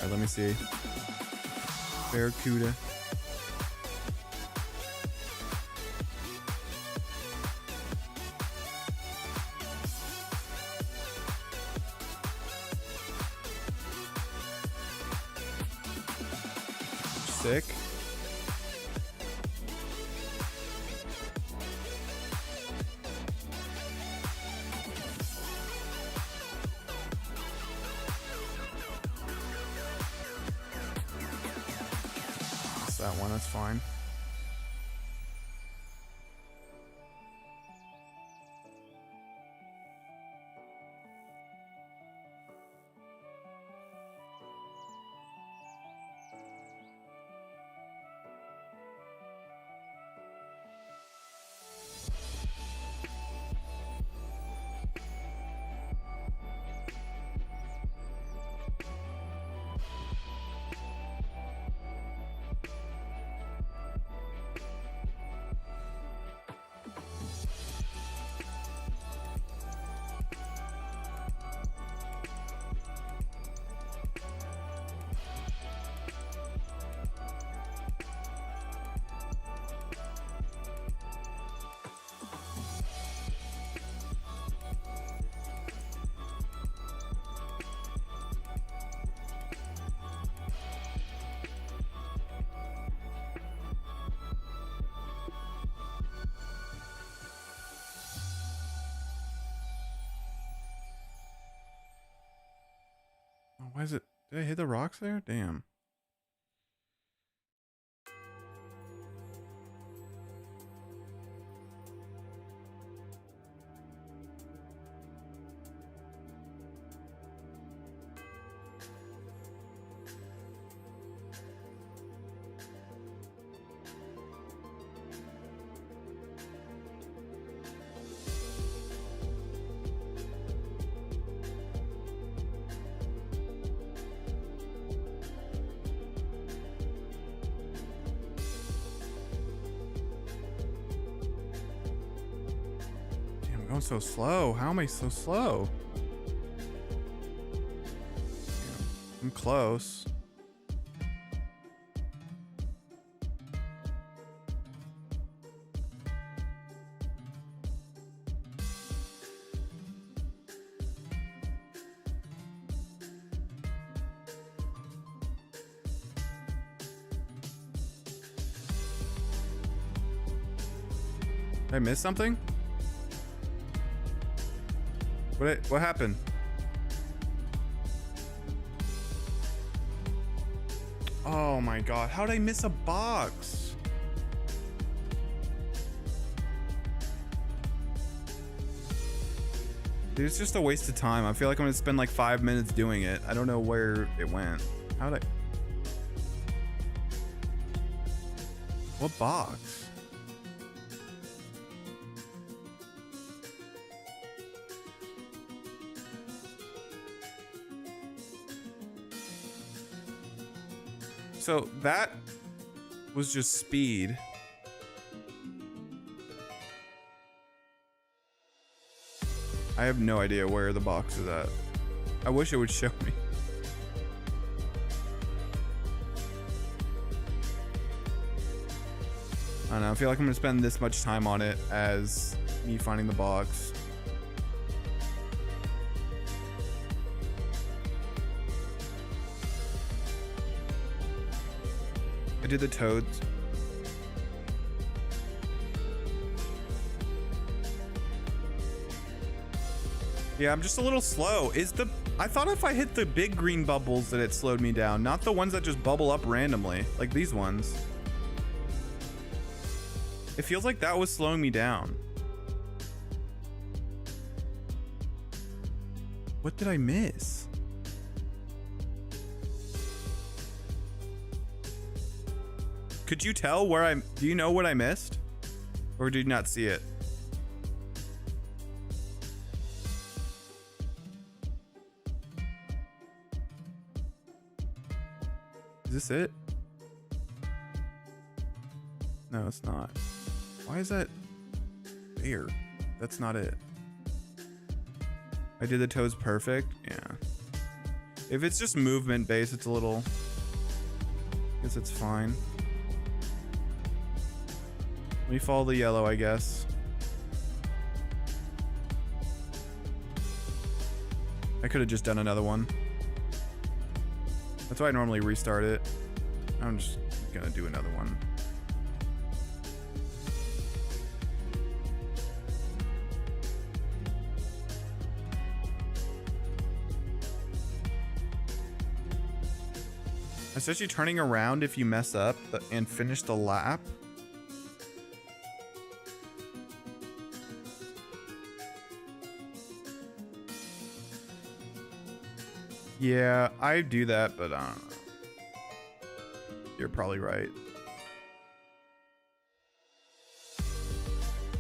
Let me see. Barracuda. Sick. That one, that's fine. Why is it? Did I hit the rocks there? Damn. I'm so slow. How am I so slow? I'm close. Did I miss something? What happened? Oh my god, how did I miss a box? Dude, it's just a waste of time. I feel like I'm gonna spend like 5 minutes doing it. I don't know where it went. How did I... What box? So that was just speed. I have no idea where the box is at. I wish it would show me. I don't know, I feel like I'm gonna spend this much time on it as me finding the box. I did the toads. Yeah, I'm just a little slow. I thought if I hit the big green bubbles that it slowed me down, not the ones that just bubble up randomly, like these ones. It feels like that was slowing me down. What did I miss? Could you tell where do you know what I missed? Or did you not see it? Is this it? No, it's not. Why is that there? That's not it. I did the toes perfect. Yeah. If it's just movement based, it's a little... I guess it's fine. Let me follow the yellow, I guess. I could have just done another one. That's why I normally restart it. I'm just gonna do another one. Especially turning around if you mess up and finish the lap. Yeah, I do that, but I don't know. You're probably right.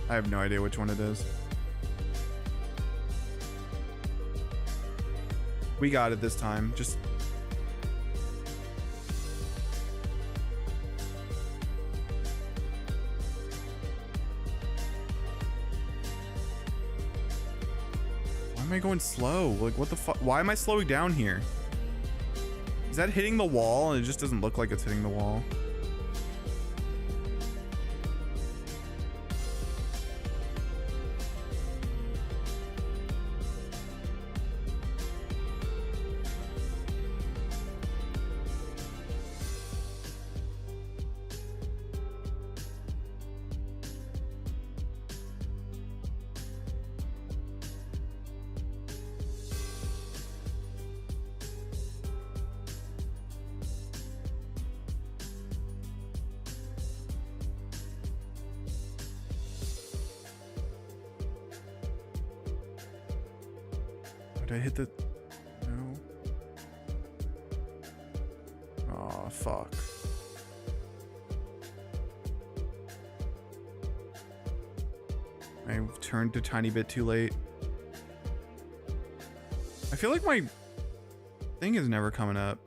I have no idea which one it is. We got it this time. Just... Why am I going slow? Like, what the fuck? Why am I slowing down here? Is that hitting the wall? And it just doesn't look like it's hitting the wall. Did I hit the... No. Oh, fuck. I turned a tiny bit too late. I feel like my thing is never coming up.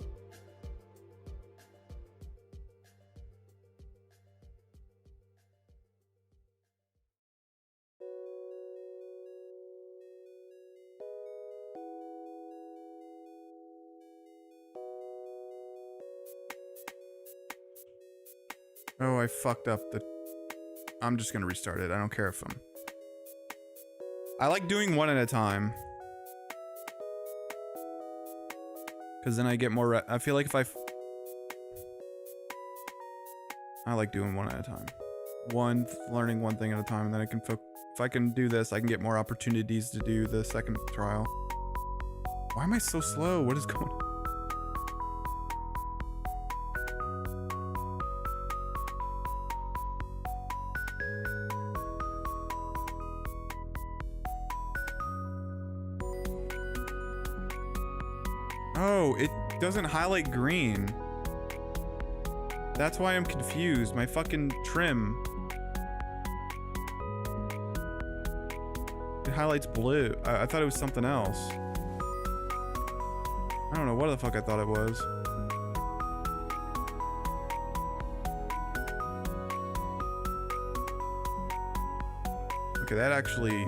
Oh, I fucked up the... I'm just gonna restart it. I don't care if I'm... I like doing one at a time. Because then I get more... I feel like if I like doing one at a time. learning one thing at a time, and then I can if I can do this, I can get more opportunities to do the second trial. Why am I so slow? What is going on? Oh, it doesn't highlight green. That's why I'm confused. My fucking trim. It highlights blue. I thought it was something else. I don't know what the fuck I thought it was. Okay, that actually...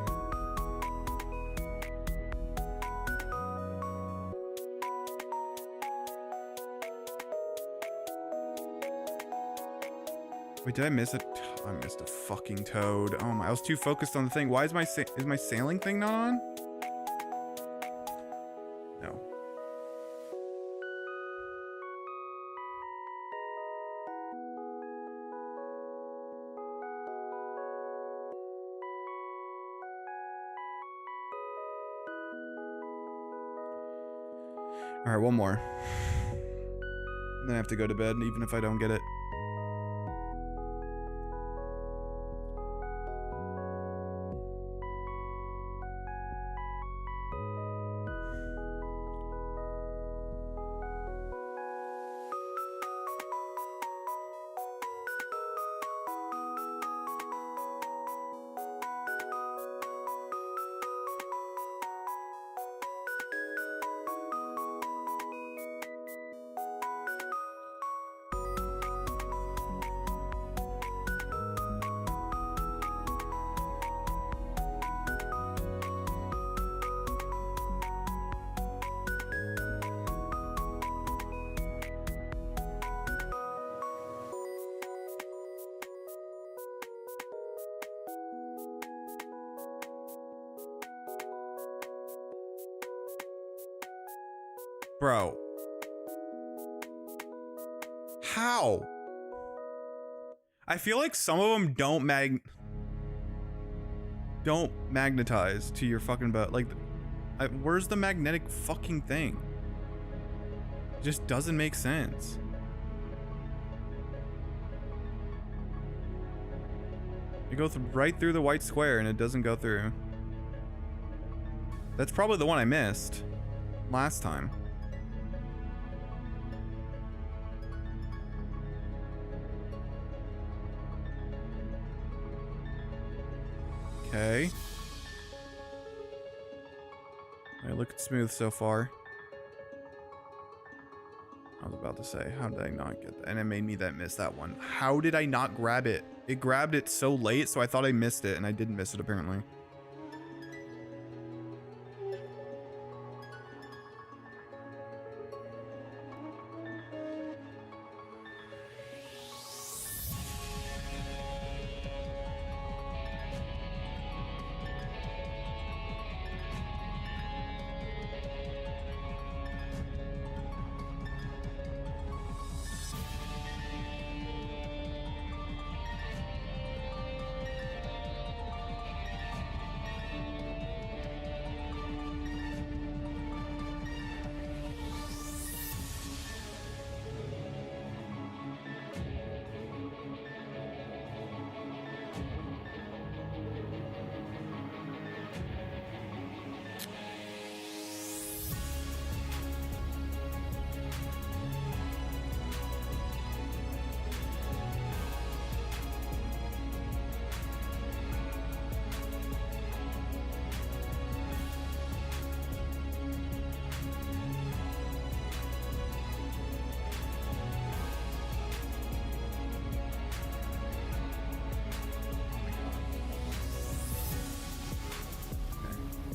Wait, did I miss it? I missed a fucking toad. Oh my, I was too focused on the thing. Why is my sailing thing not on? No. All right, one more. Then I have to go to bed, even if I don't get it. Bro. How? I feel like some of them don't magnetize to your fucking boat. Like, where's the magnetic fucking thing? It just doesn't make sense. You go right through the white square and it doesn't go through. That's probably the one I missed last time. Okay. Alright, looking smooth so far. I was about to say, how did I not get that? And it made me miss that one. How did I not grab it? It grabbed it so late, so I thought I missed it, and I didn't miss it apparently.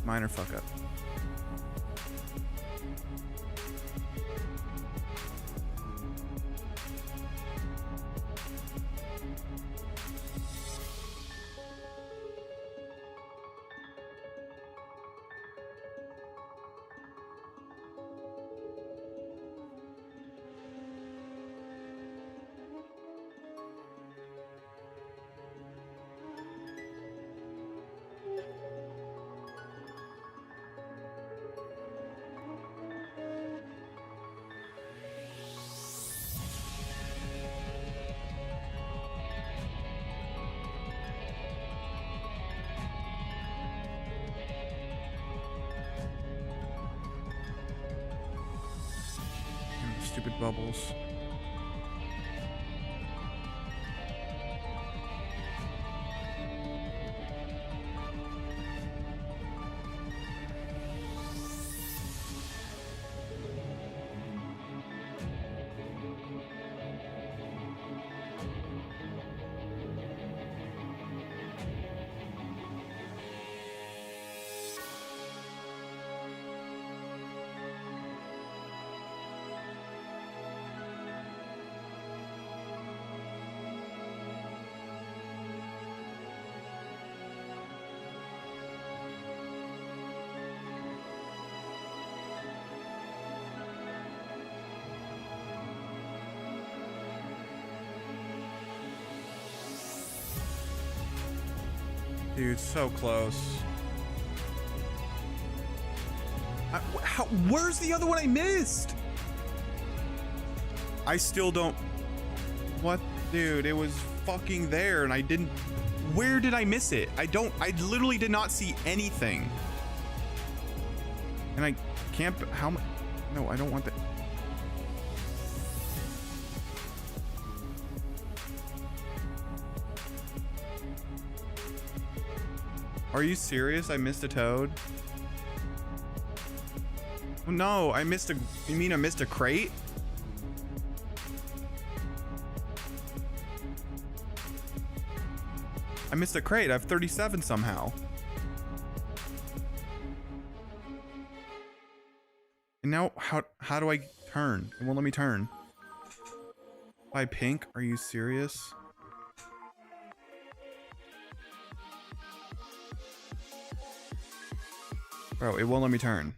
Minor fuck up. stupid bubbles. Dude, so close. Where's the other one I missed? I still don't... What? Dude, it was fucking there and I didn't... Where did I miss it? I literally did not see anything. And I can't... How much? No, I don't want that. Are you serious? I missed a toad? Oh, no, I missed a... You mean I missed a crate? I missed a crate. I have 37 somehow. And now, how do I turn? It won't let me turn. By pink? Are you serious? Bro, it won't let me turn.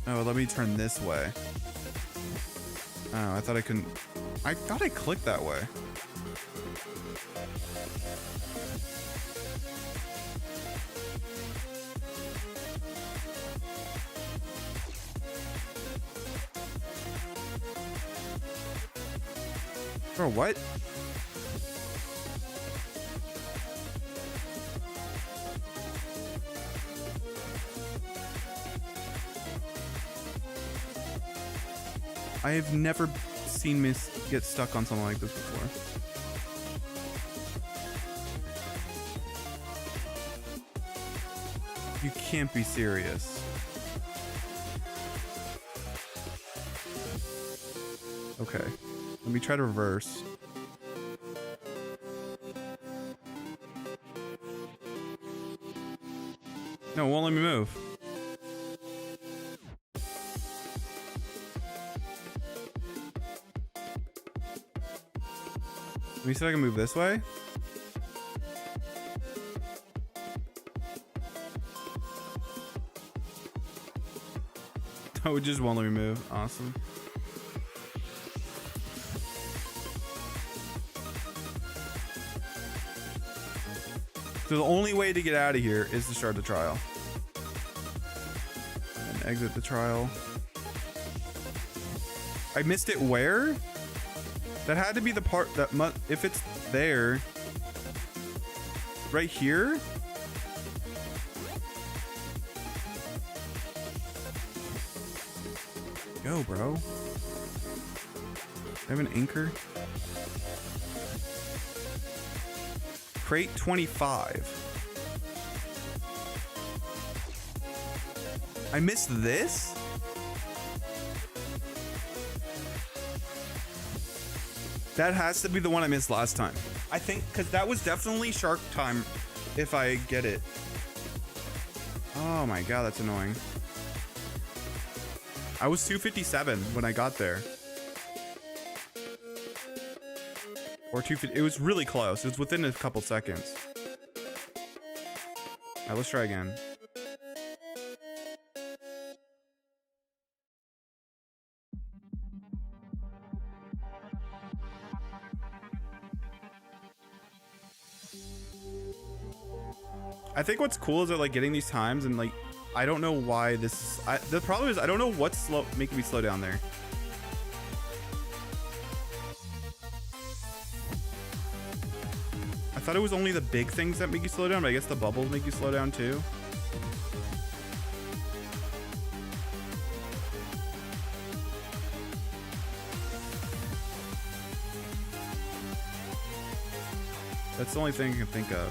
Oh, let me turn this way. Oh, I thought I couldn't. I thought I clicked that way. Bro, what? I have never seen Miss get stuck on something like this before. You can't be serious. Okay. Let me try to reverse. No, it won't let me move. Let me see if I can move this way. Oh, it just won't let me move. Awesome. So the only way to get out of here is to start the trial. And exit the trial. I missed it where? That had to be the part that if it's there. Right here? Go, bro. I have an anchor. Crate 25. I missed this? That has to be the one I missed last time. I think, because that was definitely shark time if I get it. Oh my god, that's annoying. I was 257 when I got there. Or 250. It was really close. It was within a couple seconds. Alright, let's try again. I think what's cool is that like getting these times and like I don't know why this. The problem is I don't know what's making me slow down there. I thought it was only the big things that make you slow down, but I guess the bubbles make you slow down too. That's the only thing I can think of.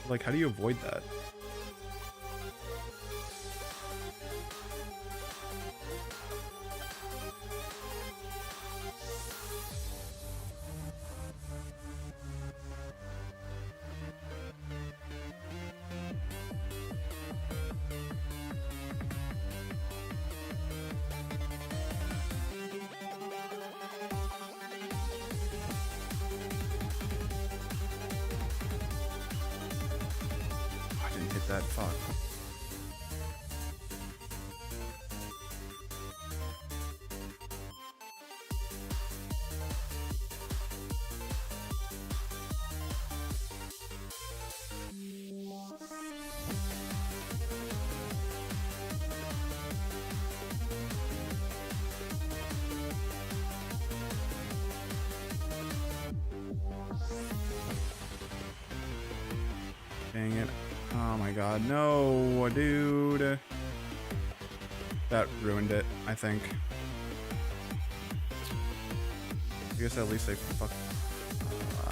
Like, how do you avoid that? That fuck. Dang it. Oh my god, no, dude. That ruined it, I think. I guess at least I fuck.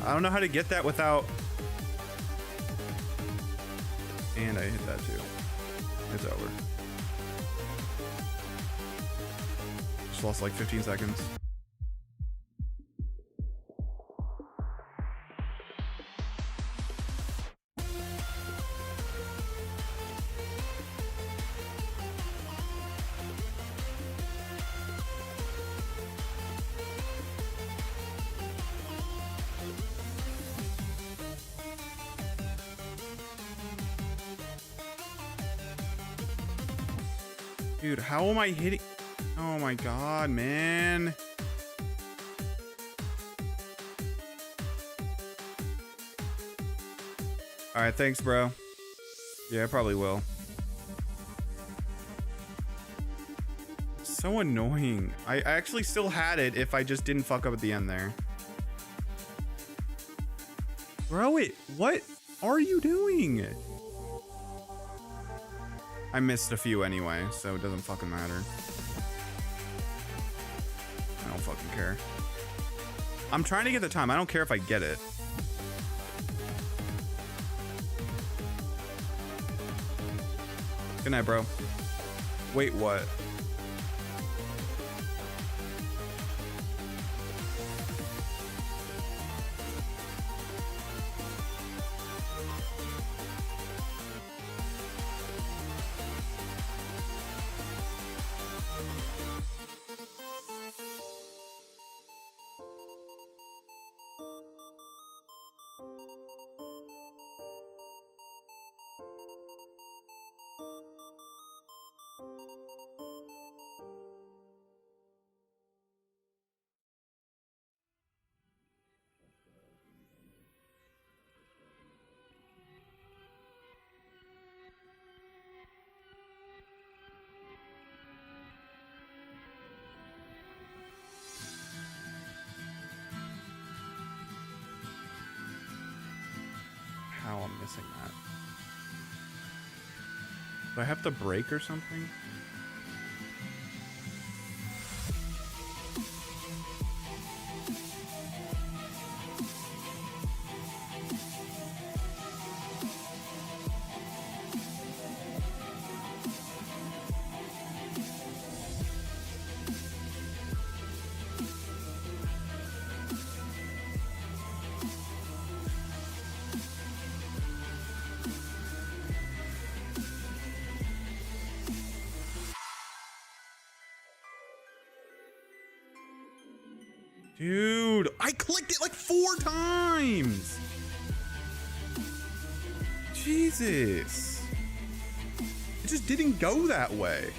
I don't know how to get that without. And I hit that too. It's over. Just lost like 15 seconds. Dude, how am I hitting? Oh my god, man. Alright, thanks, bro. Yeah, I probably will. So annoying. I actually still had it if I just didn't fuck up at the end there. Bro, what are you doing? I missed a few anyway, so it doesn't fucking matter. I don't fucking care. I'm trying to get the time. I don't care if I get it. Good night, bro. Wait, what? How I'm missing that. Do I have to break or something? Dude, I clicked it like 4 times. Jesus. It just didn't go that way.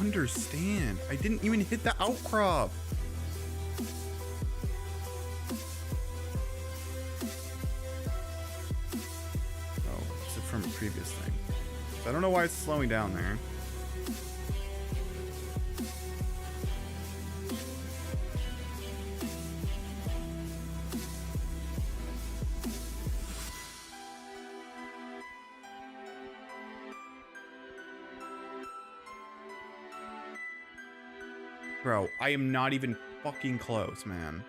understand. I didn't even hit the outcrop. Oh, it's from a previous thing. So I don't know why it's slowing down there. Bro, I am not even fucking close, man.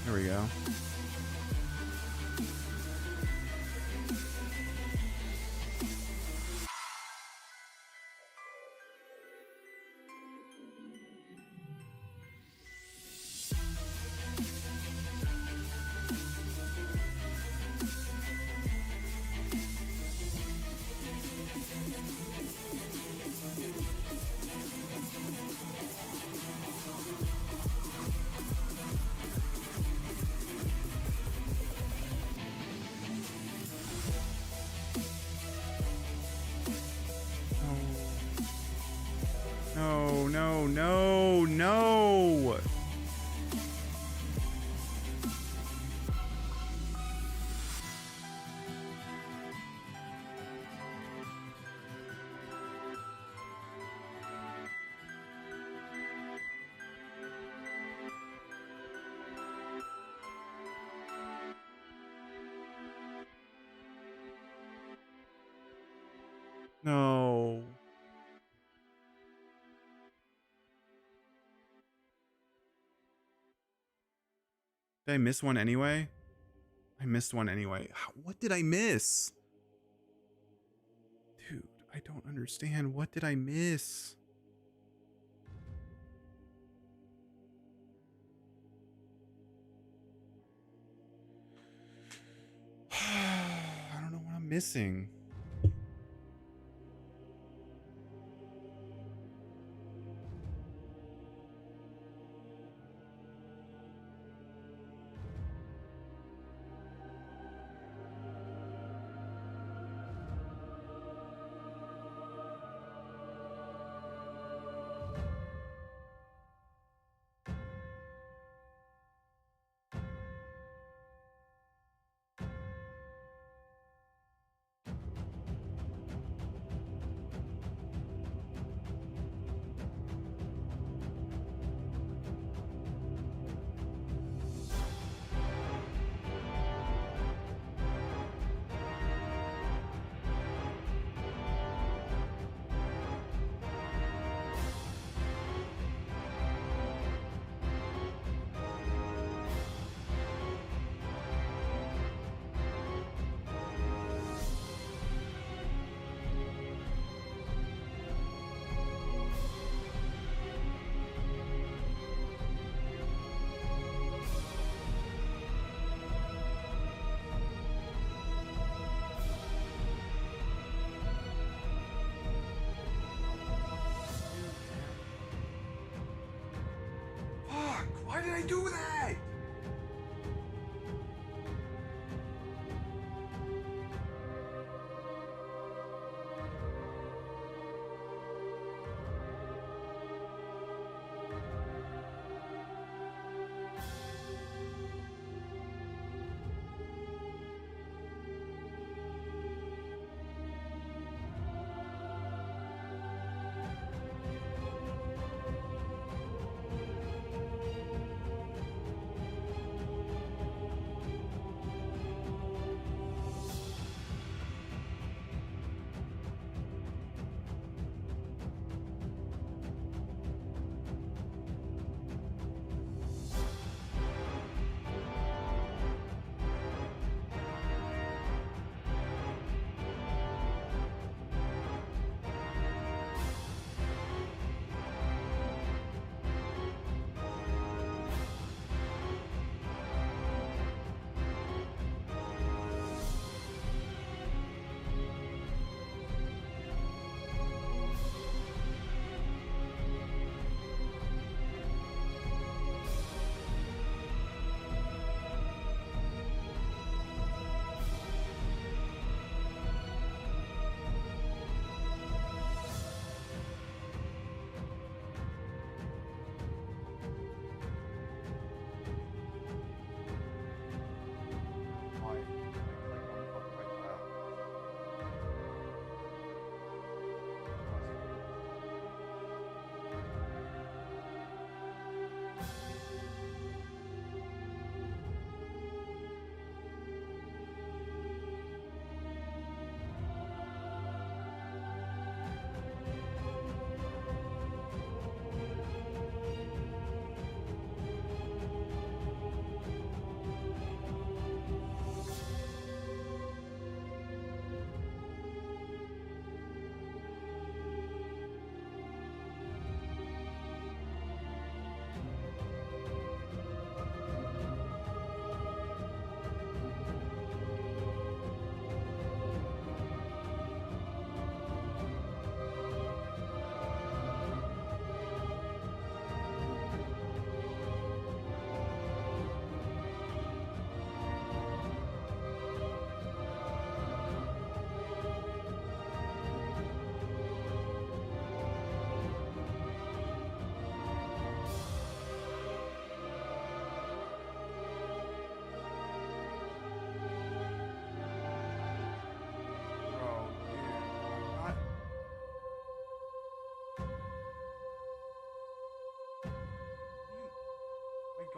There we go. No, no, no, no. No. Did I miss one anyway? I missed one anyway. What did I miss? Dude, I don't understand. What did I miss? I don't know what I'm missing. Why did I do that?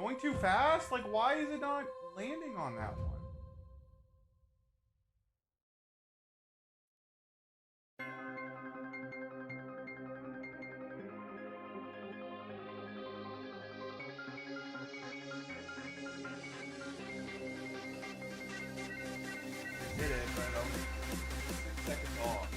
Going too fast? Like, why is it not landing on that one? Did it, but only 6 seconds off.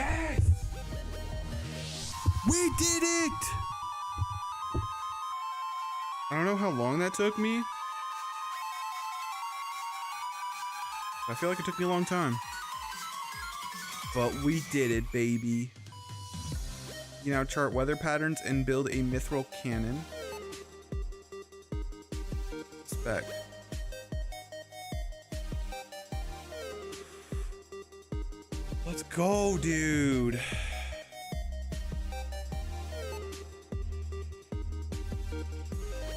Yes! We did it! I don't know how long that took me. I feel like it took me a long time. But we did it, baby. You now chart weather patterns and build a mithril cannon. Spec. Let's go, dude.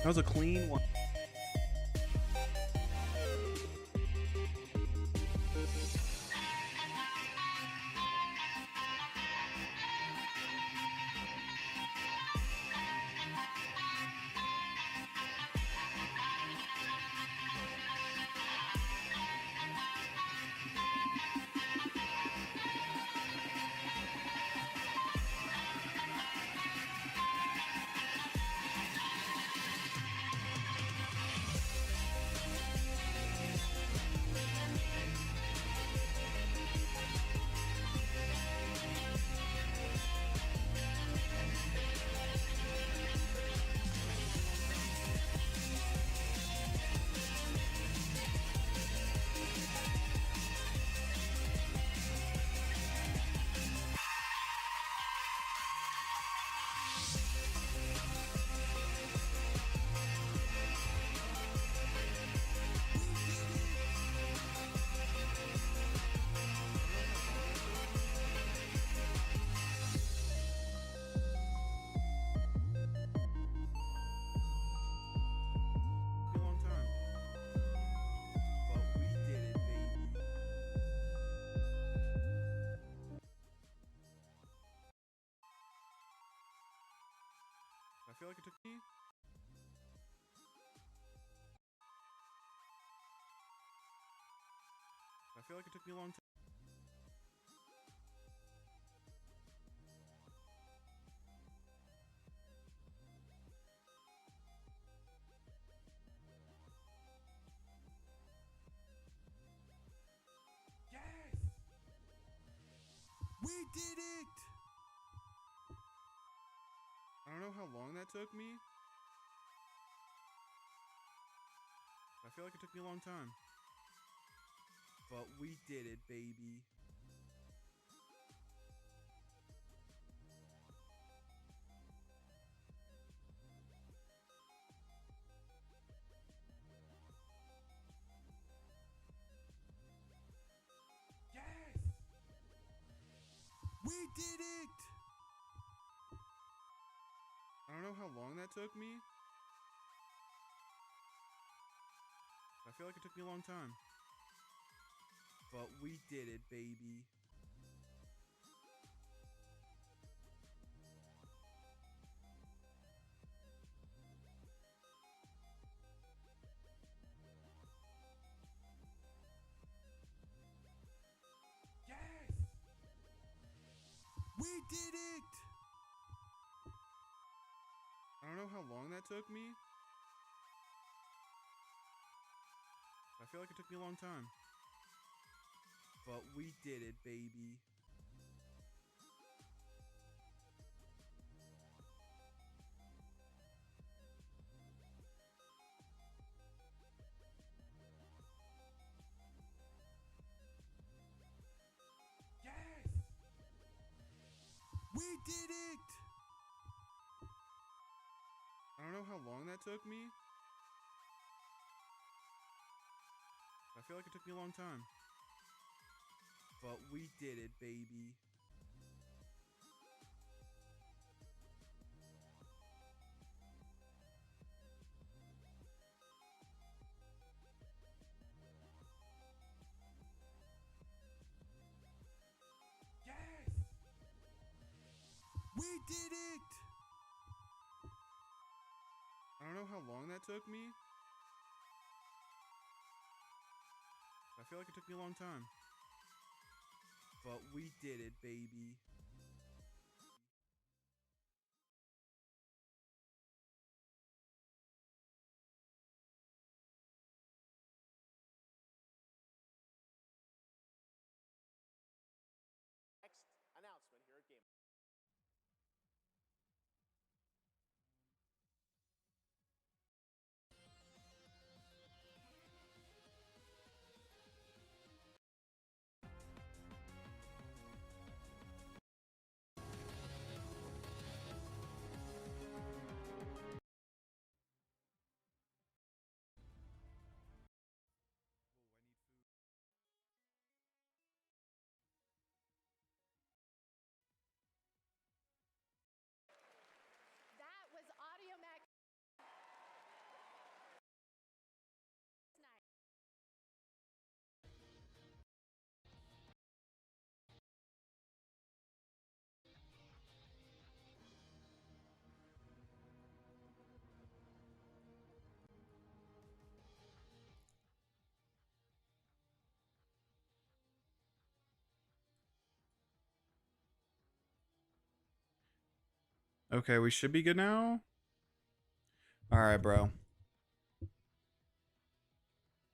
That was a clean one. I feel like it took me. I feel like it took me a long time. Yes! We did it! I don't know how long that took me. I feel like it took me a long time. But we did it, baby. Yes! We did it! I don't know how long that took me. I feel like it took me a long time. But we did it, baby. Yes! We did it! I don't know how long that took me. I feel like it took me a long time. But we did it, baby. Yes! We did it! I don't know how long that took me. I feel like it took me a long time. But we did it, baby. Yes! We did it! I don't know how long that took me. I feel like it took me a long time. But we did it, baby. Next announcement. Okay, we should be good now. All right, bro.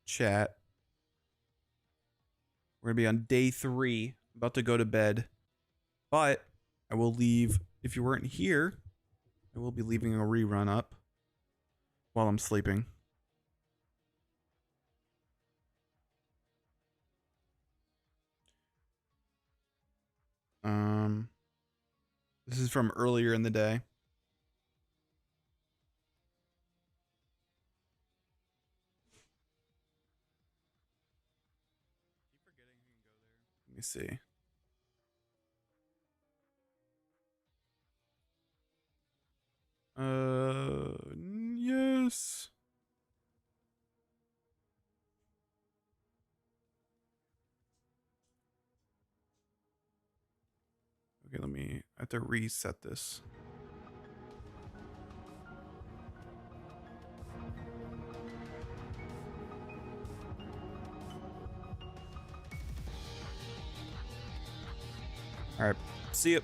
Chat. We're gonna be on day 3. About to go to bed. But I will leave, if you weren't here, I will be leaving a rerun up while I'm sleeping. This is from earlier in the day. Let me see. Yes. Okay, I have to reset this. All right, see you.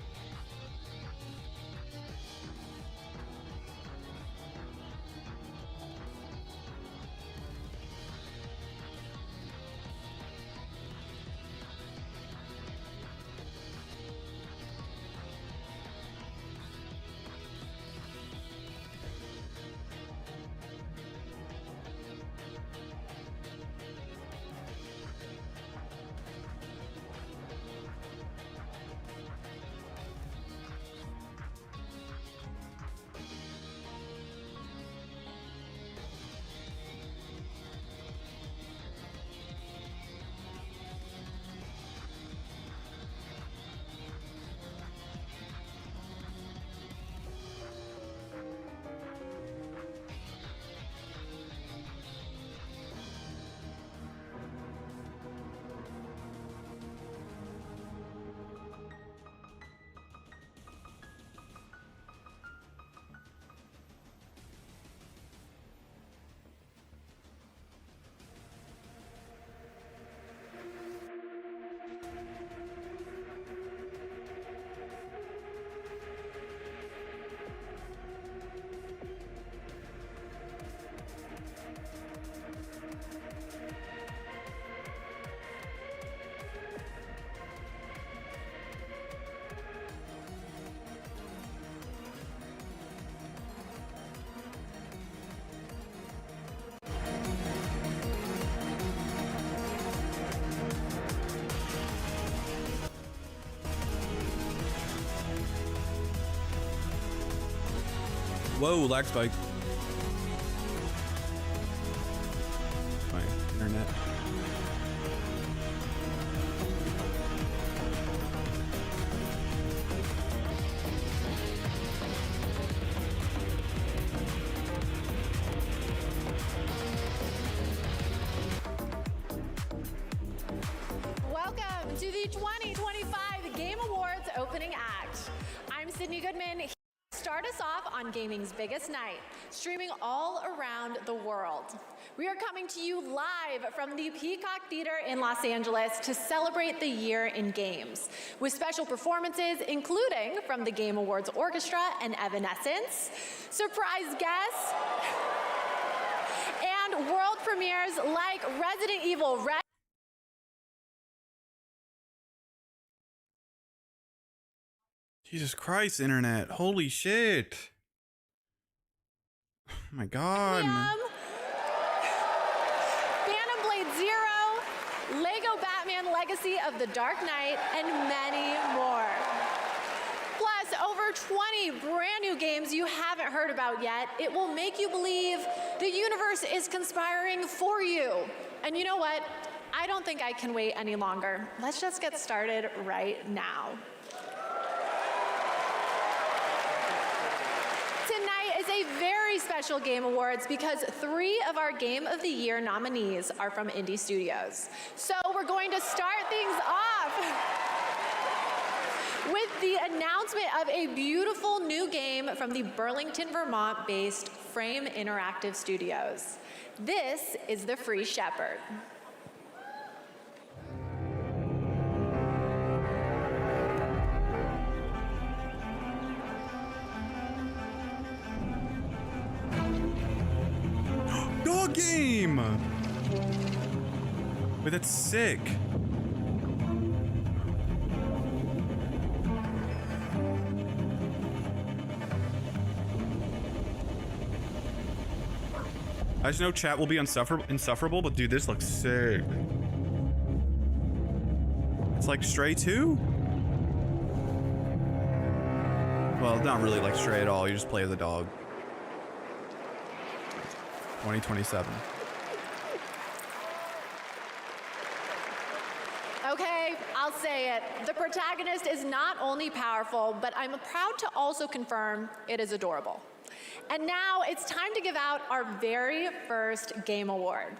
Whoa, lag spike. My internet. Welcome to the 2025 Game Awards opening act. I'm Sydney Goodman. Start us off on gaming's biggest night, streaming all around the world. We are coming to you live from the Peacock Theater in Los Angeles to celebrate the year in games, with special performances including from the Game Awards Orchestra and Evanescence, surprise guests, and world premieres like Resident Evil Red. Jesus Christ, internet. Holy shit. Oh my god. Phantom Blade Zero, Lego Batman Legacy of the Dark Knight, and many more. Plus, over 20 brand new games you haven't heard about yet. It will make you believe the universe is conspiring for you. And you know what? I don't think I can wait any longer. Let's just get started right now. Tonight is a very special Game Awards because 3 of our Game of the Year nominees are from indie studios. So we're going to start things off with the announcement of a beautiful new game from the Burlington, Vermont-based Frame Interactive Studios. This is The Free Shepherd. dog game. But that's sick. I just know chat will be insufferable, but dude, this looks sick. It's like Stray 2? Well, not really like Stray at all. You just play as a dog. 2027. Okay, I'll say it. The protagonist is not only powerful, but I'm proud to also confirm it is adorable. And now it's time to give out our very first game award.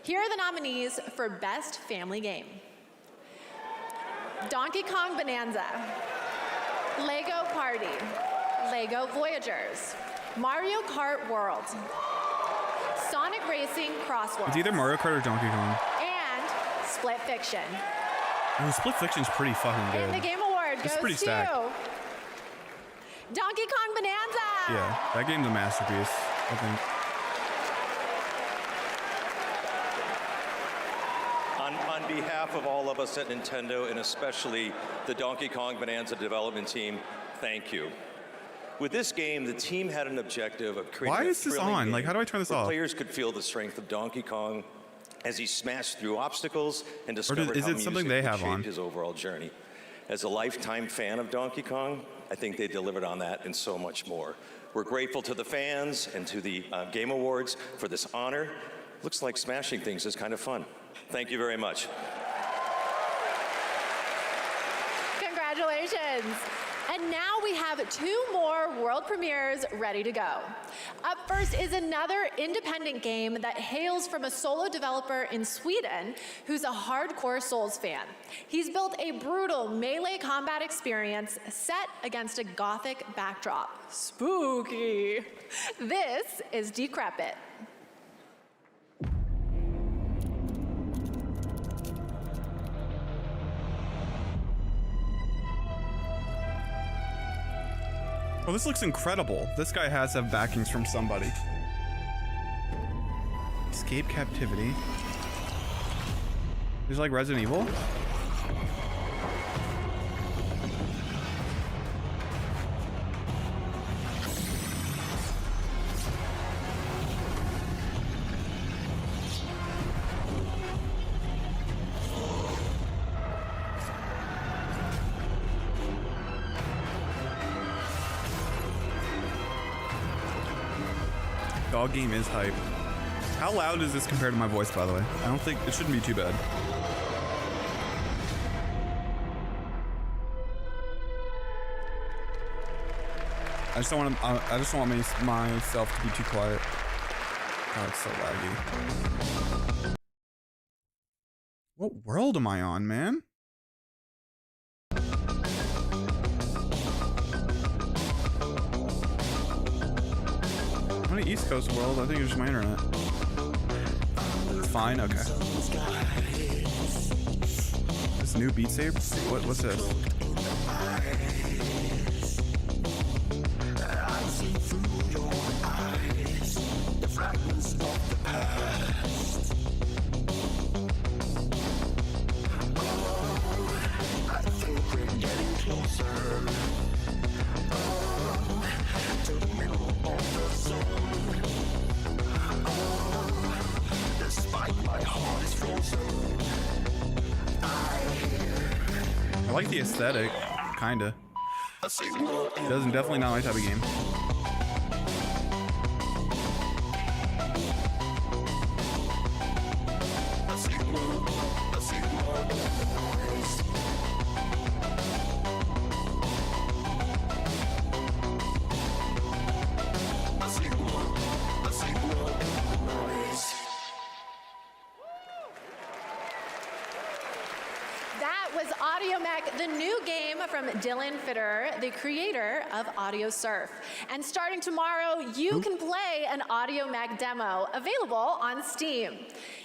Here are the nominees for Best Family Game. Donkey Kong Bonanza, Lego Party, Lego Voyagers, Mario Kart World, Sonic Racing Crossworld. It's either Mario Kart or Donkey Kong. And Split Fiction. Oh, Split Fiction's pretty fucking good. And the game award It's goes pretty to stacked. Donkey Kong Bonanza. Yeah, that game's a masterpiece, I think. On behalf of all of us at Nintendo, and especially the Donkey Kong Bonanza development team, thank you. With this game, the team had an objective of creating Why a is this thrilling on? game Like, how do I turn this where off? Players could feel the strength of Donkey Kong as he smashed through obstacles and discovered is how it something music they would have shape on? his overall journey. As a lifetime fan of Donkey Kong, I think they delivered on that and so much more. We're grateful to the fans and to the Game Awards for this honor. Looks like smashing things is kind of fun. Thank you very much. Congratulations. And now we have 2 more world premieres ready to go. Up first is another independent game that hails from a solo developer in Sweden who's a hardcore Souls fan. He's built a brutal melee combat experience set against a gothic backdrop. Spooky. This is Decrepit. Oh, this looks incredible. This guy has to have backings from somebody. Escape captivity. There's like Resident Evil. Dog game is hype. How loud is this compared to my voice, by the way? I don't think it shouldn't be too bad. I just don't want myself to be too quiet. Oh, it's so laggy. What world am I on, man? I'm on the East Coast world. I think it's just my internet. It's fine. Okay. This new Beat Saber? What's this? I like the aesthetic, kinda. Definitely not my type of game. The new game from Dylan Fitter, the creator of Audio Surf. And starting tomorrow, you can play an Audio Mech demo available on Steam.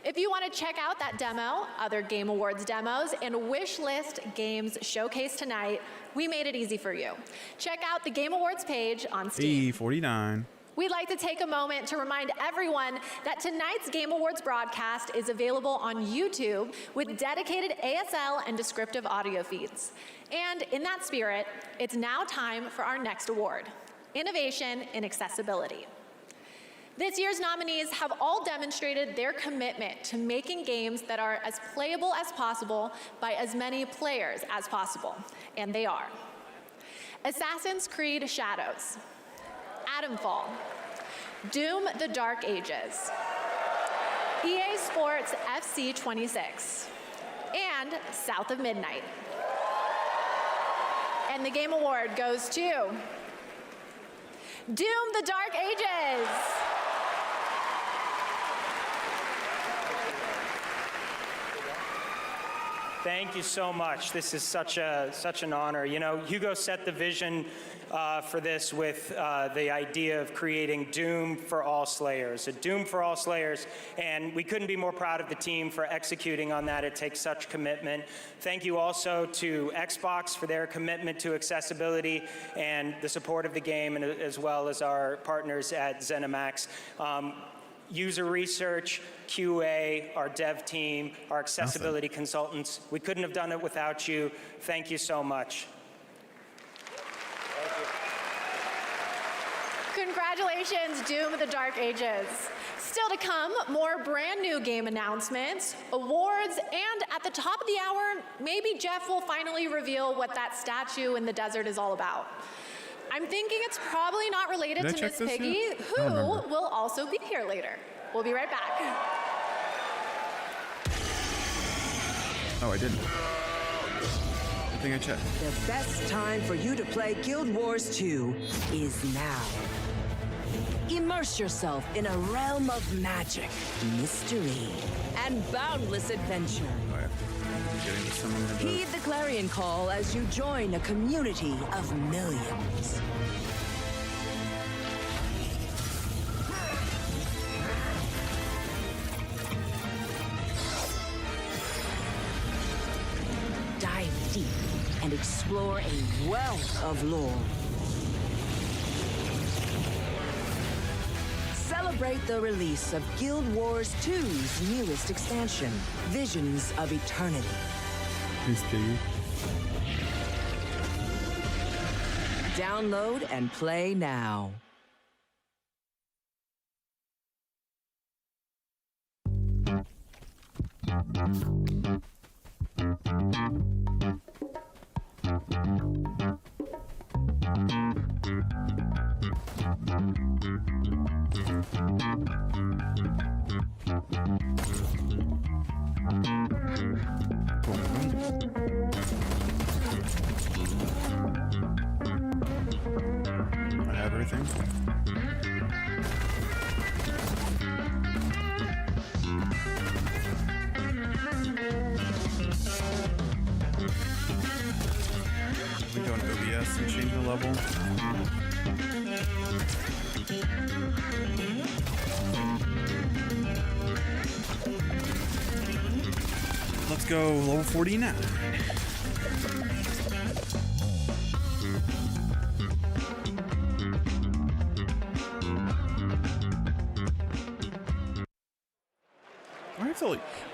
If you want to check out that demo, other Game Awards demos, and wishlist games showcased tonight, we made it easy for you. Check out the Game Awards page on Steam. E49. We'd like to take a moment to remind everyone that tonight's Game Awards broadcast is available on YouTube with dedicated ASL and descriptive audio feeds. And in that spirit, it's now time for our next award, Innovation in Accessibility. This year's nominees have all demonstrated their commitment to making games that are as playable as possible by as many players as possible, and they are Assassin's Creed Shadows, Atomfall, Doom: The Dark Ages, EA Sports FC 26, and South of Midnight. And the Game Award goes to Doom: The Dark Ages. Thank you so much. This is such an honor. You know, Hugo set the vision for this with the idea of creating Doom for all Slayers, a Doom for all Slayers, and we couldn't be more proud of the team for executing on that. It takes such commitment. Thank you also to Xbox for their commitment to accessibility and the support of the game, and as well as our partners at ZeniMax. User research, QA, our dev team, our accessibility consultants. We couldn't have done it without you. Thank you so much. Congratulations, Doom: The Dark Ages. Still to come, more brand new game announcements, awards, and at the top of the hour, maybe Jeff will finally reveal what that statue in the desert is all about. I'm thinking it's probably not related to Miss Piggy, who will also be here later. We'll be right back. Oh, I didn't. I think I checked. The best time for you to play Guild Wars 2 is now. Immerse yourself in a realm of magic, mystery, and boundless adventure. Heed the clarion call as you join a community of millions. Dive deep and explore a wealth of lore. Celebrate the release of Guild Wars 2's newest expansion, Visions of Eternity. Download and play now. I have everything. We go into OBS and change the level. Let's go level 49.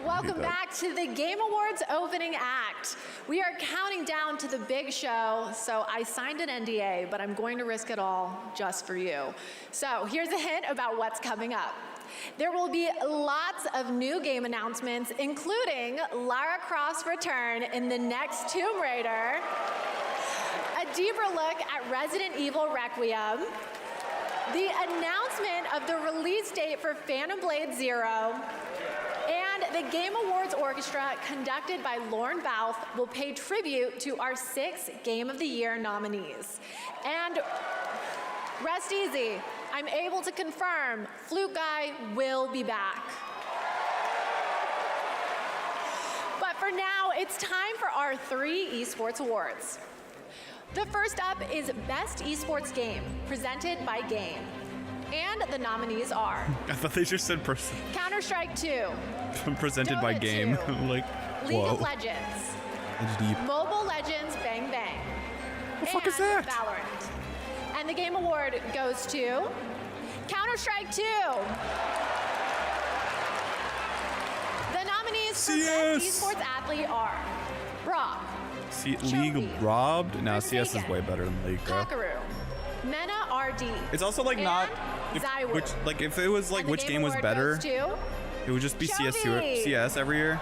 Welcome back to the Game Awards opening act. We are counting down to the big show, so I signed an NDA, but I'm going to risk it all just for you. So here's a hint about what's coming up. There will be lots of new game announcements, including Lara Croft's return in the next Tomb Raider, a deeper look at Resident Evil Requiem, the announcement of the release date for Phantom Blade Zero, and the Game Awards Orchestra, conducted by Lorne Balfe, will pay tribute to our 6 Game of the Year nominees. And rest easy, I'm able to confirm Flute Guy will be back. But for now, it's time for our 3 esports awards. The first up is Best Esports Game, presented by Game. And the nominees are I thought they just said Counter-Strike 2, presented by Dota Game. 2, Like, League whoa. of Legends, That's deep. Mobile Legends Bang Bang, The fuck is that? Valorant. And the Game Award goes to Counter-Strike 2. The nominees for Best Esports Athlete are Brock, League robbed? No, CS is way better than League, bro. Kakaru, Mena RD. It's also like not if it was like which game was better, it would just be CS every year.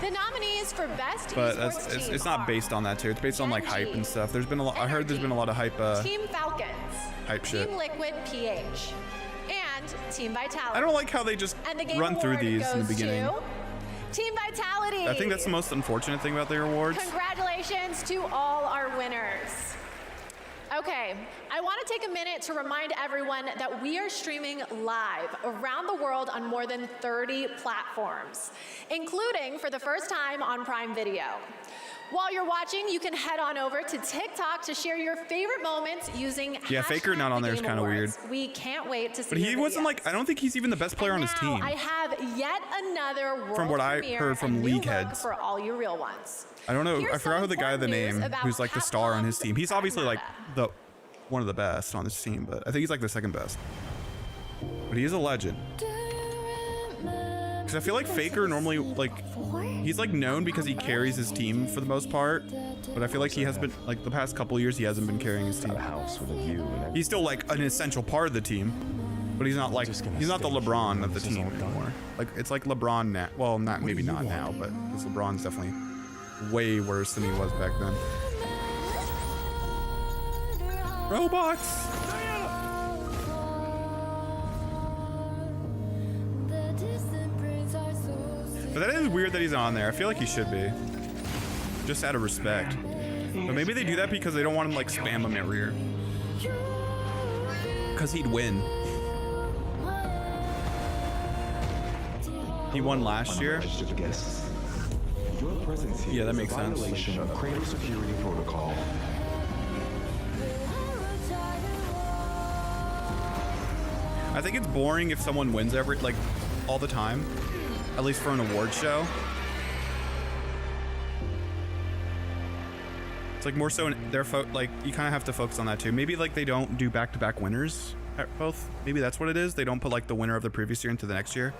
The nominees for Best But Esports it's not based on that too. It's based on like hype and stuff. There's been a lot. I heard there's been a lot of hype. Team Falcons, hype shit. Team Liquid PH, and Team Vitality. I don't like how they just And the Game run through Award these in the goes beginning. to Team Vitality. I think that's the most unfortunate thing about the awards. Congratulations to all our winners. Okay, I want to take a minute to remind everyone that we are streaming live around the world on more than 30 platforms, including for the first time on Prime Video. While you're watching, you can head on over to TikTok to share your favorite moments using Faker not on there is kind of weird. We can't wait to see But he wasn't like, I don't think he's even the best player on his team. I have yet another world From what I premiere heard from and new league look heads. for all you real ones. I don't know. Here's I forgot who the guy the name about who's like the star on his team. He's obviously like one of the best on this team, but I think he's like the second best. But he is a legend. Because I feel like Faker normally he's like known because he carries his team for the most part, but I feel like he has been like the past couple years he hasn't been carrying his team. He's still like an essential part of the team, but he's not like he's not the LeBron of the team anymore. Like it's like LeBron now. Well, not maybe not now, but because LeBron's definitely way worse than he was back then. Robots. But that is weird that he's on there. I feel like he should be. Just out of respect. But maybe they do that because they don't want him like spam him every year. Because he'd win. He won last year. Yeah, that makes sense. Cradle security protocol. I think it's boring if someone wins all the time. At least for an award show. It's like more so you kind of have to focus on that too. Maybe like they don't do back-to-back winners at both. Maybe that's what it is. They don't put like the winner of the previous year into the next year.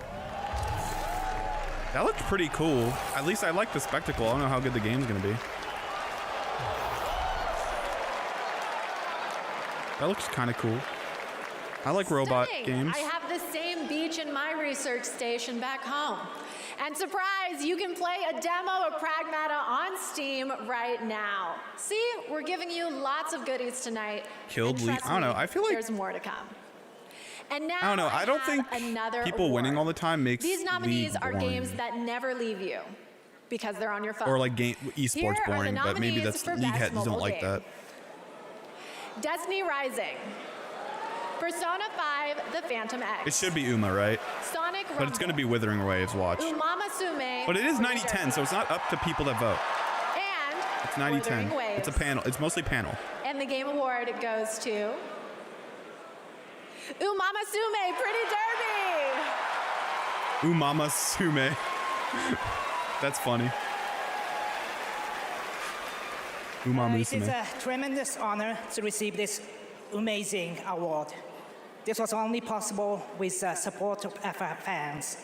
That looked pretty cool. At least I like the spectacle. I don't know how good the game's gonna be. That looks kind of cool. I like robot games. I have the same beach in my research station back home. And surprise, you can play a demo of Pragmata on Steam right now. See, we're giving you lots of goodies tonight. Killed Lee. I don't know. I feel like there's more to come. And now I don't know. I don't think people winning all the time makes these nominees League are boring. games that never leave you because they're on your phone. Or like esports boring, but maybe that's league heads don't like that. Destiny Rising. Persona 5, The Phantom X. It should be Uma, right? Sonic Rumble. But it's going to be Withering Waves, watch. Umamasume. But it is 90-10, so it's not up to people that vote. And It's 90-10. Withering Waves. It's a panel. It's mostly panel. And the Game Award goes to Umamasume, Pretty Derby. Umamasume. That's funny. It is Umamasume. a tremendous honor to receive this amazing award. This was only possible with the support of our fans.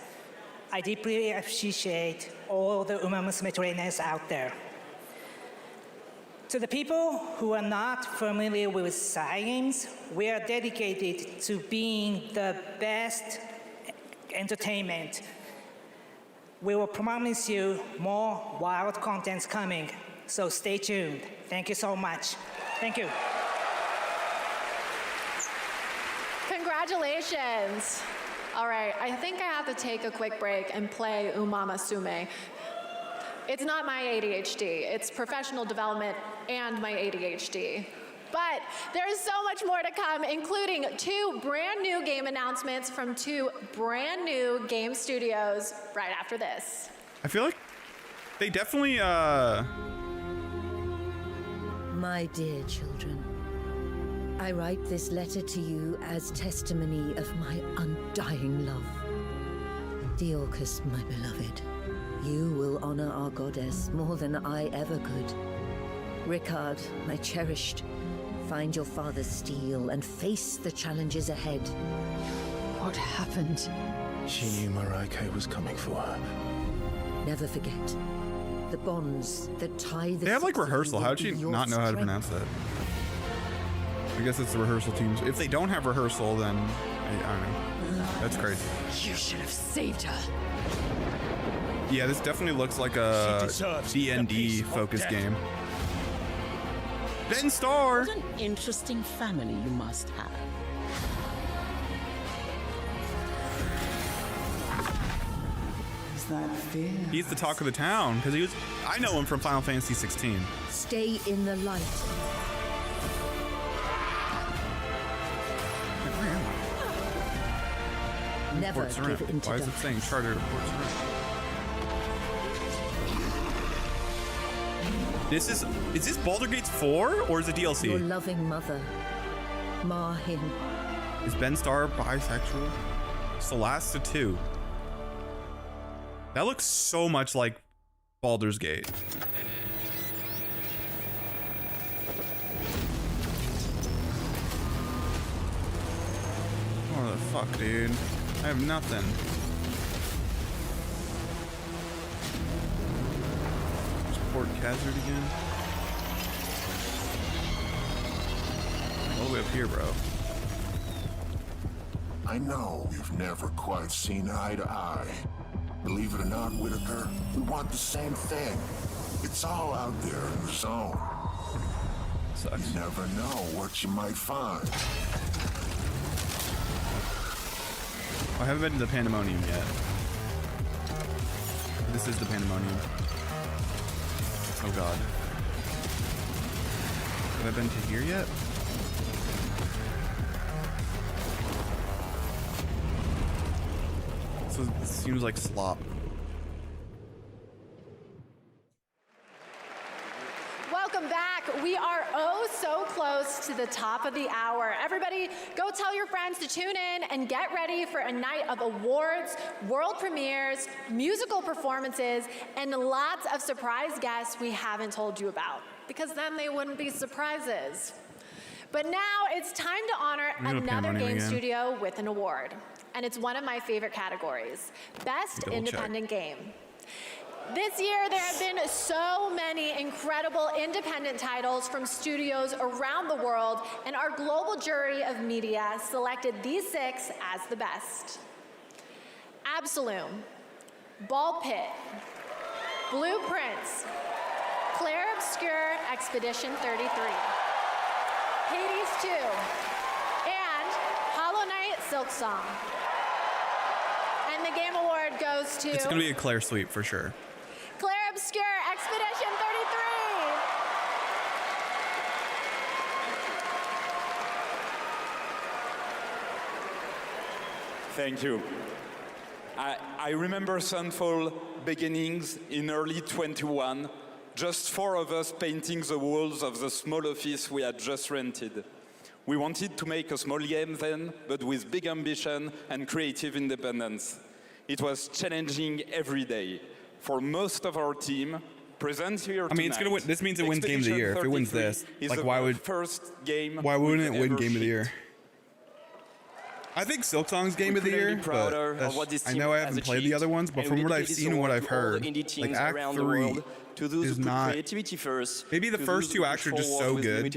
I deeply appreciate all the Umamusume trainers out there. To the people who are not familiar with science, we are dedicated to being the best entertainment. We will promise you more wild contents coming, so stay tuned. Thank you so much. Thank you. Congratulations. All right, I think I have to take a quick break and play Umamasume. It's not my ADHD, it's professional development and my ADHD. But there is so much more to come, including 2 brand new game announcements from 2 brand new game studios right after this. I feel like they definitely, My dear children, I write this letter to you as testimony of my undying love. Deorcus, my beloved, you will honor our goddess more than I ever could. Ricard, my cherished, Find your father's steel and face the challenges ahead. What happened? She knew Maraike was coming for her. Never forget the bonds that tie the They have like six of you rehearsal. How'd will she be your not know how to strength. pronounce that? I guess it's the rehearsal teams. If they don't have rehearsal, then I don't know. That's crazy. You should have saved her. Yeah, this definitely looks like a D&D focused game. Ben Starr. What an interesting family you must have. Is that fair? He's the talk of the town because I know him from Final Fantasy 16. Stay in the light. Never Ports give Rent. in to Why is it darkness. saying Charter to Ports Rent? Is this Baldur's Gate 4 or is it Your DLC? loving mother, Marhin. Is Ben Starr bisexual? Solasta 2. That looks so much like Baldur's Gate. What the fuck, dude? I have nothing. There's Port Khazard again. All the way up here, bro. I know we've never quite seen eye to eye. Believe it or not, Whitaker, we want the same thing. It's all out there in the zone. Sucks. You never know what you might find. I haven't been to the Pandemonium yet. This is the Pandemonium. Oh god. Have I been to here yet? So it seems like slop. Welcome back. We are oh so close to the top of the hour. Everybody, go tell your friends to tune in and get ready for a night of awards, world premieres, musical performances, and lots of surprise guests we haven't told you about, because then they wouldn't be surprises. But now it's time to honor another game studio with an award. And it's one of my favorite categories, Best Independent Game. This year, there have been so many incredible independent titles from studios around the world, and our global jury of media selected these 6 as the best. Absolum, Ball Pit, Blueprints, Clair Obscur Expedition 33, Hades 2, and Hollow Knight Silksong. And the Game Award goes to... It's gonna be a Claire sweep for sure. Clair Obscur Expedition 33. Thank you. I remember Sunfall beginnings in early 21, just 4 of us painting the walls of the small office we had just rented. We wanted to make a small game then, but with big ambition and creative independence. It was challenging every day. For most of our team, present here tonight, it's gonna win. This means it wins Game of the Year. If it wins this, like why wouldn't it win Game of the Year? I think Silksong's Game of the Year, but I know I haven't played the other ones, but from what I've seen and what I've heard, like Act 3 is not... Maybe the first 2 acts are just so good,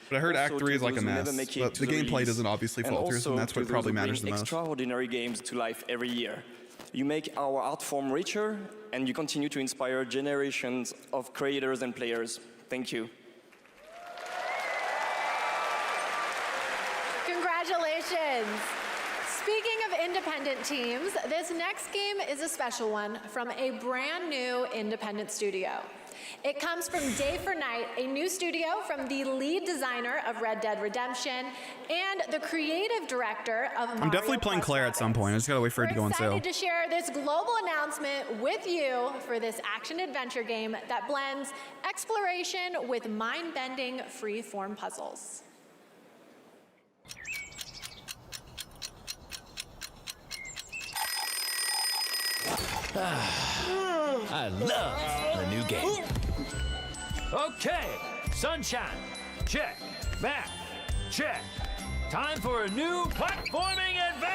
but I heard Act 3 is like a mess, but the gameplay doesn't obviously fall through, and that's what probably matters the most. Extraordinary games to life every year. You make our art form richer, and you continue to inspire generations of creators and players. Thank you. Congratulations. Speaking of independent teams, this next game is a special one from a brand new independent studio. It comes from Day for Night, a new studio from the lead designer of Red Dead Redemption and the creative director of Mario I'm definitely playing Plus Claire at some point. I just gotta wait for it to go on sale. We're excited to share this global announcement with you for this action-adventure game that blends exploration with mind-bending free-form puzzles. I love the new game. Okay, Sunshine, check. back. Check. Time for a new platforming adventure.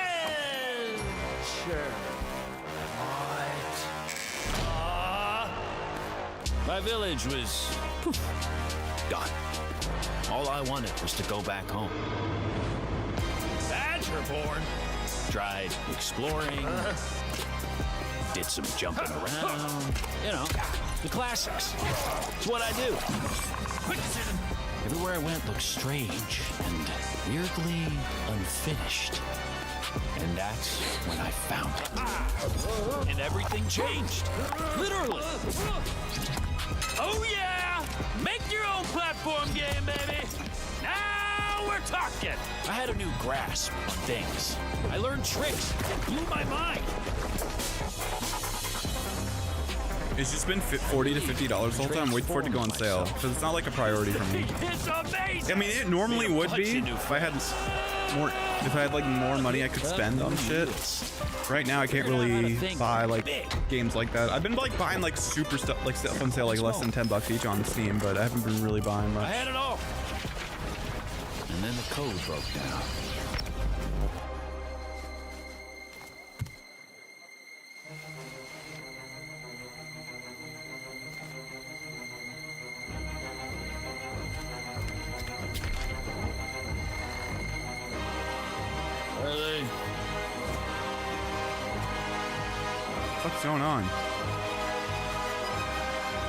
My village was poof, done. All I wanted was to go back home. Badgerborn. Tried exploring. Did some jumping around. You know, the classics. It's what I do. Everywhere I went looked strange and weirdly unfinished. And that's when I found it. And everything changed. Literally. Oh yeah! Make your own platform game, baby! Now we're talking! I had a new grasp on things. I learned tricks that blew my mind. It's just been $40 to $50 the whole time. I'm waiting for it to go on sale because it's not like a priority for me. It's amazing! I mean, it normally would be if I had more, if I had like more money I could spend on shit. Right now, I can't really buy like games like that. I've been like buying like super stuff, like stuff on sale, like less than $10 each on Steam, but I haven't been really buying much. I had it all. And then the code broke down. What's going on?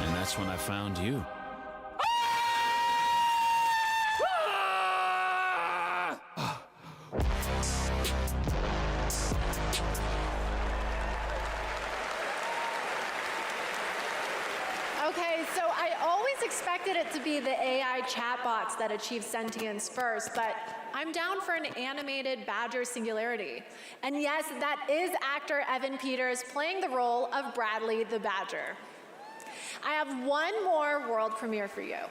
And that's when I found you. Okay, so I always expected it to be the AI chatbots that achieve sentience first, but I'm down for an animated Badger singularity. And yes, that is actor Evan Peters playing the role of Bradley the Badger. I have one more world premiere for you.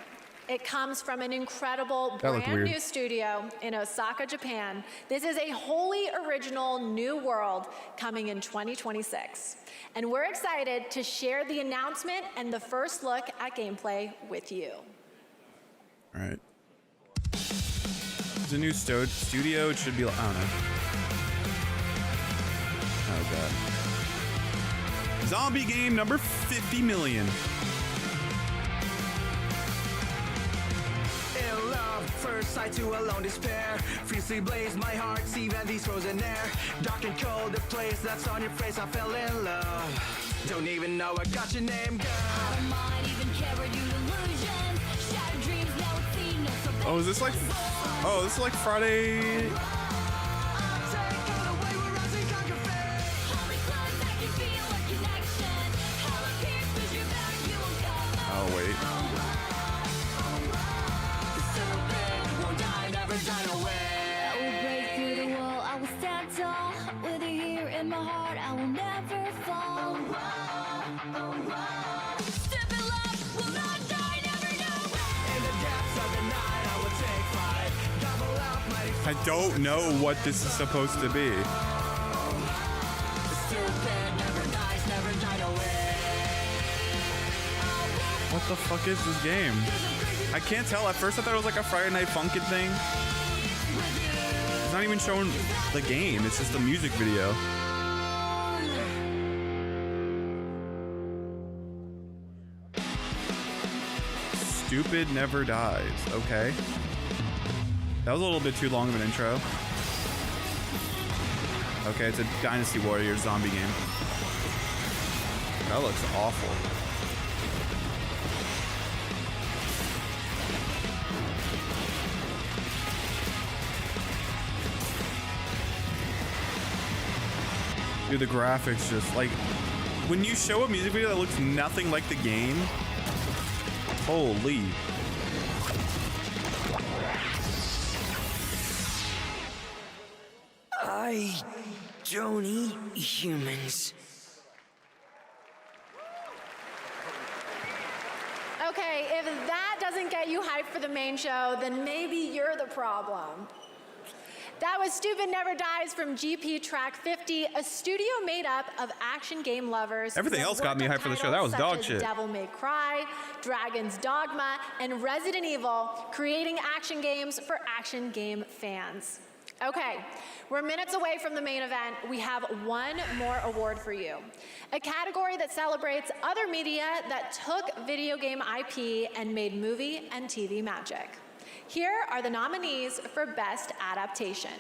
It comes from an incredible brand new studio in Osaka, Japan. This is a wholly original new world coming in 2026. And we're excited to share the announcement and the first look at gameplay with you. All right. It's a new studio. It should be, I don't know. Oh, God. Zombie game number 50 million. In love, first sight to alone despair. Fiercely blazed my heart, see these frozen air. Dark and cold, the place that's on your face, I fell in love. Don't even know I got your name, girl. I don't mind even carried you illusions. Shattered dreams, now it's seen, no so Oh, is this like, oh, this is like Friday. Oh, wait. I don't know what this is supposed to be. What the fuck is this game? I can't tell. At first I thought it was like a Friday Night Funkin' thing. It's not even showing the game. It's just a music video. Stupid never dies. Okay. That was a little bit too long of an intro. Okay, it's a Dynasty Warriors zombie game. That looks awful. Dude, the graphics just like, when you show a music video that looks nothing like the game, holy. I don't eat humans. Okay, if that doesn't get you hyped for the main show, then maybe you're the problem. That was Stupid Never Dies from GP Track 50, a studio made up of action game lovers. Everything else got me hyped for the show. That was dog shit. Devil May Cry, Dragon's Dogma, and Resident Evil, creating action games for action game fans. Okay, we're minutes away from the main event. We have one more award for you. A category that celebrates other media that took video game IP and made movie and TV magic. Here are the nominees for Best Adaptation.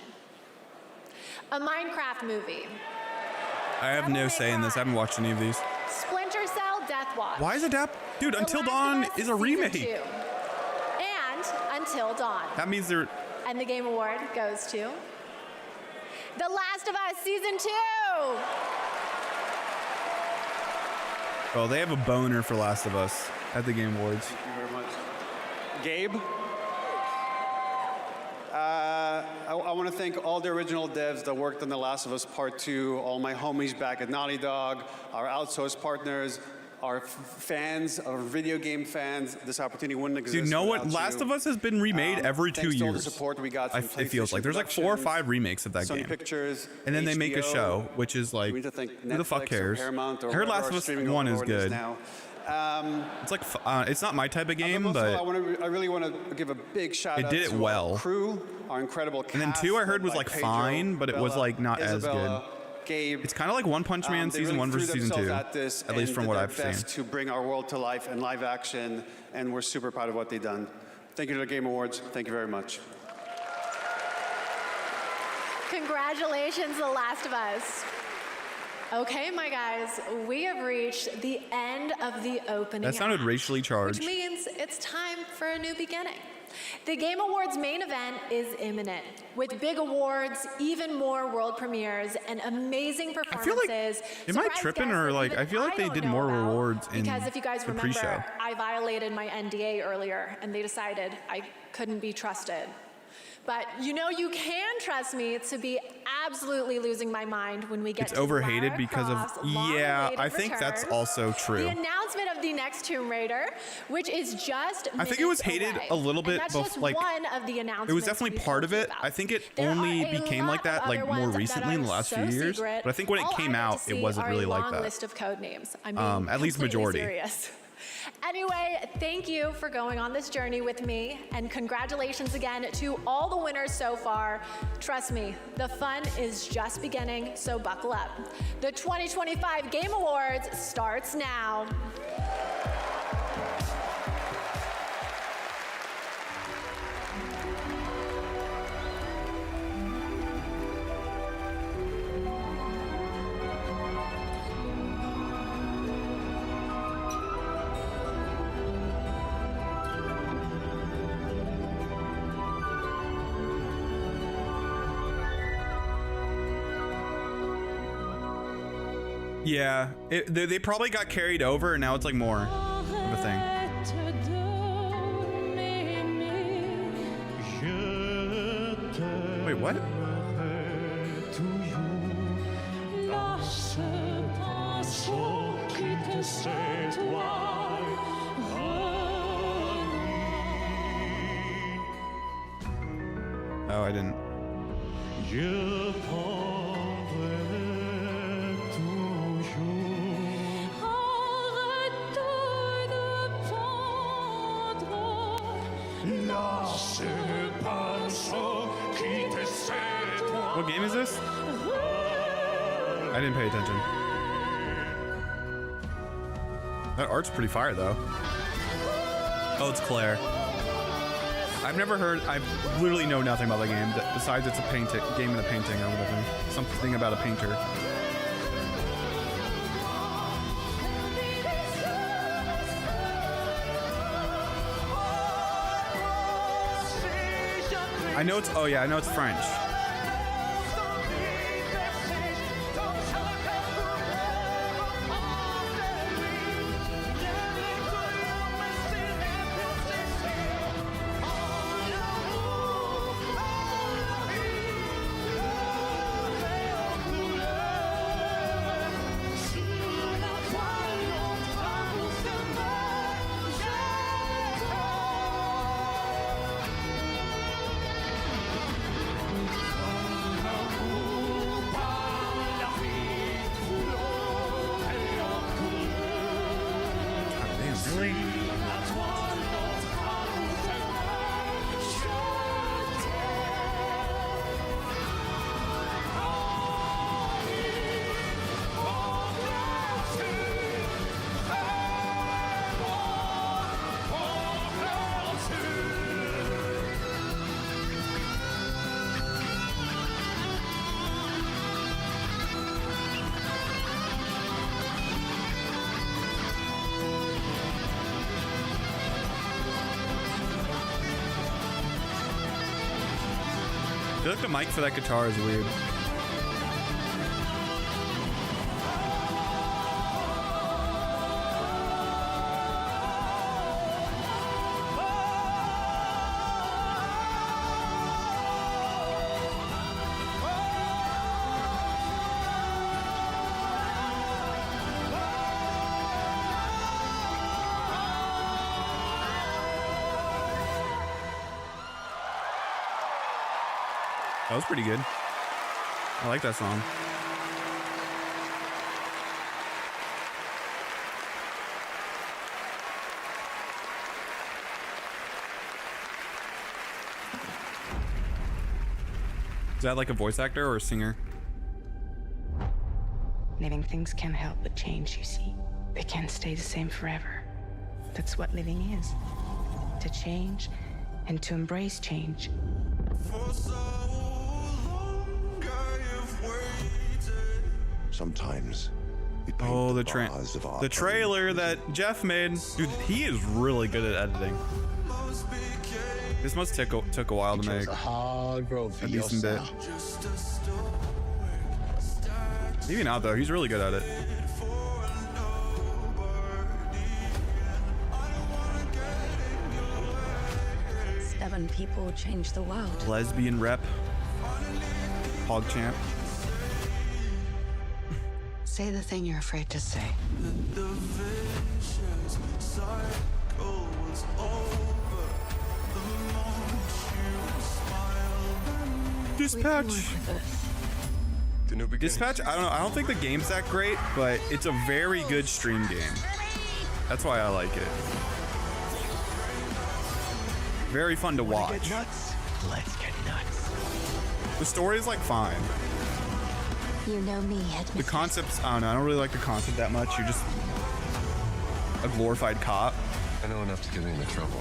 A Minecraft movie. I have no say in this. I haven't watched any of these. Splinter Cell Death Watch. Why is it Dude, Until Dawn is a remake. And Until Dawn. That means they're... And the Game Award goes to The Last of Us Season 2. Oh, they have a boner for Last of Us at the Game Awards. Thank you very much. Gabe? I want to thank all the original devs that worked on The Last of Us Part 2, all my homies back at Naughty Dog, our outsourced partners, our fans, our video game fans. This opportunity wouldn't exist. Dude, know what? without Last you. of Us has been remade every 2 thanks to all years. the support we got from It feels like there's like 4 or 5 remakes of that Sony game. Pictures, And then they make a HBO. show, which is like, We need to thank who the fuck Netflix or cares? Paramount or I heard whatever Last our of Us streaming 1 is overlord is good. now. It's like it's not my type of game, Most of but all, I really want to give a big shout it out did it to well. our crew, our incredible cast. And then 2 I heard led was by like Pedro, fine, but it was Bella, like not Isabella, as good. Gabe. It's kind of like One Punch Man They season really 1 versus threw season 2, themselves at this at least and from did what their I've seen. best to bring our world to life in live action, and we're super proud of what they've done. Thank you to the Game Awards. Thank you very much. Congratulations, The Last of Us. Okay, my guys, we have reached the end of the opening That sounded act, racially charged. which means it's time for a new beginning. The Game Awards main event is imminent, with big awards, even more world premieres, and amazing performances. Am I tripping or like I feel like they did more rewards in Because if you guys the remember, pre-show. I violated my NDA earlier, and they decided I couldn't be trusted. But you know you can trust me to be absolutely losing my mind when we get It's to overhated Lara because of Croft's yeah, long-awaited I think that's return. also true. The announcement of the next Tomb Raider, which is just I think it was minutes hated away. a little bit And that's just like one of the announcements it was definitely we part told of you it. about. I think it There only are a became like lot of that like other more ones that recently in the are last so few years. secret. But I think when it All came I out, get to it see wasn't are really a like long that. list of code names. I mean, At least completely majority. Serious. Anyway, thank you for going on this journey with me, and congratulations again to all the winners so far. Trust me, the fun is just beginning, so buckle up. The 2025 Game Awards starts now. Yeah, they probably got carried over, and now it's like more of a thing. Wait, what? Oh, I didn't. What game is this? I didn't pay attention. That art's pretty fire, though. Oh, it's Claire. I've never heard. I literally know nothing about the game. Besides, it's a game in a painting or whatever. Something about a painter. I know it's. Oh yeah, I know it's French. Seriously? I feel like the mic for that guitar is weird. That was pretty good. I like that song. Is that like a voice actor or a singer? Living things can't help but change, you see. They can't stay the same forever. That's what living is. To change and to embrace change. Sometimes Oh, the trailer that Jeff made. Dude, he is really good at editing. This must took a while to make. A hard road for a decent bit. Maybe not though. He's really good at it. 7 people change the world. Lesbian rep. PogChamp. Say the thing you're afraid to say. Dispatch. Dispatch, I don't know. I don't think the game's that great, but it's a very good stream game. That's why I like it. Very fun to watch. Let's get nuts. The story is like fine. You know me, The concepts, I don't know. I don't really like the concept that much. You're just a glorified cop. I know enough to get into trouble.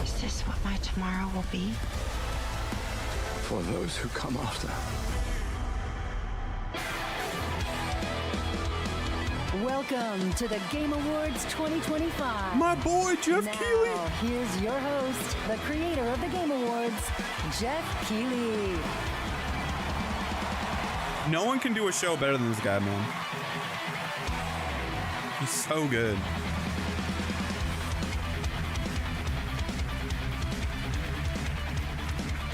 Is this what my tomorrow will be? For those who come after. Welcome to the Game Awards 2025. My boy, Jeff now, Keighley. Here's your host, the creator of the Game Awards, Jeff Keighley. No one can do a show better than this guy, man. He's so good.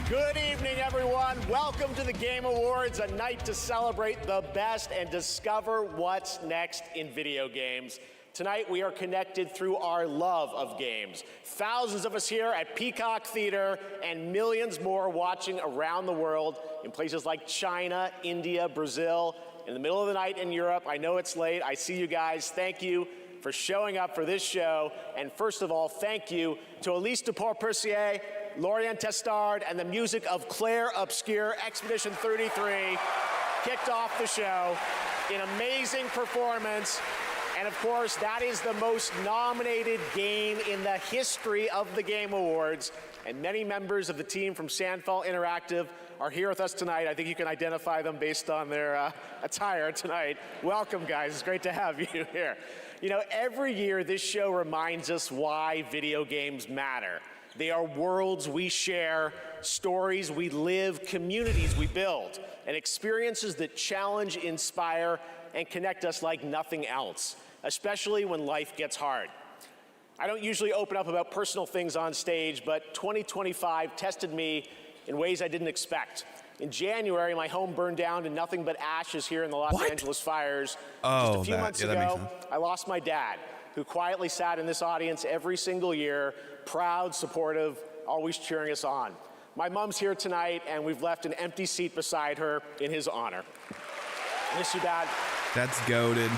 Good evening, everyone. Welcome to the Game Awards, a night to celebrate the best and discover what's next in video games. Tonight, we are connected through our love of games. Thousands of us here at Peacock Theater and millions more watching around the world in places like China, India, Brazil, in the middle of the night in Europe. I know it's late. I see you guys. Thank you for showing up for this show. And first of all, thank you to Elise Duport-Percier, Lorian Testard, and the music of Claire Obscure. Expedition 33 kicked off the show. An amazing performance. And of course, that is the most nominated game in the history of the Game Awards. And many members of the team from Sandfall Interactive are here with us tonight. I think you can identify them based on their attire tonight. Welcome, guys. It's great to have you here. You know, every year this show reminds us why video games matter. They are worlds we share, stories we live, communities we build, and experiences that challenge, inspire, and connect us like nothing else, especially when life gets hard. I don't usually open up about personal things on stage, but 2025 tested me in ways I didn't expect. In January, my home burned down to nothing but ashes here in the Los Angeles fires. Just a few months ago, I lost my dad, who quietly sat in this audience every single year, proud, supportive, always cheering us on. My mom's here tonight, and we've left an empty seat beside her in his honor. Miss you, Dad. That's goated.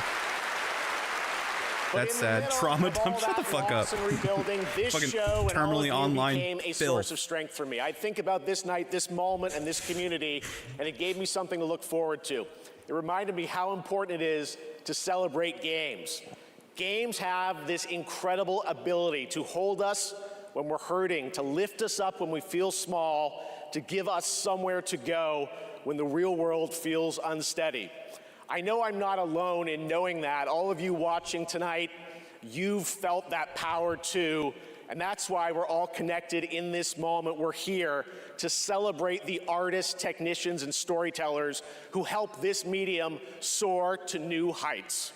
That's sad. Trauma dump. Shut the fuck up. Rebuilding, this Fucking show and all of terminally you online became a filth. source of strength for me. I think about this night, this moment, and this community, and it gave me something to look forward to. It reminded me how important it is to celebrate games. Games have this incredible ability to hold us when we're hurting, to lift us up when we feel small, to give us somewhere to go when the real world feels unsteady. I know I'm not alone in knowing that. All of you watching tonight, you've felt that power too, and that's why we're all connected in this moment. We're here to celebrate the artists, technicians, and storytellers who help this medium soar to new heights.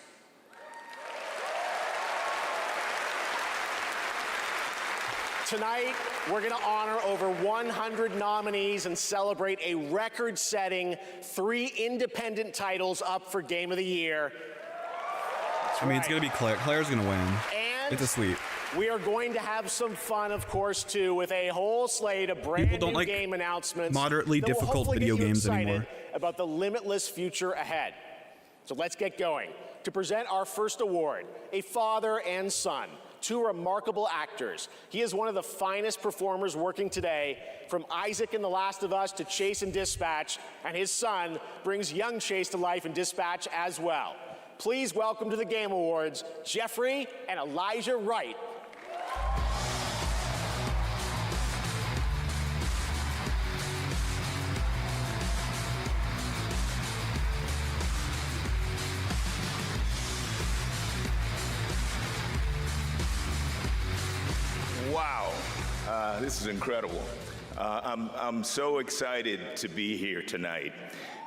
Tonight, we're going to honor over 100 nominees and celebrate a record-setting 3 independent titles up for Game of the Year. I mean, it's going to be Claire. Claire's going to win. And it's a sweep. We are going to have some fun, of course, too, with a whole slate of brand People don't new like game announcements. moderately that will difficult hopefully video get you games excited anymore. about the limitless future ahead. So let's get going. To present our first award, a father and son, 2 remarkable actors. He is one of the finest performers working today, from Isaac in The Last of Us to Chase in Dispatch, and his son brings young Chase to life in Dispatch as well. Please welcome to the Game Awards, Jeffrey and Elijah Wright. Wow, this is incredible. I'm so excited to be here tonight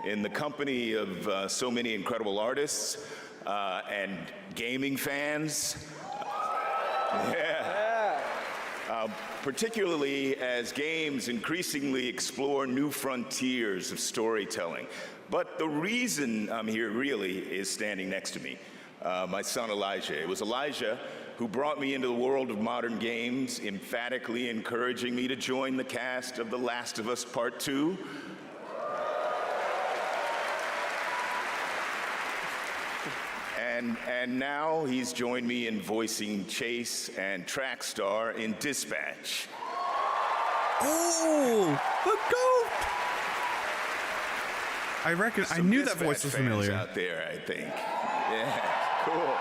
in the company of so many incredible artists and gaming fans. Particularly as games increasingly explore new frontiers of storytelling. But the reason I'm here really is standing next to me, my son Elijah. It was Elijah who brought me into the world of modern games, emphatically encouraging me to join the cast of The Last of Us Part 2. And now he's joined me in voicing Chase and Trackstar in Dispatch. Oh, the goat! I knew that voice was familiar. Out there, I think. Yeah, cool.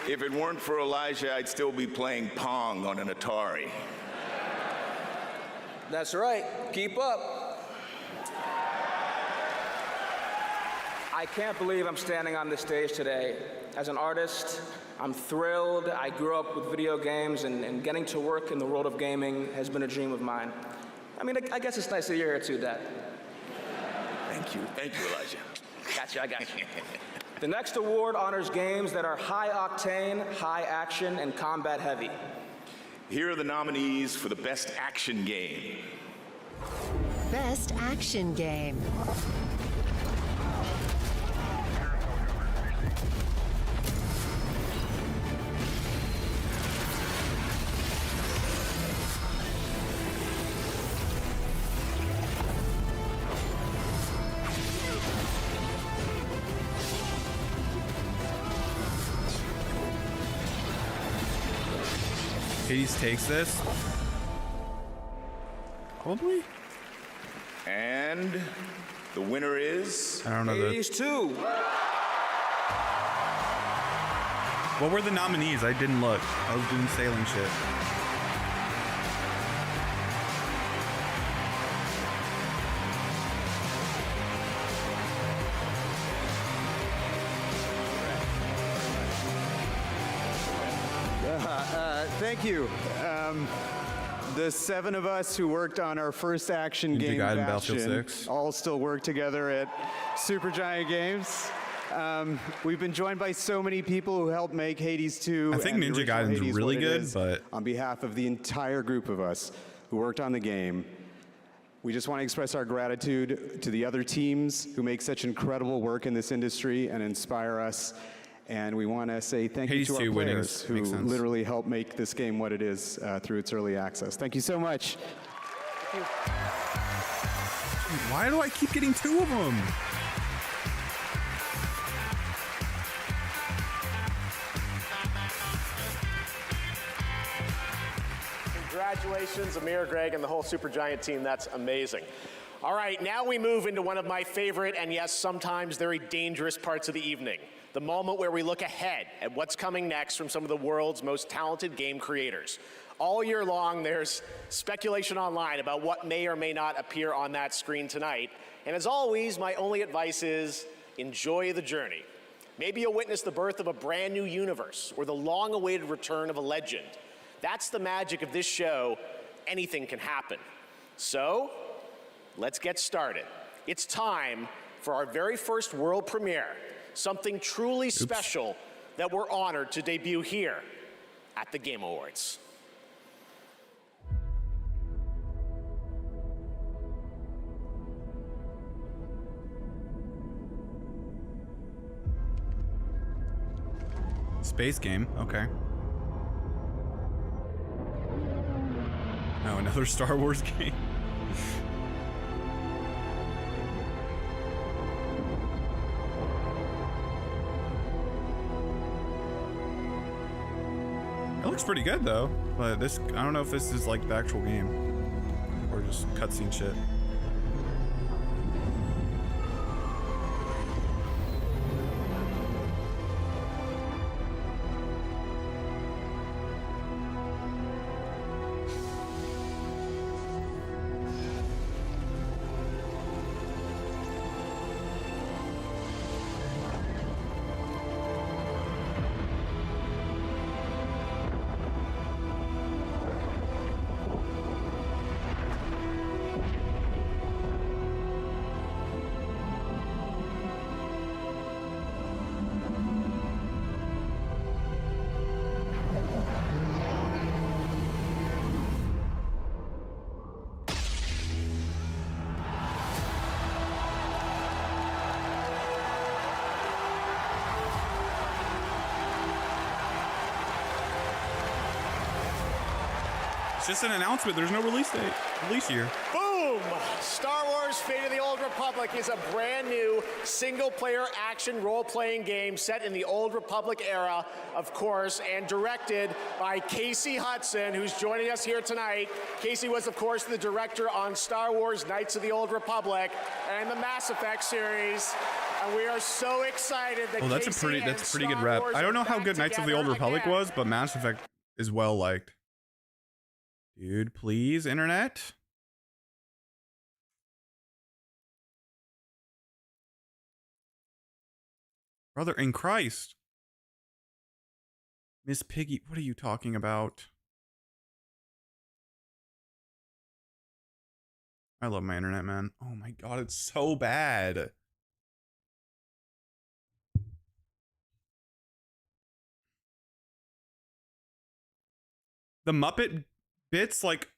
If it weren't for Elijah, I'd still be playing Pong on an Atari. That's right. Keep up. I can't believe I'm standing on this stage today. As an artist, I'm thrilled. I grew up with video games, and getting to work in the world of gaming has been a dream of mine. I mean, I guess it's nice that you're here too, Dad. Thank you. Thank you, Elijah. Gotcha, I got you. The next award honors games that are high octane, high action, and combat heavy. Here are the nominees for the Best Action Game. Best Action Game. Hades takes this. Probably. And the winner is... I don't know. Hades 2. What were the nominees? I didn't look. I was doing sailing shit. Thank you. The 7 of us who worked on our first action Ninja game, Gaiden Battlefield Bastion, 6. all still work together at Supergiant Games. We've been joined by so many people who helped make Hades 2. I think and the Ninja original Gaiden's Hades really what it good, is. but On behalf of the entire group of us who worked on the game, we just want to express our gratitude to the other teams who make such incredible work in this industry and inspire us. And we want to say thank you Hades to our 2 players who makes sense. literally helped make this game what it is through its early access. Thank you so much. Why do I keep getting 2 of them? Congratulations, Amir, Greg, and the whole Supergiant team. That's amazing. All right, now we move into one of my favorite and, yes, sometimes very dangerous parts of the evening. The moment where we look ahead at what's coming next from some of the world's most talented game creators. All year long, there's speculation online about what may or may not appear on that screen tonight. And as always, my only advice is enjoy the journey. Maybe you'll witness the birth of a brand new universe or the long-awaited return of a legend. That's the magic of this show. Anything can happen. So, let's get started. It's time for our very first world premiere, something truly special that we're honored to debut here at the Game Awards. Space game, okay. Oh, another Star Wars game. It looks pretty good though, but this, I don't know if this is like the actual game or just cutscene shit. It's just an announcement. There's no release date, release year. Boom! Star Wars Fate of the Old Republic is a brand new single-player action role-playing game set in the Old Republic era, of course, and directed by Casey Hudson, who's joining us here tonight. Casey was, of course, the director on Star Wars Knights of the Old Republic and the Mass Effect series. And we are so excited that that's a pretty good rep. I don't know how good Knights of the Old Republic was, but Mass Effect is well liked. Dude, please, internet. Brother in Christ. Miss Piggy, what are you talking about? I love my internet, man. Oh my god, it's so bad. The Muppet bits, like,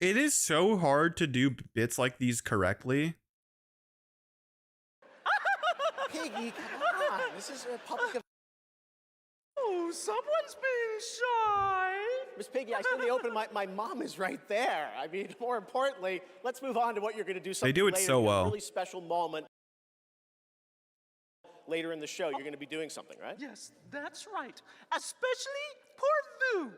it is so hard to do bits like these correctly. Piggy, come on. This is a public event. Oh, someone's being shy. Miss Piggy, I said in the open, my mom is right there. I mean, more importantly, let's move on to what you're going to do. They do it later, so well. A really special moment later in the show. You're going to be doing something, right? Yes, that's right. Especially for Lou.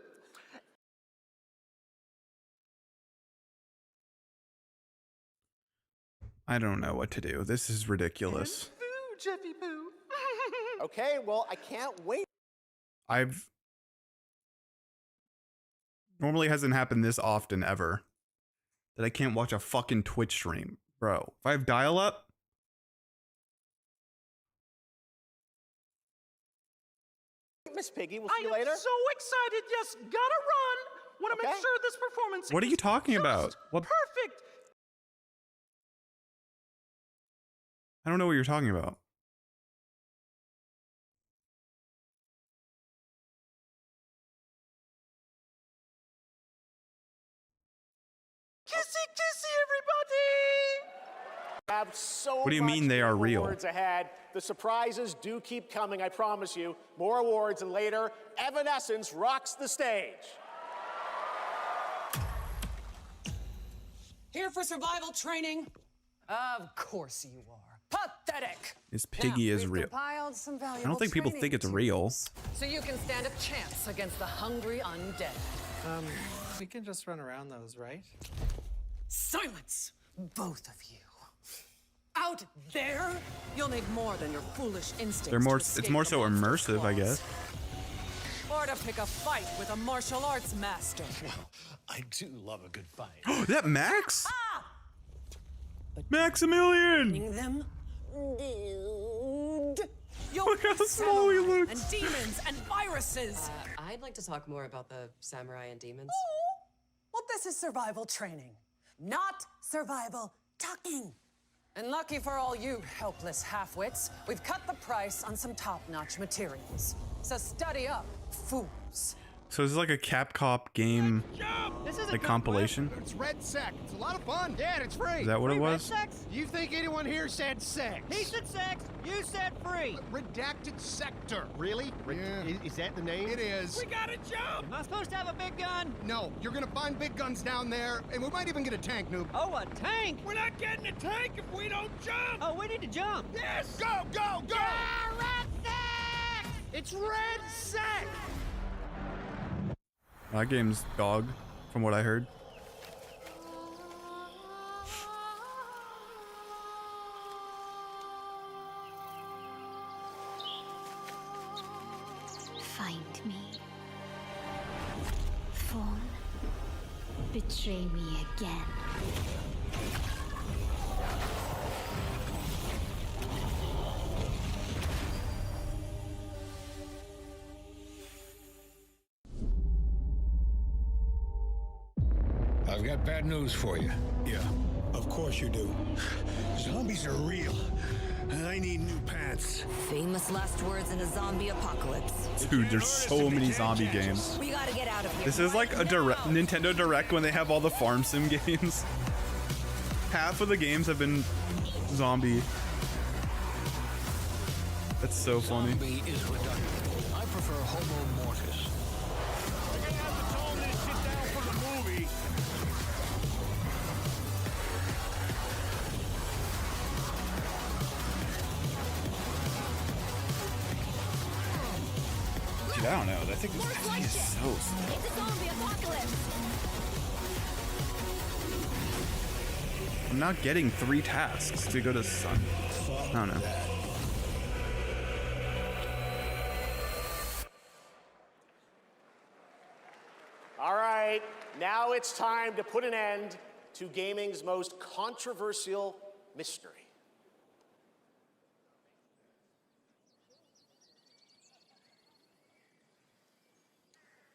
I don't know what to do. This is ridiculous. Boo, Jeffy Boo. Okay, well, I can't wait. Normally hasn't happened this often ever that I can't watch a fucking Twitch stream. Bro, if I have dial-up, Miss Piggy, we'll see you later. I am so excited. Yes, gotta run. Want to make sure this performance what are you talking about? What? Perfect. I don't know what you're talking about. Kissy, kissy, everybody! Have so What do you mean they are real? Awards ahead. The surprises do keep coming, I promise you. More awards, and later, Evanescence rocks the stage. Here for survival training? Of course you are. Pathetic! This Piggy is real. I don't think people think it's real. So you can stand a chance against the hungry undead. We can just run around those, right? Silence, both of you. Out there, you'll need more than your foolish instincts. They're more. to It's escape more the so monster's immersive, I claws. guess. Or to pick a fight with a martial arts master. I do love a good fight. Is that Max? Maximilian! Them? Look how small he looks. And demons and viruses. I'd like to talk more about the samurai and demons. Well, this is survival training, not survival talking. And lucky for all you helpless half-wits, we've cut the price on some top-notch materials. So study up, fools. So this is like a Capcom game, This is a like good compilation. one. It's Red Sec. It's a lot of fun. Yeah, and it's free. Is that what it Free was? Red Sex? You think anyone here said sex? He said sex. You said free. Redacted sector. Really? Is that the name? It is. We gotta jump. Am I supposed to have a big gun? No, you're gonna find big guns down there, and we might even get a tank, noob. Oh, a tank? We're not getting a tank if we don't jump. Oh, we need to jump. Yes. Go, go, go. Yeah, Red Sec. It's Red Sec. That game's dog, from what I heard. Find me. Phone. Betray me again. I've got bad news for you. Yeah, of course you do. Zombies are real, and I need new pants. Famous last words in a zombie apocalypse. Dude, there's so many zombie games. We gotta get out of here. This is like a Nintendo Direct when they have all the farm sim games. Half of the games have been zombie. That's so funny. Zombie is redundant. I prefer Homo Mortis. Dude, I don't know. I think this guy is so slow. It's a zombie apocalypse. I'm not getting 3 tasks to go to Sun. I don't know. All right, now it's time to put an end to gaming's most controversial mystery.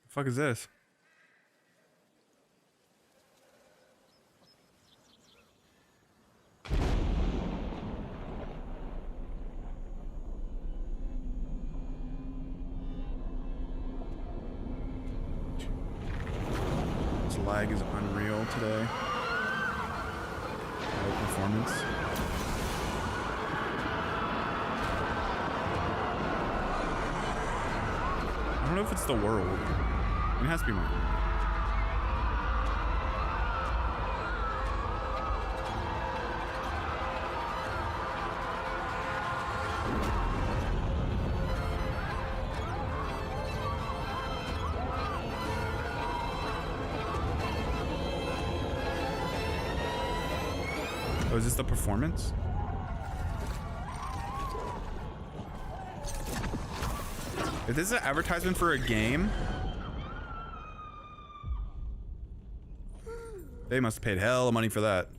The fuck is this? This lag is unreal today. No performance. I don't know if it's the world. It has to be mine. Oh, is this the performance? If this is an advertisement for a game, they must have paid hell of money for that.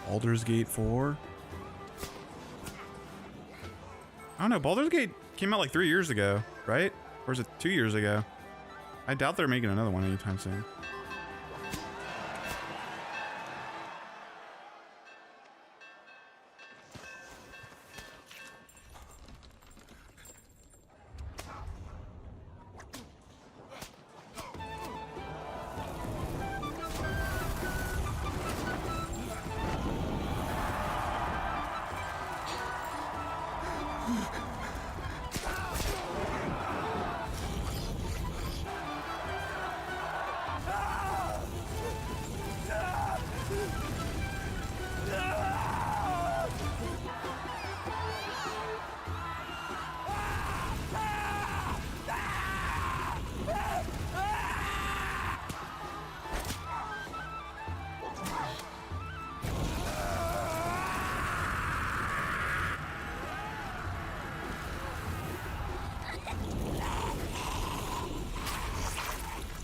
Baldur's Gate 4. I don't know. Baldur's Gate came out like 3 years ago, right? Or is it 2 years ago? I doubt they're making another one anytime soon.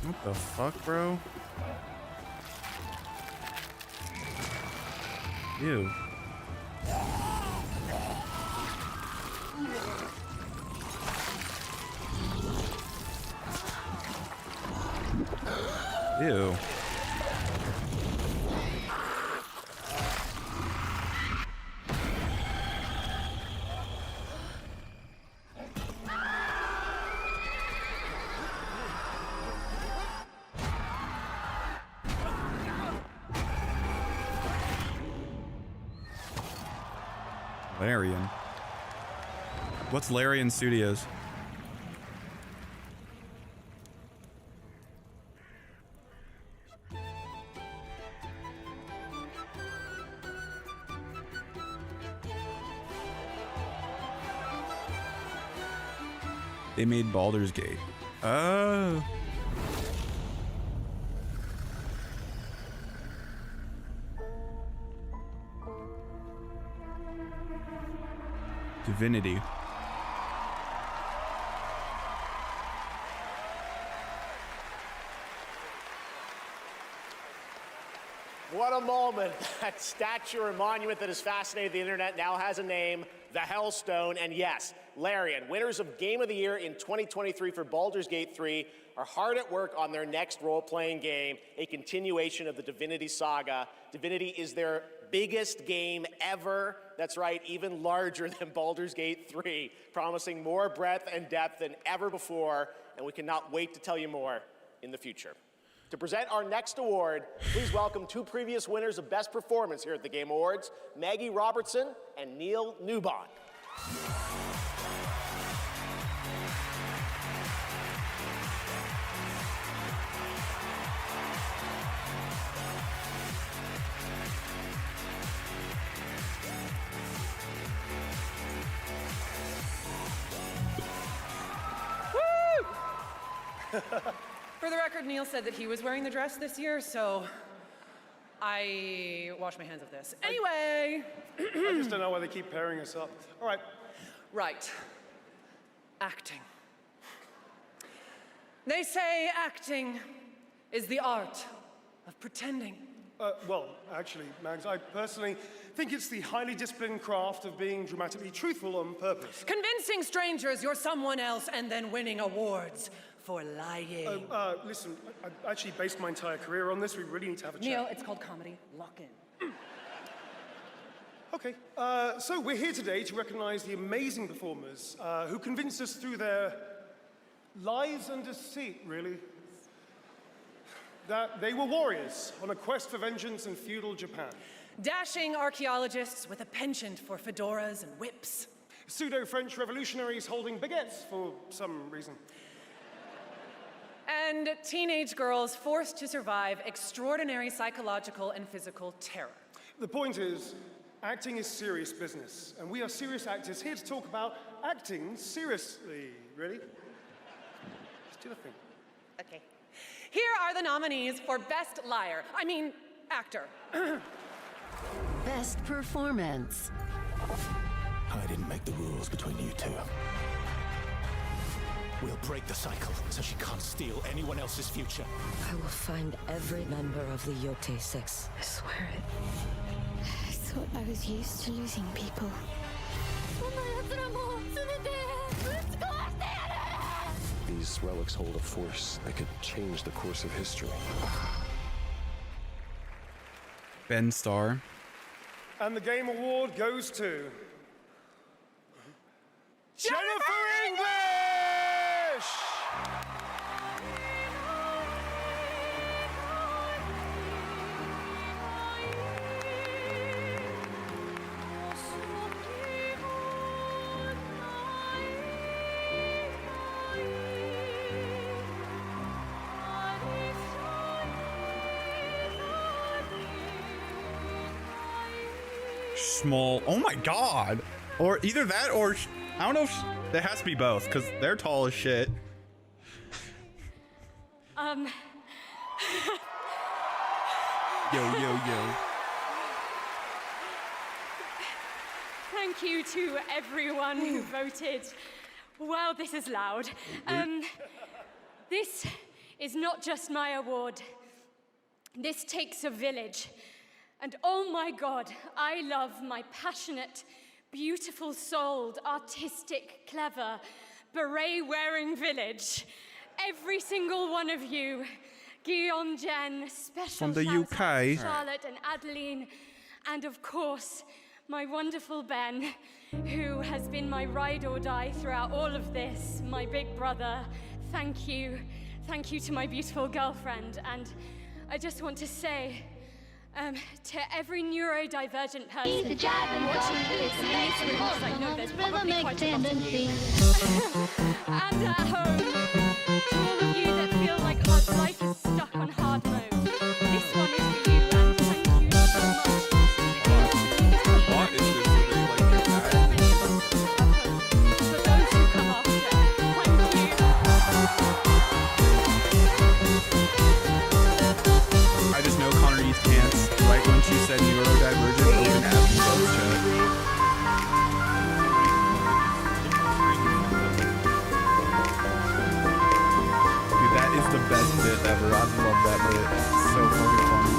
What the fuck, bro? Ew. Ew. Larian. What's Larian Studios? They made Baldur's Gate. Oh. Divinity. What a moment. That statue or monument that has fascinated the internet now has a name, the Hellstone. And yes, Larian, winners of Game of the Year in 2023 for Baldur's Gate 3, are hard at work on their next role-playing game, a continuation of the Divinity saga. Divinity is their biggest game ever. That's right, even larger than Baldur's Gate 3, promising more breadth and depth than ever before, and we cannot wait to tell you more in the future. To present our next award, please welcome two previous winners of Best Performance here at the Game Awards, Maggie Robertson and Neil Newbon. For the record, Neil said that he was wearing the dress this year, so I wash my hands of this. Anyway. I just don't know why they keep pairing us up. All right. Right. Acting. They say acting is the art of pretending. Well, actually, Mags, I personally think it's the highly disciplined craft of being dramatically truthful on purpose. Convincing strangers you're someone else and then winning awards for lying. Listen, I actually based my entire career on this. We really need to have a chat. Neil, it's called comedy. Lock in. Okay, so we're here today to recognize the amazing performers who convinced us through their lies and deceit, really, that they were warriors on a quest for vengeance in feudal Japan. Dashing archaeologists with a penchant for fedoras and whips. Pseudo-French revolutionaries holding baguettes for some reason. And teenage girls forced to survive extraordinary psychological and physical terror. The point is, acting is serious business, and we are serious actors here to talk about acting seriously, really. Just do the thing. Okay. Here are the nominees for Best Liar. I mean, Actor. Best Performance. I didn't make the rules between you two. We'll break the cycle so she can't steal anyone else's future. I will find every member of the Yote Six. I swear it. I thought I was used to losing people. The These relics hold a force that could change the course of history. Ben Starr. And the Game Award goes to Jennifer English! Small. Oh my god. Or either that or I don't know if it has to be both because they're tall as shit. Yo. Thank you to everyone who voted. Wow, this is loud. This is not just my award. This takes a village. And oh my God, I love my passionate, beautiful-souled, artistic, clever, beret-wearing village. Every single one of you. Guillaume, Jen, special From the shouts out UK. to Charlotte and Adeline, and of course, my wonderful Ben, who has been my ride or die throughout all of this, my big brother. Thank you. Thank you to my beautiful girlfriend. And I just want to say, to every neurodivergent person watching this in this room, because I know there's probably quite a lot of you, and at home, to all of you that feel like life is stuck on hard mode, this one is for you, and thank you so much. What is this? Are they like For those who come after, thank you. I just know Connor East pants right when she said neurodivergent open app and closed chat. Dude, that is the best bit ever. I love that bit. It's so fucking funny.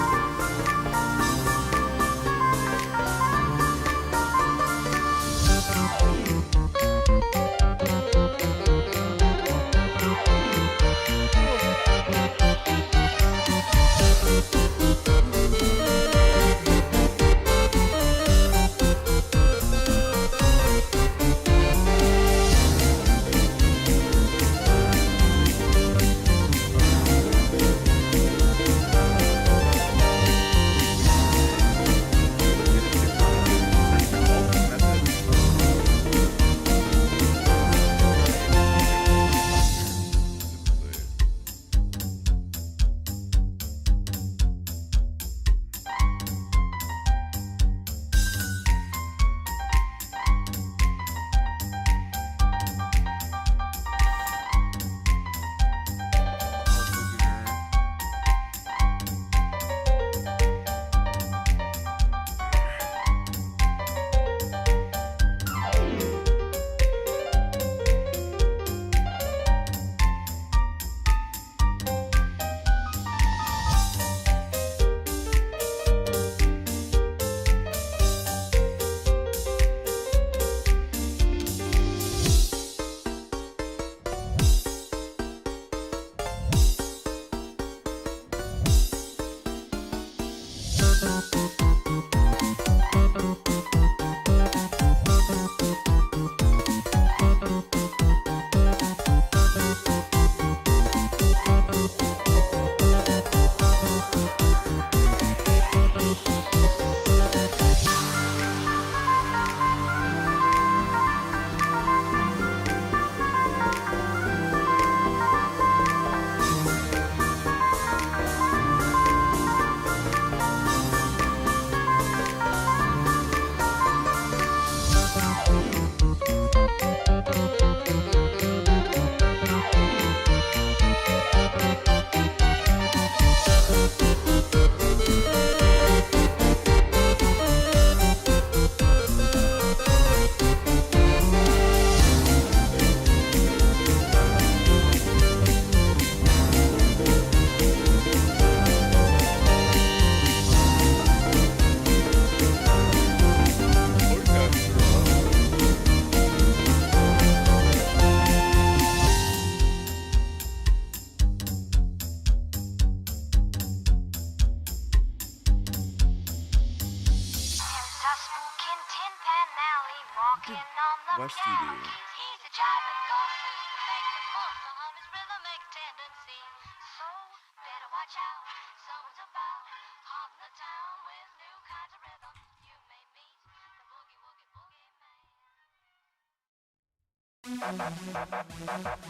West you do?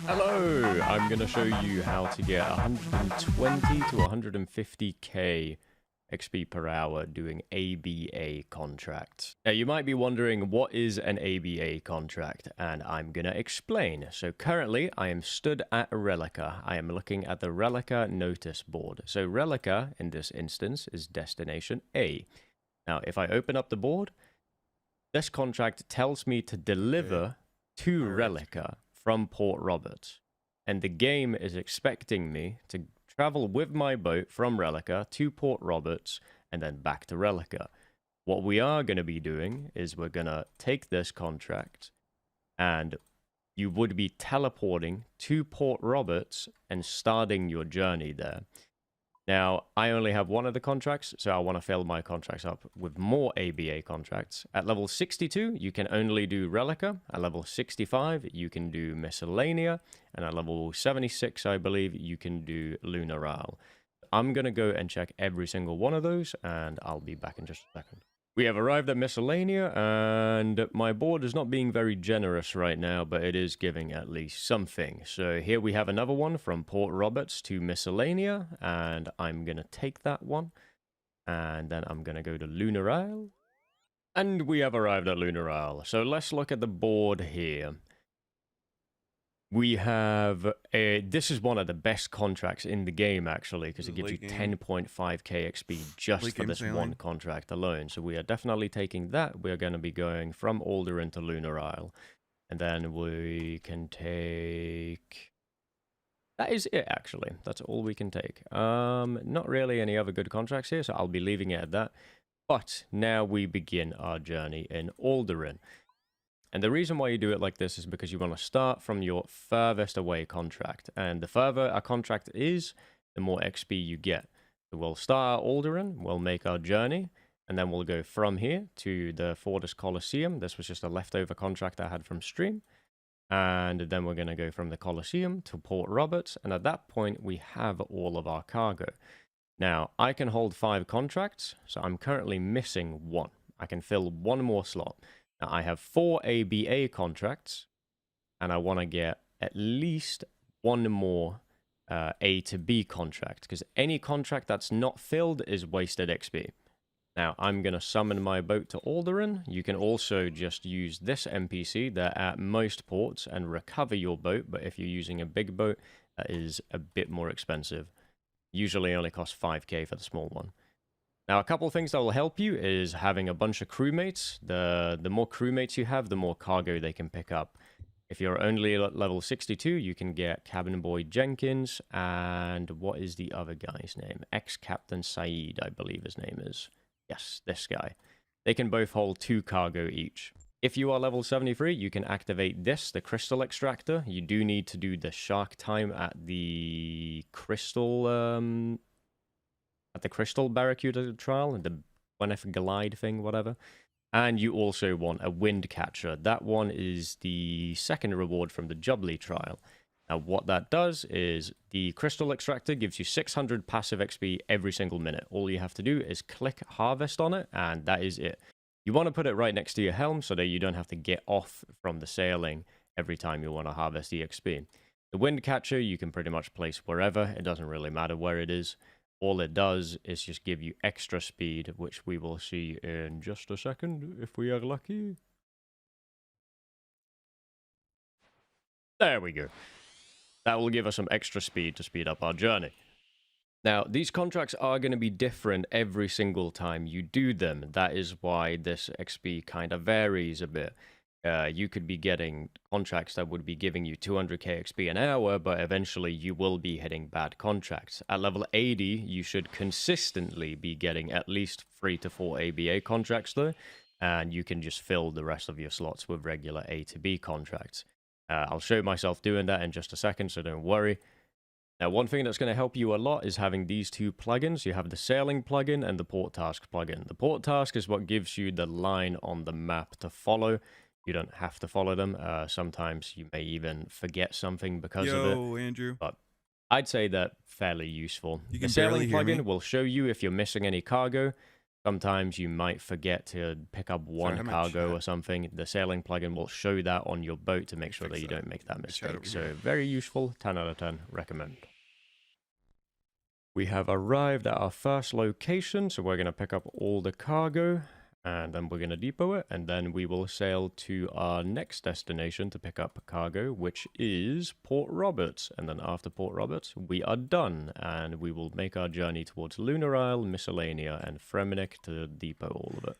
Hello, I'm going to show you how to get 120 to 150k XP per hour doing ABA contracts. Now you might be wondering, what is an ABA contract? And I'm going to explain. So currently I am stood at Relica. I am looking at the Relica notice board. So Relica in this instance is destination A. Now if I open up the board, this contract tells me to deliver to Relica from Port Roberts, and the game is expecting me to travel with my boat from Relica to Port Roberts and then back to Relica. What we are going to be doing is we're going to take this contract and you would be teleporting to Port Roberts and starting your journey there. Now, I only have one of the contracts, so I want to fill my contracts up with more ABA contracts. At level 62, you can only do Relica. At level 65, you can do Miscellanea. And at level 76, I believe, you can do Lunar Isle. I'm going to go and check every single one of those, and I'll be back in just a second. We have arrived at Miscellanea, and my board is not being very generous right now, but it is giving at least something. So here we have another one from Port Roberts to Miscellanea, and I'm going to take that one. And then I'm going to go to Lunar Isle. And we have arrived at Lunar Isle. So let's look at the board here. We have this is one of the best contracts in the game, actually, because it gives you 10.5k XP just for this one contract alone. So we are definitely taking that. We are going to be going from Alderaan to Lunar Isle. And then we can take... That is it, actually. That's all we can take. Not really any other good contracts here, so I'll be leaving it at that. But now we begin our journey in Alderaan. And the reason why you do it like this is because you want to start from your furthest away contract. And the further a contract is, the more XP you get. So we'll start at Alderaan, we'll make our journey, and then we'll go from here to the Fortis Coliseum. This was just a leftover contract I had from stream. And then we're going to go from the Coliseum to Port Roberts. And at that point, we have all of our cargo. Now, I can hold 5 contracts, so I'm currently missing 1. I can fill 1 more slot. Now, I have 4 ABA contracts, and I want to get at least 1 more A to B contract, because any contract that's not filled is wasted XP. Now, I'm going to summon my boat to Alderaan. You can also just use this NPC there at most ports and recover your boat, but if you're using a big boat, that is a bit more expensive. Usually only costs 5k for the small one. Now, a couple of things that will help you is having a bunch of crewmates. The more crewmates you have, the more cargo they can pick up. If you're only at level 62, you can get Cabin Boy Jenkins and what is the other guy's name? Ex-Captain Saeed, I believe his name is. Yes, this guy. They can both hold 2 cargo each. If you are level 73, you can activate this, the Crystal Extractor. You do need to do the Shark Time at the Crystal... at the Crystal Barracuda trial, the Gwyneth Glide thing, whatever. And you also want a Wind Catcher. That one is the second reward from the Jubilee trial. Now, what that does is the Crystal Extractor gives you 600 passive XP every single minute. All you have to do is click Harvest on it, and that is it. You want to put it right next to your helm so that you don't have to get off from the sailing every time you want to harvest the XP. The Wind Catcher you can pretty much place wherever. It doesn't really matter where it is. All it does is just give you extra speed, which we will see in just a second, if we are lucky. There we go. That will give us some extra speed to speed up our journey. Now, these contracts are going to be different every single time you do them. That is why this XP kind of varies a bit. You could be getting contracts that would be giving you 200k XP an hour, but eventually you will be hitting bad contracts. At level 80, you should consistently be getting at least 3 to 4 ABA contracts though, and you can just fill the rest of your slots with regular A to B contracts. I'll show myself doing that in just a second, so don't worry. Now, one thing that's going to help you a lot is having these 2 plugins. You have the Sailing plugin and the Port Task plugin. The Port Task is what gives you the line on the map to follow. You don't have to follow them. Sometimes you may even forget something because of Yo, it. Andrew. But I'd say that fairly useful. You The can barely sailing hear me. plugin will show you if you're missing any cargo. Sometimes you might forget to pick up one I might cargo chat. or something. The sailing plugin will show that on your boat to make sure that you don't make that mistake. So very useful, 10 out of 10, recommend. We have arrived at our first location, so we're going to pick up all the cargo, and then we're going to depot it, and then we will sail to our next destination to pick up cargo, which is Port Roberts. And then after Port Roberts, we are done, and we will make our journey towards Lunar Isle, Miscellanea, and Fremenic to depot all of it.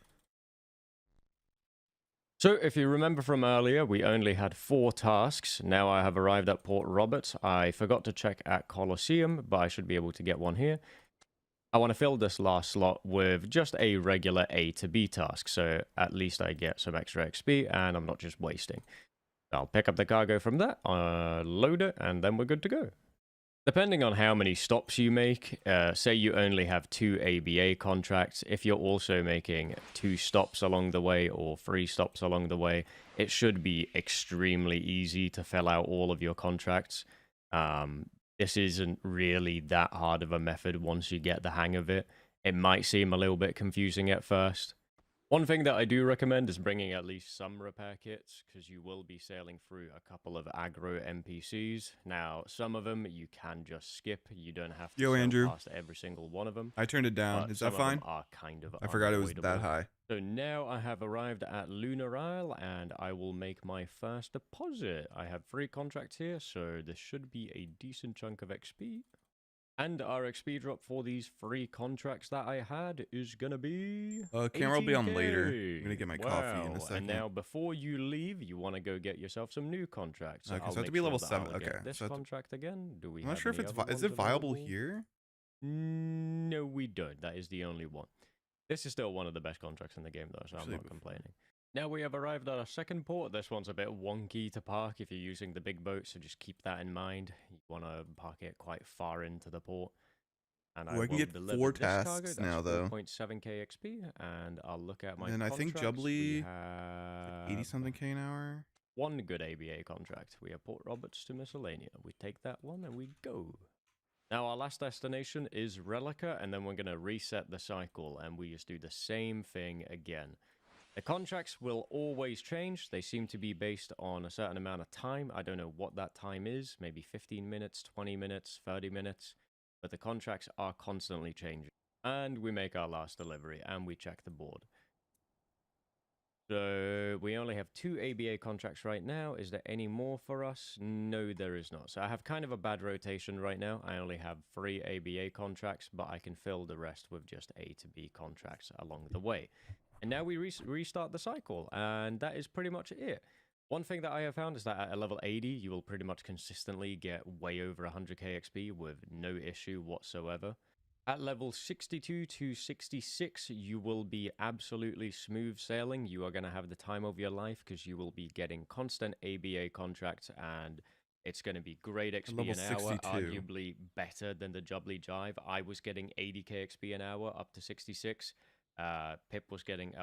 So, if you remember from earlier, we only had 4 tasks. Now I have arrived at Port Roberts. I forgot to check at Colosseum, but I should be able to get one here. I want to fill this last slot with just a regular A to B task, so at least I get some extra XP, and I'm not just wasting. I'll pick up the cargo from that, load it, and then we're good to go. Depending on how many stops you make, say you only have 2 ABA contracts, if you're also making 2 stops along the way or 3 stops along the way, it should be extremely easy to fill out all of your contracts. This isn't really that hard of a method once you get the hang of it. It might seem a little bit confusing at first. One thing that I do recommend is bringing at least some repair kits, because you will be sailing through a couple of aggro NPCs. Now, some of them you can just skip. You don't have to sail Andrew. past every single one of them. I turned it down. Is that some of fine? them are kind of I forgot it was unavoidable. that high. So now I have arrived at Lunar Isle, and I will make my first deposit. I have 3 contracts here, so this should be a decent chunk of XP. And our XP drop for these 3 contracts that I had is gonna be Camera will be on 18K. later. I'm gonna get my coffee in a second. And now before you leave, you want to go get yourself some new contracts. Okay, so I I'll have to make be sure level that 7. I'll get Okay, this so I have to- contract again. Do we? I'm not have sure if any it's other is it ones viable available? here? No, we don't. That is the only one. This is still one of the best contracts in the game, though, so I'm not complaining. Now we have arrived at our second port. This one's a bit wonky to park if you're using the big boat, so just keep that in mind. You want to park it quite far into the port. And I can will get deliver 4 this cargo. tasks That's now, though. 4.7k XP, and I'll look at my And I think contracts. We Jubbly, have 80-something K an hour. 1 good ABA contract. We have Port Roberts to Miscellanea. We take that one and we go. Now our last destination is Relica, and then we're going to reset the cycle, and we just do the same thing again. The contracts will always change. They seem to be based on a certain amount of time. I don't know what that time is. Maybe 15 minutes, 20 minutes, 30 minutes. But the contracts are constantly changing. And we make our last delivery, and we check the board. So we only have 2 ABA contracts right now. Is there any more for us? No, there is not. So I have kind of a bad rotation right now. I only have 3 ABA contracts, but I can fill the rest with just A to B contracts along the way. And now we restart the cycle, and that is pretty much it. One thing that I have found is that at a level 80, you will pretty much consistently get way over 100k XP with no issue whatsoever. At level 62 to 66, you will be absolutely smooth sailing. You are going to have the time of your life because you will be getting constant ABA contracts, and it's going to be great XP level an hour, 62. arguably better than the Jubbly Jive. I was getting 80k XP an hour up to 66. Pip was getting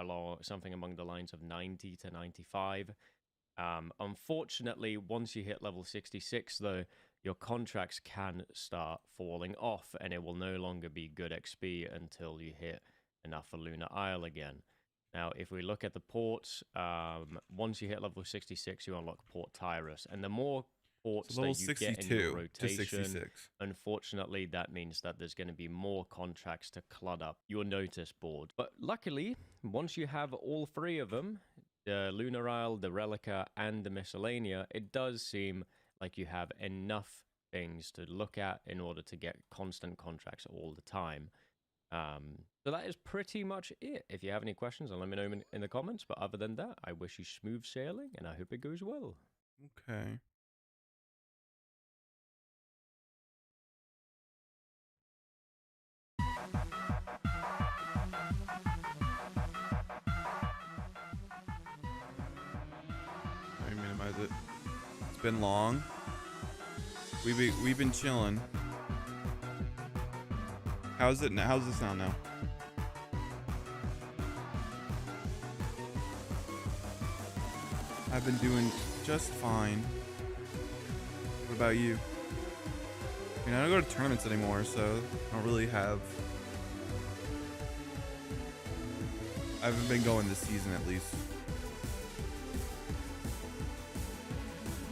something among the lines of 90 to 95. Unfortunately, once you hit level 66, though, your contracts can start falling off, and it will no longer be good XP until you hit enough for Lunar Isle again. Now, if we look at the ports, once you hit level 66, you unlock Port Tyrus, and the more ports So level that you get in your 62 to rotation, 66. unfortunately, that means that there's going to be more contracts to clutter up your notice board. But luckily, once you have all 3 of them, the Lunar Isle, the Relica, and the Miscellanea, it does seem like you have enough things to look at in order to get constant contracts all the time. So that is pretty much it. If you have any questions, let me know in the comments. But other than that, I wish you smooth sailing, and I hope it goes well. Okay. Let me minimize it. It's been long. We've been chilling. How's it now? How's the sound now? I've been doing just fine. What about you? I don't go to tournaments anymore, so I don't really have... I haven't been going this season, at least.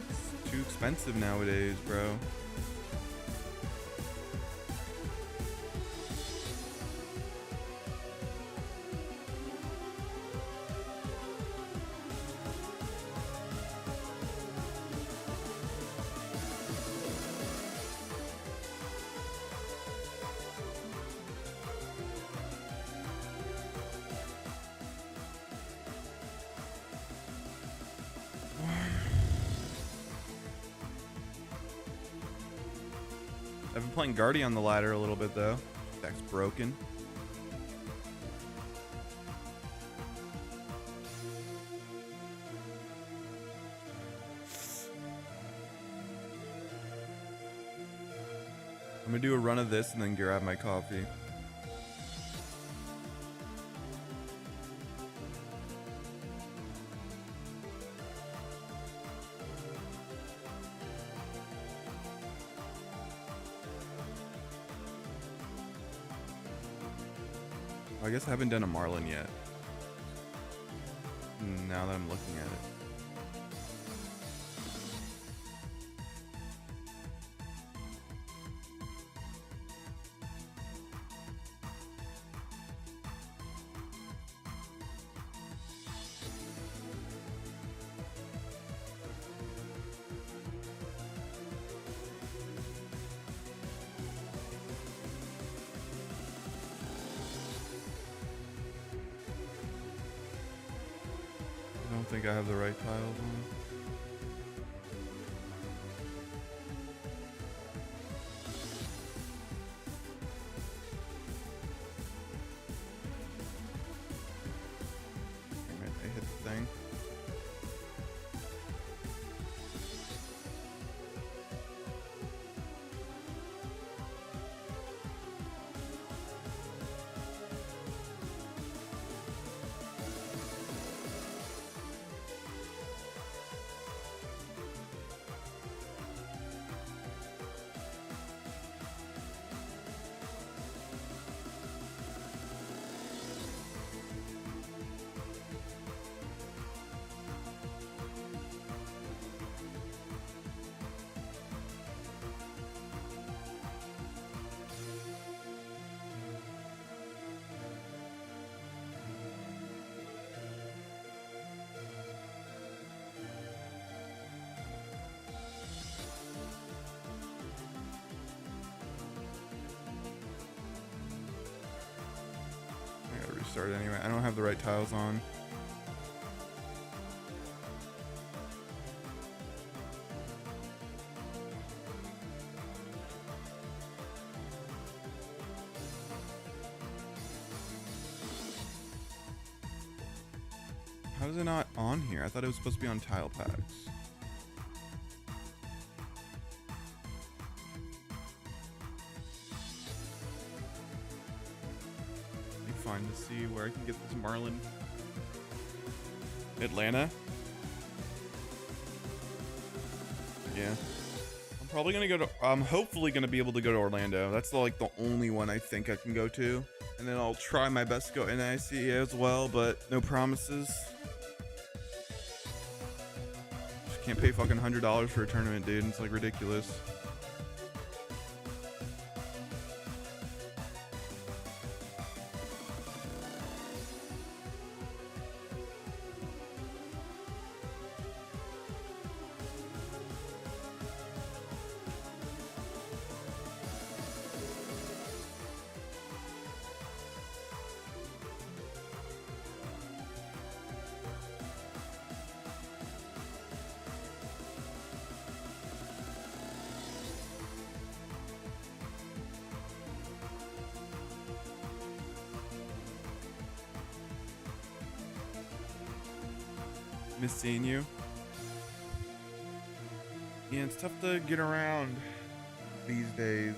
It's too expensive nowadays, bro. I've been playing Guardian on the ladder a little bit though. Deck's broken. I'm gonna do a run of this and then grab my coffee. I guess I haven't done a Marlin yet. Now that I'm looking at it. I don't think I have the right tiles on. Damn it, I hit the thing. I gotta restart anyway. I don't have the right tiles on. How is it not on here? I thought it was supposed to be on tile packs. Let me find to see where I can get this Marlin. Atlanta? Yeah. I'm probably gonna go to, I'm hopefully gonna be able to go to Orlando. That's like the only one I think I can go to. And then I'll try my best to go NIC as well, but no promises. Just can't pay fucking $100 for a tournament, dude. It's like ridiculous. Miss seeing you. Yeah, it's tough to get around these days.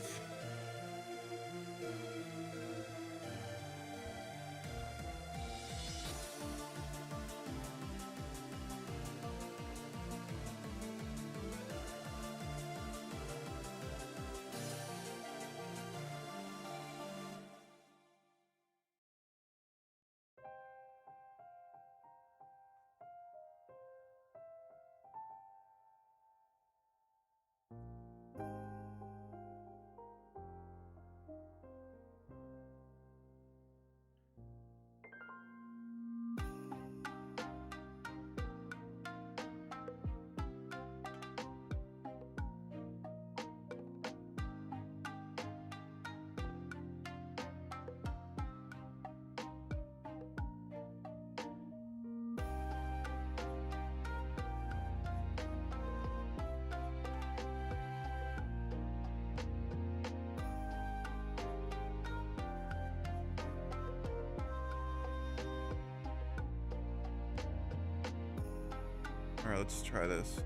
All right, let's try this.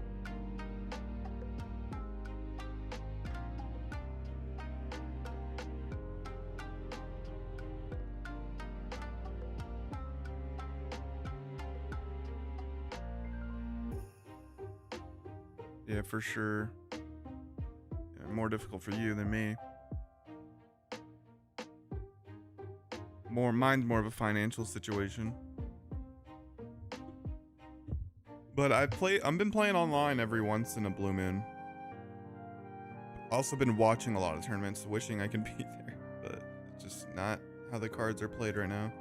Yeah, for sure. Yeah, more difficult for you than me. Mine's more of a financial situation. But I've been playing online every once in a blue moon. Also been watching a lot of tournaments, wishing I could be there, but it's just not how the cards are played right now.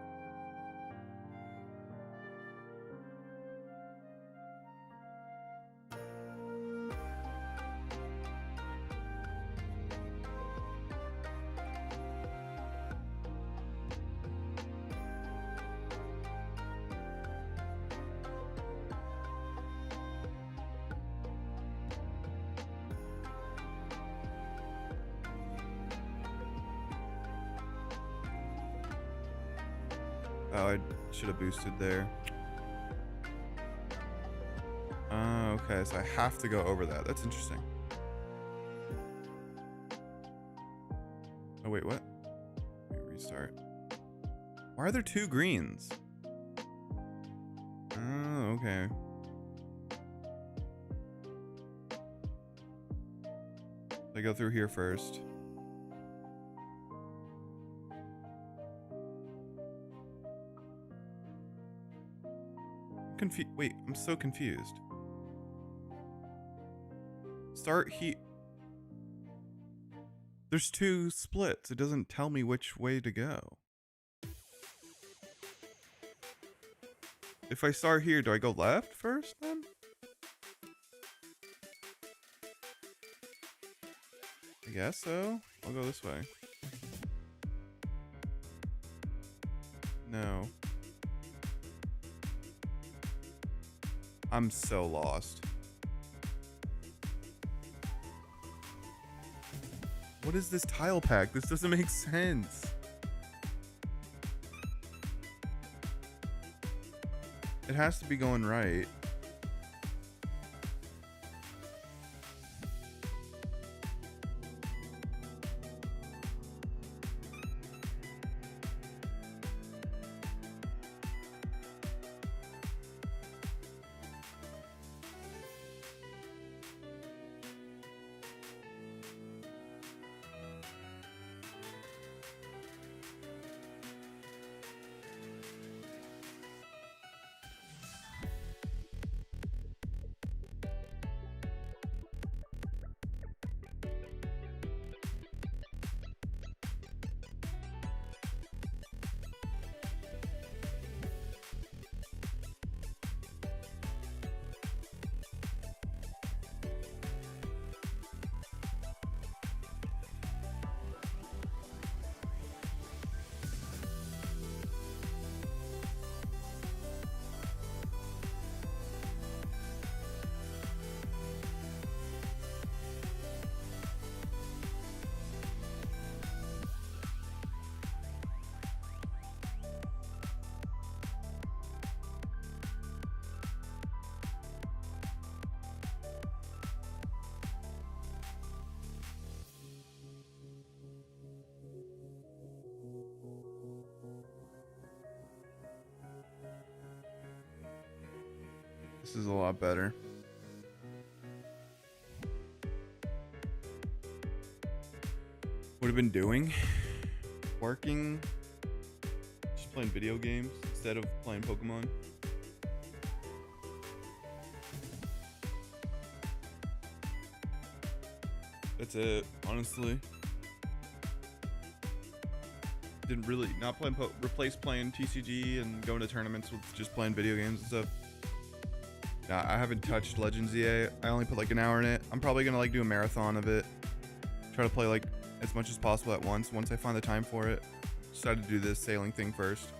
Oh, I should have boosted there. Okay, so I have to go over that. That's interesting. Oh, wait, what? Let me restart. Why are there 2 greens? Oh, okay. I go through here first. Wait, I'm so confused. Start here. There's 2 splits. It doesn't tell me which way to go. If I start here, do I go left first then? I guess so. I'll go this way. No. I'm so lost. What is this tile pack? This doesn't make sense. It has to be going right. This is a lot better. What have been doing? Working. Just playing video games instead of playing Pokemon. That's it, honestly. Didn't really not playing replace playing TCG and going to tournaments with just playing video games and stuff. Nah, I haven't touched Legends EA. I only put like an hour in it. I'm probably gonna like do a marathon of it. Try to play like as much as possible at once I find the time for it. Decided to do this sailing thing first.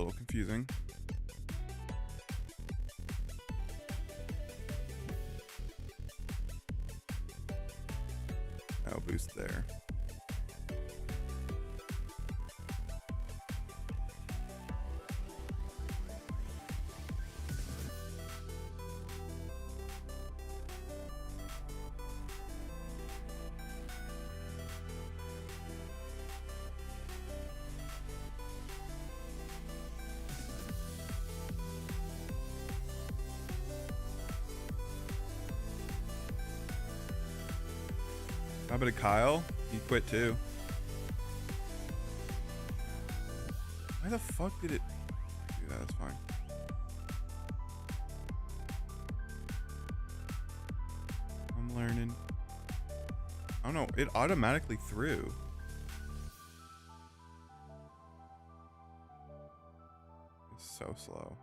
little confusing. No boost there. How about Kyle? He quit too. Why the fuck did it do that? That's fine. I'm learning. Oh no, it automatically threw. It's so slow.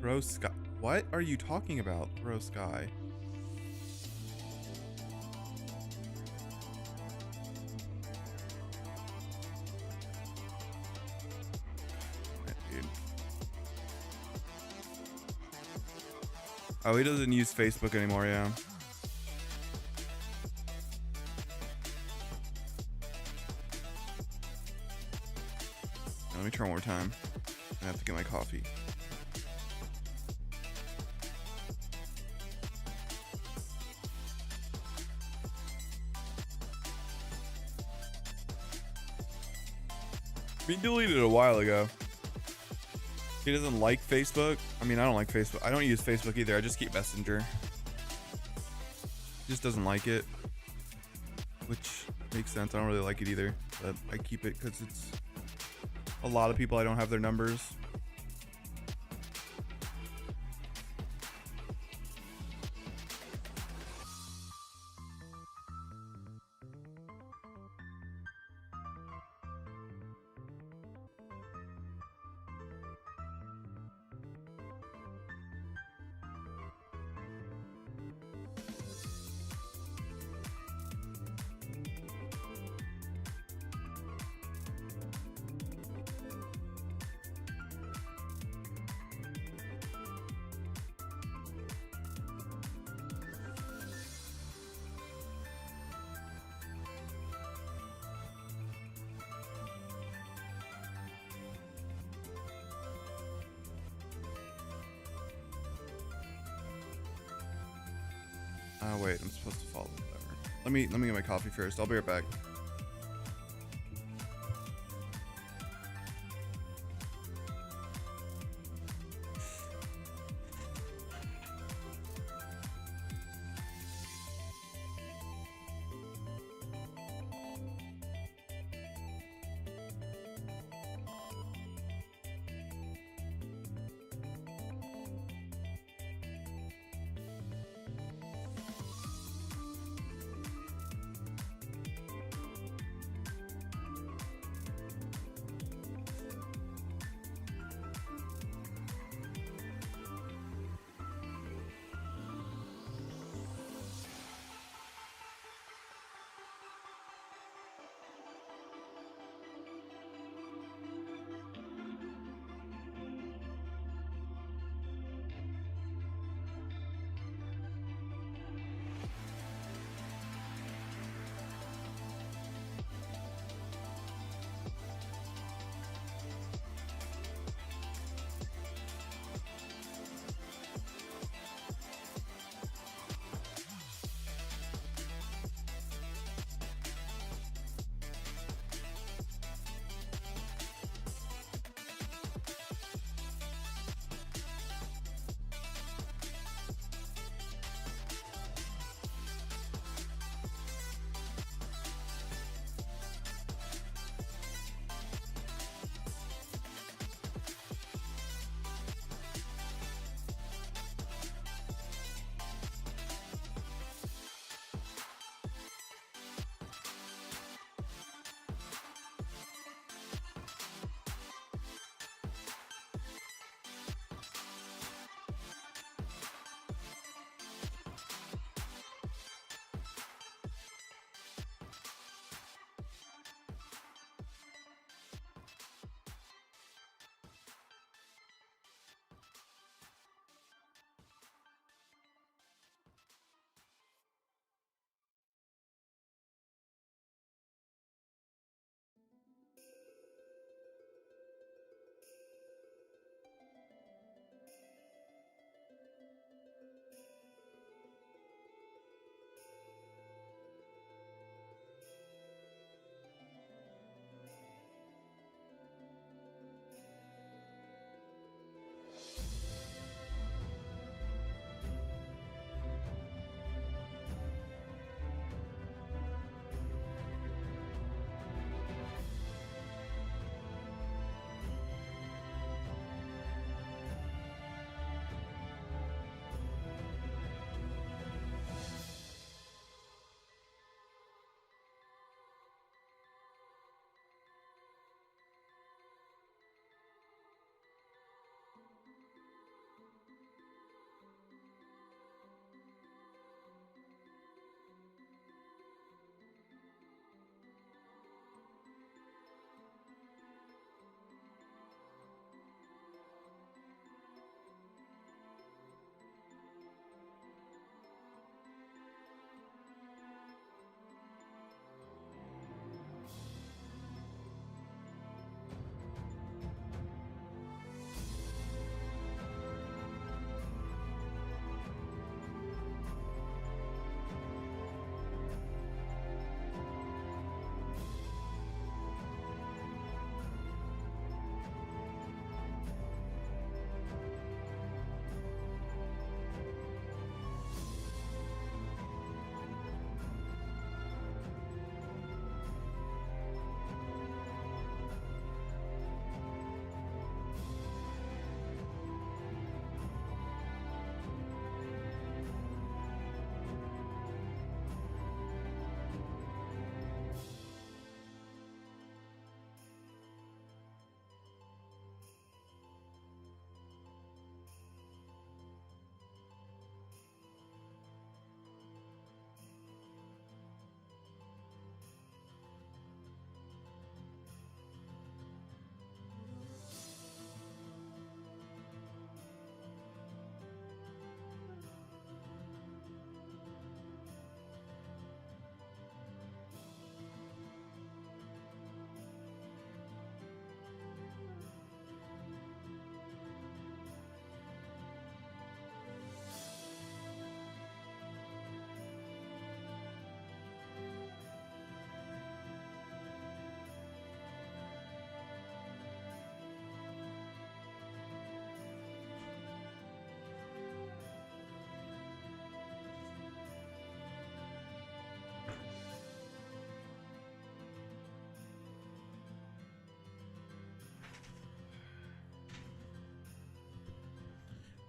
Throw sky. What are you talking about? Throw sky. Dude. Oh, he doesn't use Facebook anymore, yeah. Let me try one more time. I have to get my coffee. He deleted it a while ago. He doesn't like Facebook. I mean, I don't like Facebook. I don't use Facebook either. I just keep Messenger. He just doesn't like it, which makes sense. I don't really like it either, but I keep it because it's a lot of people. I don't have their numbers. Oh wait, I'm supposed to follow. Whatever. Let me get my coffee first. I'll be right back.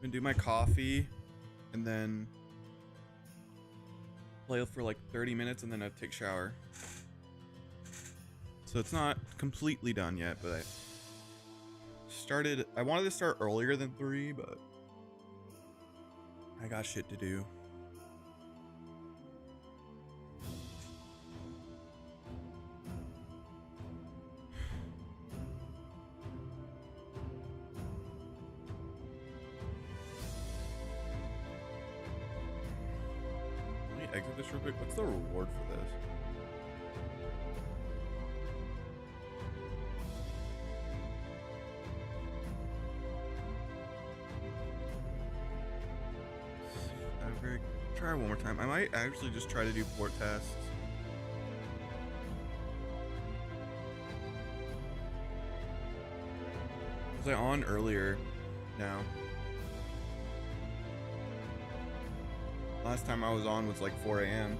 gonna do my coffee and then play for like 30 minutes and then I take a shower. So it's not completely done yet, but I wanted to start earlier than 3, but I got shit to do. Let me exit this real quick. What's the reward for this? Try one more time. I might actually just try to do port tests. Was I on earlier? No. Last time I was on was like 4 a.m.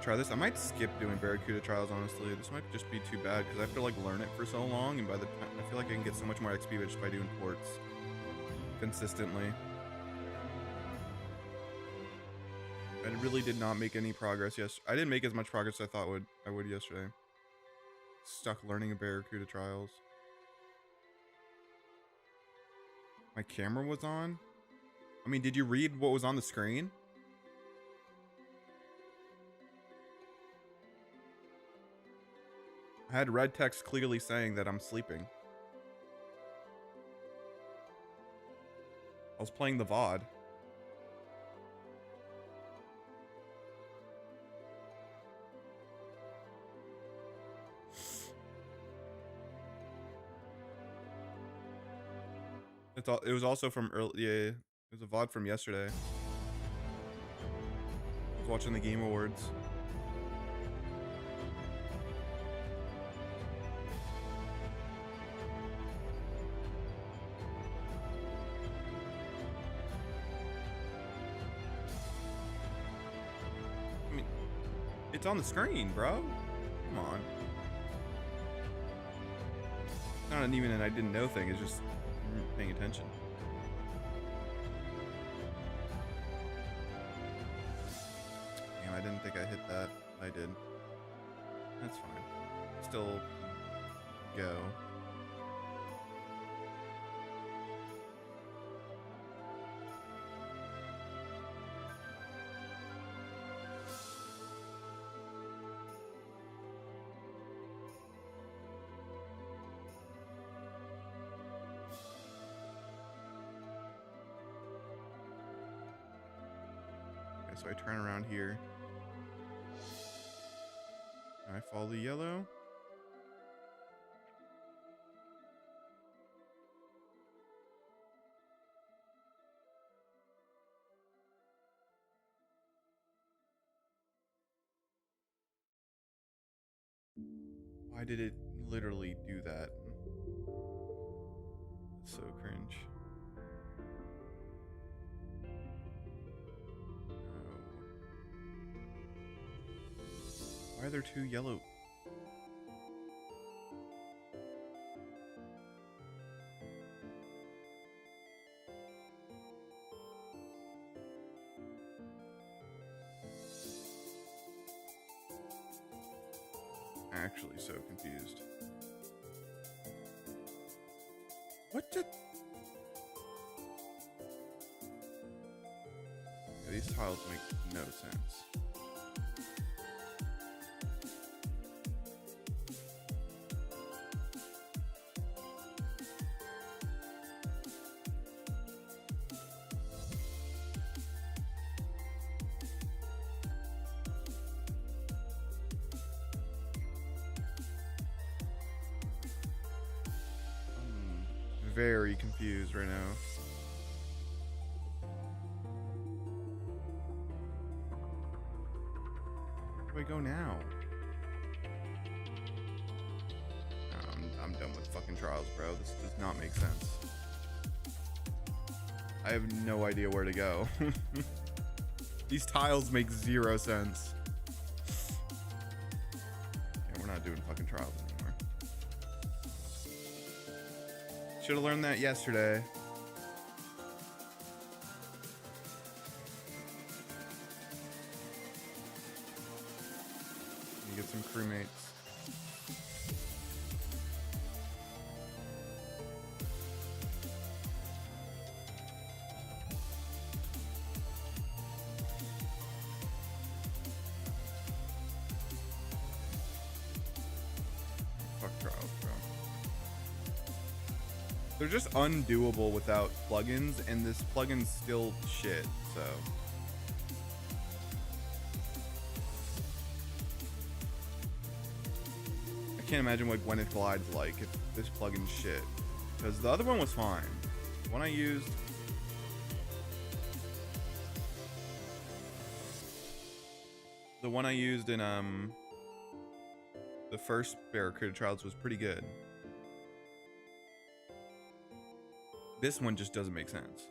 Try this. I might skip doing Barracuda trials, honestly. This might just be too bad because I have to like learn it for so long, and by the time I feel like I can get so much more XP just by doing ports consistently. I really did not make any progress. Yes, I didn't make as much progress as I thought I would yesterday. Stuck learning a Barracuda trials. My camera was on. I mean, did you read what was on the screen? I had red text clearly saying that I'm sleeping. I was playing the VOD. It was also from early. Yeah, it was a VOD from yesterday. I was watching the Game Awards. It's on the screen, bro. Come on. It's not even an I didn't know thing. It's just paying attention. Damn, I didn't think I hit that. I did. That's fine. Still go. So I turn around here. I follow the yellow. Why did it literally do that? That's so cringe. Why are there 2 yellow? Actually so confused. What the? Yeah, these tiles make no sense. Very confused right now. Where do I go now? I'm done with fucking trials, bro. This does not make sense. I have no idea where to go. These tiles make 0 sense. fucking trials anymore. Should have learned that yesterday. You get some crewmates. Fuck trials, bro. They're just undoable without plugins, and this plugin's still shit, so. I can't imagine what Gwyneth Glide's like if this plugin's shit. Because the other one was fine. The one I used. The one I used in the first Barracuda Trials was pretty good. This one just doesn't make sense.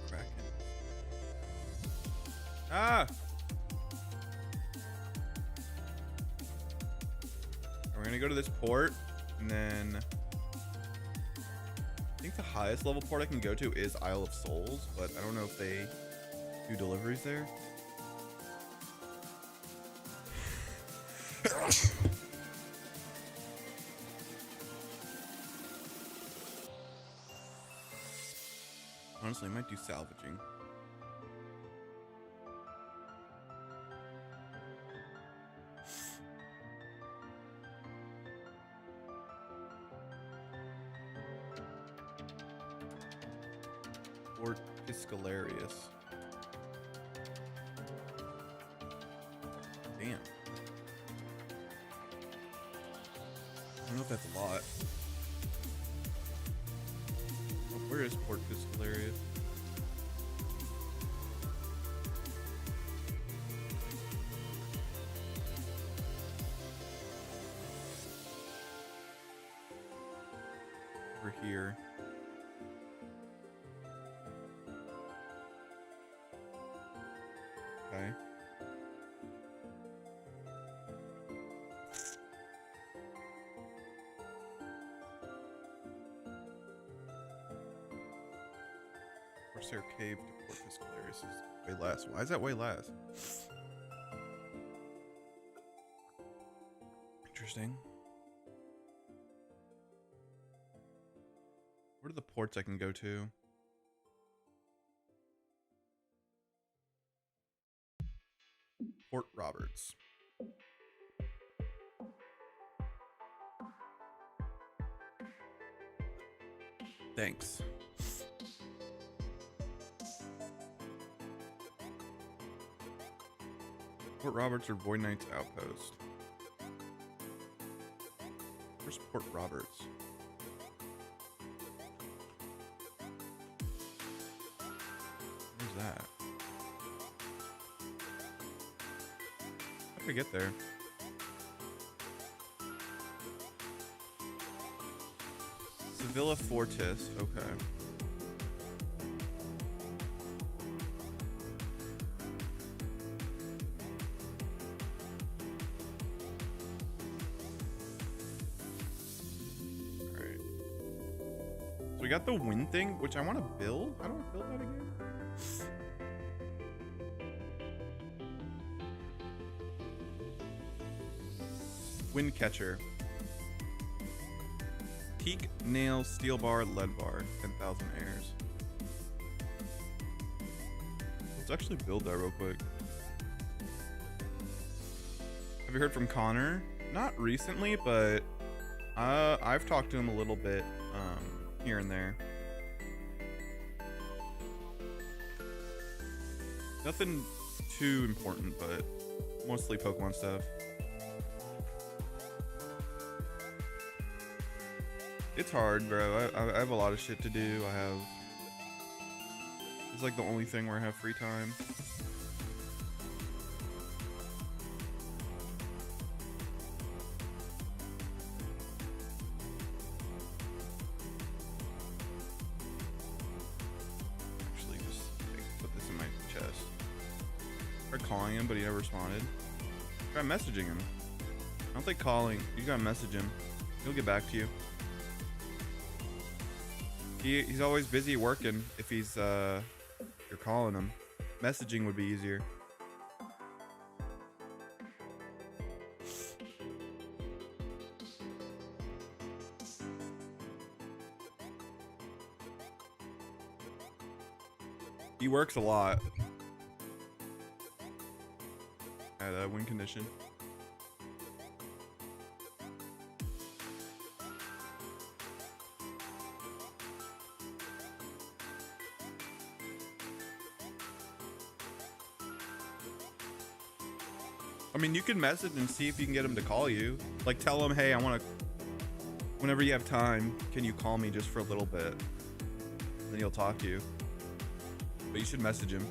Kraken. Ah! We're gonna go to this port, and then I think the highest level port I can go to is Isle of Souls, but I don't know if they do deliveries there. Honestly, I might do salvaging. Or Piscalarius. Damn. I don't know if that's a lot. Where is Port Piscalarius? Over here. Okay. Corsair Cave to Port Piscalarius is way less. Why is that way less? Interesting. What are the ports I can go to? Port Roberts. Thanks. Port Roberts or Void Knight's Outpost? Where's Port Roberts? Where's that? How do I get there? Sevilla Fortis, okay. Alright. So we got the wind thing, which I want to build. How do I build that again? Wind catcher. Teak, nail, steel bar, lead bar. 10,000 airs. Let's actually build that real quick. Have you heard from Connor? Not recently, but I've talked to him a little bit here and there. Nothing too important, but mostly Pokemon stuff. It's hard, bro. I have a lot of shit to do. It's like the only thing where I have free time. Actually, just put this in my chest. Tried calling him, but he never responded. Try messaging him. I don't think calling. You gotta message him. He'll get back to you. He's always busy working. If he's you're calling him, messaging would be easier. He works a lot at a win condition. I mean, you can message and see if you can get him to call you. Like, tell him, hey, I want to, whenever you have time, can you call me just for a little bit? And then he'll talk to you. But you should message him.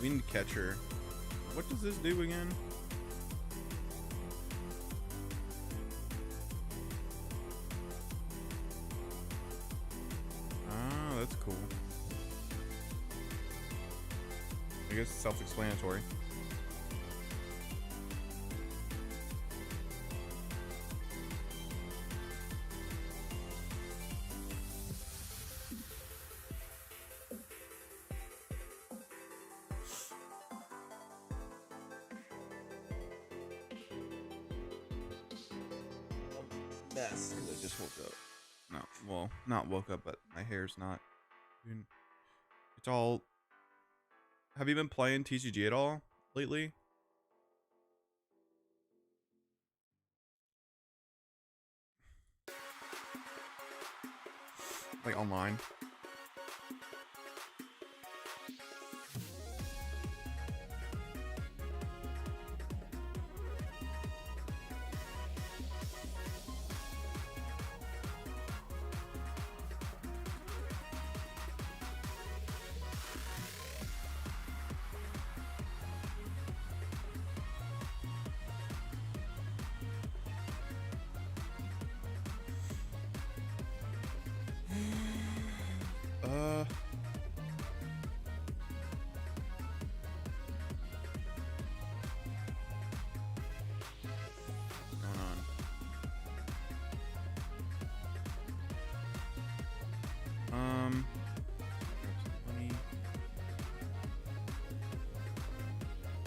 Wind catcher. What does this do again? Ah, that's cool. I guess it's self-explanatory. Yes, because I just woke up. No, well, not woke up, but my hair's not. It's all. Have you been playing TCG at all lately? Like online?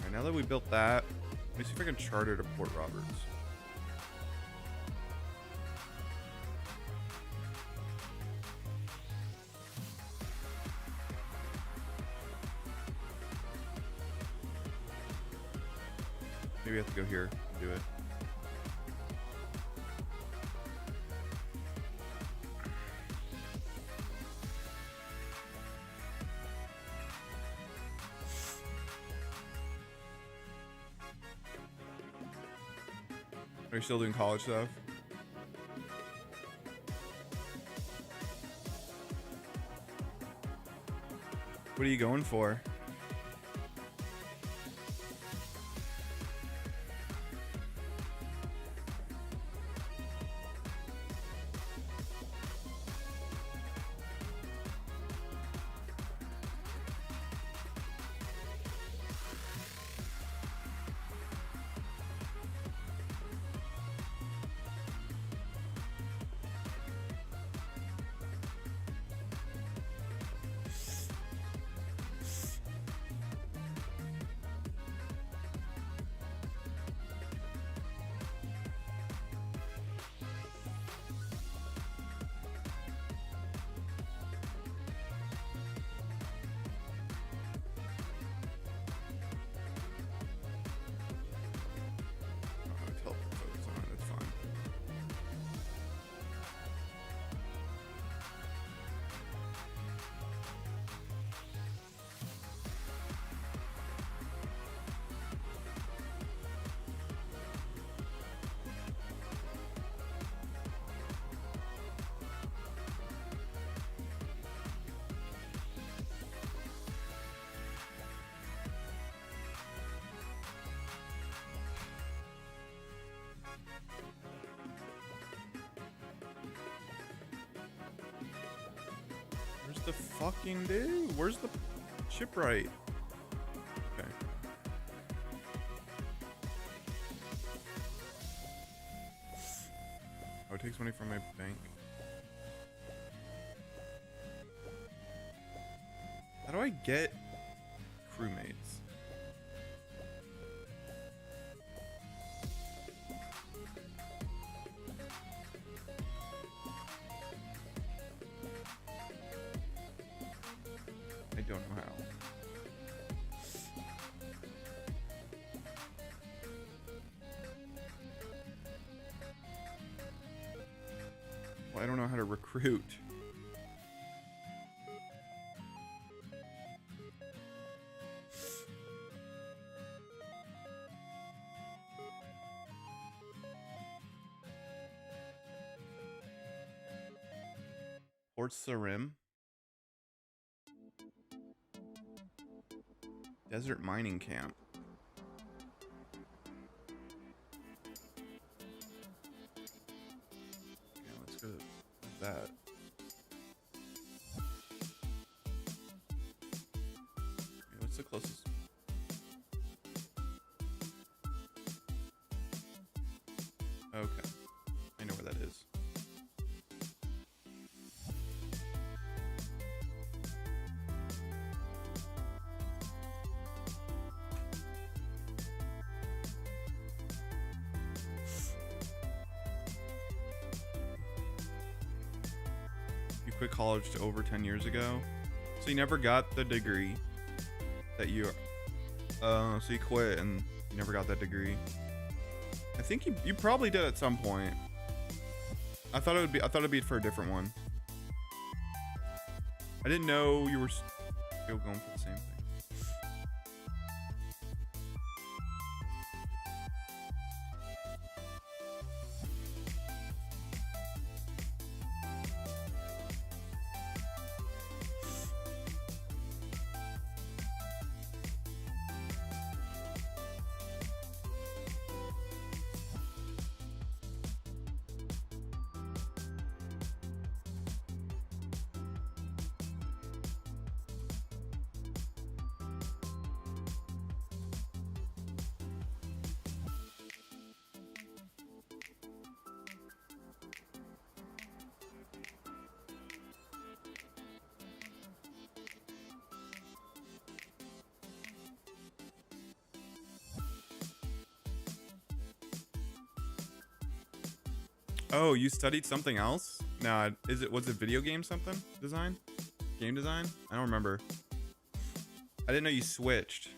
Alright, now that we built that, let me see if I can charter to Port Roberts. Maybe I have to go here and do it. Are you still doing college stuff? What are you going for? That's fine. Where's the fucking dude? Where's the shipwright? Okay. Oh, it takes money from my bank. How do I get crewmates? I don't know how. Well, I don't know how to recruit. Port Sarim. Desert mining camp. Okay, let's go to that. Okay, what's the closest? Okay, I know where that is. You quit college to over 10 years ago, so you never got the degree that you so you quit and you never got that degree. I think you probably did at some point. I thought it'd be for a different one. I didn't know you were still going for the same thing. Oh, you studied something else? Nah, was it video game something? Design? Game design? I don't remember. I didn't know you switched.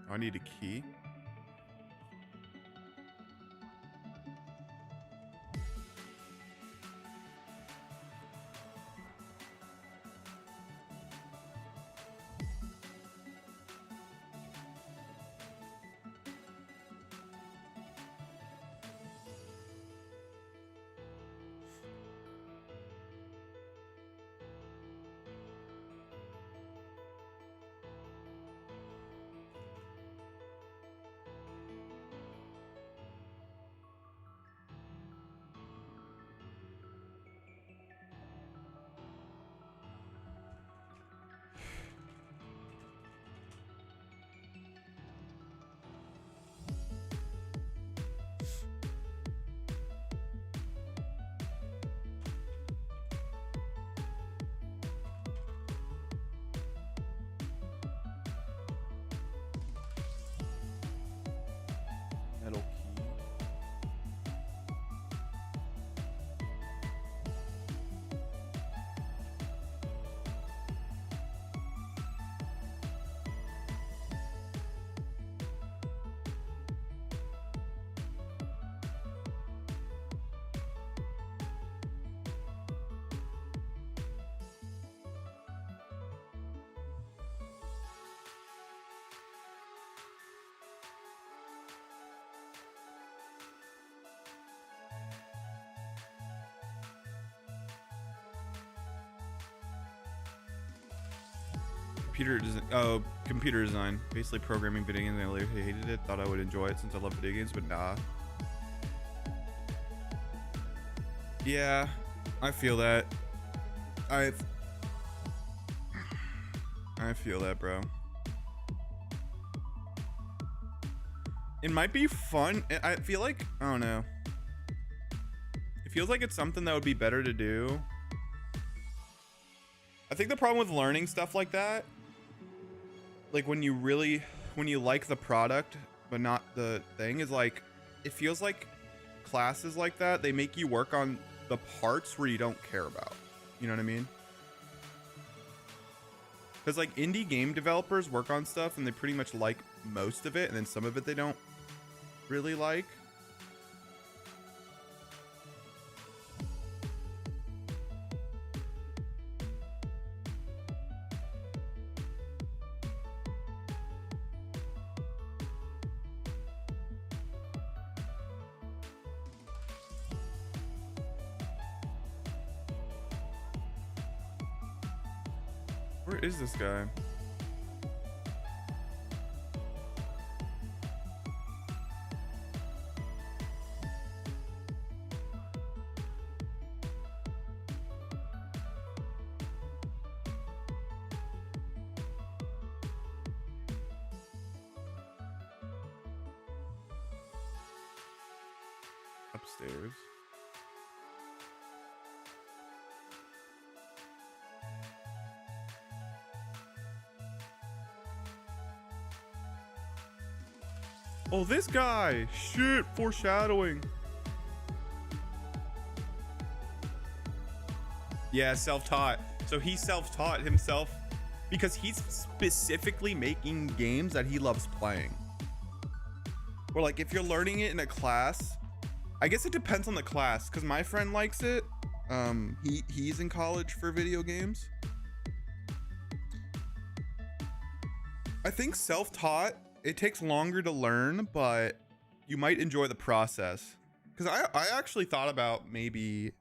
Oh, I need a key. Metal key. Computer design. Basically programming video games, and I later hated it. Thought I would enjoy it since I love video games, but nah. Yeah, I feel that. I feel that, bro. It might be fun. I feel like, I don't know. It feels like it's something that would be better to do. I think the problem with learning stuff like that, like when you like the product but not the thing, is like, it feels like classes like that, they make you work on the parts where you don't care about. You know what I mean? Because like indie game developers work on stuff and they pretty much like most of it, and then some of it they don't really like. Where is this guy? Upstairs. Oh, this guy! Shit, foreshadowing. Yeah, self-taught. So he self-taught himself because he's specifically making games that he loves playing. Or like if you're learning it in a class, I guess it depends on the class, because my friend likes it. He's in college for video games. I think self-taught, it takes longer to learn, but you might enjoy the process. Because I actually thought about maybe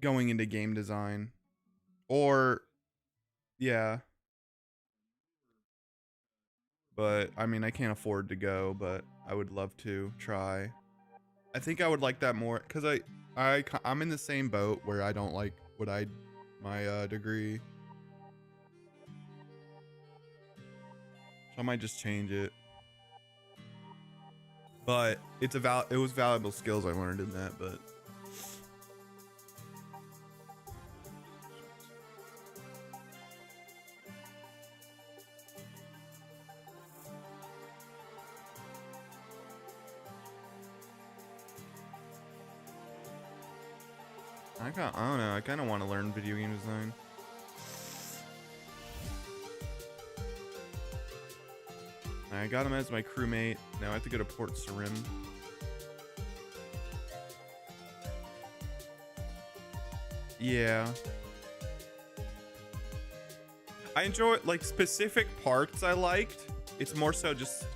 going into game design. Or, yeah. But, I mean, I can't afford to go, but I would love to try. I think I would like that more, because I'm in the same boat where I don't like my degree. I might just change it, but it was valuable skills I learned in that. But I don't know. I kind of want to learn video game design. I got him as my crewmate. Now I have to go to Port Sarim. Yeah. I enjoy, like, specific parts I liked. It's more so just...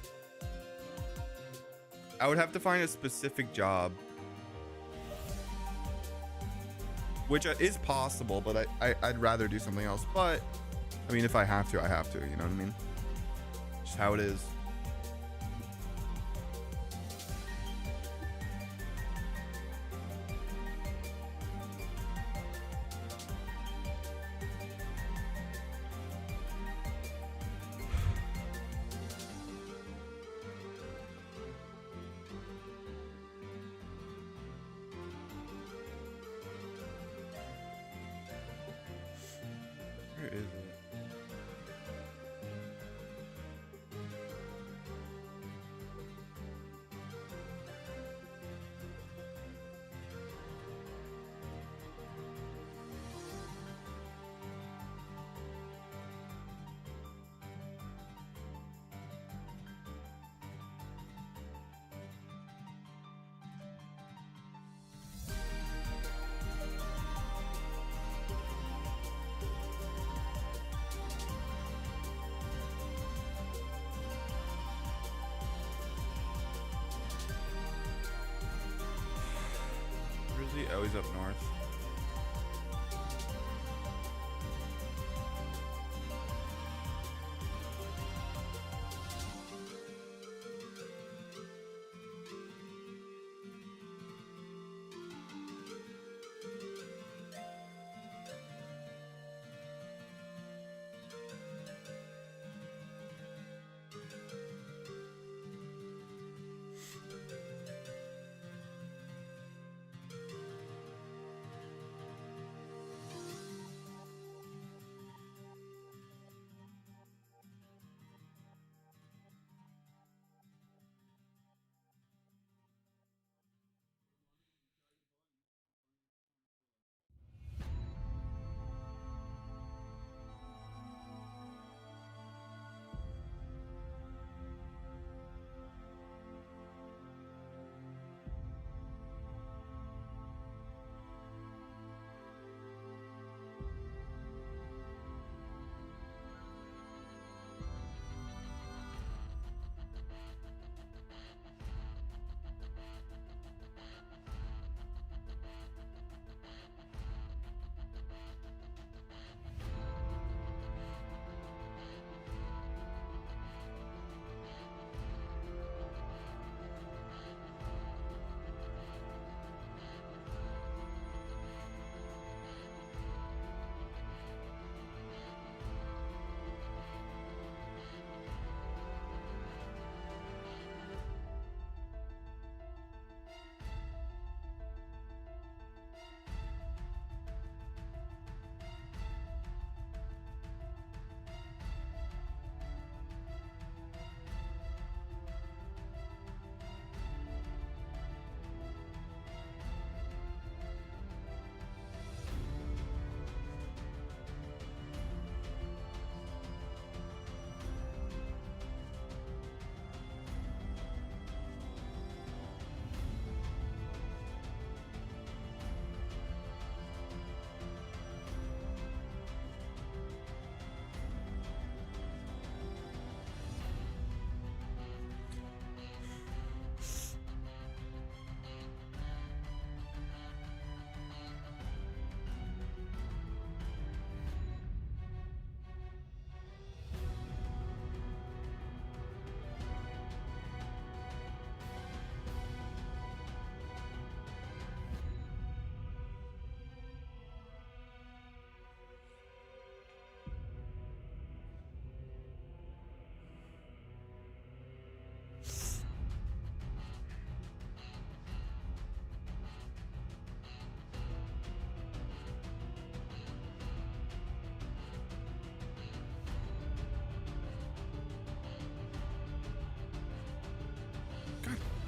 I would have to find a specific job. Which is possible, but I'd rather do something else. But, I mean, if I have to, I have to. You know what I mean? Just how it is. Where is it? Where is he? Oh, he's up north.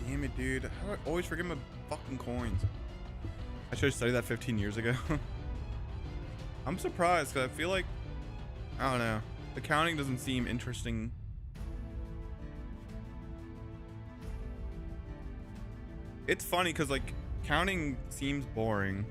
Damn it, dude. How do I always forget my fucking coins? I should have studied that 15 years ago. I'm surprised because I feel like, I don't know, the counting doesn't seem interesting It's funny because like counting seems boring.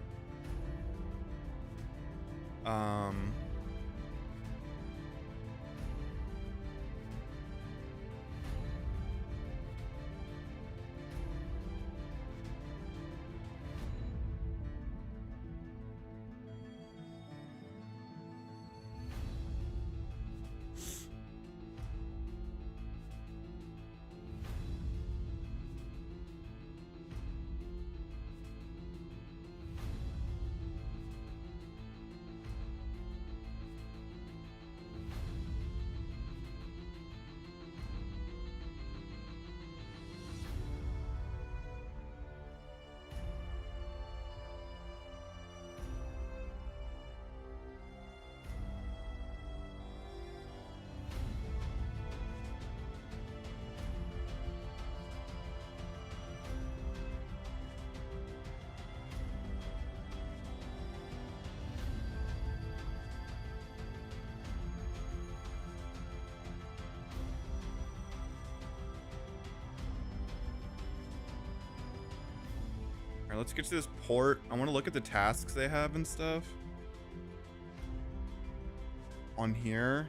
All right, let's get to this port. I want to look at the tasks they have and stuff on here.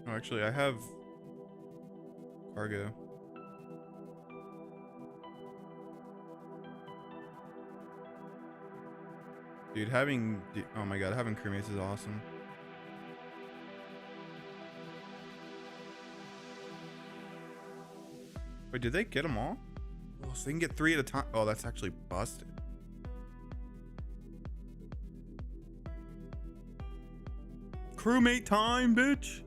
Oh, actually, I have cargo. Dude, oh my god, having crewmates is awesome. Wait, did they get them all? Oh, so they can get 3 at a time. Oh, that's actually busted. Crewmate time, bitch.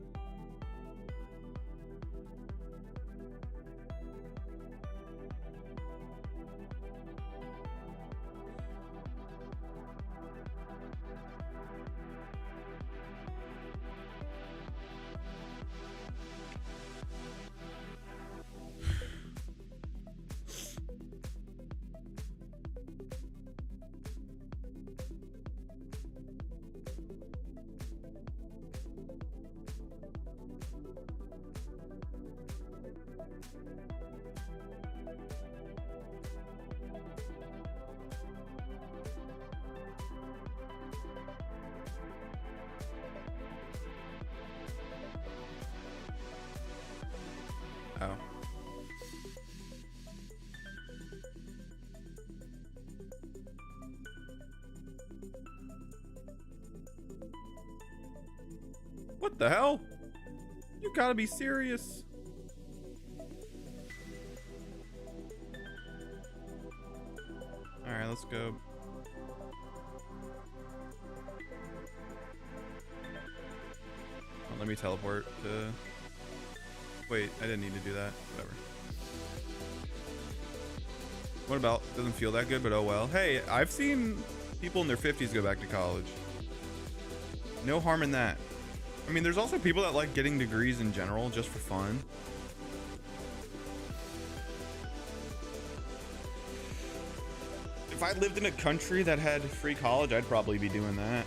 Oh. What the hell? You gotta be serious. All right, let's go. Oh, let me teleport to... Wait, I didn't need to do that. Whatever. What about? Doesn't feel that good, but oh well. Hey, I've seen people in their 50s go back to college. No harm in that. I mean, there's also people that like getting degrees in general just for fun. If I lived in a country that had free college, I'd probably be doing that.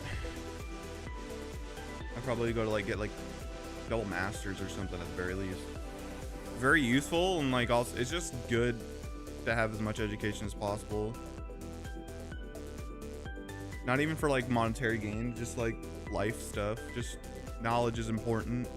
I'd probably go to like get like double masters or something at the very least. Very useful, and like also it's just good to have as much education as possible. Not even for like monetary gain, just like life stuff. Just knowledge is important.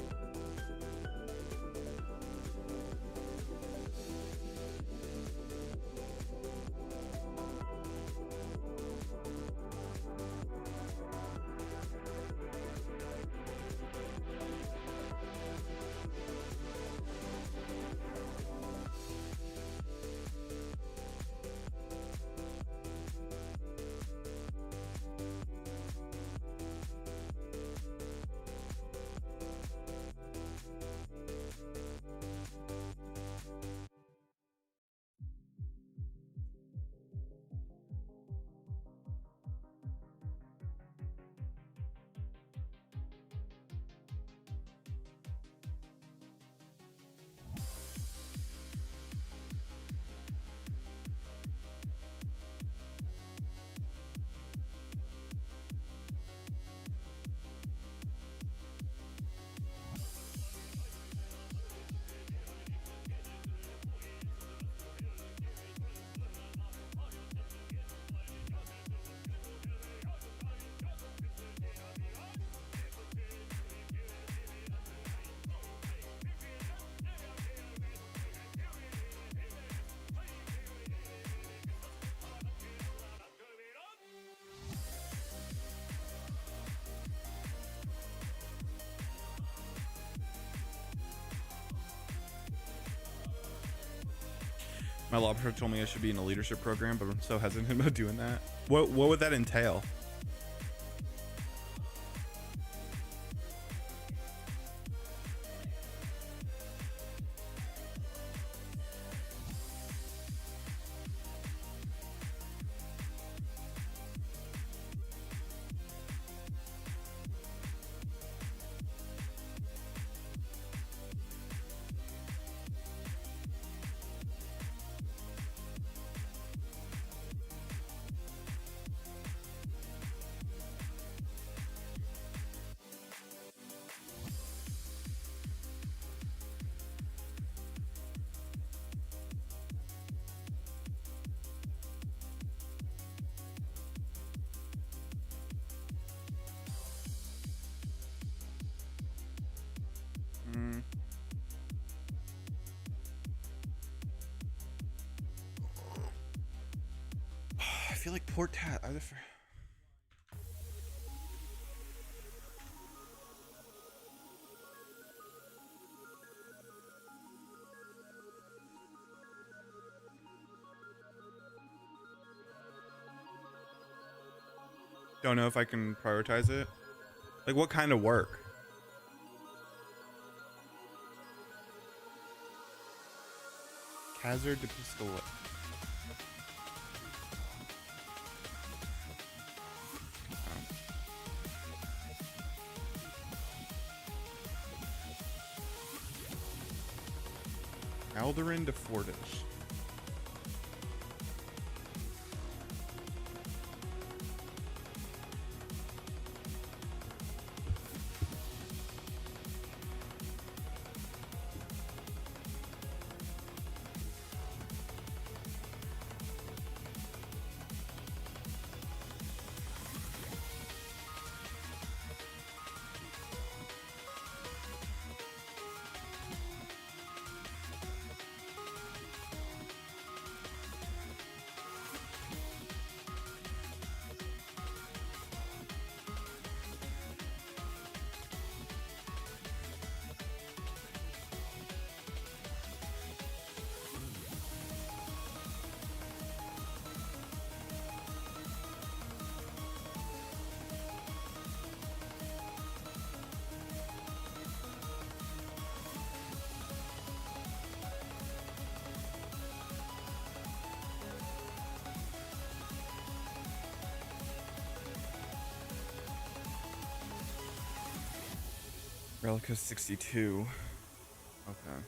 My law professor told me I should be in a leadership program, but I'm so hesitant about doing that. What would that entail? I feel like port tat. Don't know if I can prioritize it. Like, what kind of work? Hazard de Pistolet. Alderin de Fortis. Relica 62. Okay.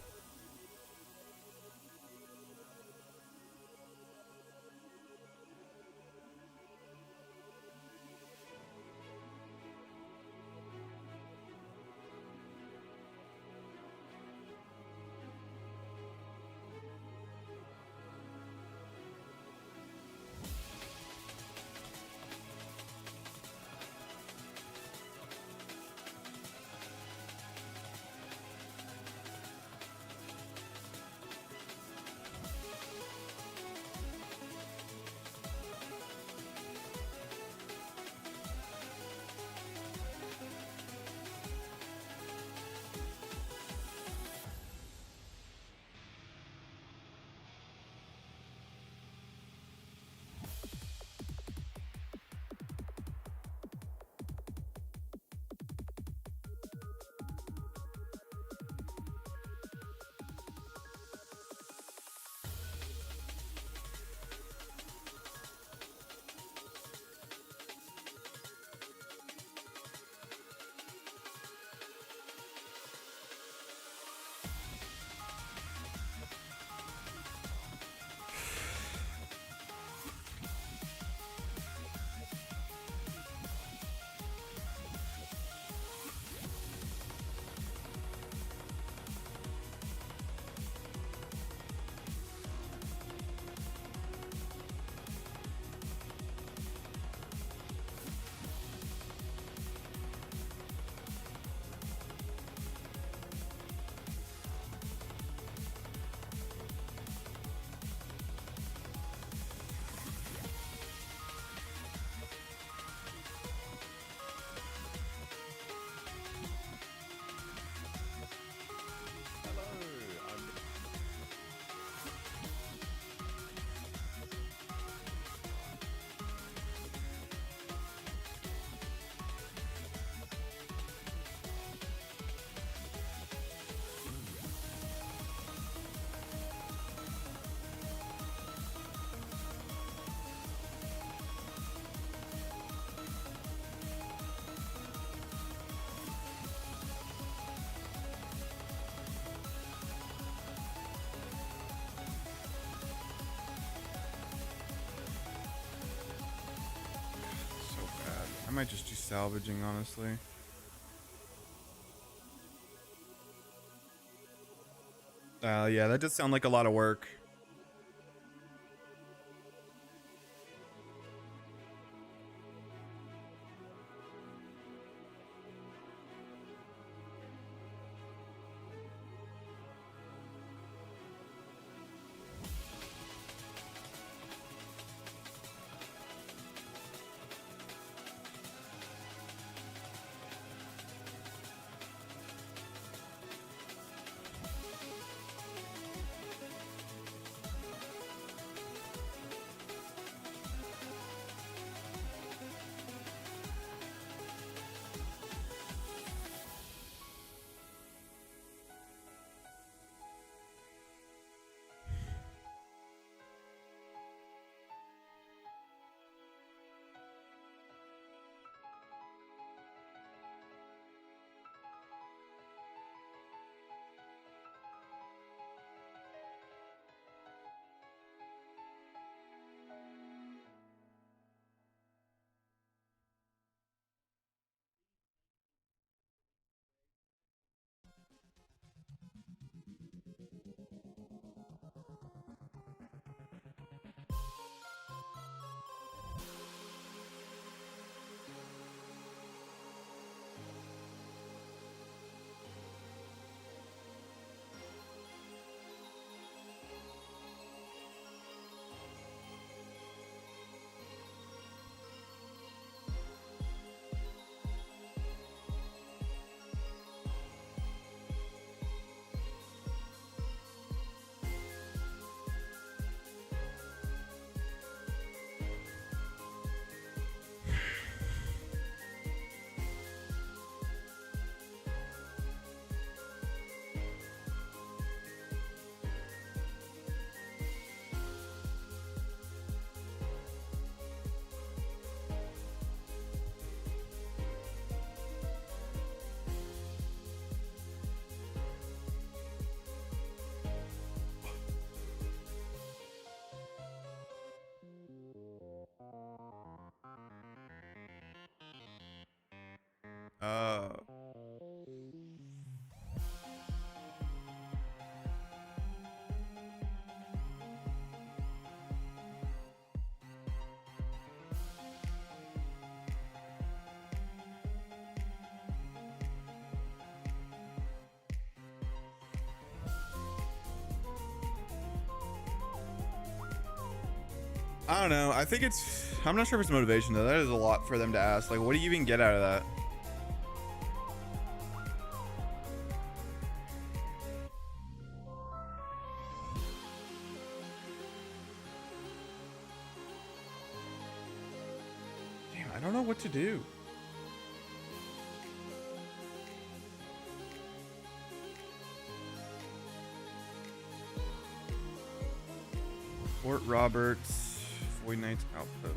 might just do salvaging, honestly. Yeah, that does sound like a lot of work. I don't know. I think it's... I'm not sure if it's motivation, though. That is a lot for them to ask. Like, what do you even get out of that? Damn, I don't know what to do. Fort Roberts. Void Knight's Outpost.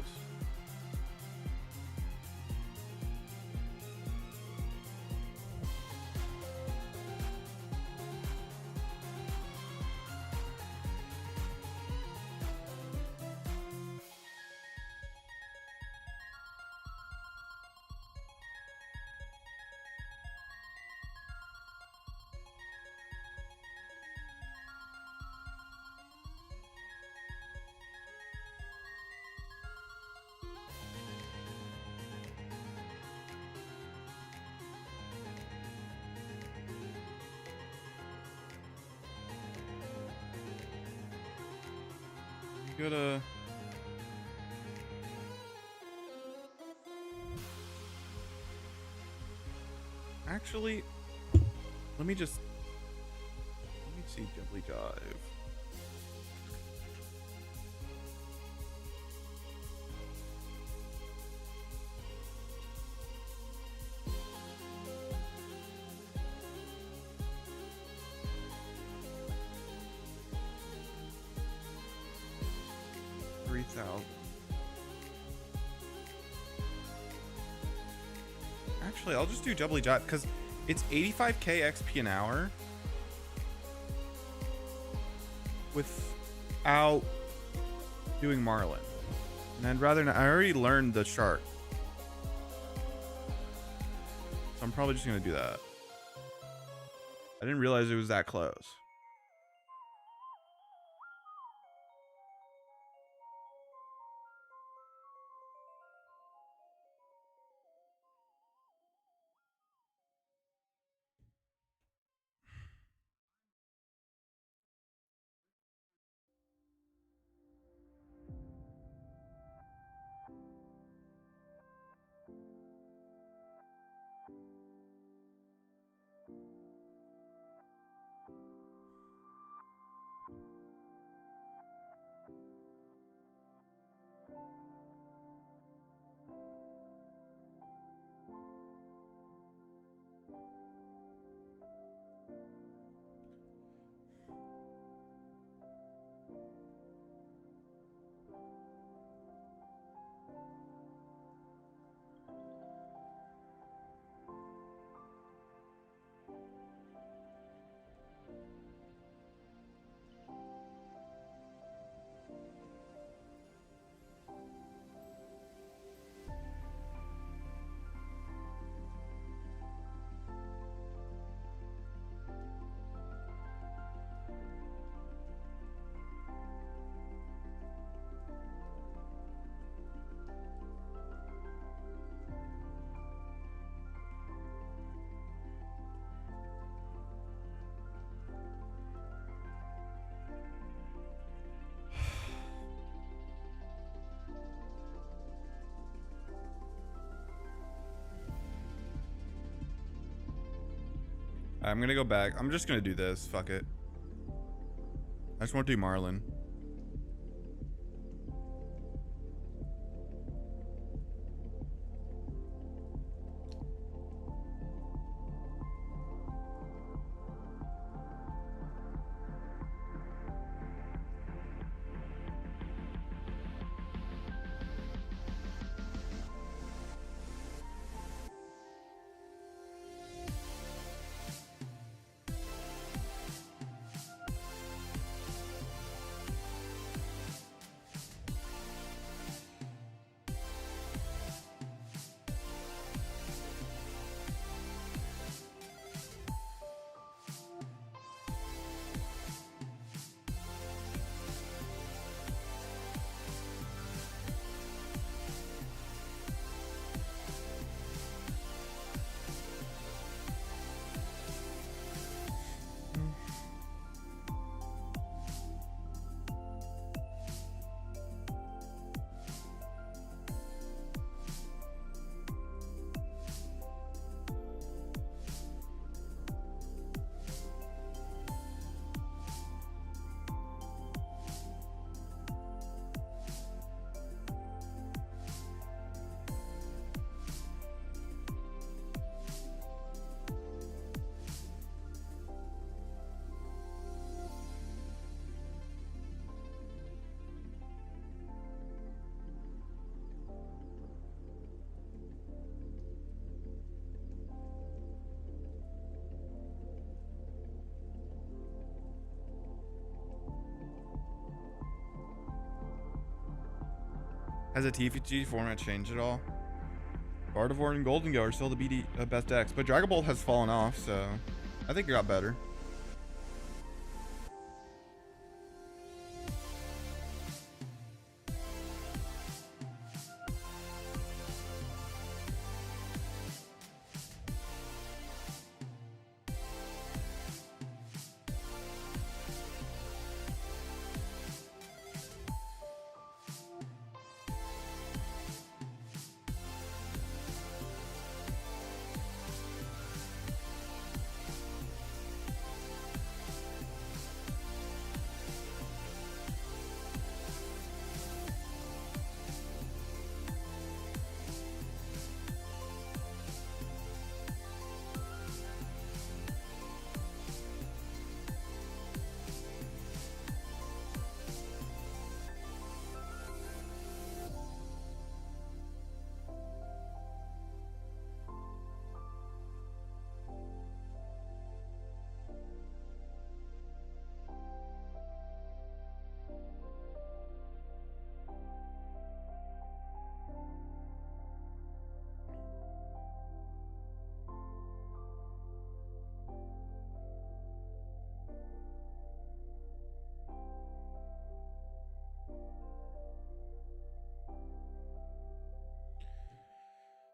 Gotta... Actually, let me see Gently Jive. Actually, I'll just do Doubly Jive because it's 85k XP an hour without doing Marlin. And I'd rather not. I already learned the chart. I'm probably just gonna do that. I didn't realize it was that close. I'm gonna go back. I'm just gonna do this. Fuck it. I just want to do Marlon. Has the TFG format changed at all? Gardevoir and Golden Go are still the best decks, but Dragon Ball has fallen off, so I think it got better.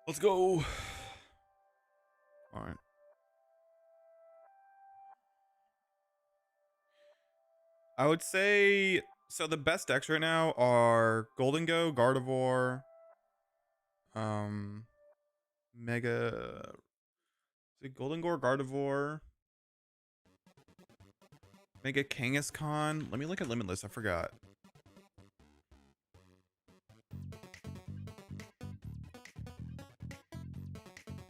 Let's go. All right. I would say, so the best decks right now are Golden Go, Gardevoir, Mega, is it Golden Gore, Gardevoir, Mega Kangaskhan? Let me look at Limitless, I forgot.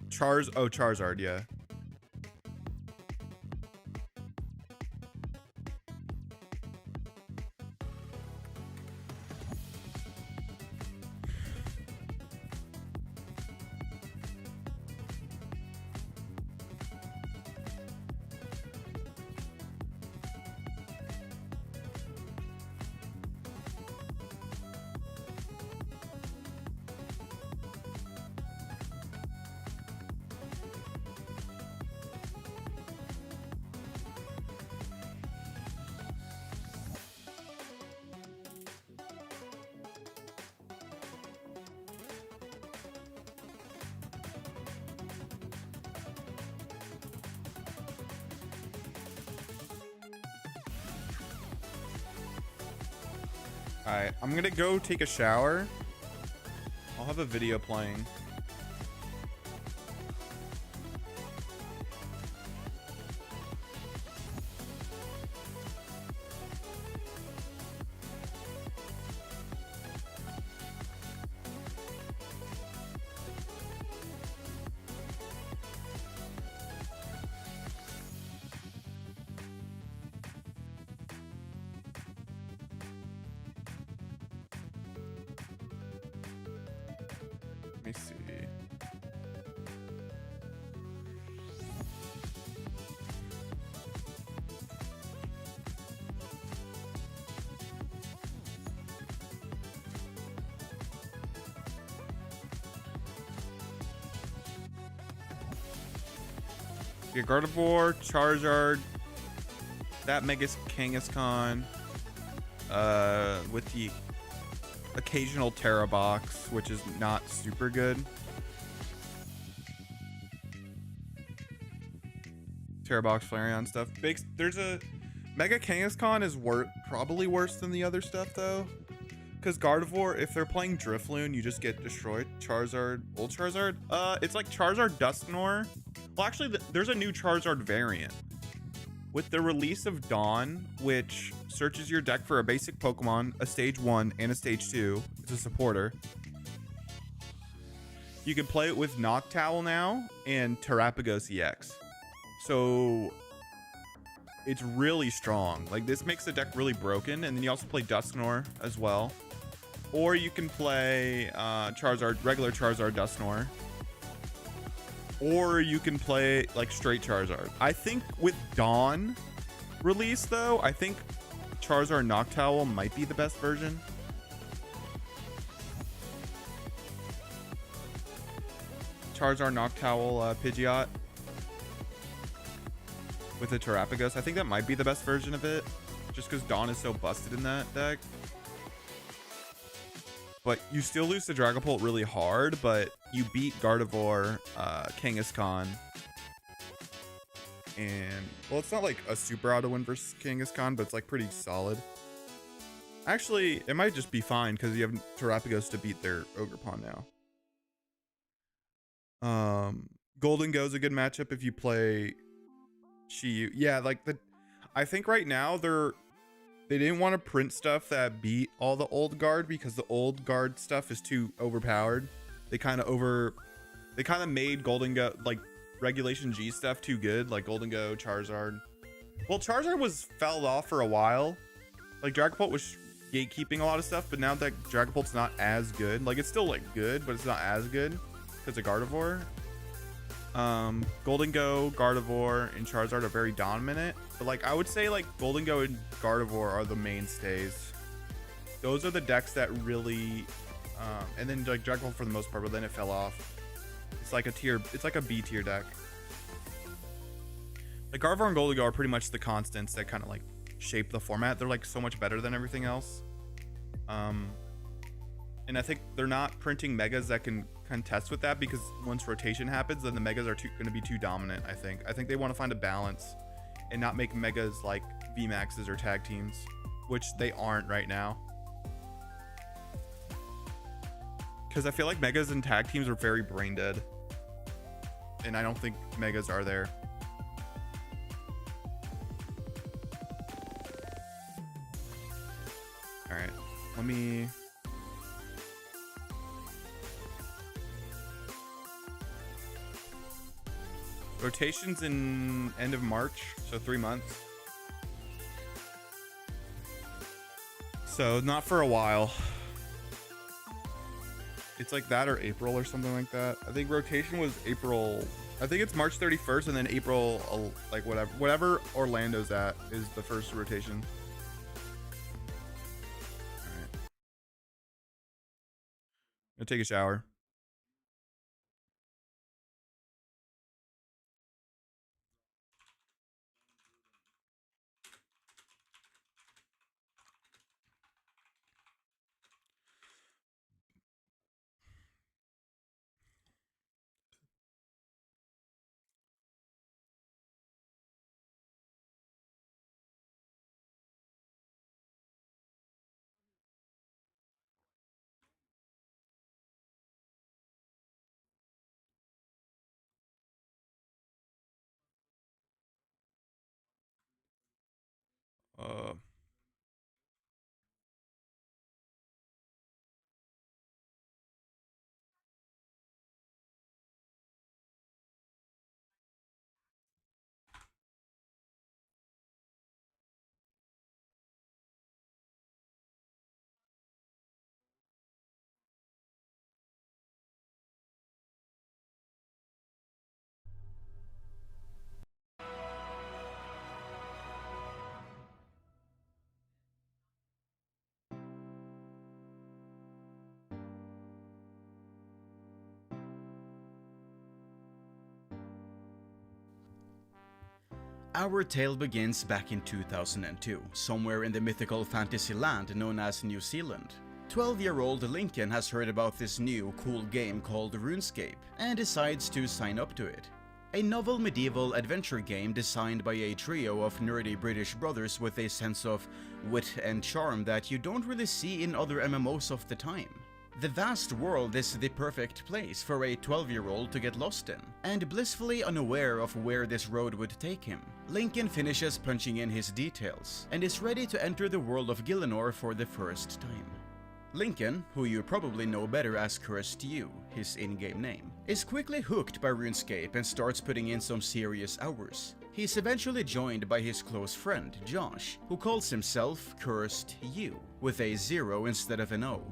Charizard, yeah. Alright, I'm gonna go take a shower. I'll have a video playing. Let me see. Yeah, Gardevoir, Charizard, that Mega Kangaskhan, with the occasional Terra box, which is not super good. Terra box, Flareon stuff. There's a Mega Kangaskhan is probably worse than the other stuff though, because Gardevoir, if they're playing Drifloon, you just get destroyed. Charizard, old Charizard, it's like Charizard Dusknoir. Well, actually, there's a new Charizard variant. With the release of Dawn, which searches your deck for a basic Pokemon, a stage 1 and a stage 2, it's a supporter. You can play it with Noctowl now and Terrapagos EX. So it's really strong. Like, this makes the deck really broken. And then you also play Dusknoir as well. Or you can play Charizard, regular Charizard Dusknoir. Or you can play like straight Charizard. I think with Dawn release though, I think Charizard Noctowl might be the best version. Charizard Noctowl Pidgeot with a Terrapagos. I think that might be the best version of it, just because Dawn is so busted in that deck. But you still lose to Dragapult really hard, but you beat Gardevoir, Kangaskhan, and, well, it's not like a super auto win versus Kangaskhan, but it's like pretty solid. Actually, it might just be fine because you have Terrapagos to beat their Ogerpon now. Golden Go's a good matchup if you play Shiyu. Yeah, like I think right now they didn't want to print stuff that beat all the old guard because the old guard stuff is too overpowered. They kind of made Golden Go, like Regulation G stuff, too good, like Golden Go, Charizard. Well, Charizard fell off for a while. Like, Dragapult was gatekeeping a lot of stuff, but now that Dragapult's not as good, like, it's still like good, but it's not as good because of Gardevoir. Golden Go, Gardevoir, and Charizard are very dominant. But like, I would say like Golden Go and Gardevoir are the mainstays. Those are the decks that really, and then like Dragapult for the most part, but then it fell off. It's like a B tier deck. Like Gardevoir and Golden Go are pretty much the constants that kind of like shape the format. They're like so much better than everything else. And I think they're not printing megas that can contest with that, because once rotation happens, then the megas are going to be too dominant. I think they want to find a balance and not make megas like VMAXs or tag teams, which they aren't right now. Because I feel like megas and tag teams are very brain dead, and I don't think megas are there. All right, let me. Rotations in end of March, so 3 months. So not for a while. It's like that or April or something like that. I think rotation was April. I think it's March 31st and then April, like whatever Orlando's at is the first rotation. All right. I'm gonna take a shower. Uh, Our tale begins back in 2002, somewhere in the mythical fantasy land known as New Zealand. 12-year-old Lincoln has heard about this new, cool game called RuneScape and decides to sign up to it. A novel medieval adventure game designed by a trio of nerdy British brothers with a sense of wit and charm that you don't really see in other MMOs of the time. The vast world is the perfect place for a 12-year-old to get lost in, and blissfully unaware of where this road would take him, Lincoln finishes punching in his details and is ready to enter the world of Gielinor for the first time. Lincoln, who you probably know better as Cursed You, his in-game name, is quickly hooked by RuneScape and starts putting in some serious hours. He's eventually joined by his close friend, Josh, who calls himself Cursed You, with a 0 instead of an O.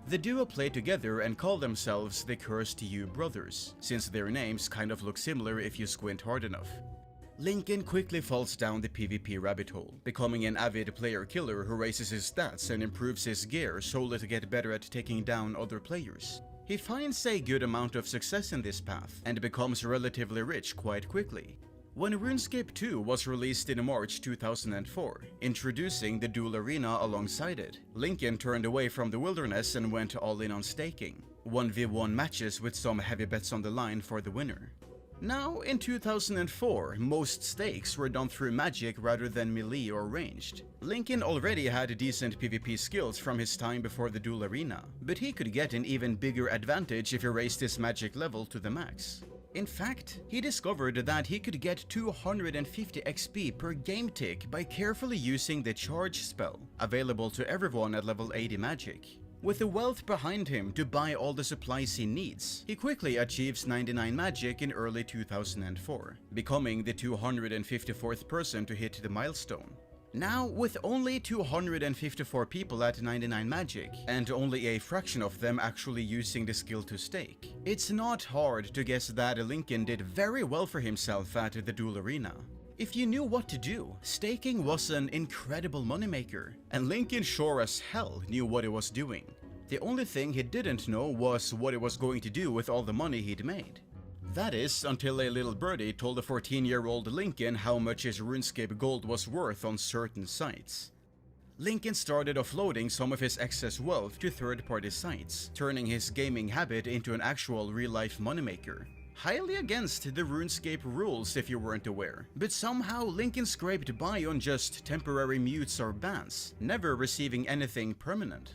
The duo play together and call themselves the Cursed You Brothers, since their names kind of look similar if you squint hard enough. Lincoln quickly falls down the PvP rabbit hole, becoming an avid player killer who raises his stats and improves his gear solely to get better at taking down other players. He finds a good amount of success in this path and becomes relatively rich quite quickly. When RuneScape 2 was released in March 2004, introducing the Duel Arena alongside it, Lincoln turned away from the wilderness and went all in on staking. 1v1 matches with some heavy bets on the line for the winner. Now, in 2004, most stakes were done through magic rather than melee or ranged. Lincoln already had decent PvP skills from his time before the Duel Arena, but he could get an even bigger advantage if he raised his magic level to the max. In fact, he discovered that he could get 250 XP per game tick by carefully using the charge spell, available to everyone at level 80 magic. With the wealth behind him to buy all the supplies he needs, he quickly achieves 99 magic in early 2004, becoming the 254th person to hit the milestone. Now, with only 254 people at 99 magic, and only a fraction of them actually using the skill to stake, it's not hard to guess that Lincoln did very well for himself at the Duel Arena. If you knew what to do, staking was an incredible moneymaker, and Lincoln sure as hell knew what he was doing. The only thing he didn't know was what he was going to do with all the money he'd made. That is, until a little birdie told the 14-year-old Lincoln how much his RuneScape gold was worth on certain sites. Lincoln started offloading some of his excess wealth to third-party sites, turning his gaming habit into an actual real-life moneymaker. Highly against the RuneScape rules if you weren't aware, but somehow Lincoln scraped by on just temporary mutes or bans, never receiving anything permanent.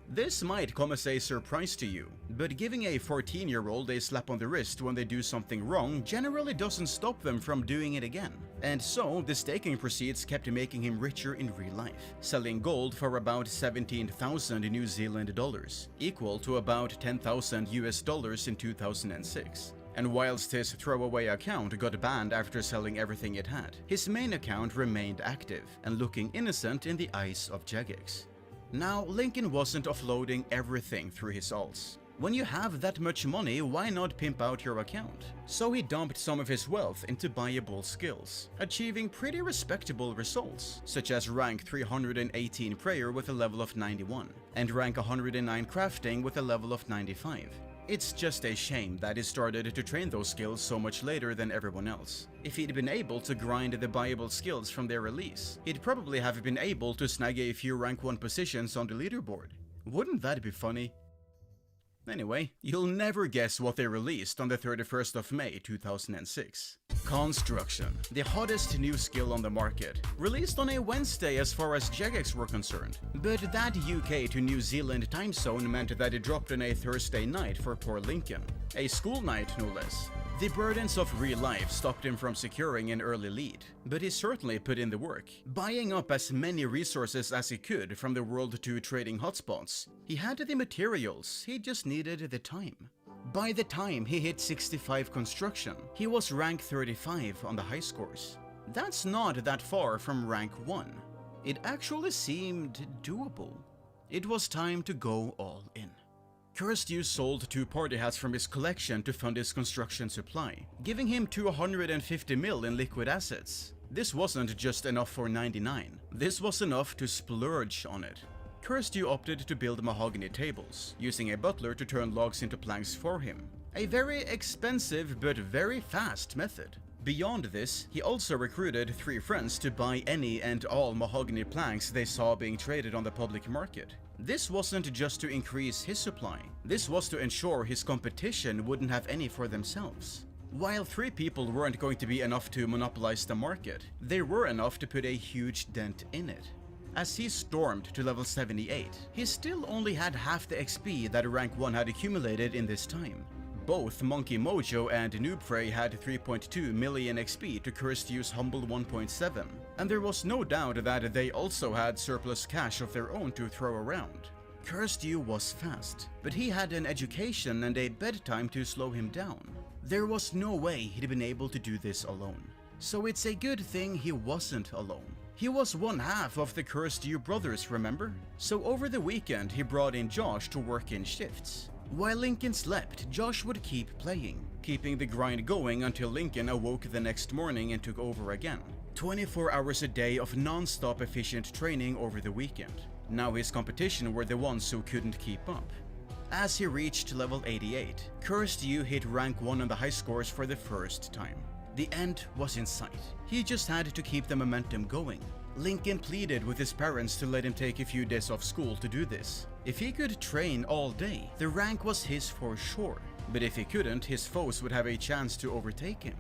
This might come as a surprise to you, but giving a 14-year-old a slap on the wrist when they do something wrong generally doesn't stop them from doing it again. And so, the staking proceeds kept making him richer in real life, selling gold for about 17,000 New Zealand dollars, equal to about 10,000 US dollars in 2006. And whilst his throwaway account got banned after selling everything it had, his main account remained active and looking innocent in the eyes of Jagex. Now, Lincoln wasn't offloading everything through his alts. When you have that much money, why not pimp out your account? So he dumped some of his wealth into buyable skills, achieving pretty respectable results, such as rank 318 prayer with a level of 91, and rank 109 crafting with a level of 95. It's just a shame that he started to train those skills so much later than everyone else. If he'd been able to grind the buyable skills from their release, he'd probably have been able to snag a few rank 1 positions on the leaderboard. Wouldn't that be funny? Anyway, you'll never guess what they released on the 31st of May 2006. Construction, the hottest new skill on the market, released on a Wednesday as far as Jagex were concerned. But that UK to New Zealand time zone meant that it dropped on a Thursday night for poor Lincoln. A school night, no less. The burdens of real life stopped him from securing an early lead, but he certainly put in the work, buying up as many resources as he could from the World 2 trading hotspots. He had the materials, he just needed the time. By the time he hit 65 construction, he was rank 35 on the high scores. That's not that far from rank 1. It actually seemed doable. It was time to go all in. Cursed Youth sold 2 party hats from his collection to fund his construction supply, giving him 250 mil in liquid assets. This wasn't just enough for 99, this was enough to splurge on it. Cursed Youth opted to build mahogany tables, using a butler to turn logs into planks for him. A very expensive but very fast method. Beyond this, he also recruited 3 friends to buy any and all mahogany planks they saw being traded on the public market. This wasn't just to increase his supply, this was to ensure his competition wouldn't have any for themselves. While 3 people weren't going to be enough to monopolize the market, they were enough to put a huge dent in it. As he stormed to level 78, he still only had half the XP that rank 1 had accumulated in this time. Both Monkey Mojo and Noob Frey had 3.2 million XP to Cursed Youth's humble 1.7, and there was no doubt that they also had surplus cash of their own to throw around. Cursed Youth was fast, but he had an education and a bedtime to slow him down. There was no way he'd been able to do this alone. So it's a good thing he wasn't alone. He was one half of the Cursed Youth brothers, remember? So over the weekend he brought in Josh to work in shifts. While Lincoln slept, Josh would keep playing, keeping the grind going until Lincoln awoke the next morning and took over again. 24 hours a day of non-stop efficient training over the weekend. Now his competition were the ones who couldn't keep up. As he reached level 88, Cursed Youth hit rank 1 on the high scores for the first time. The end was in sight. He just had to keep the momentum going. Lincoln pleaded with his parents to let him take a few days off school to do this. If he could train all day, the rank was his for sure. But if he couldn't, his foes would have a chance to overtake him.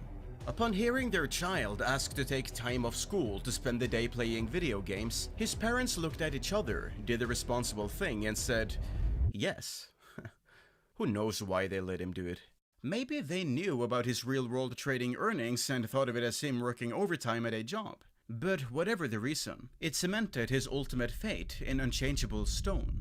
Upon hearing their child ask to take time off school to spend the day playing video games, his parents looked at each other, did the responsible thing, and said, yes. Who knows why they let him do it? Maybe they knew about his real-world trading earnings and thought of it as him working overtime at a job. But whatever the reason, it cemented his ultimate fate in unchangeable stone.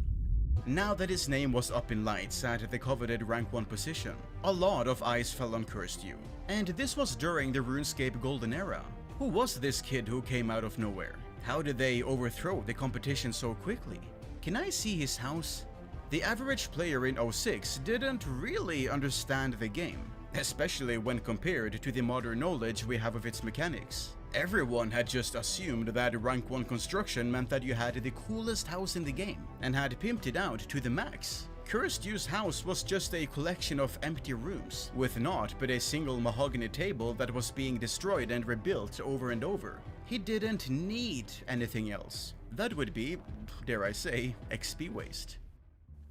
Now that his name was up in lights at the coveted rank 1 position, a lot of eyes fell on Cursed Youth. And this was during the RuneScape golden era. Who was this kid who came out of nowhere? How did they overthrow the competition so quickly? Can I see his house? The average player in 06 didn't really understand the game, especially when compared to the modern knowledge we have of its mechanics. Everyone had just assumed that rank 1 construction meant that you had the coolest house in the game, and had pimped it out to the max. Cursed Youth's house was just a collection of empty rooms, with naught but a single mahogany table that was being destroyed and rebuilt over and over. He didn't need anything else. That would be, dare I say, XP waste.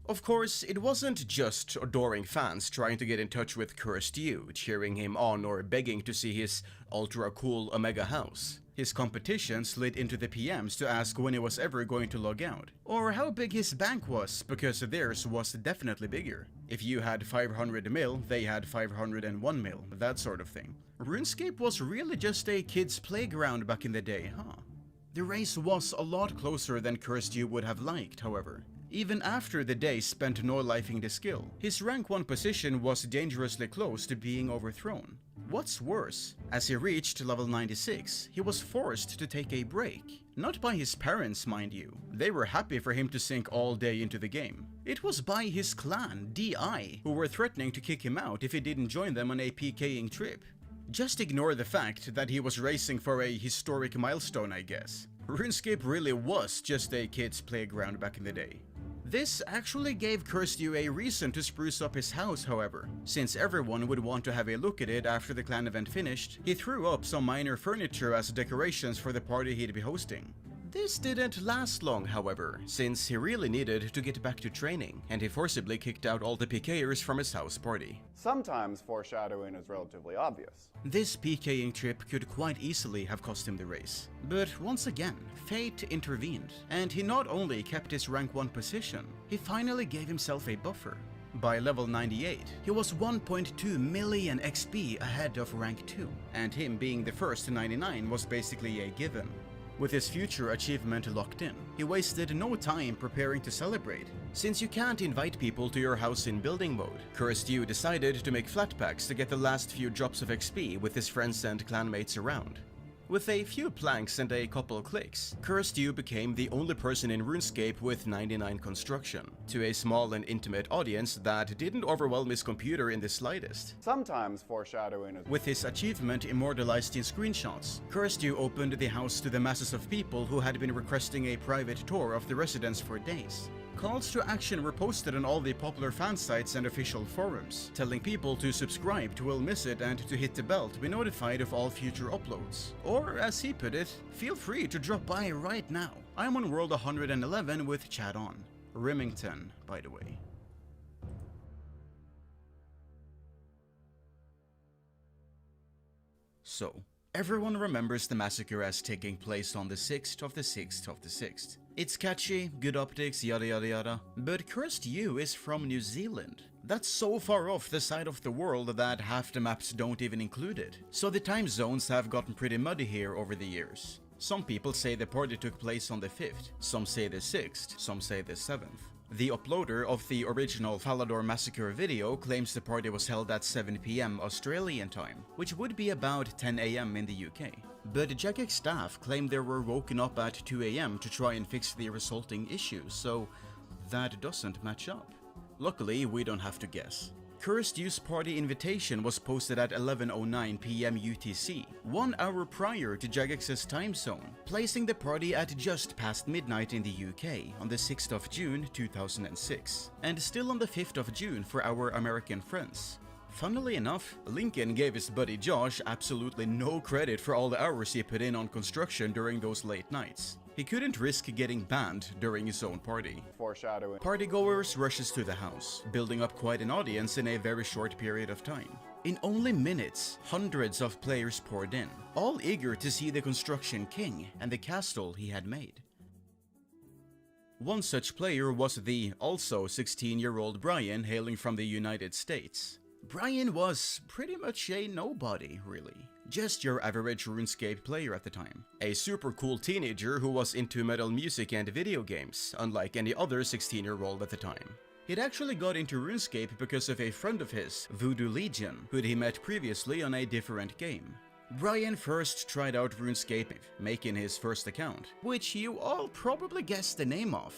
Of course, it wasn't just adoring fans trying to get in touch with Cursed You, cheering him on or begging to see his ultra-cool Omega house. His competition slid into the PMs to ask when he was ever going to log out, or how big his bank was, because theirs was definitely bigger. If you had 500 mil, they had 501 mil, that sort of thing. RuneScape was really just a kid's playground back in the day, huh? The race was a lot closer than Cursed You would have liked, however. Even after the day spent no-lifing the skill, his rank 1 position was dangerously close to being overthrown. What's worse, as he reached level 96, he was forced to take a break. Not by his parents, mind you. They were happy for him to sink all day into the game. It was by his clan, DI, who were threatening to kick him out if he didn't join them on a PKing trip. Just ignore the fact that he was racing for a historic milestone, I guess. RuneScape really was just a kid's playground back in the day. This actually gave Cursed You a reason to spruce up his house, however. Since everyone would want to have a look at it after the clan event finished, he threw up some minor furniture as decorations for the party he'd be hosting. This didn't last long, however, since he really needed to get back to training, and he forcibly kicked out all the PKers from his house party. Sometimes foreshadowing is relatively obvious. This PKing trip could quite easily have cost him the race. But once again, fate intervened, and he not only kept his rank 1 position, he finally gave himself a buffer. By level 98, he was 1.2 million XP ahead of rank 2, and him being the first to 99 was basically a given. With his future achievement locked in, he wasted no time preparing to celebrate. Since you can't invite people to your house in building mode, Cursed You decided to make flat packs to get the last few drops of XP with his friends and clanmates around. With a few planks and a couple clicks, Cursed You became the only person in RuneScape with 99 construction, to a small and intimate audience that didn't overwhelm his computer in the slightest. Sometimes foreshadowing is... With his achievement immortalized in screenshots, Cursed You opened the house to the masses of people who had been requesting a private tour of the residence for days. Calls to action were posted on all the popular fan sites and official forums, telling people to subscribe to Will Miss It and to hit the bell to be notified of all future uploads. Or, as he put it, feel free to drop by right now. I'm on World 111 with chat on. Remington, by the way. So, everyone remembers the massacre as taking place on the 6th of the 6th of the 6th. It's catchy, good optics, yada yada yada, but Cursed You is from New Zealand. That's so far off the side of the world that half the maps don't even include it, so the time zones have gotten pretty muddy here over the years. Some people say the party took place on the 5th, some say the 6th, some say the 7th. The uploader of the original Falador Massacre video claims the party was held at 7 PM Australian time, which would be about 10 AM in the UK. But Jagex staff claimed they were woken up at 2 AM to try and fix the resulting issues, so that doesn't match up. Luckily, we don't have to guess. Cursed You's party invitation was posted at 11:09 PM UTC, 1 hour prior to Jagex's time zone, placing the party at just past midnight in the UK on the 6th of June 2006, and still on the 5th of June for our American friends. Funnily enough, Lincoln gave his buddy Josh absolutely no credit for all the hours he put in on construction during those late nights. He couldn't risk getting banned during his own party. Foreshadowing. Partygoers rushes to the house, building up quite an audience in a very short period of time. In only minutes, hundreds of players poured in, all eager to see the construction king and the castle he had made. One such player was the also 16-year-old Brian hailing from the United States. Brian was pretty much a nobody, really. Just your average RuneScape player at the time. A super cool teenager who was into metal music and video games, unlike any other 16-year-old at the time. He'd actually got into RuneScape because of a friend of his, Voodoo Legion, who'd he met previously on a different game. Brian first tried out RuneScape, making his first account, which you all probably guessed the name of.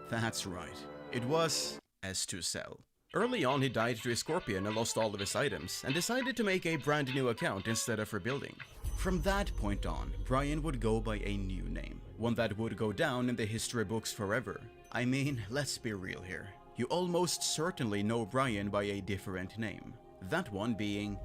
That's right, it was S2Cell. Early on, he died to a scorpion and lost all of his items, and decided to make a brand new account instead of rebuilding. From that point on, Brian would go by a new name, one that would go down in the history books forever. I mean, let's be real here. You almost certainly know Brian by a different name. That one being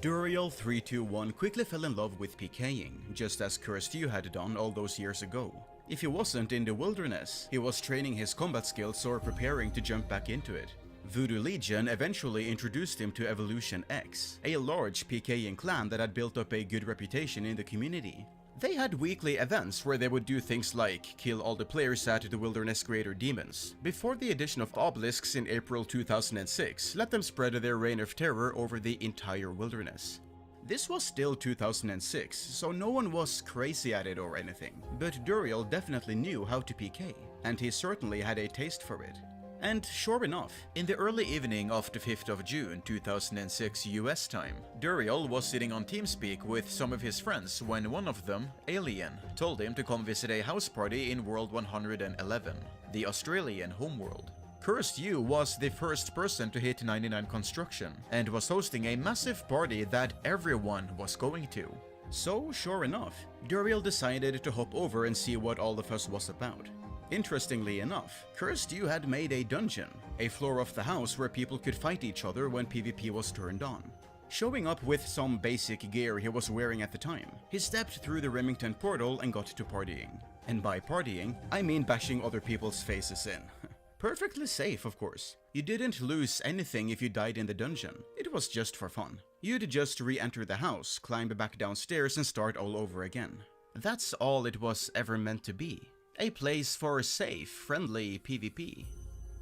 Duriel321 quickly fell in love with PKing, just as Cursed You had done all those years ago. If he wasn't in the wilderness, he was training his combat skills or preparing to jump back into it. Voodoo Legion eventually introduced him to Evolution X, a large PKing clan that had built up a good reputation in the community. They had weekly events where they would do things like kill all the players at the Wilderness Greater Demons. Before the addition of obelisks in April 2006, let them spread their reign of terror over the entire wilderness. This was still 2006, so no one was crazy at it or anything, but Duriel definitely knew how to PK, and he certainly had a taste for it. And sure enough, in the early evening of the 5th of June 2006 US time, Duriel was sitting on TeamSpeak with some of his friends when one of them, Alien, told him to come visit a house party in World 111, the Australian homeworld. Cursed You was the first person to hit 99 construction and was hosting a massive party that everyone was going to. So sure enough, Duriel decided to hop over and see what all the fuss was about. Interestingly enough, Cursed You had made a dungeon, a floor of the house where people could fight each other when PvP was turned on. Showing up with some basic gear he was wearing at the time, he stepped through the Remington portal and got to partying. And by partying, I mean bashing other people's faces in. Perfectly safe, of course. You didn't lose anything if you died in the dungeon. It was just for fun. You'd just re-enter the house, climb back downstairs and start all over again. That's all it was ever meant to be. A place for safe, friendly PvP.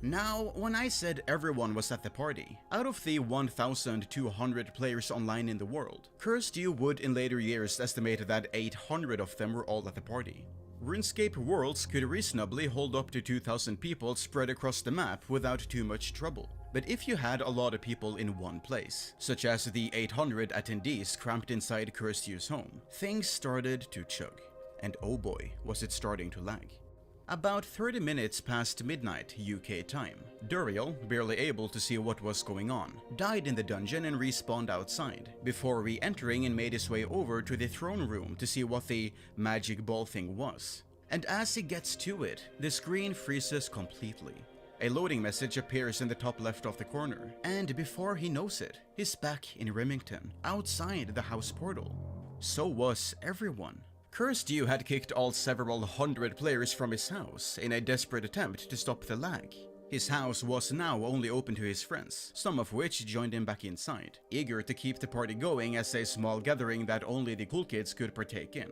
Now, when I said everyone was at the party, out of the 1,200 players online in the world, Cursed You would in later years estimate that 800 of them were all at the party. RuneScape Worlds could reasonably hold up to 2,000 people spread across the map without too much trouble. But if you had a lot of people in one place, such as the 800 attendees cramped inside Cursed You's home, things started to chug. And oh boy, was it starting to lag. About 30 minutes past midnight UK time, Duriel, barely able to see what was going on, died in the dungeon and respawned outside, before re-entering and made his way over to the throne room to see what the magic ball thing was. And as he gets to it, the screen freezes completely. A loading message appears in the top left of the corner, and before he knows it, he's back in Remington, outside the house portal. So was everyone. Cursed You had kicked all several hundred players from his house in a desperate attempt to stop the lag. His house was now only open to his friends, some of which joined him back inside, eager to keep the party going as a small gathering that only the cool kids could partake in.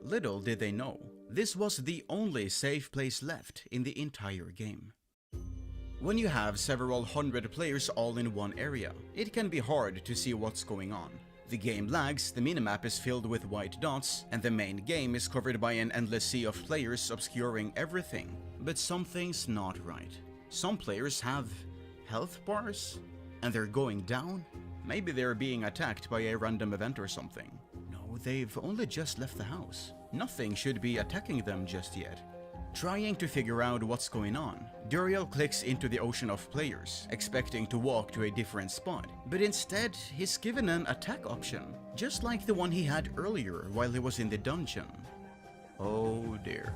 Little did they know, this was the only safe place left in the entire game. When you have several hundred players all in one area, it can be hard to see what's going on. The game lags, the minimap is filled with white dots, and the main game is covered by an endless sea of players obscuring everything. But something's not right. Some players have health bars, and they're going down. Maybe they're being attacked by a random event or something. No, they've only just left the house. Nothing should be attacking them just yet. Trying to figure out what's going on, Duriel clicks into the ocean of players, expecting to walk to a different spot, but instead he's given an attack option, just like the one he had earlier while he was in the dungeon. Oh dear.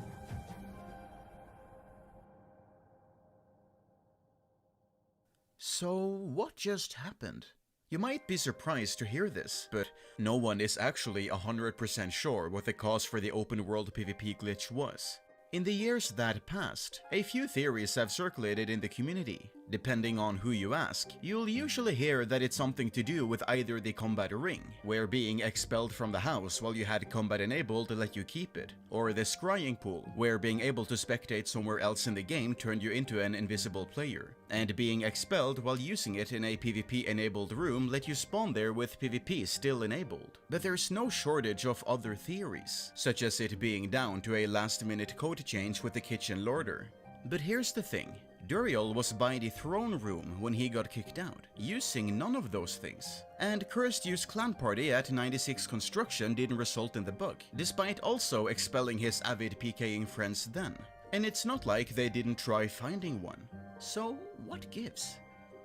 So what just happened? You might be surprised to hear this, but no one is actually 100% sure what the cause for the open world PvP glitch was. In the years that passed, a few theories have circulated in the community. Depending on who you ask, you'll usually hear that it's something to do with either the combat ring, where being expelled from the house while you had combat enabled let you keep it, or the scrying pool, where being able to spectate somewhere else in the game turned you into an invisible player, and being expelled while using it in a PvP enabled room let you spawn there with PvP still enabled. But there's no shortage of other theories, such as it being down to a last minute code change with the kitchen lorder. But here's the thing. Duriel was by the throne room when he got kicked out, using none of those things. And Cursed You's clan party at 96 construction didn't result in the bug, despite also expelling his avid PKing friends then. And it's not like they didn't try finding one. So what gives?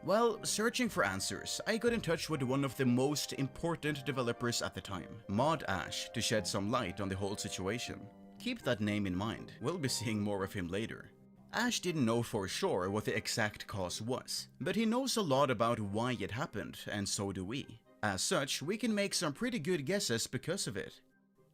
Well, searching for answers, I got in touch with one of the most important developers at the time, Mod Ash, to shed some light on the whole situation. Keep that name in mind, we'll be seeing more of him later. Ash didn't know for sure what the exact cause was, but he knows a lot about why it happened, and so do we. As such, we can make some pretty good guesses because of it.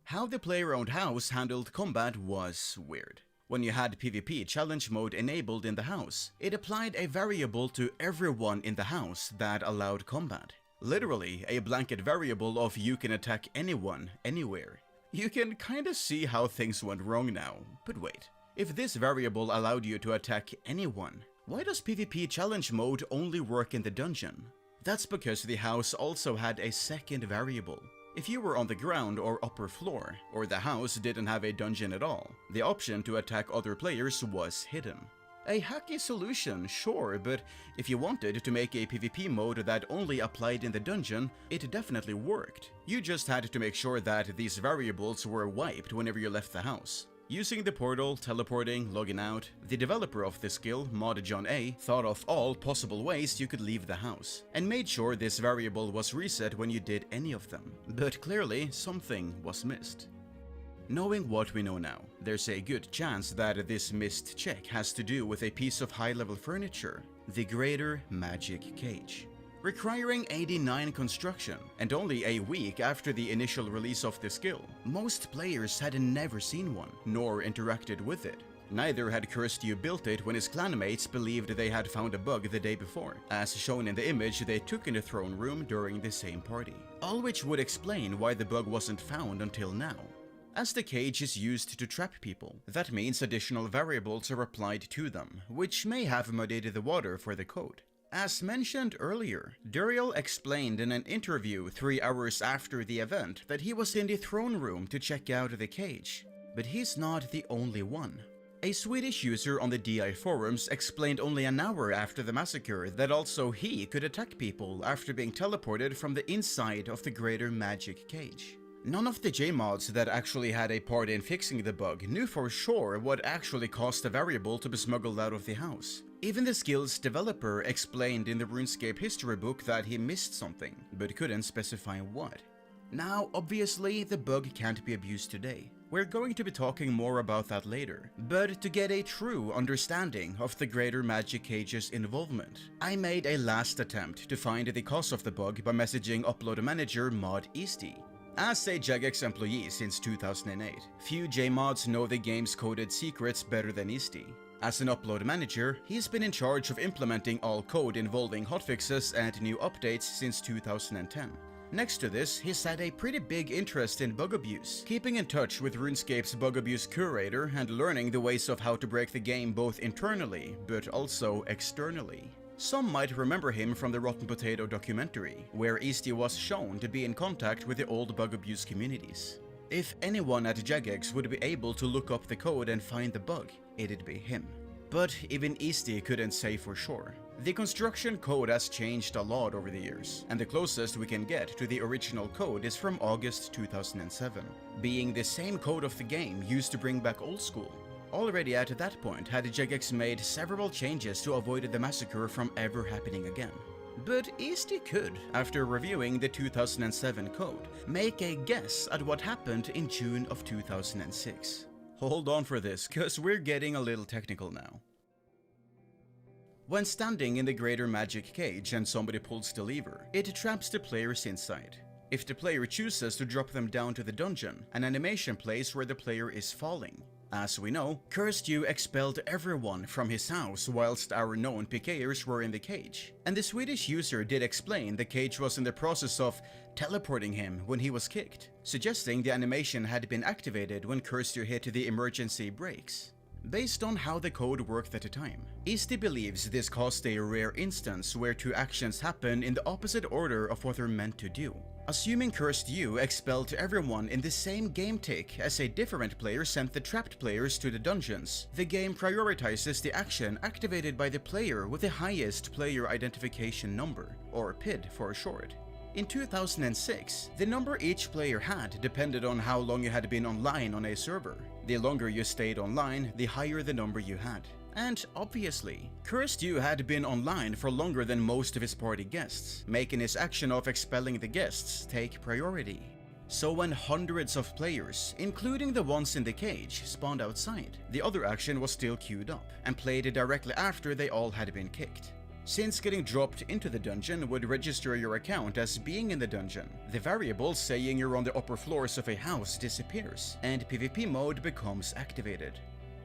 How the player-owned house handled combat was weird. When you had PvP challenge mode enabled in the house, it applied a variable to everyone in the house that allowed combat. Literally, a blanket variable of you can attack anyone, anywhere. You can kinda see how things went wrong now, but wait. If this variable allowed you to attack anyone, why does PvP challenge mode only work in the dungeon? That's because the house also had a second variable. If you were on the ground or upper floor, or the house didn't have a dungeon at all, the option to attack other players was hidden. A hacky solution, sure, but if you wanted to make a PvP mode that only applied in the dungeon, it definitely worked. You just had to make sure that these variables were wiped whenever you left the house. Using the portal, teleporting, logging out, the developer of the skill, Mod John A, thought of all possible ways you could leave the house, and made sure this variable was reset when you did any of them. But clearly, something was missed. Knowing what we know now, there's a good chance that this missed check has to do with a piece of high-level furniture, the Greater Magic Cage. Requiring 89 construction, and only a week after the initial release of the skill, most players had never seen one, nor interacted with it. Neither had Cursed You built it when his clanmates believed they had found a bug the day before, as shown in the image they took in the throne room during the same party. All which would explain why the bug wasn't found until now. As the cage is used to trap people, that means additional variables are applied to them, which may have muddied the water for the code. As mentioned earlier, Duriel explained in an interview 3 hours after the event that he was in the throne room to check out the cage. But he's not the only one. A Swedish user on the DI forums explained only an hour after the massacre that also he could attack people after being teleported from the inside of the Greater Magic Cage. None of the J-mods that actually had a part in fixing the bug knew for sure what actually caused the variable to be smuggled out of the house. Even the skill's developer explained in the RuneScape history book that he missed something, but couldn't specify what. Now, obviously, the bug can't be abused today. We're going to be talking more about that later, but to get a true understanding of the Greater Magic Cage's involvement, I made a last attempt to find the cause of the bug by messaging upload manager Mod Easty. As a Jagex employee since 2008, few J-mods know the game's coded secrets better than Easty. As an upload manager, he's been in charge of implementing all code involving hotfixes and new updates since 2010. Next to this, he's had a pretty big interest in bug abuse, keeping in touch with RuneScape's bug abuse curator and learning the ways of how to break the game both internally, but also externally. Some might remember him from the Rotten Potato documentary, where Easty was shown to be in contact with the old bug abuse communities. If anyone at Jagex would be able to look up the code and find the bug, it'd be him. But even Easty couldn't say for sure. The construction code has changed a lot over the years, and the closest we can get to the original code is from August 2007, being the same code of the game used to bring back Old School. Already at that point had Jagex made several changes to avoid the massacre from ever happening again. But Easty could, after reviewing the 2007 code, make a guess at what happened in June of 2006. Hold on for this, cause we're getting a little technical now. When standing in the Greater Magic Cage and somebody pulls the lever, it traps the players inside. If the player chooses to drop them down to the dungeon, an animation plays where the player is falling. As we know, Cursed You expelled everyone from his house whilst our known PKers were in the cage. And the Swedish user did explain the cage was in the process of teleporting him when he was kicked, suggesting the animation had been activated when Cursed You hit the emergency brakes. Based on how the code worked at the time, Easty believes this caused a rare instance where two actions happen in the opposite order of what they're meant to do. Assuming Cursed You expelled everyone in the same game tick as a different player sent the trapped players to the dungeons, the game prioritizes the action activated by the player with the highest player identification number, or PID for short. In 2006, the number each player had depended on how long you had been online on a server. The longer you stayed online, the higher the number you had. And obviously, Cursed You had been online for longer than most of his party guests, making his action of expelling the guests take priority. So when hundreds of players, including the ones in the cage, spawned outside, the other action was still queued up, and played directly after they all had been kicked. Since getting dropped into the dungeon would register your account as being in the dungeon, the variable saying you're on the upper floors of a house disappears, and PvP mode becomes activated.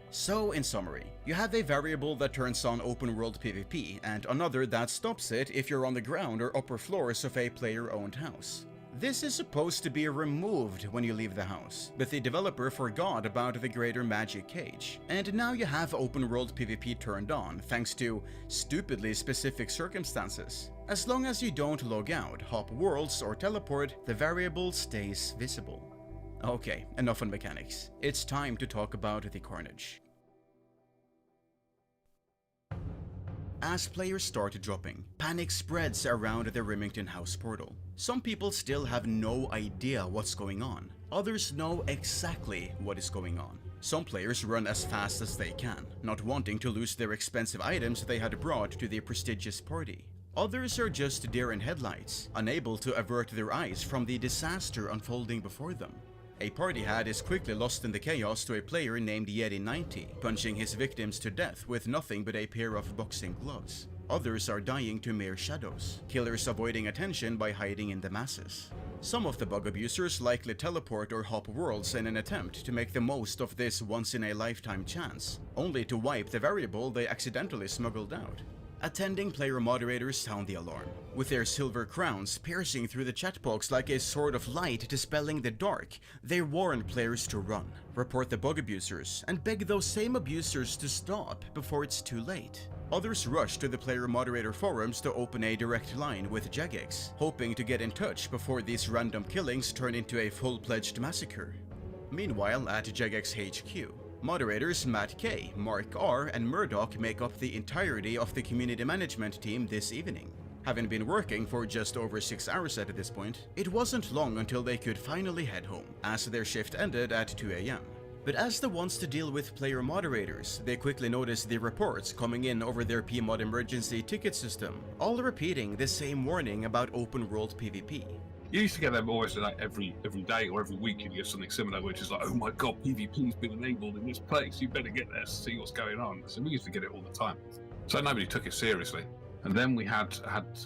So, in summary, you have a variable that turns on open world PvP, and another that stops it if you're on the ground or upper floors of a player-owned house. This is supposed to be removed when you leave the house, but the developer forgot about the greater magic cage, and now you have open world PvP turned on thanks to stupidly specific circumstances. As long as you don't log out, hop worlds, or teleport, the variable stays visible. Okay, enough on mechanics. It's time to talk about the carnage. As players start dropping, panic spreads around the Remington House portal. Some people still have no idea what's going on. Others know exactly what is going on. Some players run as fast as they can, not wanting to lose their expensive items they had brought to the prestigious party. Others are just deer in headlights, unable to avert their eyes from the disaster unfolding before them. A party hat is quickly lost in the chaos to a player named Yeti90, punching his victims to death with nothing but a pair of boxing gloves. Others are dying to mere shadows, killers avoiding attention by hiding in the masses. Some of the bug abusers likely teleport or hop worlds in an attempt to make the most of this once-in-a-lifetime chance, only to wipe the variable they accidentally smuggled out. Attending player moderators sound the alarm, with their silver crowns piercing through the chat box like a sword of light dispelling the dark. They warn players to run, report the bug abusers, and beg those same abusers to stop before it's too late. Others rush to the player moderator forums to open a direct line with Jagex, hoping to get in touch before these random killings turn into a full-fledged massacre. Meanwhile, at Jagex HQ, moderators Matt K, Mark R, and Murdoch make up the entirety of the community management team this evening. Having been working for just over 6 hours at this point, it wasn't long until they could finally head home, as their shift ended at 2 AM. But as the ones to deal with player moderators, they quickly noticed the reports coming in over their PMod emergency ticket system, all repeating the same warning about open world PvP. You used to get them almost like every day or every week. You'd get something similar, which is like, oh my god, PvP's been enabled in this place. You better get there to see what's going on. So we used to get it all the time. So nobody took it seriously. And then we had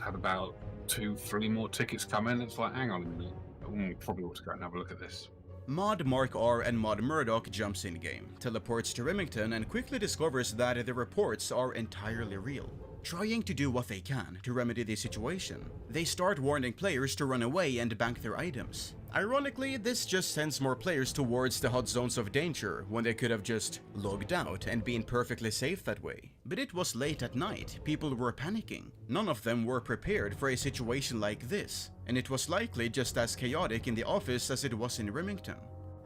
about 2-3 more tickets come in. It's like, hang on a minute, we probably ought to go and have a look at this. Mod Mark R and Mod Murdoch jumps in game, teleports to Remington, and quickly discovers that the reports are entirely real. Trying to do what they can to remedy the situation, they start warning players to run away and bank their items. Ironically, this just sends more players towards the hot zones of danger when they could have just logged out and been perfectly safe that way. But it was late at night, people were panicking. None of them were prepared for a situation like this, and it was likely just as chaotic in the office as it was in Remington.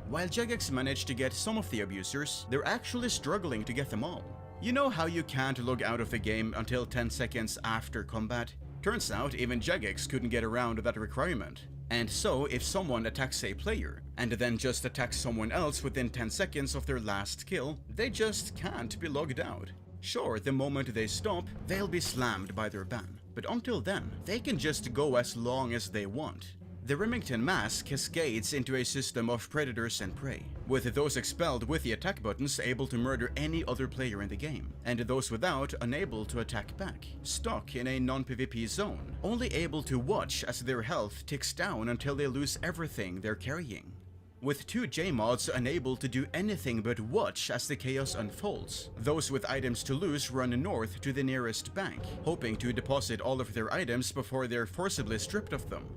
While Jagex managed to get some of the abusers, they're actually struggling to get them all. You know how you can't log out of the game until 10 seconds after combat? Turns out even Jagex couldn't get around that requirement. And so if someone attacks a player, and then just attacks someone else within 10 seconds of their last kill, they just can't be logged out. Sure, the moment they stop, they'll be slammed by their ban, but until then, they can just go as long as they want. The Remington mask cascades into a system of predators and prey, with those expelled with the attack buttons able to murder any other player in the game, and those without unable to attack back, stuck in a non-PvP zone, only able to watch as their health ticks down until they lose everything they're carrying. With 2 J-mods unable to do anything but watch as the chaos unfolds, those with items to lose run north to the nearest bank, hoping to deposit all of their items before they're forcibly stripped of them.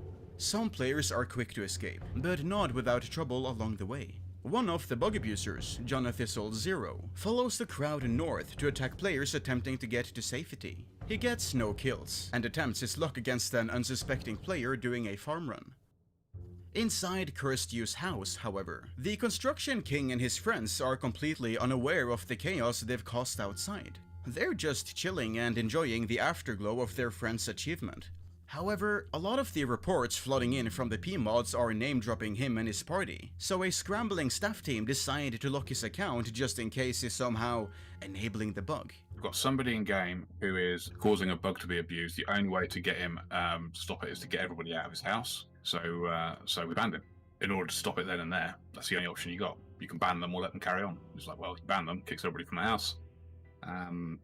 Some players are quick to escape, but not without trouble along the way. One of the bug abusers, Jonathisol Zero, follows the crowd north to attack players attempting to get to safety. He gets no kills, and attempts his luck against an unsuspecting player doing a farm run. Inside Cursed You's house, however, the Construction King and his friends are completely unaware of the chaos they've caused outside. They're just chilling and enjoying the afterglow of their friend's achievement. However, a lot of the reports flooding in from the PMods are name-dropping him and his party, so a scrambling staff team decided to lock his account just in case he's somehow enabling the bug. We've got somebody in game who is causing a bug to be abused. The only way to get him to stop it is to get everybody out of his house. So we banned him. In order to stop it then and there, that's the only option you got. You can ban them or let them carry on. It's like, well, you ban them, kicks everybody from the house, and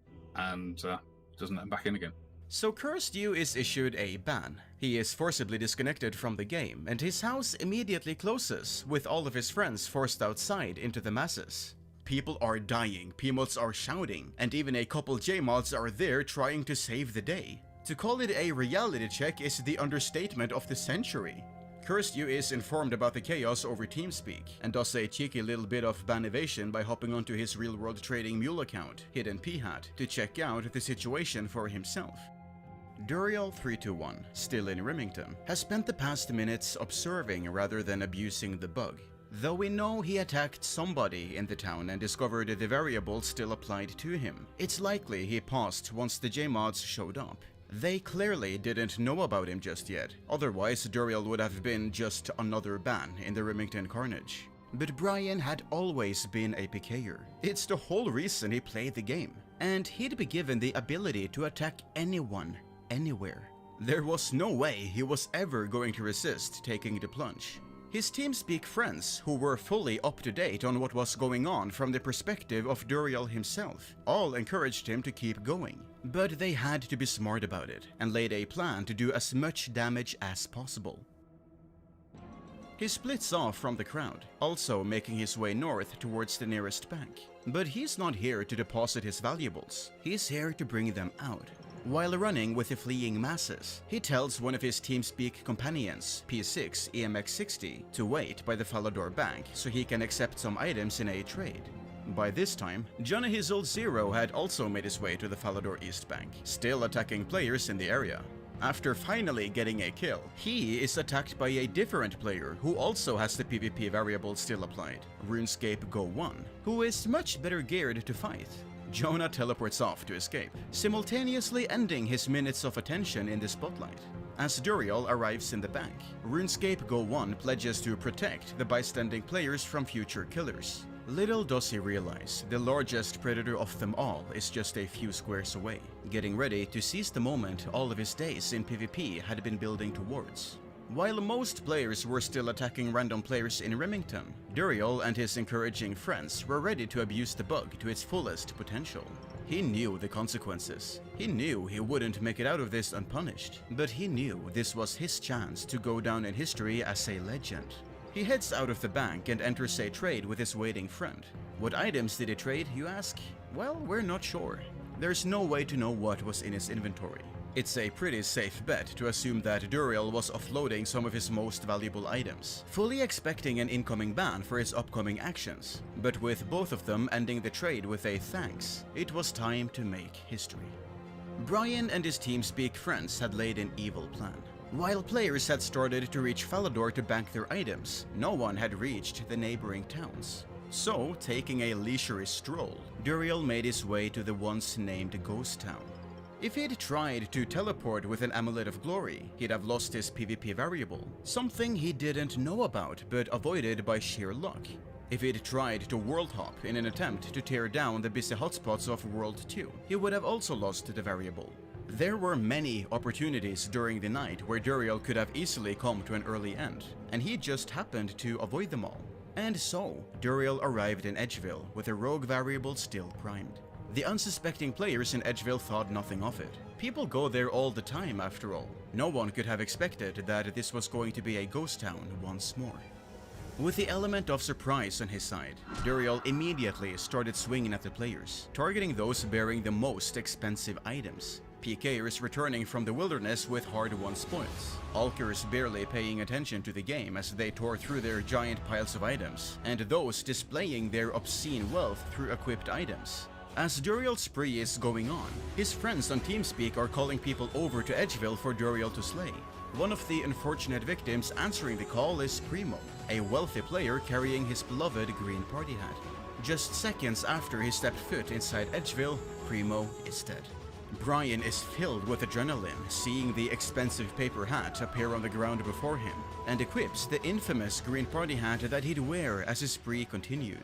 doesn't let them back in again. So Cursed You is issued a ban. He is forcibly disconnected from the game, and his house immediately closes, with all of his friends forced outside into the masses. People are dying, P-mods are shouting, and even a couple J-mods are there trying to save the day. To call it a reality check is the understatement of the century. Cursed You is informed about the chaos over TeamSpeak, and does a cheeky little bit of ban evasion by hopping onto his real-world trading mule account, Hidden P-Hat, to check out the situation for himself. Duriel321, still in Remington, has spent the past minutes observing rather than abusing the bug. Though we know he attacked somebody in the town and discovered the variable still applied to him, it's likely he paused once the J-mods showed up. They clearly didn't know about him just yet, otherwise Duriel would have been just another ban in the Remington carnage. But Brian had always been a PKer. It's the whole reason he played the game, and he'd be given the ability to attack anyone, anywhere. There was no way he was ever going to resist taking the plunge. His TeamSpeak friends, who were fully up to date on what was going on from the perspective of Duriel himself, all encouraged him to keep going. But they had to be smart about it, and laid a plan to do as much damage as possible. He splits off from the crowd, also making his way north towards the nearest bank. But he's not here to deposit his valuables, he's here to bring them out. While running with the fleeing masses, he tells one of his TeamSpeak companions, P6 EMX60, to wait by the Falador Bank so he can accept some items in a trade. By this time, Johnny Hizzle Zero had also made his way to the Falador East Bank, still attacking players in the area. After finally getting a kill, he is attacked by a different player who also has the PvP variable still applied, RuneScape Go 1, who is much better geared to fight. Jonah teleports off to escape, simultaneously ending his minutes of attention in the spotlight. As Duriel arrives in the bank, RuneScape Go 1 pledges to protect the bystanding players from future killers. Little does he realize, the largest predator of them all is just a few squares away, getting ready to seize the moment all of his days in PvP had been building towards. While most players were still attacking random players in Remington, Duriel and his encouraging friends were ready to abuse the bug to its fullest potential. He knew the consequences. He knew he wouldn't make it out of this unpunished, but he knew this was his chance to go down in history as a legend. He heads out of the bank and enters a trade with his waiting friend. What items did he trade, you ask? Well, we're not sure. There's no way to know what was in his inventory. It's a pretty safe bet to assume that Duriel was offloading some of his most valuable items, fully expecting an incoming ban for his upcoming actions. But with both of them ending the trade with a thanks, it was time to make history. Brian and his TeamSpeak friends had laid an evil plan. While players had started to reach Falador to bank their items, no one had reached the neighboring towns. So, taking a leisurely stroll, Duriel made his way to the once named Ghost Town. If he'd tried to teleport with an Amulet of Glory, he'd have lost his PvP variable, something he didn't know about but avoided by sheer luck. If he'd tried to world hop in an attempt to tear down the busy hotspots of World 2, he would have also lost the variable. There were many opportunities during the night where Duriel could have easily come to an early end, and he just happened to avoid them all. And so, Duriel arrived in Edgeville with a rogue variable still primed. The unsuspecting players in Edgeville thought nothing of it. People go there all the time after all. No one could have expected that this was going to be a ghost town once more. With the element of surprise on his side, Duriel immediately started swinging at the players, targeting those bearing the most expensive items. PKers returning from the wilderness with hard-won spoils, Alkers barely paying attention to the game as they tore through their giant piles of items, and those displaying their obscene wealth through equipped items. As Duriel's spree is going on, his friends on TeamSpeak are calling people over to Edgeville for Duriel to slay. One of the unfortunate victims answering the call is Primo, a wealthy player carrying his beloved green party hat. Just seconds after he stepped foot inside Edgeville, Primo is dead. Brian is filled with adrenaline seeing the expensive paper hat appear on the ground before him, and equips the infamous green party hat that he'd wear as his spree continued.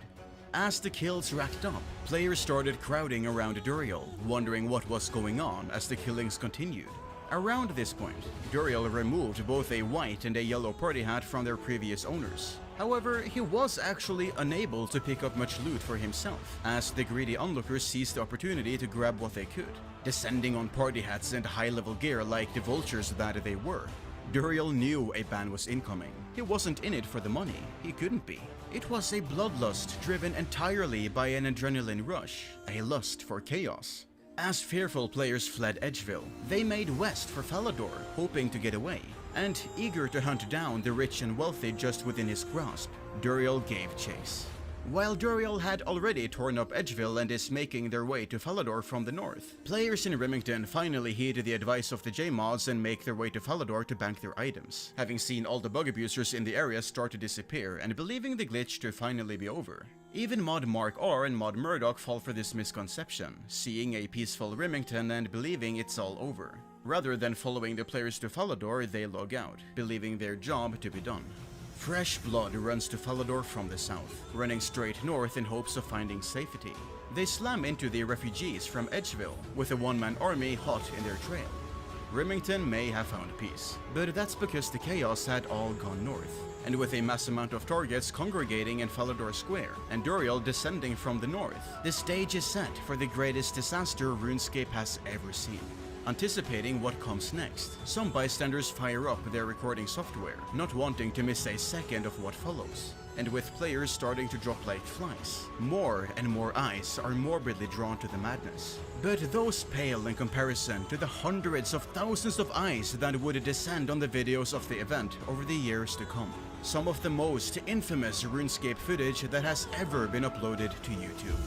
As the kills racked up, players started crowding around Duriel, wondering what was going on as the killings continued. Around this point, Duriel removed both a white and a yellow party hat from their previous owners. However, he was actually unable to pick up much loot for himself, as the greedy onlookers seized the opportunity to grab what they could, descending on party hats and high-level gear like the vultures that they were. Duriel knew a ban was incoming. He wasn't in it for the money. He couldn't be. It was a bloodlust driven entirely by an adrenaline rush, a lust for chaos. As fearful players fled Edgeville, they made west for Falador, hoping to get away. And eager to hunt down the rich and wealthy just within his grasp, Duriel gave chase. While Duriel had already torn up Edgeville and is making their way to Falador from the north, players in Remington finally heed the advice of the J-mods and make their way to Falador to bank their items, having seen all the bug abusers in the area start to disappear and believing the glitch to finally be over. Even Mod Mark R and Mod Murdoch fall for this misconception, seeing a peaceful Remington and believing it's all over. Rather than following the players to Falador, they log out, believing their job to be done. Fresh blood runs to Falador from the south, running straight north in hopes of finding safety. They slam into the refugees from Edgeville, with a one-man army hot in their trail. Remington may have found peace, but that's because the chaos had all gone north. And with a mass amount of targets congregating in Falador Square, and Duriel descending from the north, the stage is set for the greatest disaster RuneScape has ever seen. Anticipating what comes next, some bystanders fire up their recording software, not wanting to miss a second of what follows. And with players starting to drop like flies, more and more eyes are morbidly drawn to the madness. But those pale in comparison to the hundreds of thousands of eyes that would descend on the videos of the event over the years to come. Some of the most infamous RuneScape footage that has ever been uploaded to YouTube.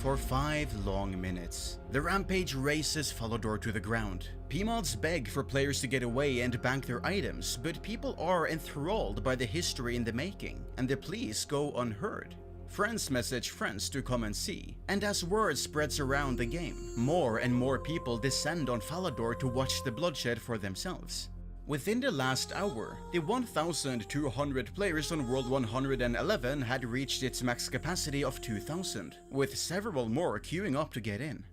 For 5 long minutes, the rampage races Falador to the ground. PMods beg for players to get away and bank their items, but people are enthralled by the history in the making, and the pleas go unheard. Friends message friends to come and see, and as word spreads around the game, more and more people descend on Falador to watch the bloodshed for themselves. Within the last hour, the 1,200 players on World 111 had reached its max capacity of 2,000, with several more queuing up to get in.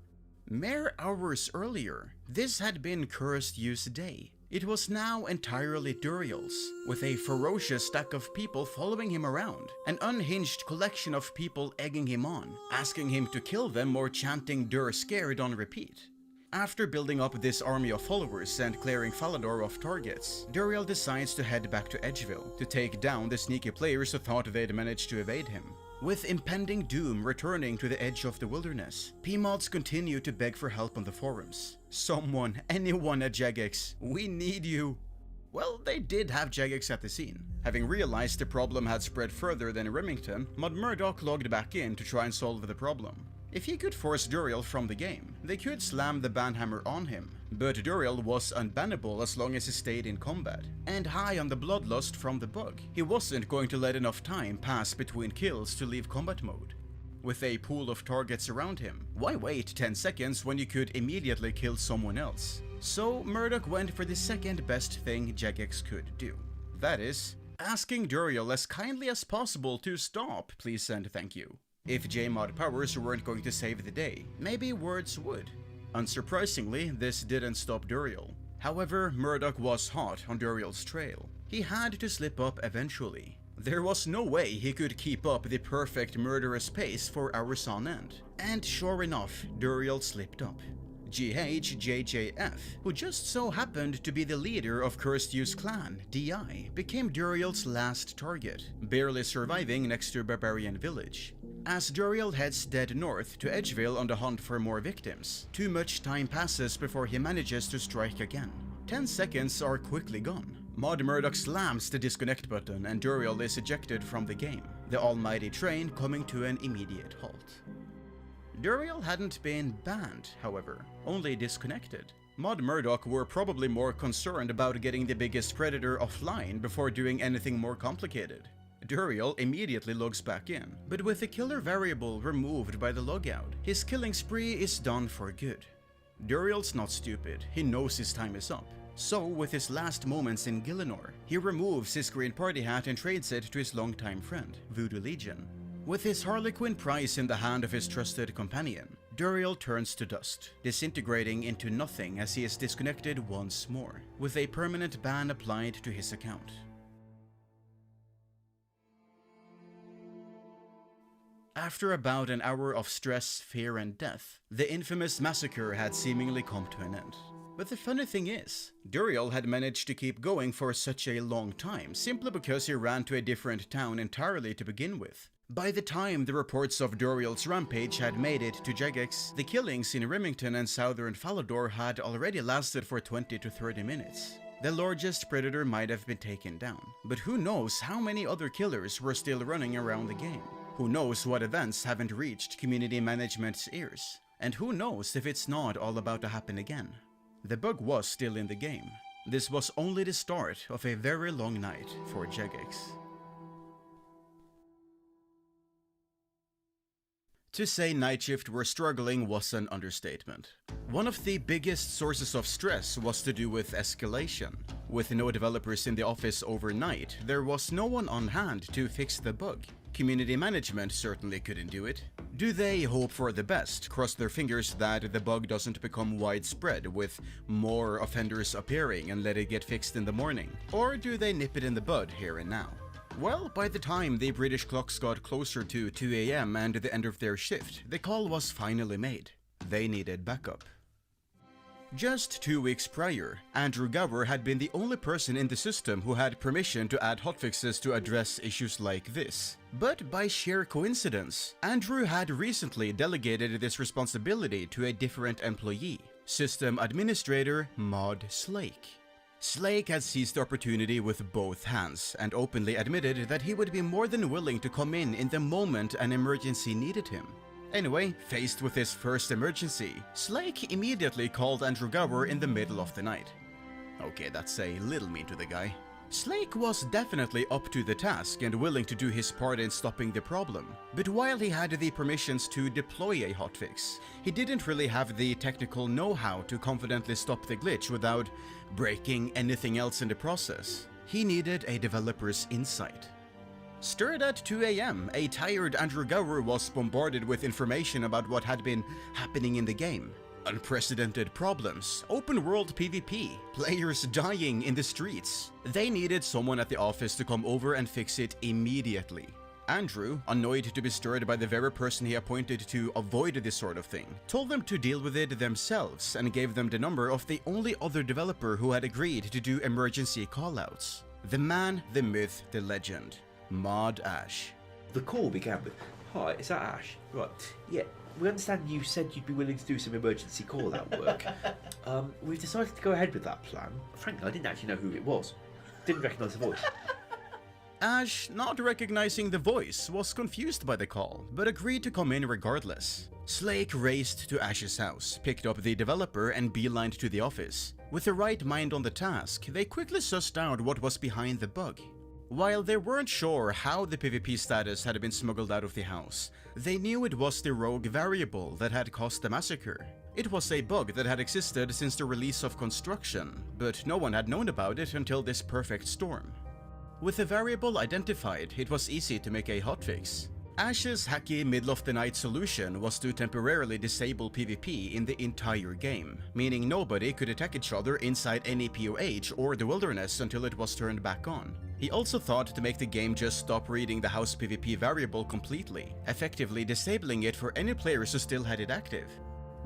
Mere hours earlier, this had been Cursed Use Day. It was now entirely Duriel's, with a ferocious stack of people following him around, an unhinged collection of people egging him on, asking him to kill them or chanting "Dur scared" on repeat. After building up this army of followers and clearing Falador of targets, Duriel decides to head back to Edgeville to take down the sneaky players who thought they'd managed to evade him. With impending doom returning to the edge of the wilderness, PMods continue to beg for help on the forums. Someone, anyone at Jagex, we need you! Well, they did have Jagex at the scene. Having realized the problem had spread further than Remington, Mod Murdoch logged back in to try and solve the problem. If he could force Duriel from the game, they could slam the banhammer on him, but Duriel was unbannable as long as he stayed in combat, and high on the bloodlust from the bug, he wasn't going to let enough time pass between kills to leave combat mode. With a pool of targets around him, why wait 10 seconds when you could immediately kill someone else? So Murdoch went for the second best thing Jagex could do. That is, asking Duriel as kindly as possible to stop, please and thank you. If J-mod powers weren't going to save the day, maybe words would. Unsurprisingly, this didn't stop Duriel. However, Murdoch was hot on Duriel's trail. He had to slip up eventually. There was no way he could keep up the perfect murderous pace for hours on end. And sure enough, Duriel slipped up. GHJJF, who just so happened to be the leader of Cursed Use clan, DI, became Duriel's last target, barely surviving next to Barbarian Village. As Duriel heads dead north to Edgeville on the hunt for more victims, too much time passes before he manages to strike again. 10 seconds are quickly gone. Mod Murdoch slams the disconnect button and Duriel is ejected from the game, the almighty train coming to an immediate halt. Duriel hadn't been banned, however, only disconnected. Mod Murdoch were probably more concerned about getting the biggest predator offline before doing anything more complicated. Duriel immediately logs back in, but with the killer variable removed by the logout, his killing spree is done for good. Duriel's not stupid, he knows his time is up. So, with his last moments in Gielinor, he removes his green party hat and trades it to his longtime friend, Voodoo Legion. With his Harlequin prize in the hand of his trusted companion, Duriel turns to dust, disintegrating into nothing as he is disconnected once more, with a permanent ban applied to his account. After about an hour of stress, fear and death, the infamous massacre had seemingly come to an end. But the funny thing is, Duriel had managed to keep going for such a long time simply because he ran to a different town entirely to begin with. By the time the reports of Duriel's rampage had made it to Jagex, the killings in Remington and southern Falador had already lasted for 20 to 30 minutes. The largest predator might have been taken down, but who knows how many other killers were still running around the game? Who knows what events haven't reached community management's ears? And who knows if it's not all about to happen again? The bug was still in the game. This was only the start of a very long night for Jagex. To say Night Shift were struggling was an understatement. One of the biggest sources of stress was to do with escalation. With no developers in the office overnight, there was no one on hand to fix the bug. Community management certainly couldn't do it. Do they hope for the best, cross their fingers that the bug doesn't become widespread with more offenders appearing and let it get fixed in the morning? Or do they nip it in the bud here and now? Well, by the time the British clocks got closer to 2 AM and the end of their shift, the call was finally made. They needed backup. Just 2 weeks prior, Andrew Gower had been the only person in the system who had permission to add hotfixes to address issues like this. But by sheer coincidence, Andrew had recently delegated this responsibility to a different employee, System Administrator Maud Slake. Slake had seized the opportunity with both hands and openly admitted that he would be more than willing to come in the moment an emergency needed him. Anyway, faced with his first emergency, Slake immediately called Andrew Gower in the middle of the night. Okay, that's a little mean to the guy. Slake was definitely up to the task and willing to do his part in stopping the problem, but while he had the permissions to deploy a hotfix, he didn't really have the technical know-how to confidently stop the glitch without breaking anything else in the process. He needed a developer's insight. Stirred at 2 AM, a tired Andrew Gower was bombarded with information about what had been happening in the game. Unprecedented problems, open-world PvP, players dying in the streets. They needed someone at the office to come over and fix it immediately. Andrew, annoyed to be stirred by the very person he appointed to avoid this sort of thing, told them to deal with it themselves and gave them the number of the only other developer who had agreed to do emergency callouts. The man, the myth, the legend. Maud Ash. The call began with, "Hi, is that Ash? Right, yeah, we understand you said you'd be willing to do some emergency call-out work. We've decided to go ahead with that plan. Frankly, I didn't actually know who it was. Didn't recognise the voice." Ash, not recognizing the voice, was confused by the call, but agreed to come in regardless. Slake raced to Ash's house, picked up the developer and beelined to the office. With the right mind on the task, they quickly sussed out what was behind the bug. While they weren't sure how the PvP status had been smuggled out of the house, they knew it was the rogue variable that had caused the massacre. It was a bug that had existed since the release of Construction, but no one had known about it until this perfect storm. With the variable identified, it was easy to make a hotfix. Ash's hacky middle-of-the-night solution was to temporarily disable PvP in the entire game, meaning nobody could attack each other inside any POH or the wilderness until it was turned back on. He also thought to make the game just stop reading the house PvP variable completely, effectively disabling it for any players who still had it active.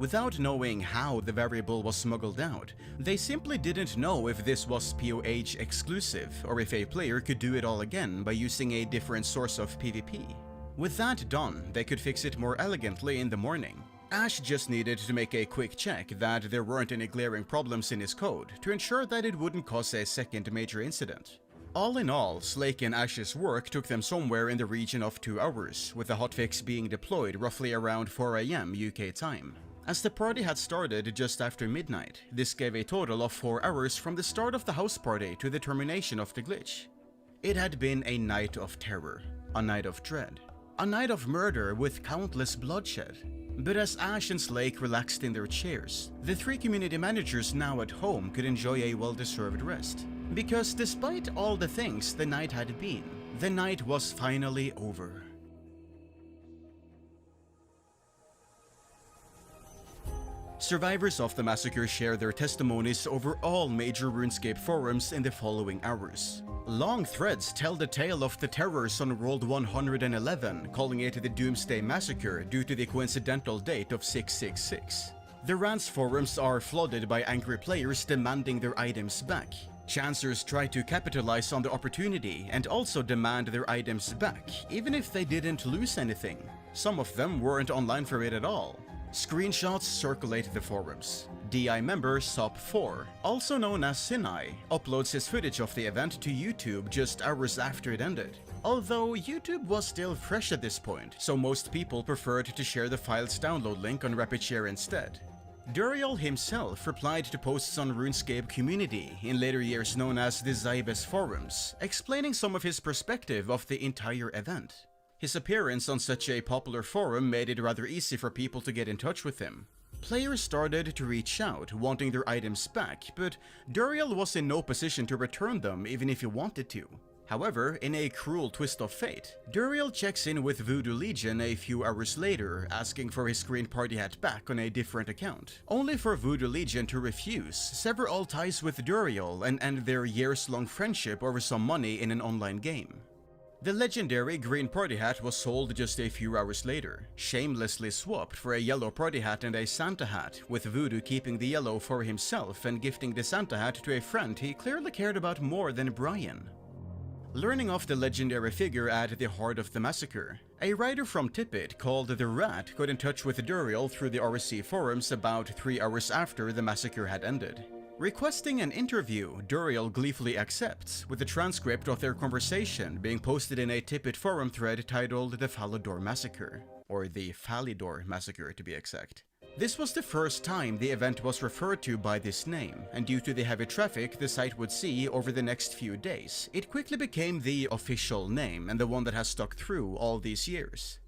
Without knowing how the variable was smuggled out, they simply didn't know if this was POH exclusive or if a player could do it all again by using a different source of PvP. With that done, they could fix it more elegantly in the morning. Ash just needed to make a quick check that there weren't any glaring problems in his code to ensure that it wouldn't cause a second major incident. All in all, Slake and Ash's work took them somewhere in the region of 2 hours, with the hotfix being deployed roughly around 4 AM UK time. As the party had started just after midnight, this gave a total of 4 hours from the start of the house party to the termination of the glitch. It had been a night of terror, a night of dread, a night of murder with countless bloodshed. But as Ash and Slake relaxed in their chairs, the 3 community managers now at home could enjoy a well-deserved rest. Because despite all the things the night had been, the night was finally over. Survivors of the massacre share their testimonies over all major RuneScape forums in the following hours. Long threads tell the tale of the terrors on World 111, calling it the Doomsday Massacre due to the coincidental date of 666. The rants forums are flooded by angry players demanding their items back. Chancers try to capitalize on the opportunity and also demand their items back, even if they didn't lose anything. Some of them weren't online for it at all. Screenshots circulate the forums. DI member SOP4, also known as Sinai, uploads his footage of the event to YouTube just hours after it ended. Although YouTube was still fresh at this point, so most people preferred to share the file's download link on RapidShare instead. Duriel himself replied to posts on RuneScape community, in later years known as the Zybes forums, explaining some of his perspective of the entire event. His appearance on such a popular forum made it rather easy for people to get in touch with him. Players started to reach out, wanting their items back, but Duriel was in no position to return them even if he wanted to. However, in a cruel twist of fate, Duriel checks in with Voodoo Legion a few hours later, asking for his green party hat back on a different account, only for Voodoo Legion to refuse, sever all ties with Duriel, and end their years-long friendship over some money in an online game. The legendary green party hat was sold just a few hours later, shamelessly swapped for a yellow party hat and a Santa hat, with Voodoo keeping the yellow for himself and gifting the Santa hat to a friend he clearly cared about more than Brian. Learning of the legendary figure at the heart of the massacre, a writer from Tippett called The Rat got in touch with Duriel through the RC forums about 3 hours after the massacre had ended. Requesting an interview, Duriel gleefully accepts, with a transcript of their conversation being posted in a Tippett forum thread titled The Falidor Massacre, or the Falidor Massacre to be exact. This was the first time the event was referred to by this name, and due to the heavy traffic the site would see over the next few days, it quickly became the official name and the one that has stuck through all these years.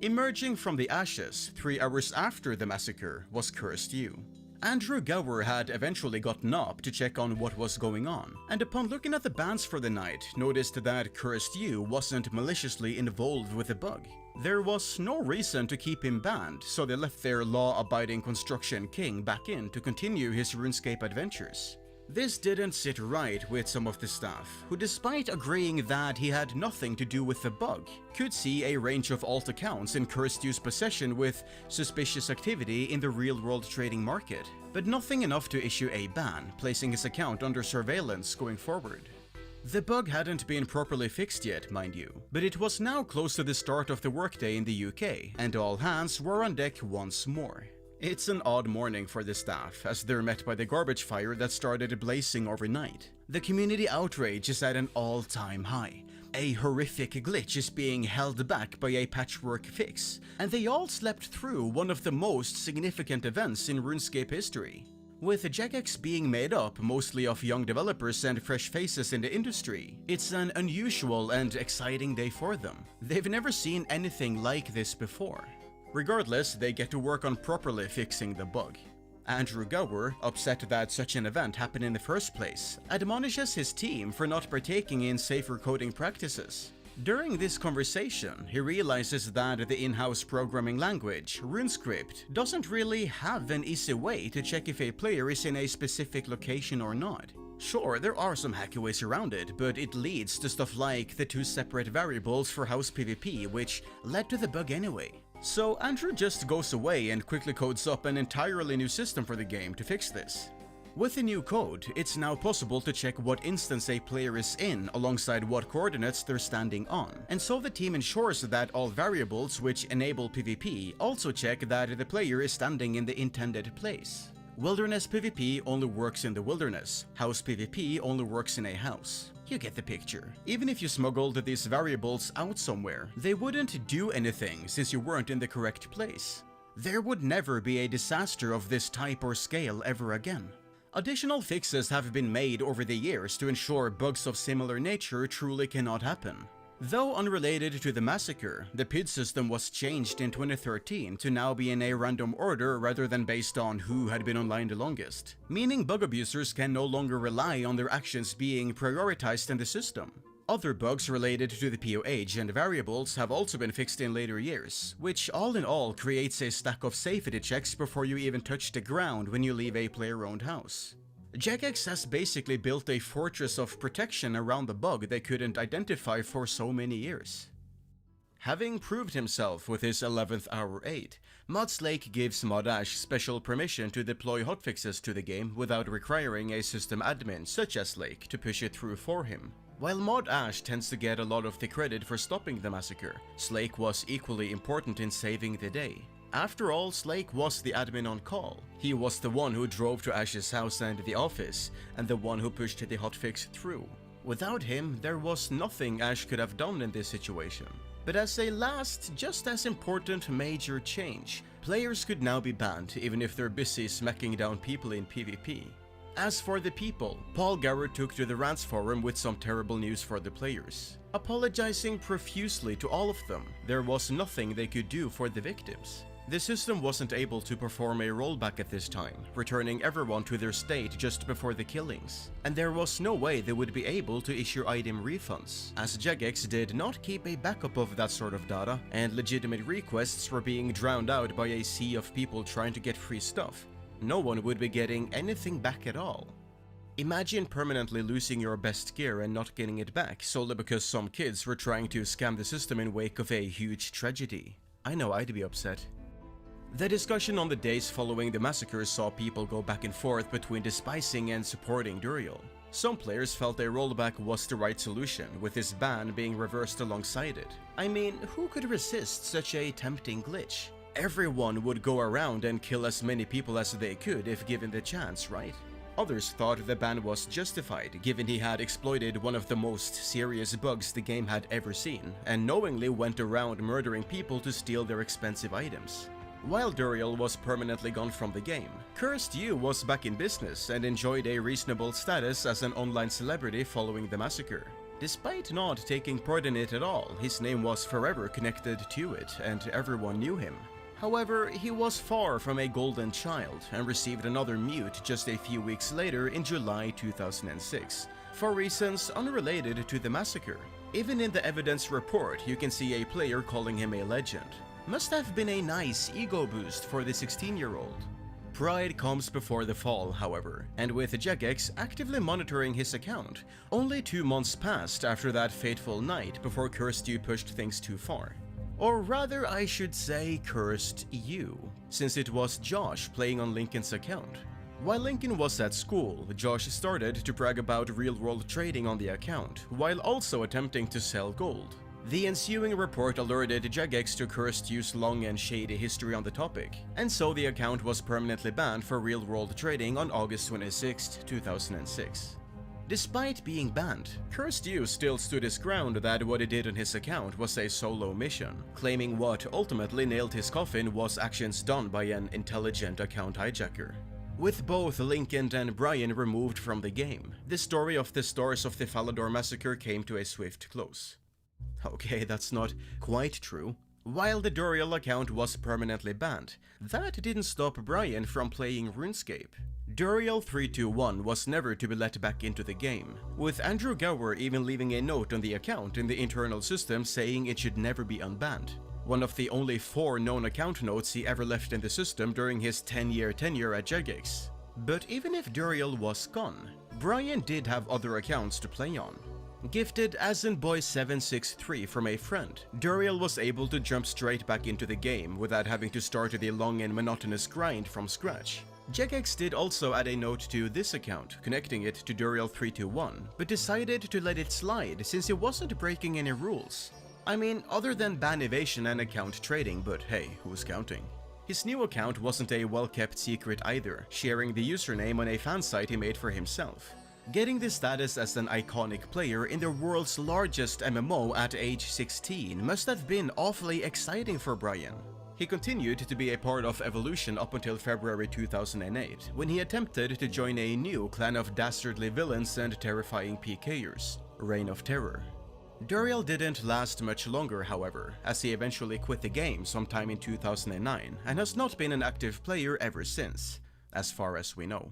Emerging from the ashes 3 hours after the massacre was Cursed You. Andrew Gower had eventually gotten up to check on what was going on, and upon looking at the bans for the night, noticed that Cursed You wasn't maliciously involved with the bug. There was no reason to keep him banned, so they left their law-abiding construction king back in to continue his RuneScape adventures. This didn't sit right with some of the staff, who despite agreeing that he had nothing to do with the bug, could see a range of alt accounts in Cursed You's possession with suspicious activity in the real-world trading market, but nothing enough to issue a ban, placing his account under surveillance going forward. The bug hadn't been properly fixed yet, mind you, but it was now close to the start of the workday in the UK, and all hands were on deck once more. It's an odd morning for the staff, as they're met by the garbage fire that started blazing overnight. The community outrage is at an all-time high. A horrific glitch is being held back by a patchwork fix, and they all slept through one of the most significant events in RuneScape history. With Jagex being made up mostly of young developers and fresh faces in the industry, it's an unusual and exciting day for them. They've never seen anything like this before. Regardless, they get to work on properly fixing the bug. Andrew Gower, upset that such an event happened in the first place, admonishes his team for not partaking in safer coding practices. During this conversation, he realizes that the in-house programming language, RuneScript, doesn't really have an easy way to check if a player is in a specific location or not. Sure, there are some hacky ways around it, but it leads to stuff like the 2 separate variables for house PvP, which led to the bug anyway. So Andrew just goes away and quickly codes up an entirely new system for the game to fix this. With the new code, it's now possible to check what instance a player is in alongside what coordinates they're standing on, and so the team ensures that all variables which enable PvP also check that the player is standing in the intended place. Wilderness PvP only works in the wilderness. House PvP only works in a house. You get the picture. Even if you smuggled these variables out somewhere, they wouldn't do anything since you weren't in the correct place. There would never be a disaster of this type or scale ever again. Additional fixes have been made over the years to ensure bugs of similar nature truly cannot happen. Though unrelated to the massacre, the PID system was changed in 2013 to now be in a random order rather than based on who had been online the longest, meaning bug abusers can no longer rely on their actions being prioritized in the system. Other bugs related to the POH and variables have also been fixed in later years, which all in all creates a stack of safety checks before you even touch the ground when you leave a player-owned house. Jagex has basically built a fortress of protection around the bug they couldn't identify for so many years. Having proved himself with his 11th hour 8, Slake gives Modash special permission to deploy hotfixes to the game without requiring a system admin such as Slake to push it through for him. While Mod Ash tends to get a lot of the credit for stopping the massacre, Slake was equally important in saving the day. After all, Slake was the admin on call. He was the one who drove to Ash's house and the office, and the one who pushed the hotfix through. Without him, there was nothing Ash could have done in this situation. But as a last, just as important major change, players could now be banned even if they're busy smacking down people in PvP. As for the people, Paul Garrett took to the Rants forum with some terrible news for the players. Apologizing profusely to all of them, there was nothing they could do for the victims. The system wasn't able to perform a rollback at this time, returning everyone to their state just before the killings, and there was no way they would be able to issue item refunds, as Jagex did not keep a backup of that sort of data, and legitimate requests were being drowned out by a sea of people trying to get free stuff. No one would be getting anything back at all. Imagine permanently losing your best gear and not getting it back solely because some kids were trying to scam the system in wake of a huge tragedy. I know I'd be upset. The discussion on the days following the massacre saw people go back and forth between despising and supporting Duriel. Some players felt a rollback was the right solution, with his ban being reversed alongside it. I mean, who could resist such a tempting glitch? Everyone would go around and kill as many people as they could if given the chance, right? Others thought the ban was justified, given he had exploited one of the most serious bugs the game had ever seen, and knowingly went around murdering people to steal their expensive items. While Duriel was permanently gone from the game, Cursed You was back in business and enjoyed a reasonable status as an online celebrity following the massacre. Despite not taking part in it at all, his name was forever connected to it and everyone knew him. However, he was far from a golden child and received another mute just a few weeks later in July 2006, for reasons unrelated to the massacre. Even in the evidence report, you can see a player calling him a legend. Must have been a nice ego boost for the 16-year-old. Pride comes before the fall, however, and with Jagex actively monitoring his account, only 2 months passed after that fateful night before Cursed You pushed things too far. Or rather, I should say Cursed You, since it was Josh playing on Lincoln's account. While Lincoln was at school, Josh started to brag about real-world trading on the account, while also attempting to sell gold. The ensuing report alerted Jagex to Cursed You's long and shady history on the topic, and so the account was permanently banned for real-world trading on August 26, 2006. Despite being banned, Cursed You still stood his ground that what he did on his account was a solo mission, claiming what ultimately nailed his coffin was actions done by an intelligent account hijacker. With both Lincoln and Brian removed from the game, the story of the Stars of the Falador massacre came to a swift close. Okay, that's not quite true. While the Duriel account was permanently banned, that didn't stop Brian from playing RuneScape. Duriel 321 was never to be let back into the game, with Andrew Gower even leaving a note on the account in the internal system saying it should never be unbanned. One of the only 4 known account notes he ever left in the system during his 10-year tenure at Jagex. But even if Duriel was gone, Brian did have other accounts to play on. Gifted AsinBoy763 from a friend, Duriel was able to jump straight back into the game without having to start the long and monotonous grind from scratch. Jagex did also add a note to this account, connecting it to Duriel 321, but decided to let it slide since he wasn't breaking any rules. I mean, other than ban evasion and account trading, but hey, who's counting? His new account wasn't a well-kept secret either, sharing the username on a fan site he made for himself. Getting the status as an iconic player in the world's largest MMO at age 16 must have been awfully exciting for Brian. He continued to be a part of Evolution up until February 2008, when he attempted to join a new clan of dastardly villains and terrifying PKers, Reign of Terror. Duriel didn't last much longer, however, as he eventually quit the game sometime in 2009 and has not been an active player ever since, as far as we know.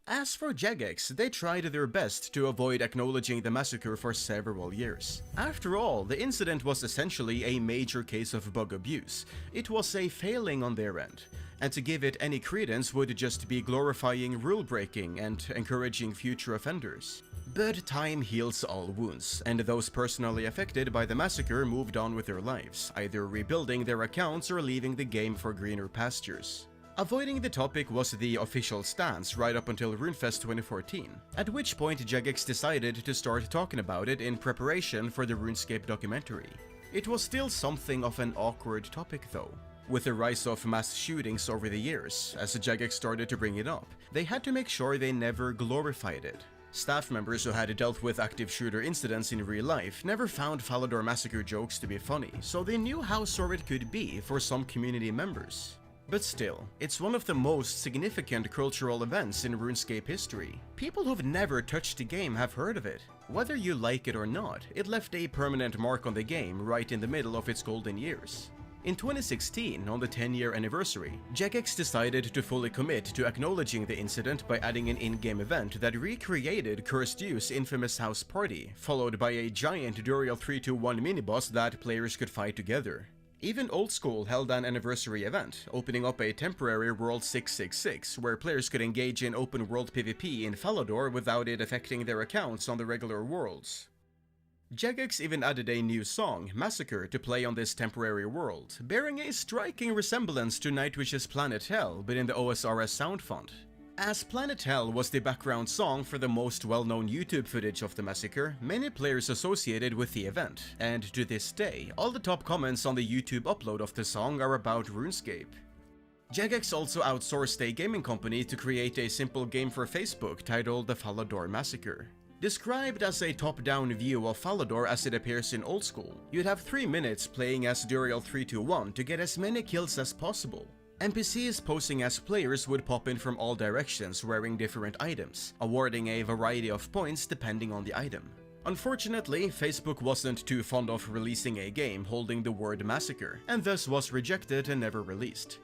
As for Jagex, they tried their best to avoid acknowledging the massacre for several years. After all, the incident was essentially a major case of bug abuse. It was a failing on their end, and to give it any credence would just be glorifying rule-breaking and encouraging future offenders. But time heals all wounds, and those personally affected by the massacre moved on with their lives, either rebuilding their accounts or leaving the game for greener pastures. Avoiding the topic was the official stance right up until RuneFest 2014, at which point Jagex decided to start talking about it in preparation for the RuneScape documentary. It was still something of an awkward topic though. With the rise of mass shootings over the years, as Jagex started to bring it up, they had to make sure they never glorified it. Staff members who had dealt with active shooter incidents in real life never found Falador massacre jokes to be funny, so they knew how sore it could be for some community members. But still, it's one of the most significant cultural events in RuneScape history. People who've never touched the game have heard of it. Whether you like it or not, it left a permanent mark on the game right in the middle of its golden years. In 2016, on the 10-year anniversary, Jagex decided to fully commit to acknowledging the incident by adding an in-game event that recreated Cursed You's infamous house party, followed by a giant Duriel 3-2-1 miniboss that players could fight together. Even Old School held an anniversary event, opening up a temporary World 666, where players could engage in open world PvP in Falador without it affecting their accounts on the regular worlds. Jagex even added a new song, Massacre, to play on this temporary world, bearing a striking resemblance to Nightwish's Planet Hell, but in the OSRS sound font. As Planet Hell was the background song for the most well-known YouTube footage of the massacre, many players associated with the event, and to this day, all the top comments on the YouTube upload of the song are about RuneScape. Jagex also outsourced a gaming company to create a simple game for Facebook titled The Falador Massacre. Described as a top-down view of Falador as it appears in Old School, you'd have 3 minutes playing as Duriel 3-2-1 to get as many kills as possible. NPCs posing as players would pop in from all directions wearing different items, awarding a variety of points depending on the item. Unfortunately, Facebook wasn't too fond of releasing a game holding the word massacre, and thus was rejected and never released.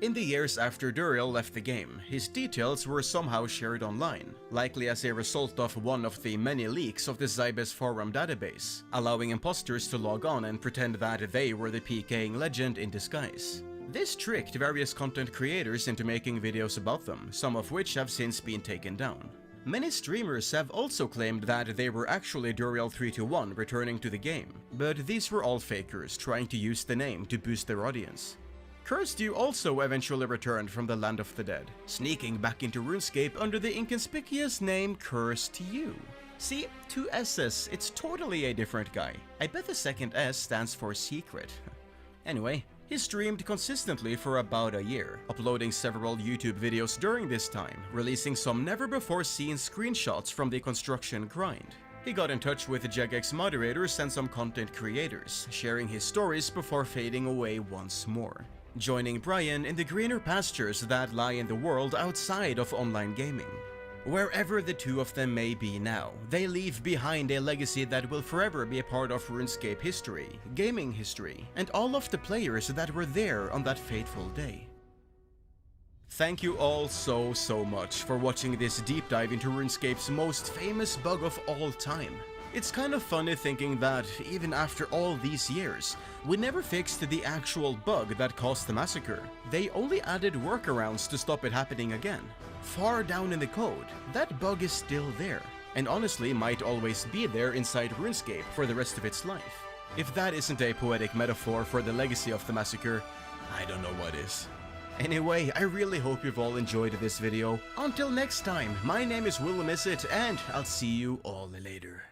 In the years after Duriel left the game, his details were somehow shared online, likely as a result of one of the many leaks of the Zybes forum database, allowing imposters to log on and pretend that they were the PKing legend in disguise. This tricked various content creators into making videos about them, some of which have since been taken down. Many streamers have also claimed that they were actually Duriel 3-2-1 returning to the game, but these were all fakers trying to use the name to boost their audience. Cursed You also eventually returned from the Land of the Dead, sneaking back into RuneScape under the inconspicuous name Cursed You. See, 2 S's, it's totally a different guy. I bet the second S stands for secret. Anyway, he streamed consistently for about a year, uploading several YouTube videos during this time, releasing some never-before-seen screenshots from the construction grind. He got in touch with the Jagex moderators and some content creators, sharing his stories before fading away once more, joining Brian in the greener pastures that lie in the world outside of online gaming. Wherever the two of them may be now, they leave behind a legacy that will forever be a part of RuneScape history, gaming history, and all of the players that were there on that fateful day. Thank you all so much for watching this deep dive into RuneScape's most famous bug of all time. It's kind of funny thinking that, even after all these years, we never fixed the actual bug that caused the massacre. They only added workarounds to stop it happening again. Far down in the code, that bug is still there, and honestly might always be there inside RuneScape for the rest of its life. If that isn't a poetic metaphor for the legacy of the massacre, I don't know what is. Anyway, I really hope you've all enjoyed this video. Until next time, my name is Willamicit, and I'll see you all later.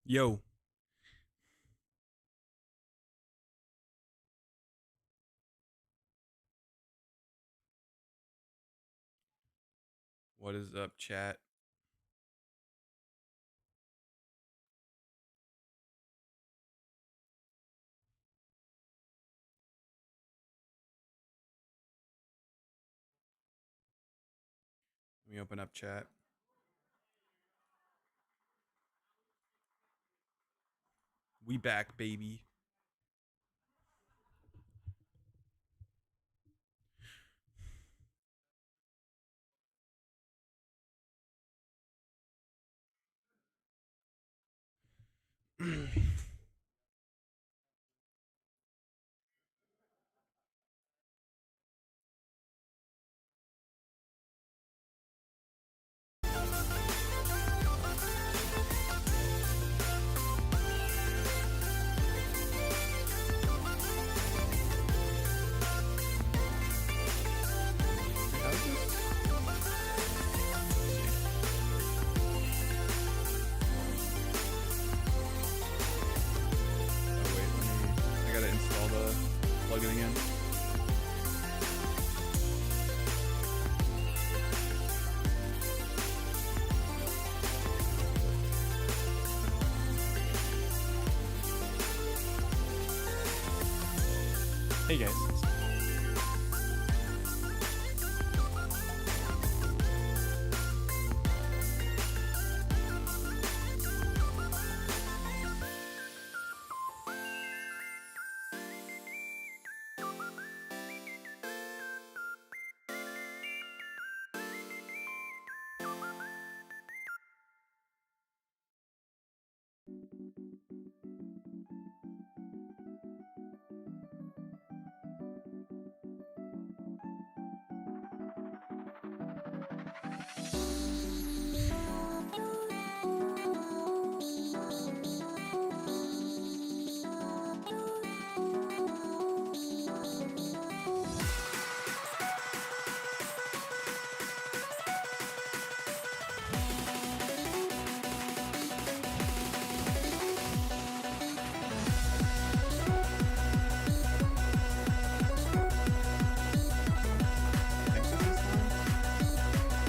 Yo. What is up, chat? Let me open up chat. We back, baby. I gotta install the plugin again. Hey guys.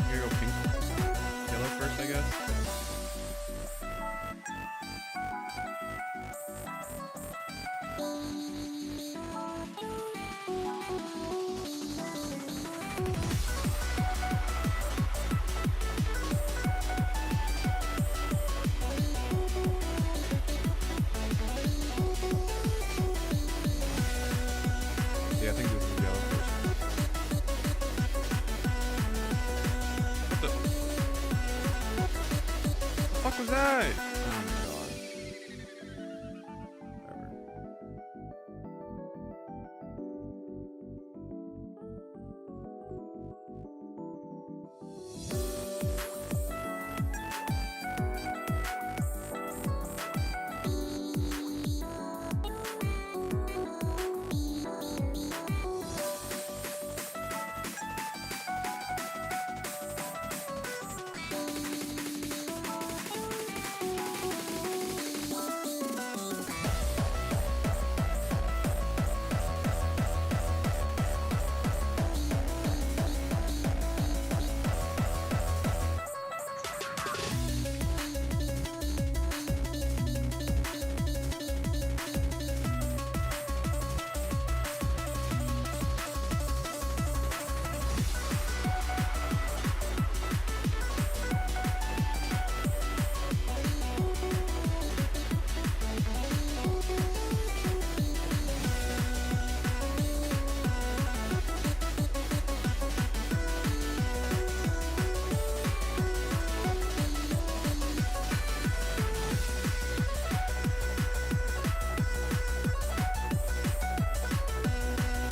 Here you go, pink. Yellow first, I guess. Yeah, I think this is yellow first. What the fuck was that? Oh my god.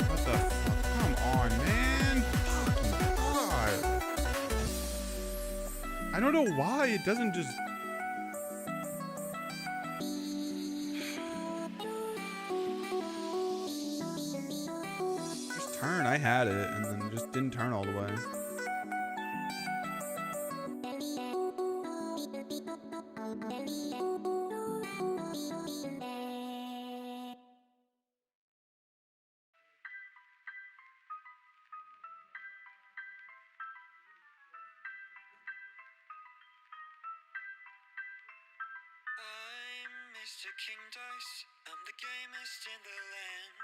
Whatever. What the fuck? Come on, man. Fucking God. I don't know why it doesn't just... Just turn. I had it and then it just didn't turn all the way. Mr. King Dice, I'm the gamest in the land.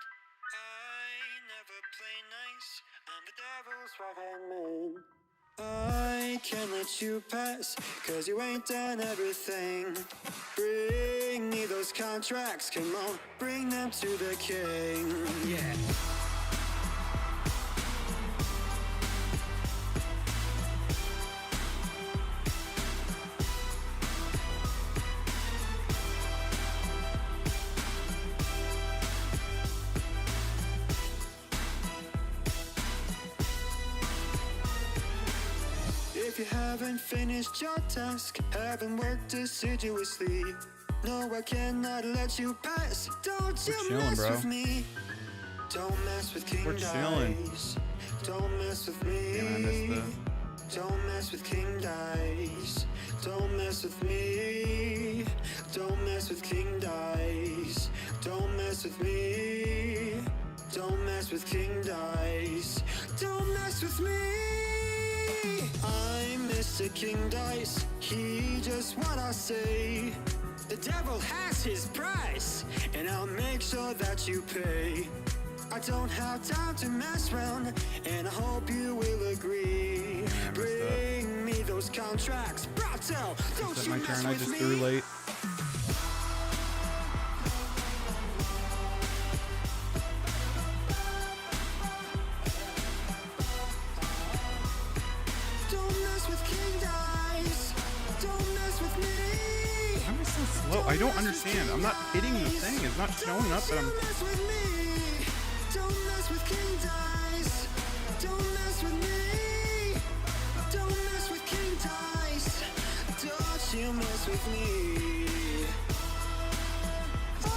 I never play nice, I'm the devil's right-hand man. I can't let you pass, cause you ain't done everything. Bring me those contracts, come on, bring them to the king. Yeah. If you haven't finished your task, haven't worked assiduously, no, I cannot let you pass. Don't you mess with me. Don't mess with King Dice. Don't mess with me. Don't mess with King Dice. Don't mess with me. Don't mess with King Dice. Don't mess with me. Don't mess with King Dice. Don't mess with me. I'm Mr. King Dice, he just what I say. The devil has his price, and I'll make sure that you pay. I don't have time to mess around, and I hope you will agree. Bring me those contracts, Brato, don't you mess with me. I just threw late. Slow. I don't understand. I'm not hitting the thing. It's not showing up that I'm. Don't mess with King Dice. Don't mess with me. Don't mess with King Dice. Don't you mess with me. Oh,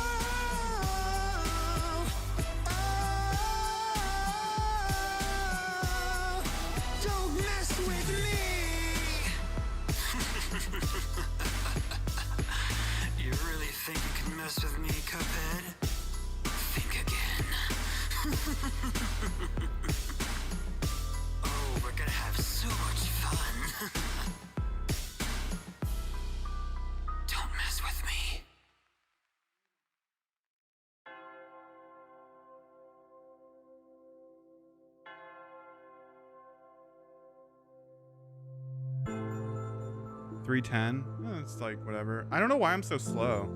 don't mess with me. You really think you can mess with me, Cuphead? Think again. Oh, we're gonna have so much fun. Don't mess with me. $310. Oh, it's like whatever. I don't know why I'm so slow.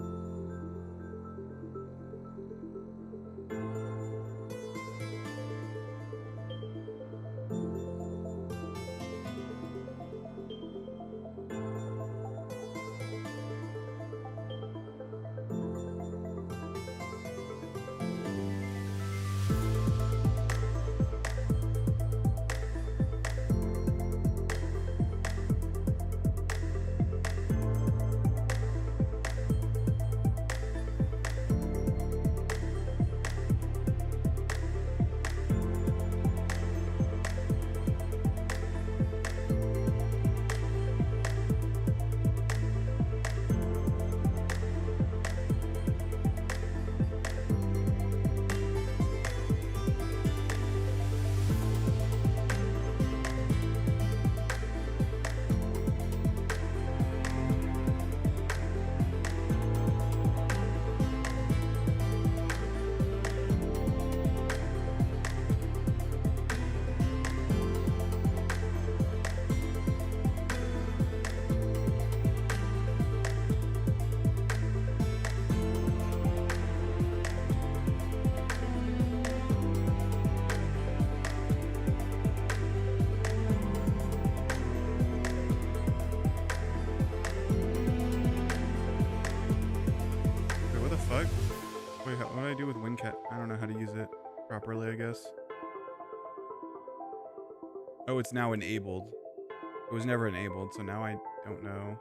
What do I do with WinCat? I don't know how to use it properly, I guess. Oh, it's now enabled. It was never enabled, so now I don't know.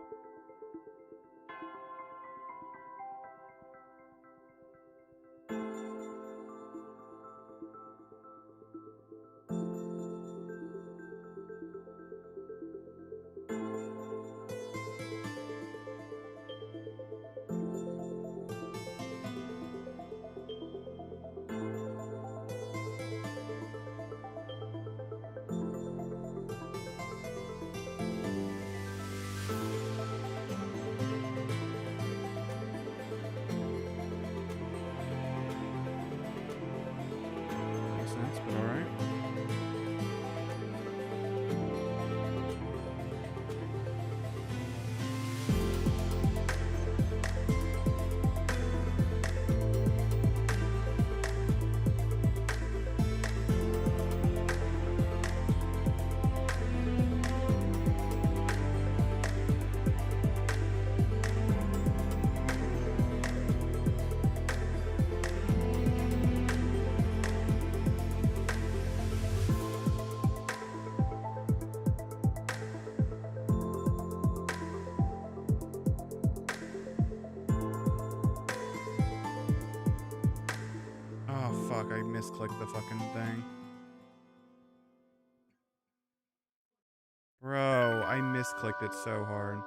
sense, but alright. Fuck, I misclicked the fucking thing. Bro, I misclicked it so hard.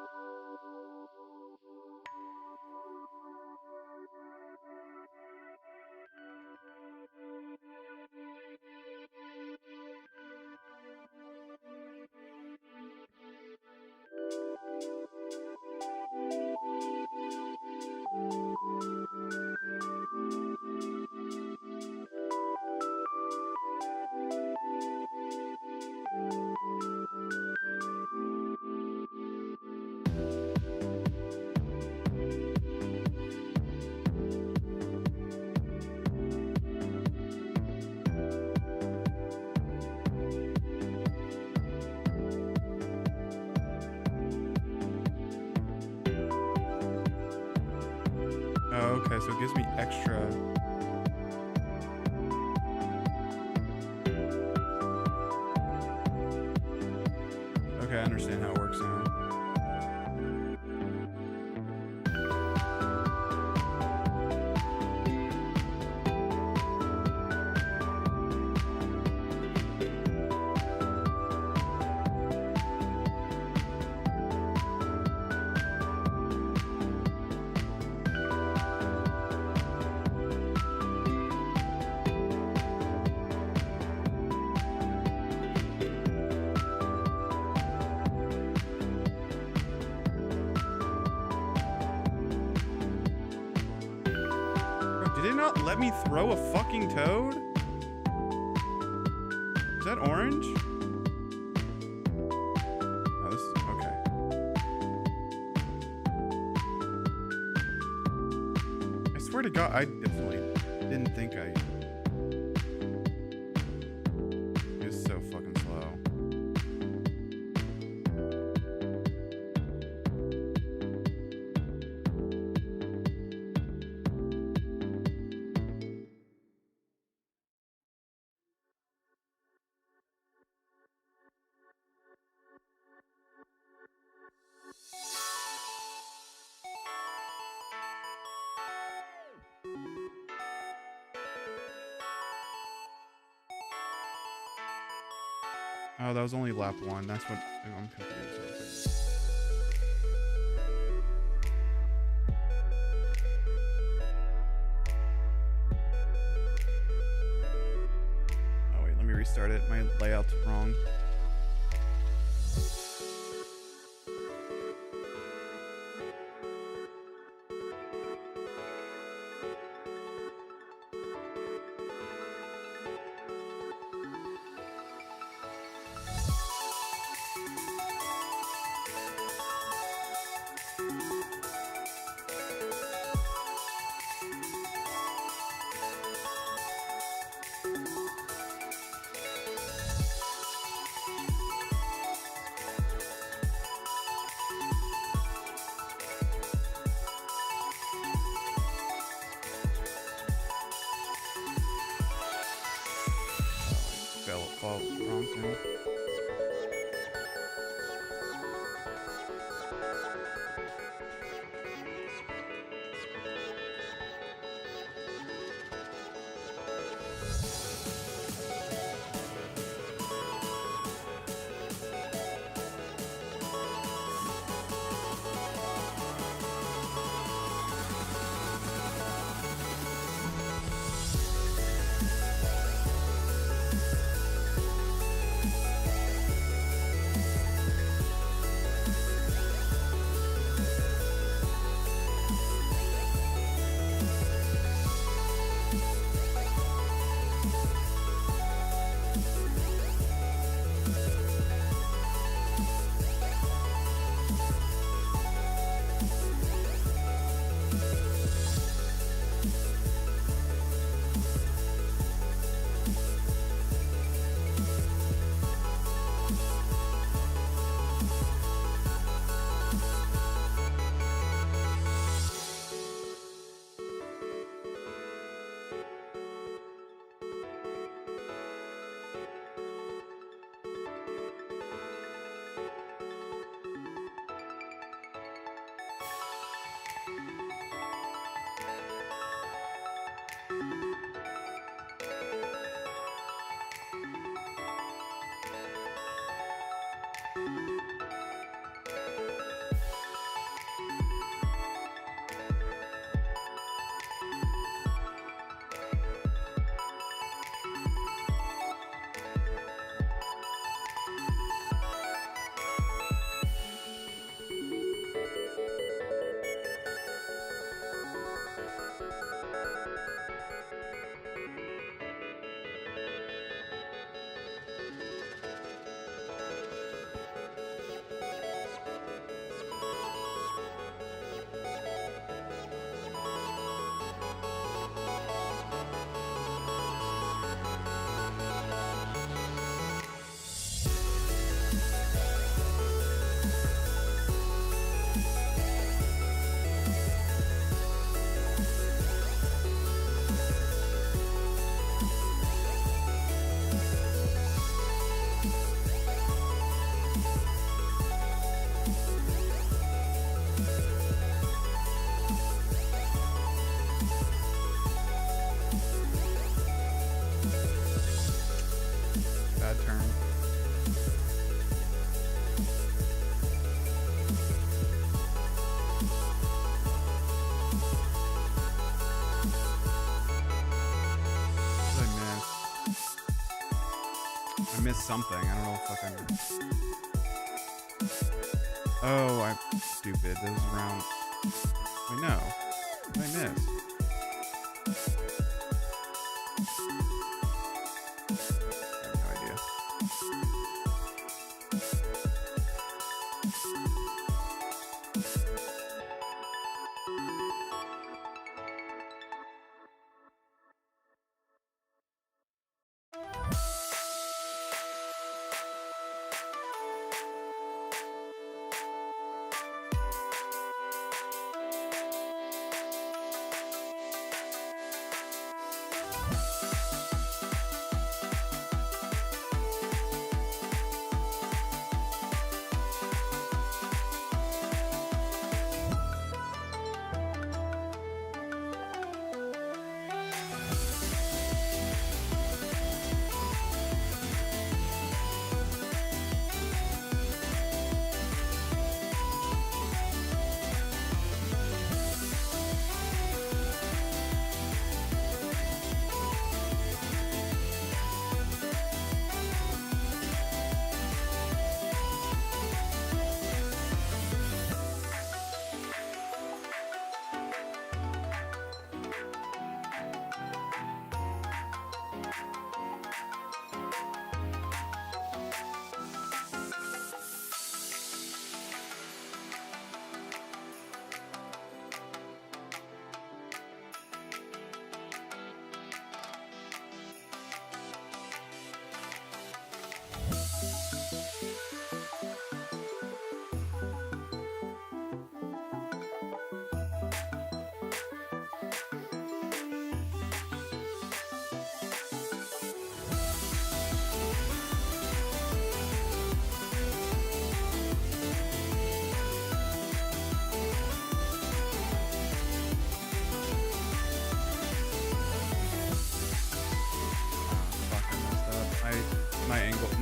Oh, okay, so it gives me extra. Okay, I understand how it works now. Did it not let me throw a fucking toad? Is that orange? Oh, this is okay. I swear to God, I definitely didn't think I. It's so fucking slow. Oh, that was only lap 1. That's what I'm confused. Oh wait, let me restart it. My layout's wrong. Fall wrong thing. bad turn. I missed something. I don't know what the fuck I missed. Oh, I'm stupid. This is around. Wait, no. What did I miss? I have no idea.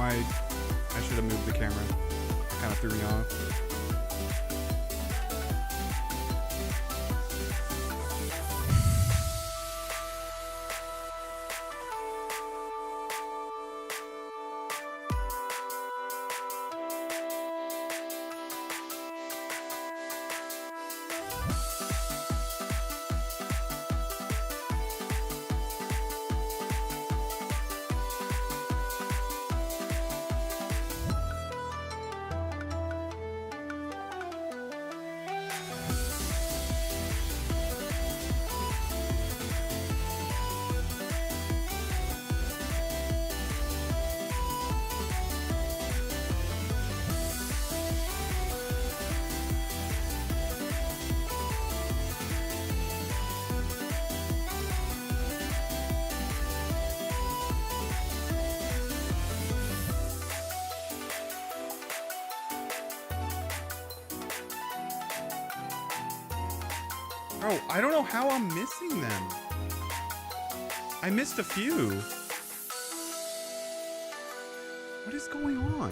I should have moved the camera. It kind of threw me off. Bro, I don't know how I'm missing them. I missed a few. What is going on?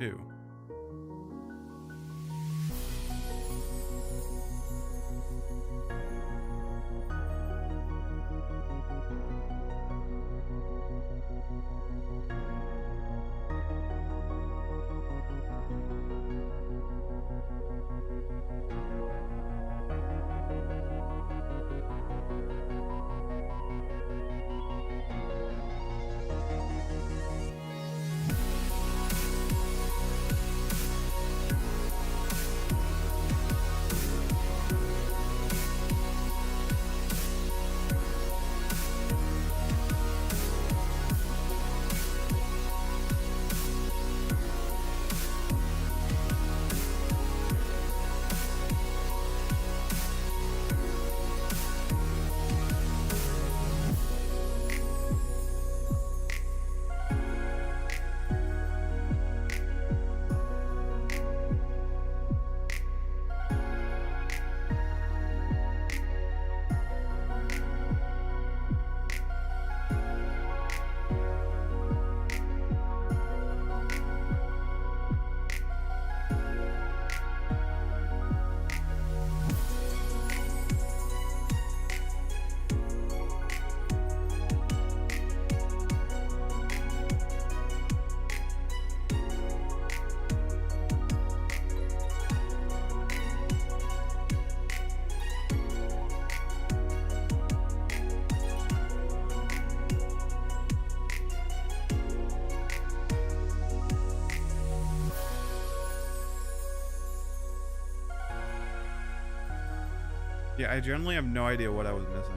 too. Yeah, I generally have no idea what I was missing.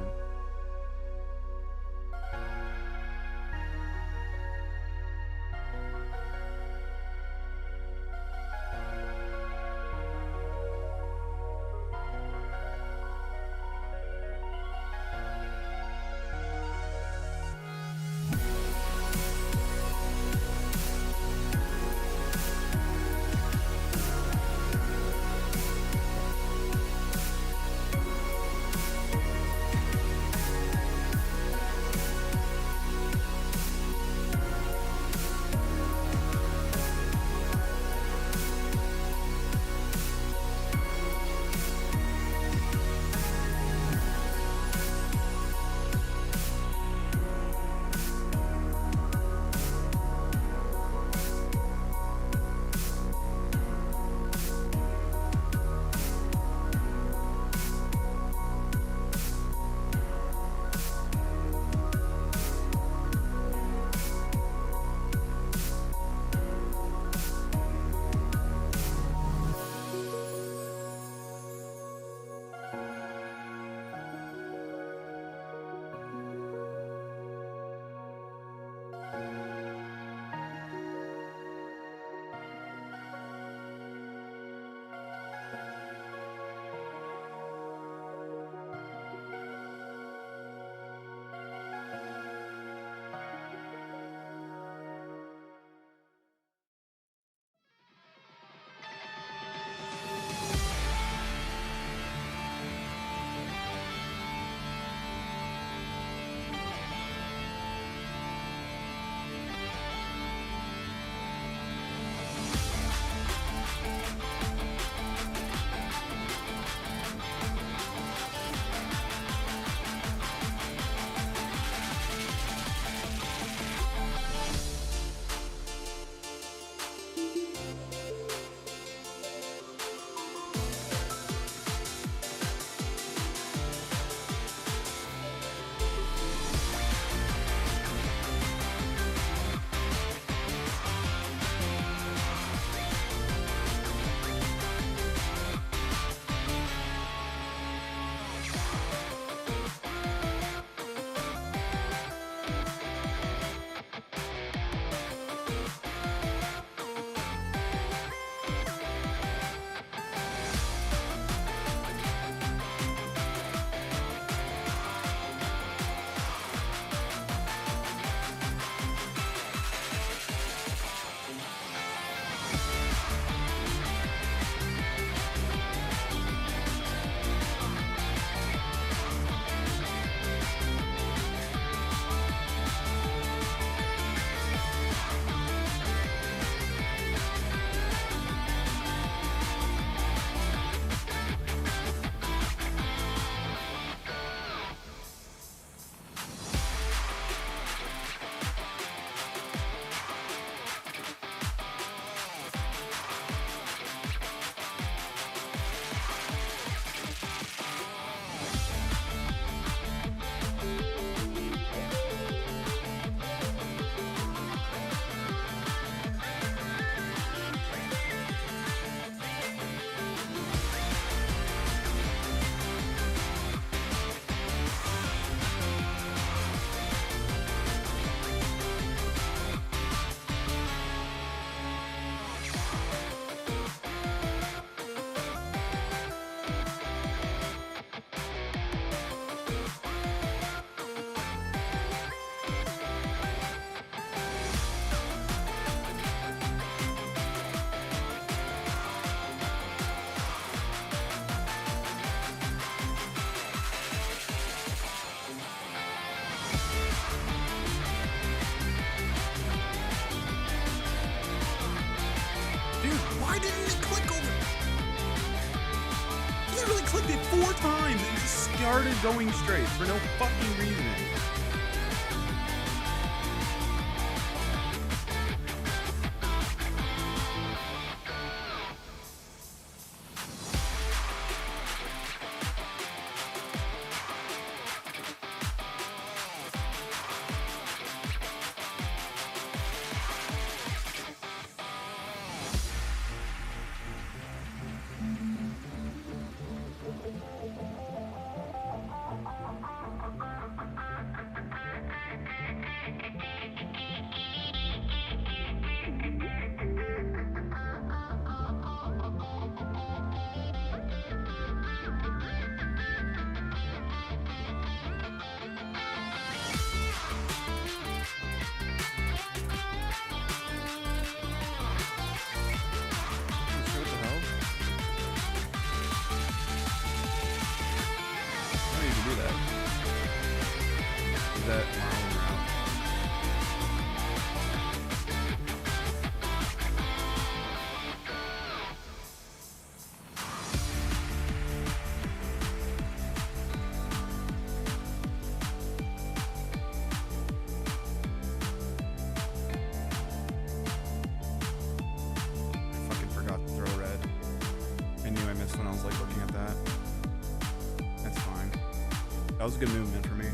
Why didn't it click over? Literally clicked it 4 times and just started going straight for no fucking reason. When I was like looking at that. That's fine. That was a good movement for me.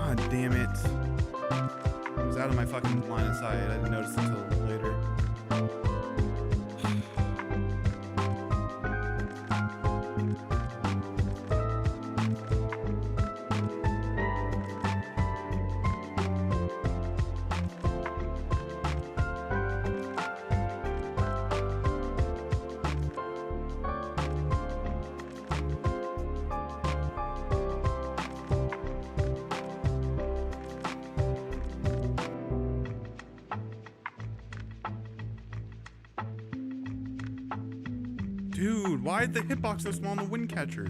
God damn it. It was out of my fucking line of sight. I didn't notice it until later. Dude, why is the hitbox so small on the wind catcher?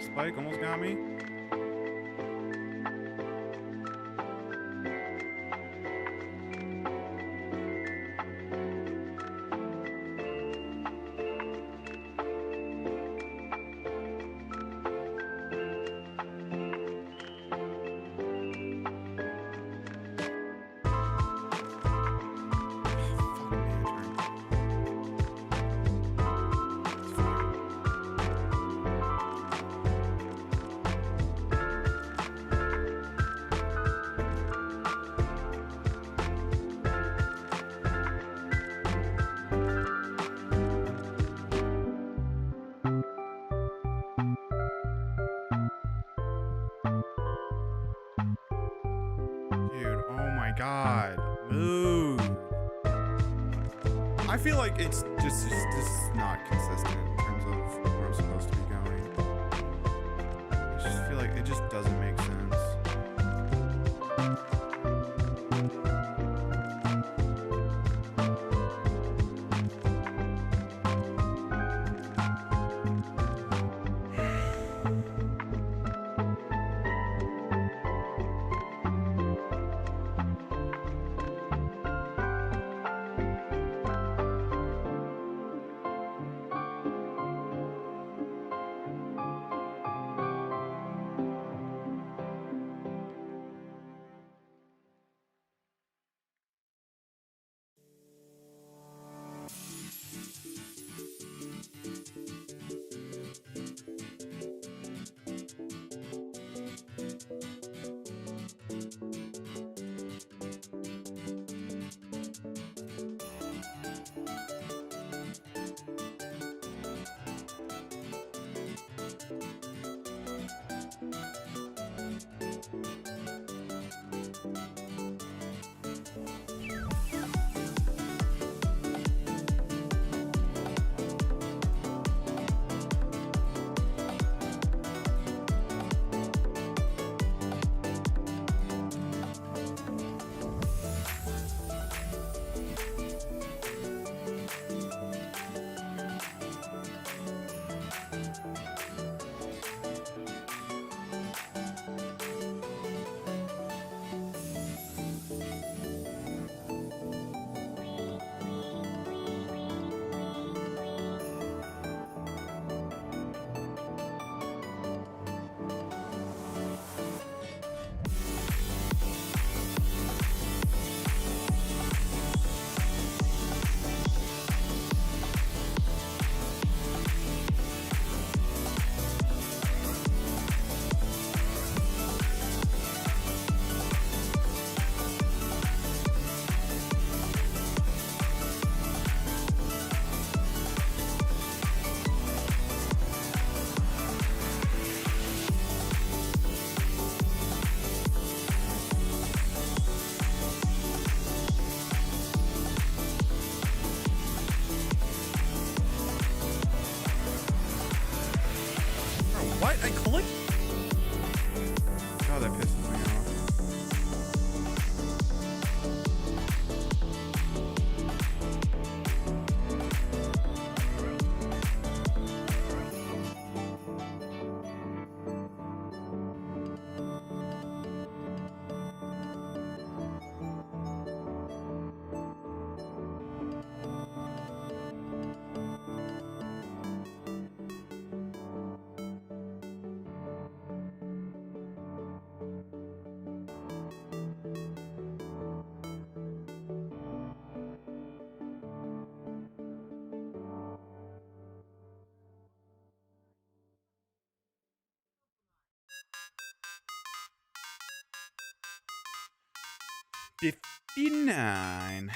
Spike almost got me. Dude, oh my god. Move. I feel like it's just not consistent in terms of where I'm supposed to be going. I just feel like it just doesn't make sense. What? I clicked? Oh, that pisses me off. $59.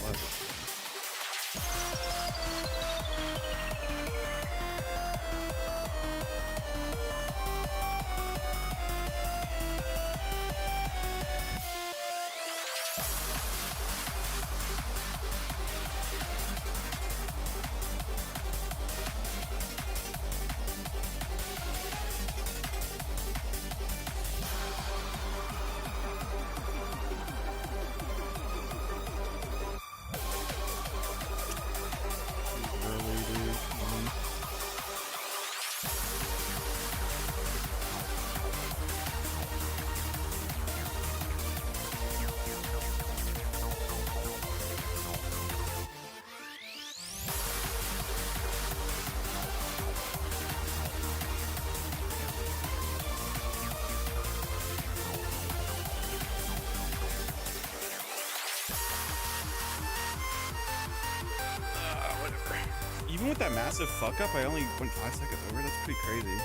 love it. Even with that massive fuck up, I only went 5 seconds over. That's pretty crazy.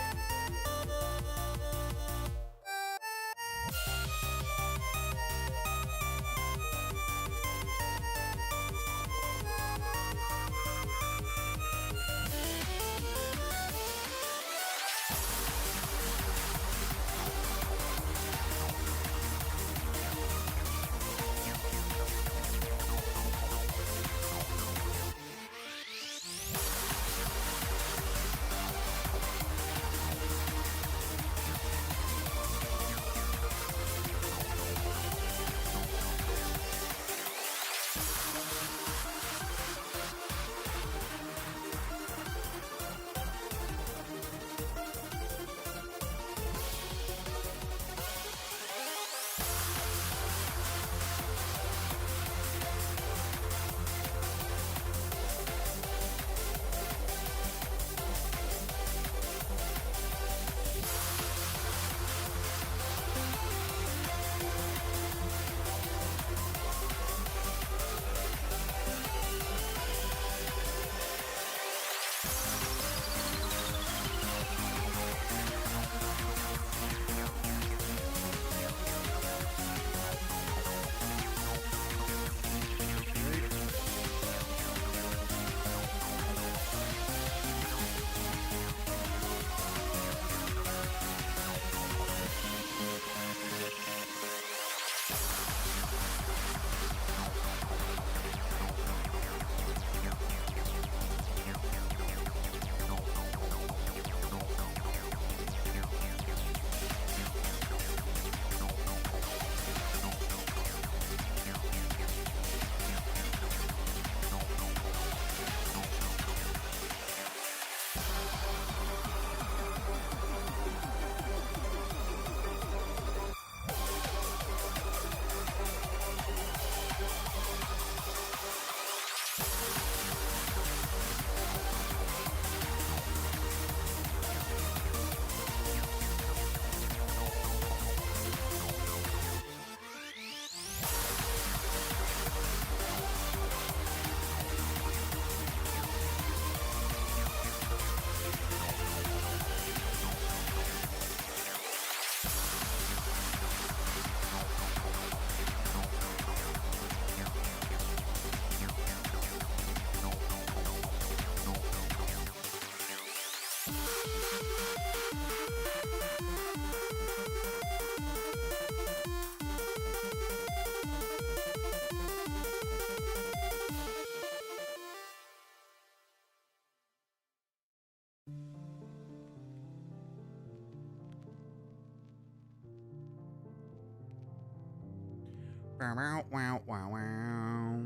Wow, wow, wow, wow.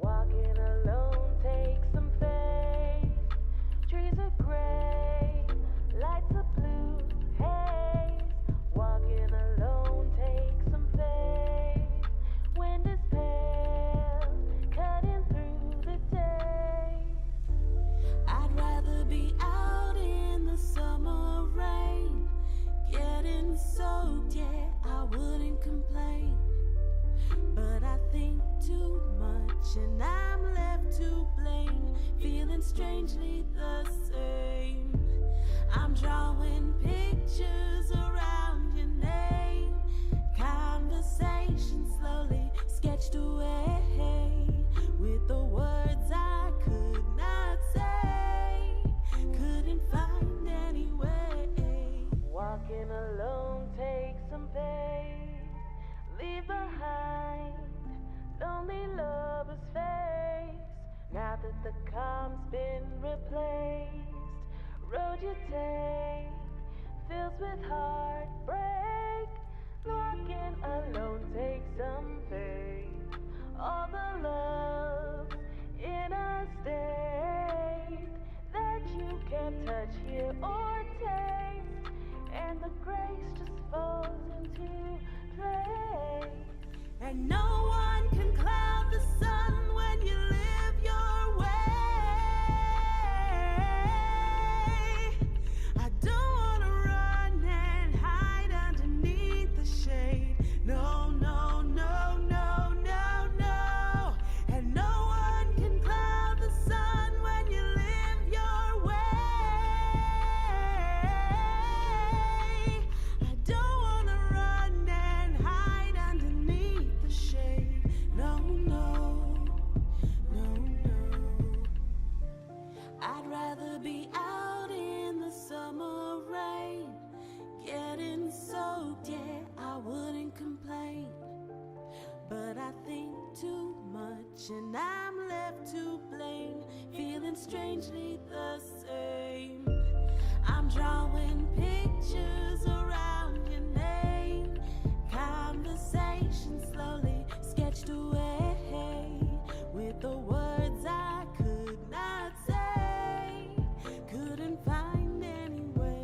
Walking alone takes some faith. Trees are gray, lights are blue haze. Walking alone takes some faith. Wind is pale, cutting through the days. I'd rather be out in the summer rain, getting soaked, yeah, I wouldn't complain. But I think too much and I'm left to blame, feeling strangely the same. I'm drawing pictures around your name. Conversation slowly sketched away with the words I could not say. Couldn't find any way. Walking alone takes some pain. Leave behind lonely lovers' face. Now that the calm's been replaced, road you take fills with heartbreak. Walking alone takes some faith. All the love in a state that you can't touch, hear, or taste, and the grace just falls into place. And no one can cloud the sun when you live your way. I don't wanna run and hide underneath the shade. No, no, no, no, no, no. And no one can cloud the sun when you live your way. I don't wanna run and hide underneath the shade. No, no, no, no. I'd rather be out in the summer rain, getting soaked, yeah, I wouldn't complain. But I think too much and I'm left to blame, feeling strangely the same. I'm drawing pictures around your name. Conversation slowly sketched away with the words I could not say. Couldn't find any way.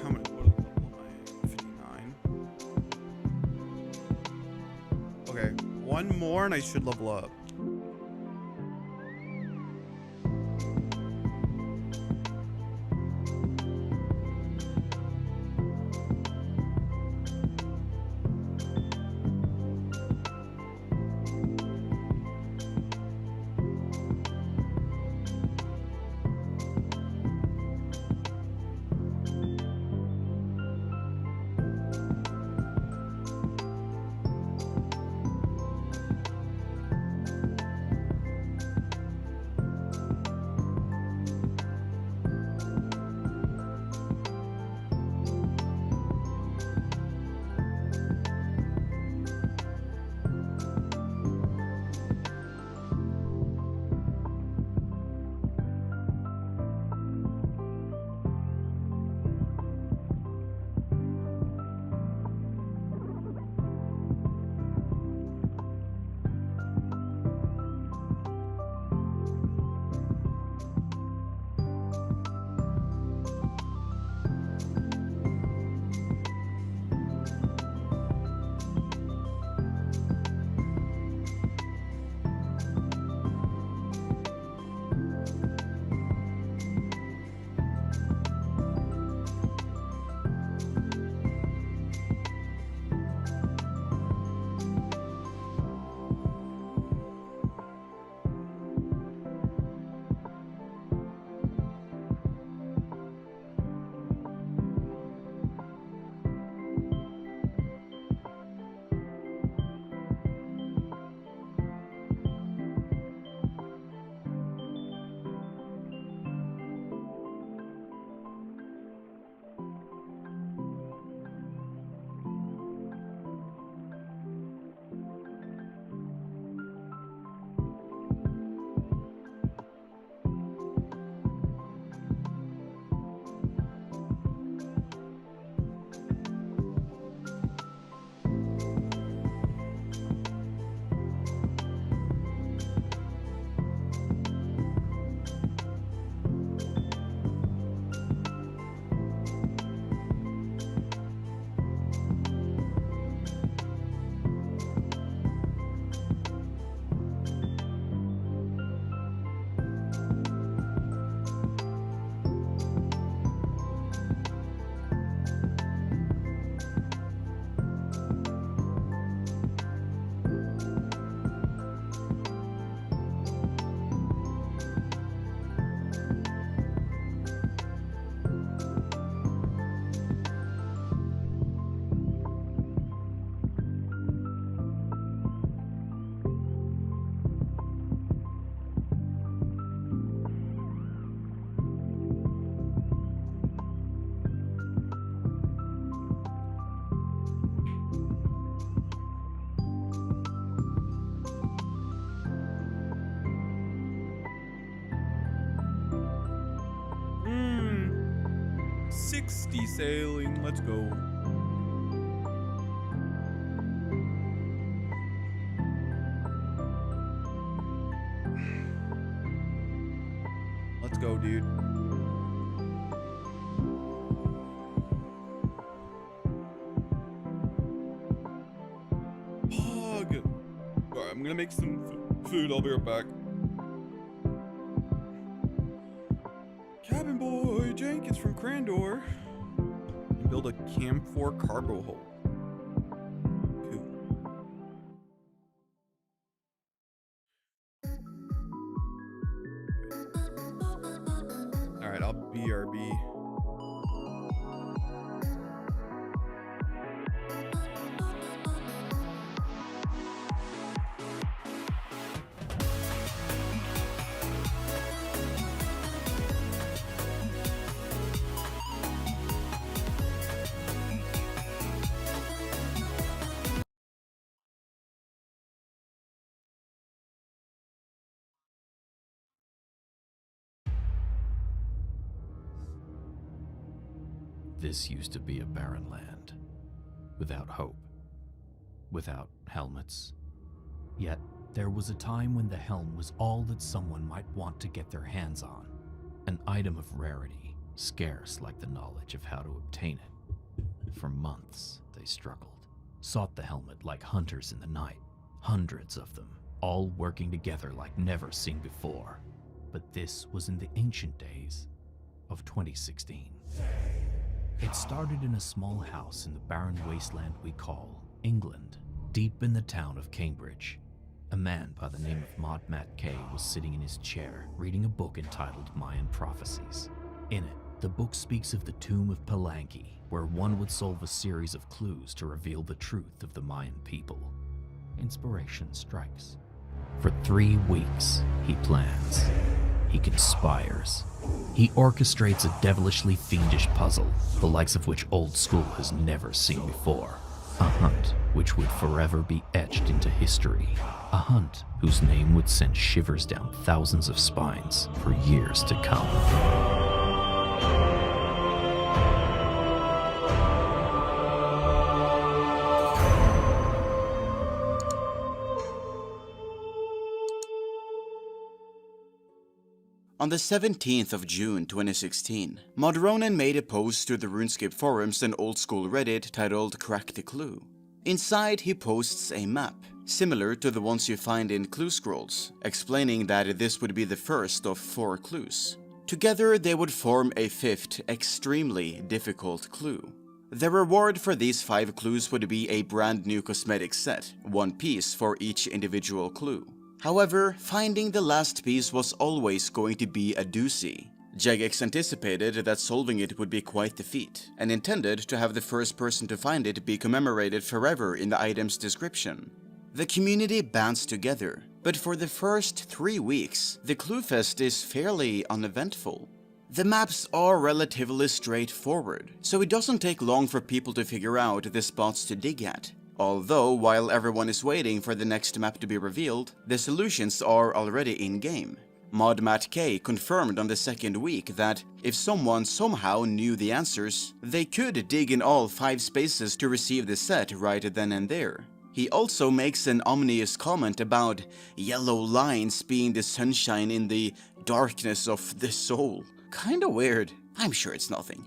How many? What level am I? 59. Okay, one more and I should level up. 60 sailing. Let's go. Let's go, dude. Pog. Alright, I'm gonna make some food. I'll be right back. Cabin boy Jenkins from Crandor. And build a camphor cargo hold. Cool. Alright, I'll BRB. This used to be a barren land, without hope, without helmets. Yet, there was a time when the helm was all that someone might want to get their hands on. An item of rarity, scarce like the knowledge of how to obtain it. For months, they struggled, sought the helmet like hunters in the night, hundreds of them, all working together like never seen before. But this was in the ancient days of 2016. It started in a small house in the barren wasteland we call England, deep in the town of Cambridge. A man by the name of Matt Kay was sitting in his chair, reading a book entitled Mayan Prophecies. In it, the book speaks of the tomb of Palenque, where one would solve a series of clues to reveal the truth of the Mayan people. Inspiration strikes. For 3 weeks, he plans. He conspires. He orchestrates a devilishly fiendish puzzle, the likes of which old school has never seen before. A hunt which would forever be etched into history. A hunt whose name would send shivers down thousands of spines for years to come. On the 17th of June 2016, Modronen made a post to the RuneScape forums and old school Reddit titled Crack the Clue. Inside he posts a map, similar to the ones you find in clue scrolls, explaining that this would be the first of 4 clues. Together they would form a 5th, extremely difficult clue. The reward for these 5 clues would be a brand new cosmetic set, 1 piece for each individual clue. However, finding the last piece was always going to be a doozy. Jagex anticipated that solving it would be quite the feat, and intended to have the first person to find it be commemorated forever in the item's description. The community bands together, but for the first 3 weeks, the Clue Fest is fairly uneventful. The maps are relatively straightforward, so it doesn't take long for people to figure out the spots to dig at. Although, while everyone is waiting for the next map to be revealed, the solutions are already in-game. Matt K confirmed on the 2nd week that if someone somehow knew the answers, they could dig in all 5 spaces to receive the set right then and there. He also makes an ominous comment about yellow lines being the sunshine in the darkness of the soul. Kinda weird. I'm sure it's nothing.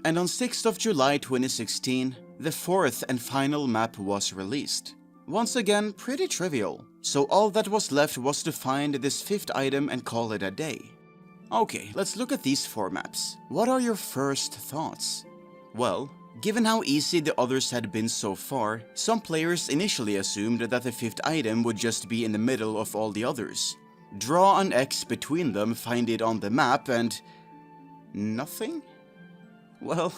And on 6th of July 2016, the 4th and final map was released. Once again, pretty trivial, so all that was left was to find this 5th item and call it a day. Okay, let's look at these 4 maps. What are your first thoughts? Well, given how easy the others had been so far, some players initially assumed that the 5th item would just be in the middle of all the others. Draw an X between them, find it on the map, and nothing? Well,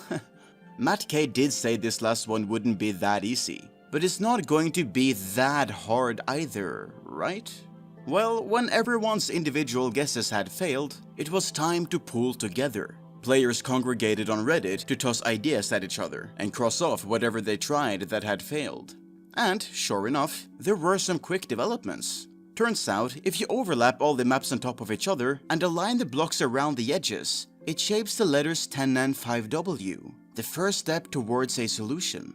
Matt K did say this last one wouldn't be that easy, but it's not going to be that hard either, right? Well, when everyone's individual guesses had failed, it was time to pool together. Players congregated on Reddit to toss ideas at each other and cross off whatever they tried that had failed. And, sure enough, there were some quick developments. Turns out, if you overlap all the maps on top of each other and align the blocks around the edges, It shapes the letters 10 and 5W, the first step towards a solution.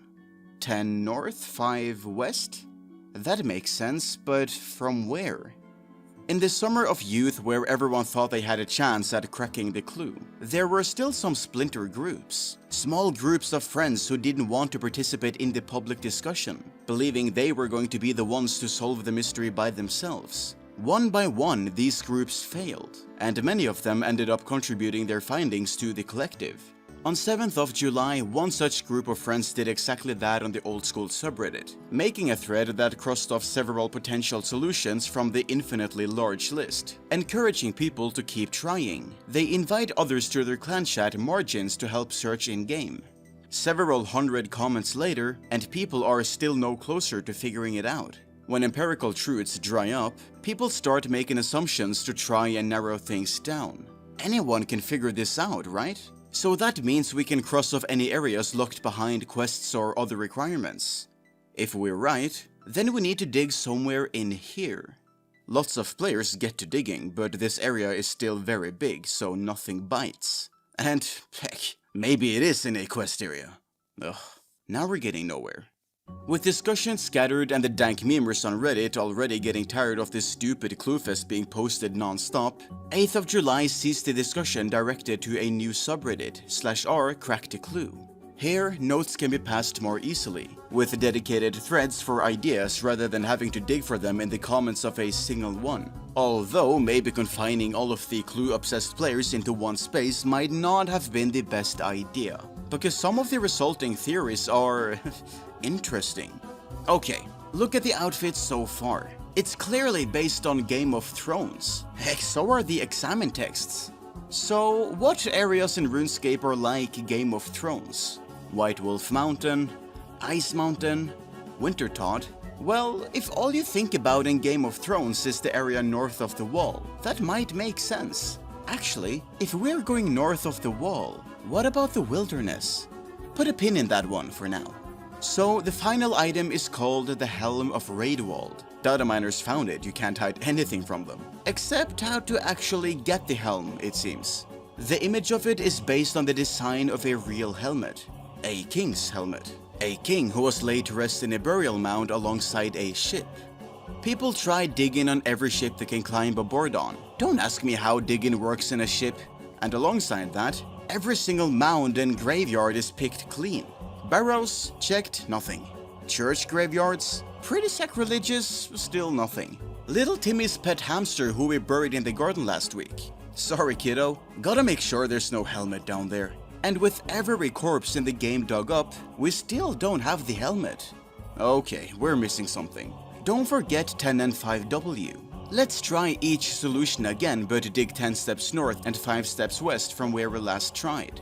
10 north, 5 west? That makes sense, but from where? In the summer of youth, where everyone thought they had a chance at cracking the clue, there were still some splinter groups. Small groups of friends who didn't want to participate in the public discussion, believing they were going to be the ones to solve the mystery by themselves. One by one, these groups failed, and many of them ended up contributing their findings to the collective. On 7th of July, one such group of friends did exactly that on the old school subreddit, making a thread that crossed off several potential solutions from the infinitely large list, encouraging people to keep trying. They invite others to their clan chat margins to help search in-game. Several hundred comments later, and people are still no closer to figuring it out. When empirical truths dry up, people start making assumptions to try and narrow things down. Anyone can figure this out, right? So that means we can cross off any areas locked behind quests or other requirements. If we're right, then we need to dig somewhere in here. Lots of players get to digging, but this area is still very big, so nothing bites. And, heck, maybe it is in a quest area. Ugh, now we're getting nowhere. With discussions scattered and the dank memers on Reddit already getting tired of this stupid cluefest being posted non-stop, 8th of July sees the discussion directed to a new subreddit, /r crack the clue. Here, notes can be passed more easily, with dedicated threads for ideas rather than having to dig for them in the comments of a single one. Although maybe confining all of the clue-obsessed players into one space might not have been the best idea, because some of the resulting theories are interesting. Okay, look at the outfits so far. It's clearly based on Game of Thrones. Heck, so are the examine texts. So, what areas in RuneScape are like Game of Thrones? White Wolf Mountain, Ice Mountain, Wintertodt? Well, if all you think about in Game of Thrones is the area north of the wall, that might make sense. Actually, if we're going north of the wall, what about the wilderness? Put a pin in that one for now. So, the final item is called the Helm of Raidwald. Data miners found it, you can't hide anything from them. Except how to actually get the helm, it seems. The image of it is based on the design of a real helmet. A king's helmet. A king who was laid to rest in a burial mound alongside a ship. People try digging on every ship they can climb aboard on. Don't ask me how digging works in a ship. And alongside that, every single mound and graveyard is picked clean. Barrows, checked, nothing. Church graveyards, pretty sacrilegious, still nothing. Little Timmy's pet hamster who we buried in the garden last week. Sorry kiddo, gotta make sure there's no helmet down there. And with every corpse in the game dug up, we still don't have the helmet. Okay, we're missing something. Don't forget 10 and 5W. Let's try each solution again, but dig 10 steps north and 5 steps west from where we last tried.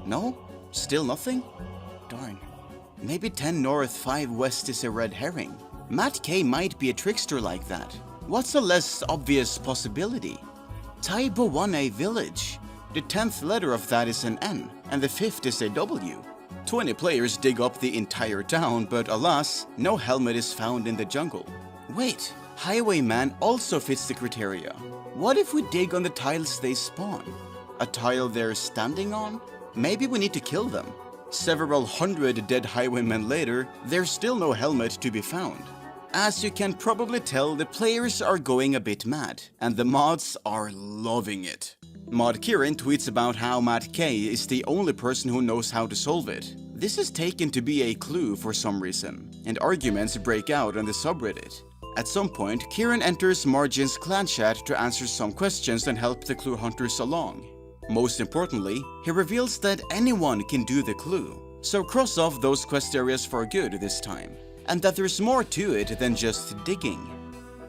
No? Still nothing? Darn. Maybe 10 north, 5 west is a red herring. Matt K might be a trickster like that. What's a less obvious possibility? Taibowane Village. The 10th letter of that is an N, and the 5th is a W. 20 players dig up the entire town, but alas, no helmet is found in the jungle. Wait, Highwayman also fits the criteria. What if we dig on the tiles they spawn? A tile they're standing on? Maybe we need to kill them. Several hundred dead highwaymen later, there's still no helmet to be found. As you can probably tell, the players are going a bit mad, and the mods are loving it. Mod Kieran tweets about how Matt K is the only person who knows how to solve it. This is taken to be a clue for some reason, and arguments break out on the subreddit. At some point, Kieran enters Margin's clan chat to answer some questions and help the clue hunters along. Most importantly, he reveals that anyone can do the clue, so cross off those quest areas for good this time, and that there's more to it than just digging.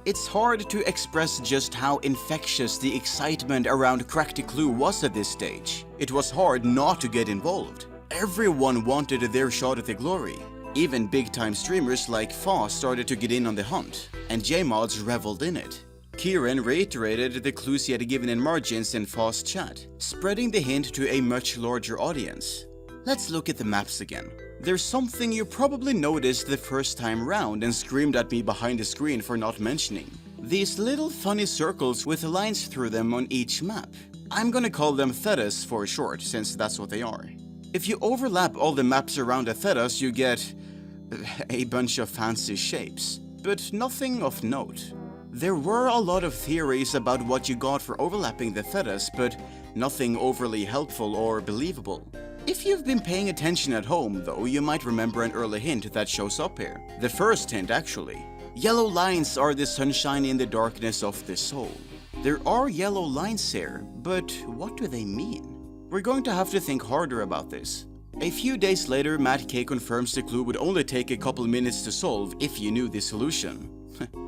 It's hard to express just how infectious the excitement around Crack the Clue was at this stage. It was hard not to get involved. Everyone wanted their shot at the glory. Even big-time streamers like Fa started to get in on the hunt, and J-mods reveled in it. Kieran reiterated the clues he had given in Margins in Fa's chat, spreading the hint to a much larger audience. Let's look at the maps again. There's something you probably noticed the first time round and screamed at me behind the screen for not mentioning. These little funny circles with lines through them on each map. I'm gonna call them thetas for short, since that's what they are. If you overlap all the maps around a thetas, you get a bunch of fancy shapes, but nothing of note. There were a lot of theories about what you got for overlapping the thetas, but nothing overly helpful or believable. If you've been paying attention at home, though, you might remember an early hint that shows up here. The first hint, actually. Yellow lines are the sunshine in the darkness of the soul. There are yellow lines here, but what do they mean? We're going to have to think harder about this. A few days later, Matt K confirms the clue would only take a couple minutes to solve if you knew the solution.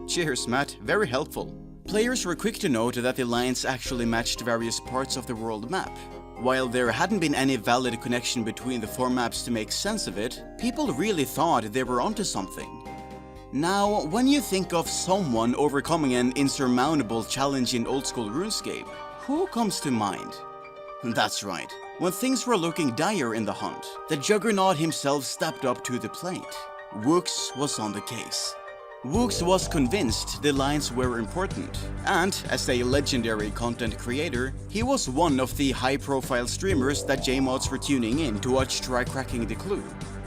Cheers, Matt. Very helpful. Players were quick to note that the lines actually matched various parts of the world map. While there hadn't been any valid connection between the four maps to make sense of it, people really thought they were onto something. Now, when you think of someone overcoming an insurmountable challenge in old-school RuneScape, who comes to mind? That's right. When things were looking dire in the hunt, the Juggernaut himself stepped up to the plate. Woox was on the case. Woox was convinced the lines were important, and as a legendary content creator, he was one of the high-profile streamers that JMods were tuning in to watch try cracking the clue.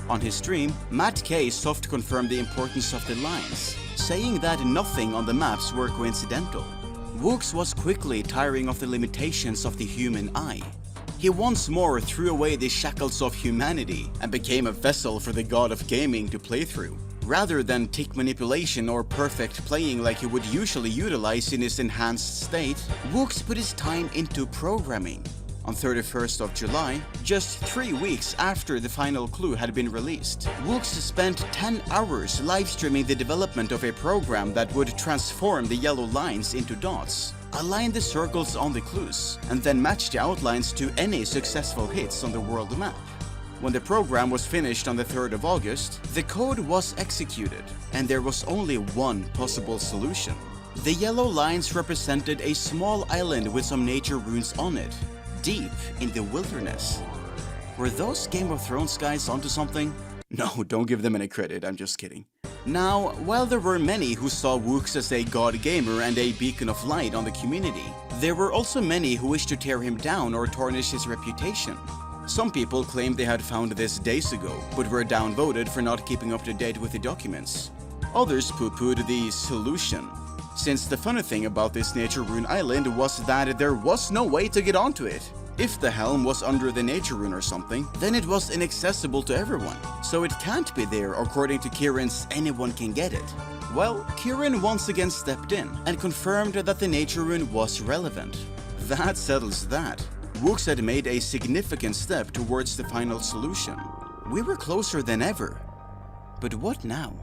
On his stream, Matt K soft confirmed the importance of the lines, saying that nothing on the maps were coincidental. Woox was quickly tiring of the limitations of the human eye. He once more threw away the shackles of humanity and became a vessel for the god of gaming to play through. Rather than tick manipulation or perfect playing like he would usually utilize in his enhanced state, Woox put his time into programming. On 31st of July, just 3 weeks after the final clue had been released, Woox spent 10 hours live streaming the development of a program that would transform the yellow lines into dots, align the circles on the clues, and then match the outlines to any successful hits on the world map. When the program was finished on the 3rd of August, the code was executed, and there was only one possible solution. The yellow lines represented a small island with some nature runes on it, deep in the wilderness. Were those Game of Thrones guys onto something? No, don't give them any credit, I'm just kidding. Now, while there were many who saw Woox as a god gamer and a beacon of light on the community, there were also many who wished to tear him down or tarnish his reputation. Some people claimed they had found this days ago, but were downvoted for not keeping up to date with the documents. Others poo-pooed the solution, since the funny thing about this nature rune island was that there was no way to get onto it. If the helm was under the nature rune or something, then it was inaccessible to everyone, so it can't be there according to Kieran's anyone can get it. Well, Kieran once again stepped in and confirmed that the nature rune was relevant. That settles that. Woox had made a significant step towards the final solution. We were closer than ever. But what now?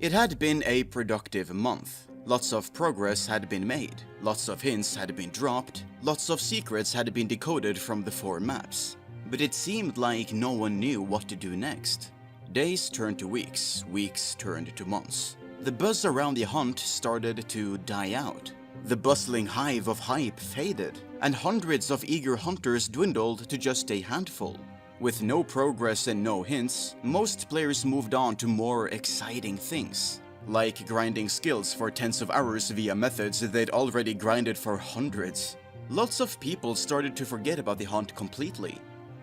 It had been a productive month. Lots of progress had been made, lots of hints had been dropped, lots of secrets had been decoded from the four maps. But it seemed like no one knew what to do next. Days turned to weeks, weeks turned to months. The buzz around the hunt started to die out. The bustling hive of hype faded, and hundreds of eager hunters dwindled to just a handful. With no progress and no hints, most players moved on to more exciting things, like grinding skills for tens of hours via methods they'd already grinded for hundreds. Lots of people started to forget about the hunt completely.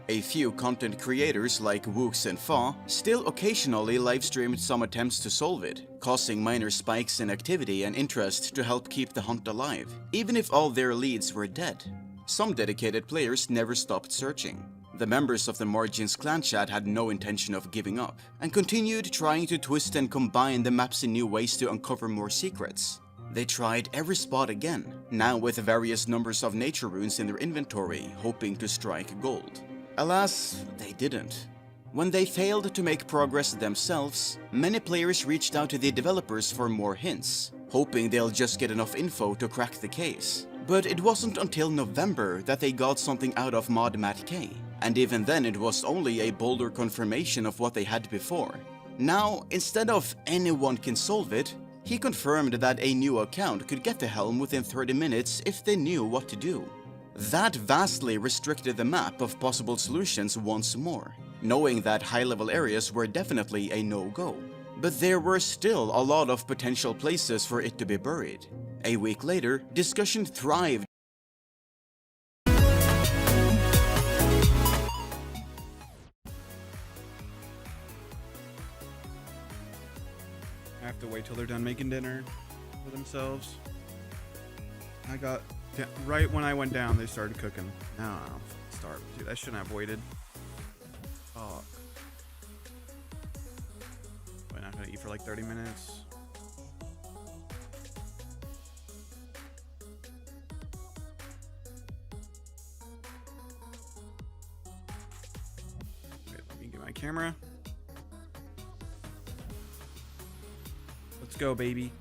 A few content creators like Woox and Fa still occasionally livestreamed some attempts to solve it, causing minor spikes in activity and interest to help keep the hunt alive, even if all their leads were dead. Some dedicated players never stopped searching. The members of the Margins clan chat had no intention of giving up, and continued trying to twist and combine the maps in new ways to uncover more secrets. They tried every spot again, now with various numbers of nature runes in their inventory, hoping to strike gold. Alas, they didn't. When they failed to make progress themselves, many players reached out to the developers for more hints, hoping they'll just get enough info to crack the case. But it wasn't until November that they got something out of Mod Matt K, and even then it was only a bolder confirmation of what they had before. Now, instead of anyone can solve it, he confirmed that a new account could get the helm within 30 minutes if they knew what to do. That vastly restricted the map of possible solutions once more, knowing that high-level areas were definitely a no-go. But there were still a lot of potential places for it to be buried. A week later, discussion thrived I have to wait till they're done making dinner for themselves. Right when I went down, they started cooking. Now I'm starved. Dude, I shouldn't have waited. Oh. We're not gonna eat for like 30 minutes. Wait, let me get my camera. Let's go, baby.